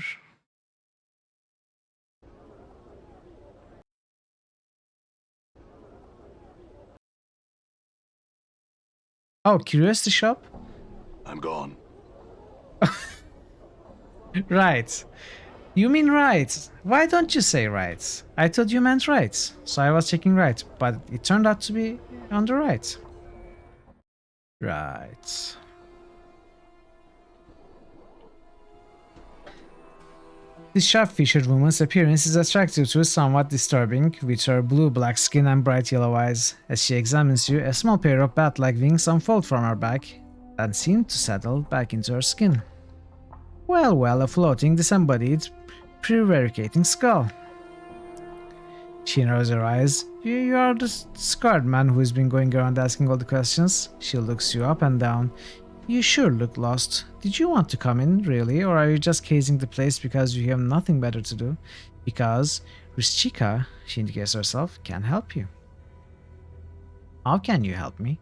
Oh, Curiosity Shop? I'm gone. Right. You mean right. Why don't you say right? I thought you meant right, so I was checking right, but it turned out to be on the right. Right. This sharp-featured woman's appearance is attractive to somewhat disturbing, with her blue-black skin and bright yellow eyes. As she examines you, a small pair of bat-like wings unfold from her back, and seem to settle back into her skin. Well, a floating, disembodied, prevaricating skull. She narrows her eyes. You are the scarred man who has been going around asking all the questions. She looks you up and down. You sure look lost. Did you want to come in, really, or are you just casing the place because you have nothing better to do? Because Rishchika, she indicates herself, can help you. How can you help me?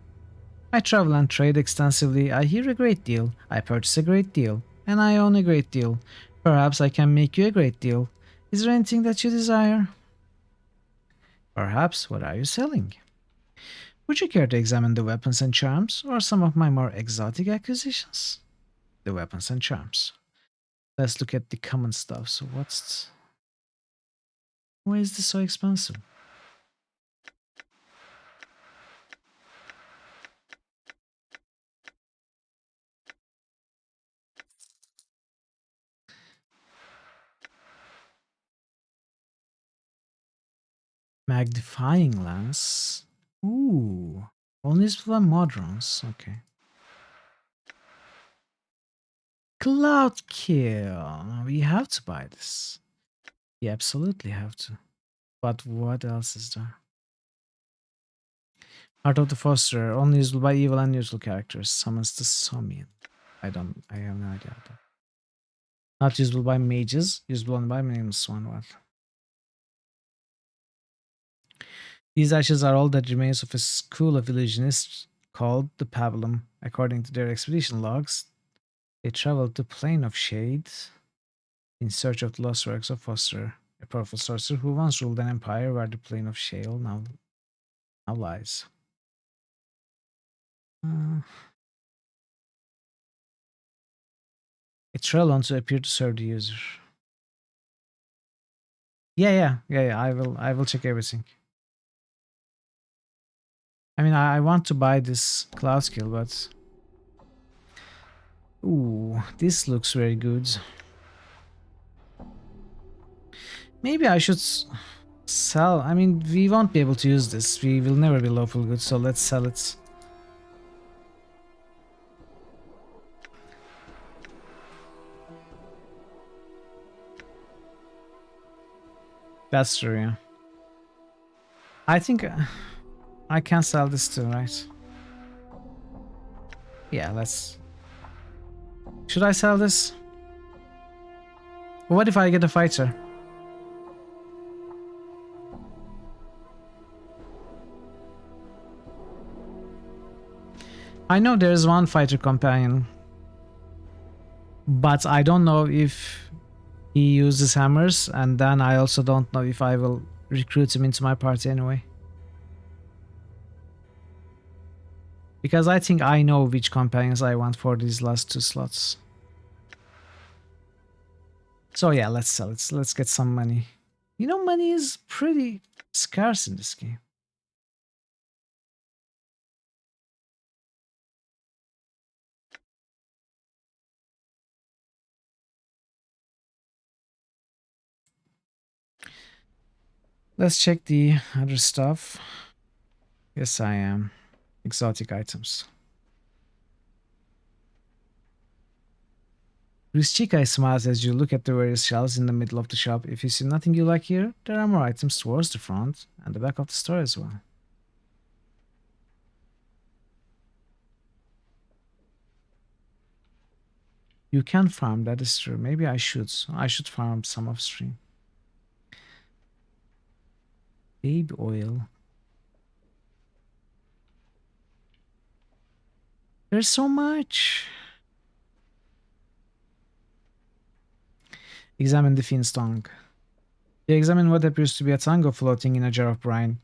I travel and trade extensively. I hear a great deal. I purchase a great deal. And I own a great deal. Perhaps I can make you a great deal. Is there anything that you desire? Perhaps. What are you selling? Would you care to examine the weapons and charms, or some of my more exotic acquisitions? The weapons and charms. Let's look at the common stuff. So why is this so expensive? Magnifying lens. Ooh. Only useful on modrons. Okay. Cloud kill. We have to buy this. We absolutely have to. But what else is there? Heart of the Fosterer. Only usable by evil and neutral characters. Summons the Summon. I have no idea. Not usable by mages. Usable only by nameless one. What? These ashes are all that remains of a school of illusionists called the Pabulum. According to their expedition logs, they traveled to Plane of Shade in search of the lost works of Foster, a powerful sorcerer who once ruled an empire where the Plane of Shade now lies. A trail on to appear to serve the user. Yeah. I will check everything. I mean, I want to buy this cloud skill, but ooh, this looks very good. Maybe I should sell. I mean, we won't be able to use this. We will never be lawful good, so let's sell it. That's true, yeah. I think I can sell this too, right? Yeah, let's... Should I sell this? What if I get a fighter? I know there is one fighter companion, but I don't know if he uses hammers, and then I also don't know if I will recruit him into my party anyway. Because I think I know which companions I want for these last 2 slots. So yeah, let's sell it. Let's get some money. You know, money is pretty scarce in this game. Let's check the other stuff. Yes, I am. Exotic items. Rustica smiles as you look at the various shelves in the middle of the shop. If you see nothing you like here, there are more items towards the front and the back of the store as well. You can farm, that is true. Maybe I should. I should farm some off stream. Baby oil. There's so much. Examine the fiend's tongue. You examine what appears to be a tongue floating in a jar of brine.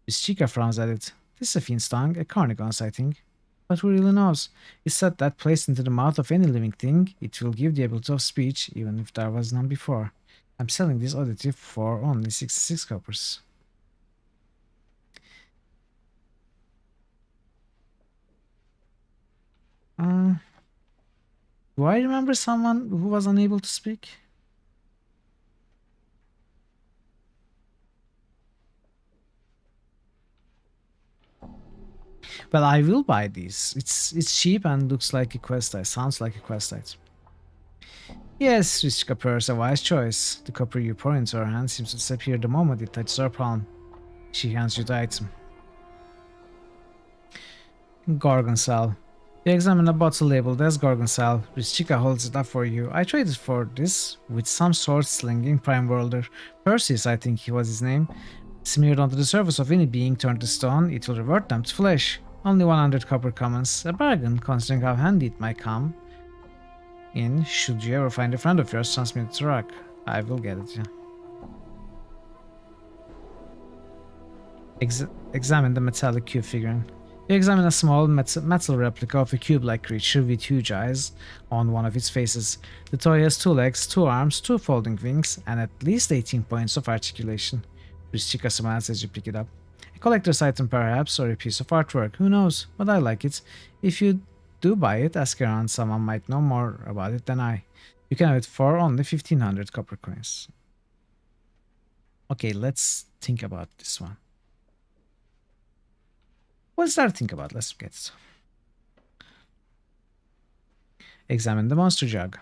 Chica frowns at it. This is a fiend's tongue, a carnigon's, I think. But who really knows? It's said that placed into the mouth of any living thing, it will give the ability of speech, even if there was none before. I'm selling this oddity for only 66 coppers. Do I remember someone who was unable to speak? Well, I will buy these. It's cheap and looks like a quest item. Sounds like a quest item. Yes, Rich Copper is a wise choice. The copper you pour into her hand seems to disappear the moment it touches her palm. She hands you the item. Gorgon Cell. You examine a bottle labeled as Gorgon Cell. Chica holds it up for you. I traded for this with some sword-slinging prime worlder. Perseus, I think he was his name. Smeared onto the surface of any being turned to stone, it will revert them to flesh. Only 100 copper commons. A bargain, considering how handy it might come in should you ever find a friend of yours transmitted to rock. I will get it, yeah. Examine the metallic cube figurine. You examine a small metal replica of a cube-like creature with huge eyes on one of its faces. The toy has 2 legs, 2 arms, 2 folding wings, and at least 18 points of articulation. Chica smiles as you pick it up. A collector's item perhaps, or a piece of artwork, who knows, but I like it. If you do buy it, ask around, someone might know more about it than I. You can have it for only 1500 copper coins. Okay, let's think about this one. What's there to think about? Let's get it. Examine the monster jug.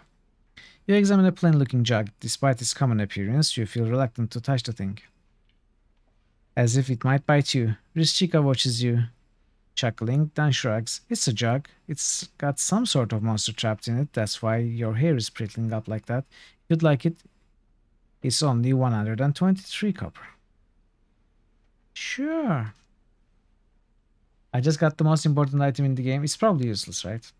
You examine a plain-looking jug. Despite its common appearance, you feel reluctant to touch the thing. As if it might bite you. Chica watches you, chuckling, then shrugs. It's a jug. It's got some sort of monster trapped in it. That's why your hair is prickling up like that. If you'd like it, it's only 123 copper. Sure. I just got the most important item in the game. It's probably useless, right?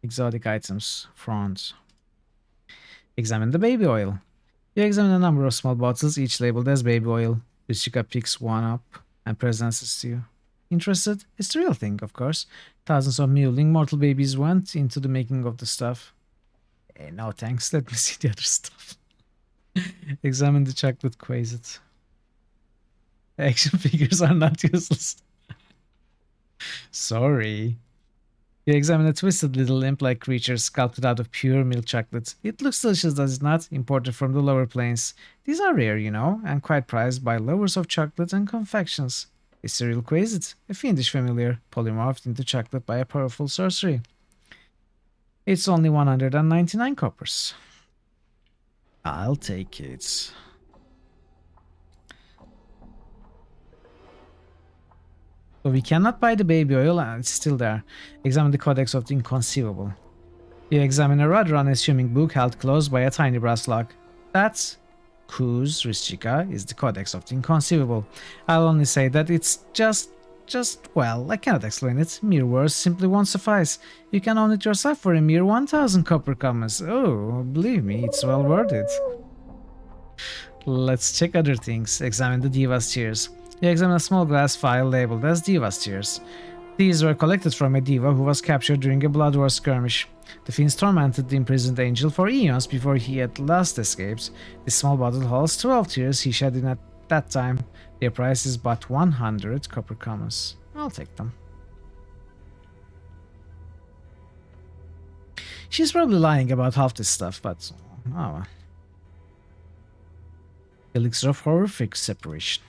Exotic items. Front. Examine the baby oil. You examine a number of small bottles, each labeled as baby oil. Chica picks one up and presents it to you. Interested? It's the real thing, of course. Thousands of mewling mortal babies went into the making of the stuff. No thanks. Let me see the other stuff. Examine the chocolate quasset. Action figures are not useless. Sorry. You examine a twisted little imp-like creature sculpted out of pure milk chocolate. It looks delicious, does it not? Imported from the lower plains. These are rare, you know, and quite prized by lovers of chocolate and confections. It's a real quasset, a fiendish familiar, polymorphed into chocolate by a powerful sorcery. It's only 199 coppers. I'll take it. So we cannot buy the baby oil, and it's still there. Examine the Codex of the Inconceivable. You examine a rather unassuming book held close by a tiny brass lock. That's Kuz Rishika is the Codex of the Inconceivable. I'll only say that it's just, well, I cannot explain it. Mere words simply won't suffice. You can own it yourself for a mere 1,000 copper commas. Oh, believe me, it's well worth it. Let's check other things. Examine the Diva's Tears. You examine a small glass vial labeled as Diva's Tears. These were collected from a diva who was captured during a blood war skirmish. The fiends tormented the imprisoned angel for eons before he at last escaped. This small bottle holds 12 tears he shed in at that time. Their price is but 100 copper commas. I'll take them. She's probably lying about half this stuff, but oh well. Elixir of Horrific Separation.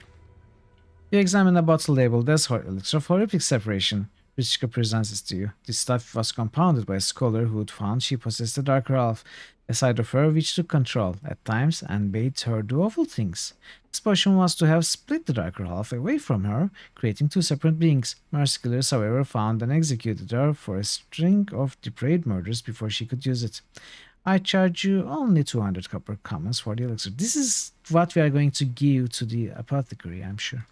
You examine a bottle labeled as Elixir of Horrific Separation. Richika presents it to you. This stuff was compounded by a scholar who had found she possessed a darker half, a side of her which took control, at times, and bade her do awful things. This potion was to have split the darker half away from her, creating two separate beings. Mercy killers, however, found and executed her for a string of depraved murders before she could use it. I charge you only 200 copper commons for the elixir. This is what we are going to give to the apothecary, I'm sure.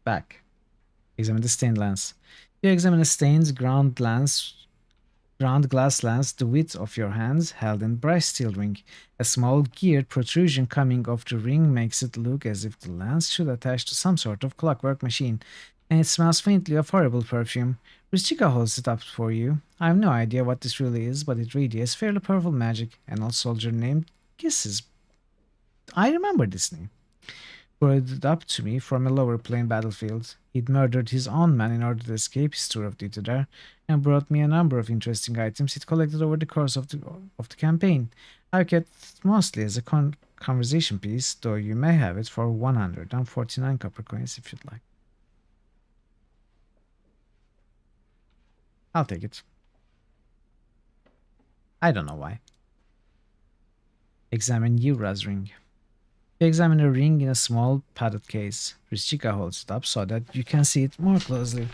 Back. Examine the stained lens. You examine a stained ground glass lens the width of your hands held in bright steel ring. A small geared protrusion coming off the ring makes it look as if the lens should attach to some sort of clockwork machine, and it smells faintly of horrible perfume. Rustica holds it up for you. I have no idea what this really is, but it radiates fairly powerful magic. An old soldier named Kisses. I remember this name. Brought it up to me from a lower plane battlefield. He'd murdered his own man in order to escape his tour of duty there, and brought me a number of interesting items he'd collected over the course of the campaign. I kept mostly as a conversation piece, though you may have it for 149 copper coins if you'd like. I'll take it. I don't know why. Examine Yura's ring. You examine a ring in a small padded case. Rishika holds it up so that you can see it more closely.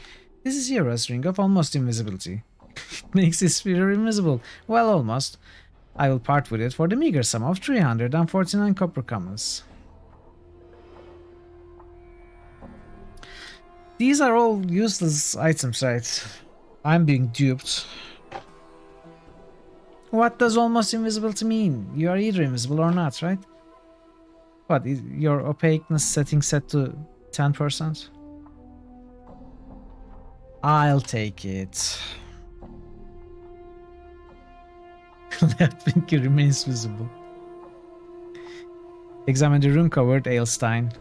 This is Yura's ring of almost invisibility. It makes this sphere invisible. Well, almost. I will part with it for the meager sum of 349 copper commons. These are all useless items, right? I'm being duped. What does almost invisibility mean? You are either invisible or not, right? What, is your opaqueness setting set to 10%? I'll take it. Left finger remains visible. Examine the rune-covered Ailstein.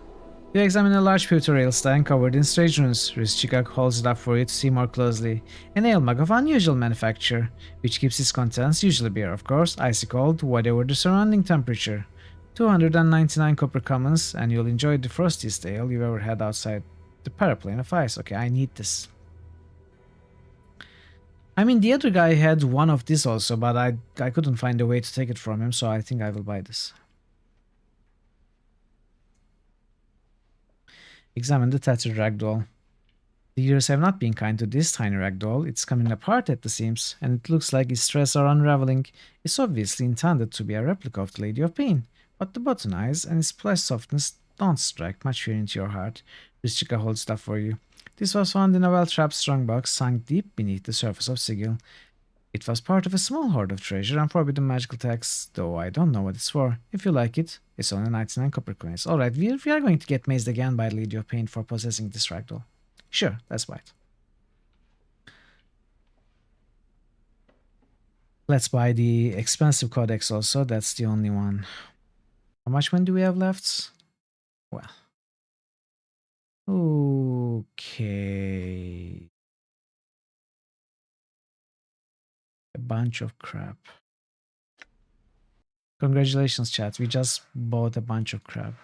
You examine a large pewter Ailstein covered in strange runes. Rishika holds it up for you to see more closely. An ale mug of unusual manufacture, which keeps its contents, usually beer of course, icy cold, whatever the surrounding temperature. 299 copper commons, and you'll enjoy the frostiest ale you've ever had outside the paraplane of ice. Okay, I need this. I mean, the other guy had one of this also, but I couldn't find a way to take it from him, so I think I will buy this. Examine the tattered ragdoll. The years have not been kind to this tiny ragdoll. It's coming apart at the seams, and it looks like its threads are unraveling. It's obviously intended to be a replica of the Lady of Pain, but the button eyes and its plush softness don't strike much fear into your heart. Rishika holds it up for you. This was found in a well-trapped strongbox sunk deep beneath the surface of Sigil. It was part of a small hoard of treasure and forbidden magical texts, though I don't know what it's for. If you like it, it's only 99 copper coins. Alright, we are going to get mazed again by the Lady of Pain for possessing this ragdoll. Sure, let's buy it. Let's buy the expensive codex also, that's the only one. How much money do we have left? Well. Okay. A bunch of crap. Congratulations, chat. We just bought a bunch of crap.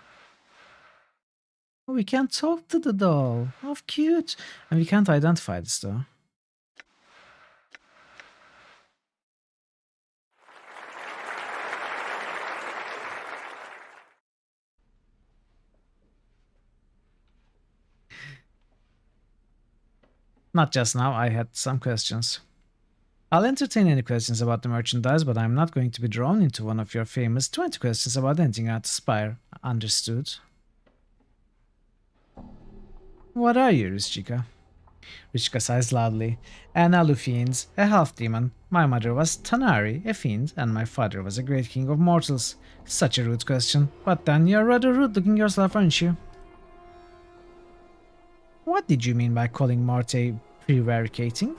Oh, we can't talk to the doll. How cute. And we can't identify this though. Not just now, I had some questions. I'll entertain any questions about the merchandise, but I'm not going to be drawn into one of your famous 20 questions about anything at Spire. Understood? What are you, Rishika? Rishika sighs loudly. An Alufiend, a half-demon. My mother was Tanari, a fiend, and my father was a great king of mortals. Such a rude question, but then you're rather rude looking yourself, aren't you? What did you mean by calling Marte prevaricating?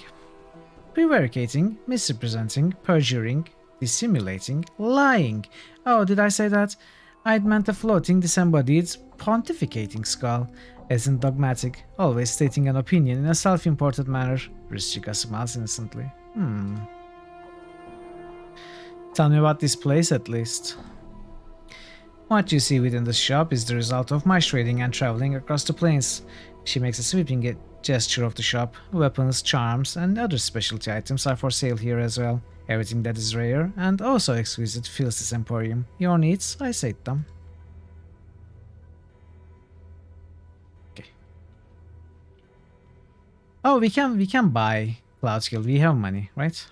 Prevaricating, misrepresenting, perjuring, dissimulating, lying. Oh, did I say that? I'd meant a floating, disembodied, pontificating skull. Isn't dogmatic, always stating an opinion in a self-imported manner. Rishika smiles innocently. Tell me about this place at least. What you see within the shop is the result of my trading and traveling across the plains. She makes a sweeping gesture of the shop. Weapons, charms, and other specialty items are for sale here as well. Everything that is rare and also exquisite fills this emporium. Your needs, I sate them. Okay. Oh, we can buy Cloud Skill. We have money, right?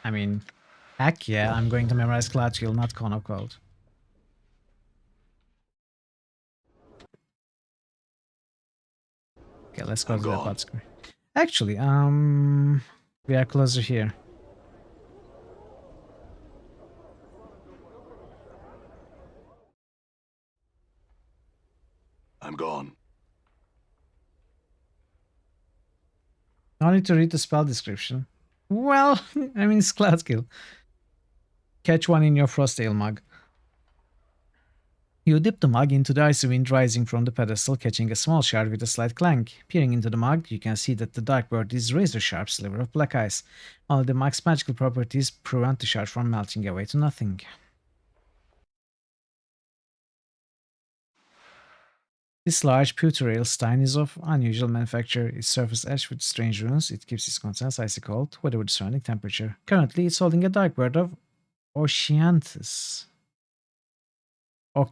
I mean, heck yeah, I'm going to memorize Cloud Skill, not Cone of Cold. Okay, let's go to the pot screen. Actually, we are closer here. I'm gone. No need to read the spell description. Well, I mean, it's Cloud Skill. Catch one in your Frost Ale mug. You dip the mug into the icy wind rising from the pedestal, catching a small shard with a slight clank. Peering into the mug, you can see that the dark bird is razor-sharp sliver of black ice. Only the mug's magical properties prevent the shard from melting away to nothing. This large pewter ale stein is of unusual manufacture. Its surface etched with strange runes. It keeps its contents icy cold, whatever the surrounding temperature. Currently, it's holding a dark bird of Oceanthus, a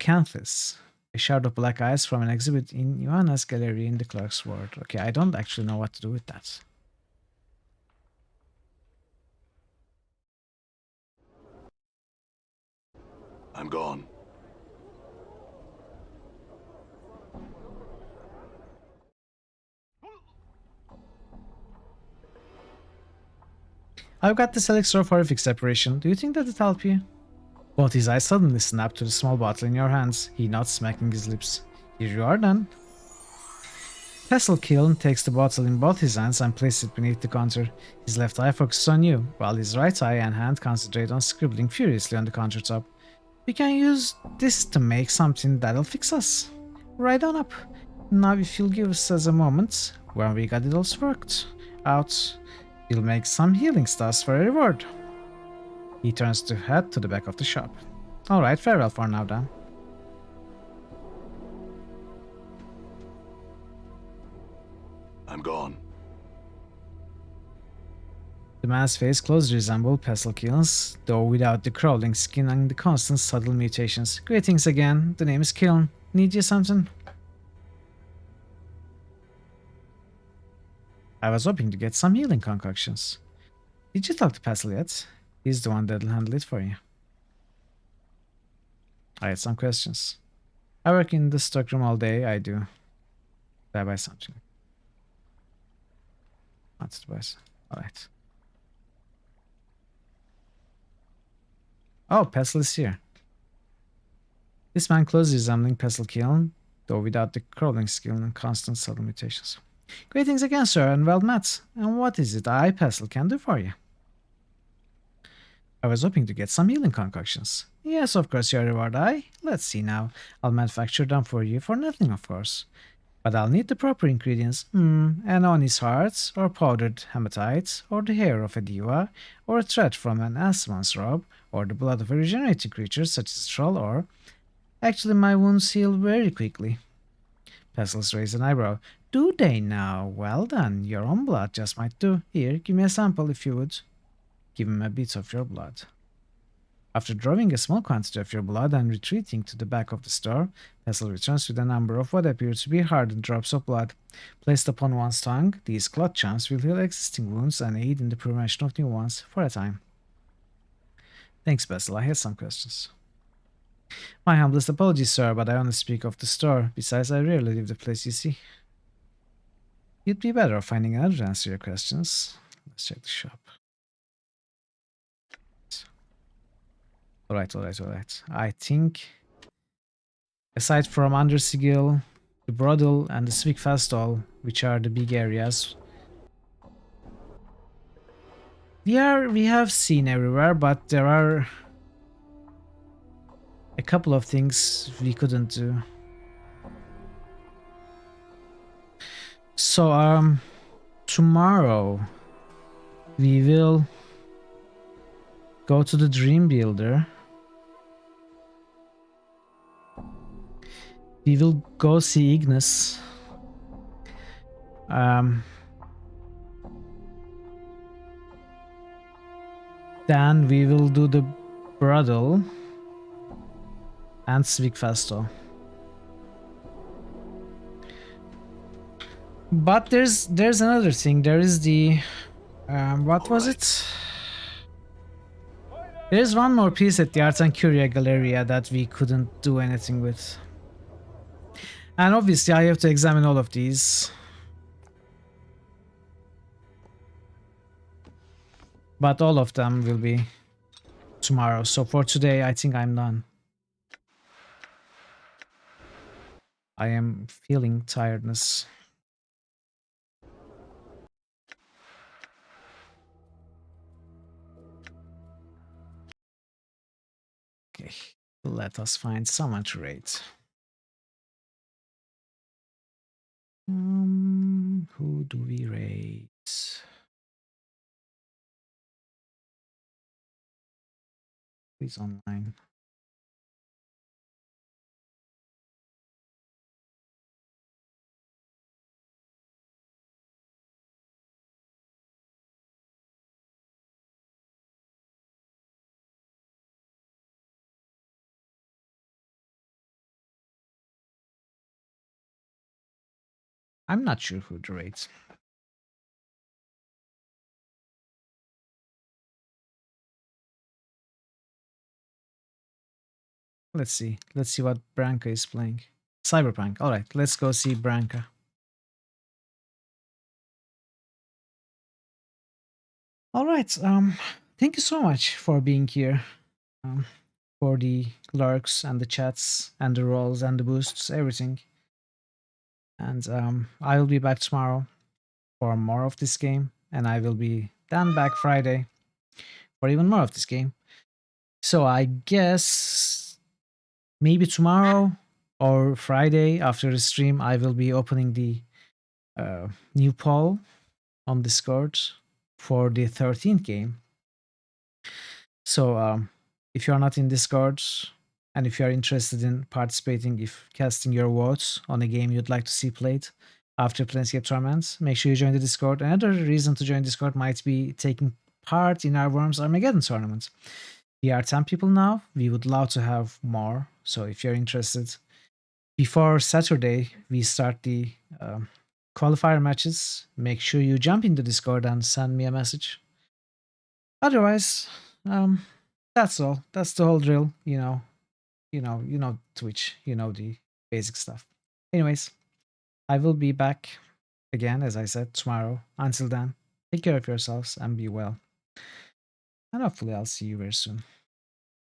shard of black ice from an exhibit in Johanna's gallery in the Clerk's Ward. Okay, I don't actually know what to do with that. I'm gone. I've got this elixir of horrific separation. Do you think that'd help you? Both his eyes suddenly snap to the small bottle in your hands. He nods, smacking his lips. Here you are then. Pestle Kiln takes the bottle in both his hands and places it beneath the counter. His left eye focuses on you, while his right eye and hand concentrate on scribbling furiously on the countertop. We can use this to make something that'll fix us. Right on up. Now if you'll give us a moment, when we got it all worked out, we'll make some healing stars for a reward. He turns to head to the back of the shop. Alright, farewell for now then. I'm gone. The man's face closely resembled Pestle Kiln's, though without the crawling skin and the constant subtle mutations. Greetings again, the name is Kiln. Need you something? I was hoping to get some healing concoctions. Did you talk to Pestle yet? He's the one that'll handle it for you. I had some questions. I work in the stockroom all day, I do. Did I buy something? Not to buy. Alright. Oh, Pestle is here. This man closely resembling Pestle Kiln, though without the crawling skill and constant subtle mutations. Greetings again, sir, and well met. And what is it I, Pestle, can do for you? I was hoping to get some healing concoctions. Yes, of course, your reward. Let's see now. I'll manufacture them for you for nothing, of course. But I'll need the proper ingredients. An Oni's heart, or powdered hematite, or the hair of a diva, or a thread from an Asmon's robe, or the blood of a regenerating creature such as a troll, or... Actually, my wounds heal very quickly. Pestles raised an eyebrow. Do they now? Well then, your own blood just might do. Here, give me a sample if you would. Give him a bit of your blood. After drawing a small quantity of your blood and retreating to the back of the store, Pestle returns with a number of what appear to be hardened drops of blood. Placed upon one's tongue, these clot chunks will heal existing wounds and aid in the prevention of new ones for a time. Thanks, Pestle. I had some questions. My humblest apologies, sir, but I only speak of the store. Besides, I rarely leave the place, you see. You'd be better off finding another to answer your questions. Let's check the shop. Alright. I think, aside from Undersigil, the Brothel, and the Svigfastall, which are the big areas, we have seen everywhere, but there are a couple of things we couldn't do. So, tomorrow we will go to the Dream Builder. We will go see Ignis. Then we will do the Brothel and Svigfastall. But there's another thing. There is the what was it? There's one more piece at the Art and Curia Galleria that we couldn't do anything with. And obviously I have to examine all of these. But all of them will be tomorrow. So for today, I think I'm done. I am feeling tiredness. Okay, let us find someone to rate. Who do we rate? Who's online? I'm not sure who to rate. Let's see. Let's see what Branka is playing. Cyberpunk. All right, let's go see Branka. All right. Thank you so much for being here. For the lurks and the chats and the rolls and the boosts, everything. And I will be back tomorrow for more of this game, and I will be then back Friday for even more of this game. So I guess maybe tomorrow or Friday after the stream, I will be opening the new poll on Discord for the 13th game. So if you are not in Discord, and if you are interested in participating, if casting your votes on a game you'd like to see played after Planescape Torment, make sure you join the Discord. Another reason to join Discord might be taking part in our Worms Armageddon tournament. We are 10 people now. We would love to have more. So if you're interested, before Saturday, we start the qualifier matches. Make sure you jump into Discord and send me a message. Otherwise, that's all. That's the whole drill, you know Twitch, the basic stuff. Anyways, I will be back again, as I said, tomorrow. Until then, take care of yourselves and be well. And hopefully I'll see you very soon.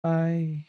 Bye.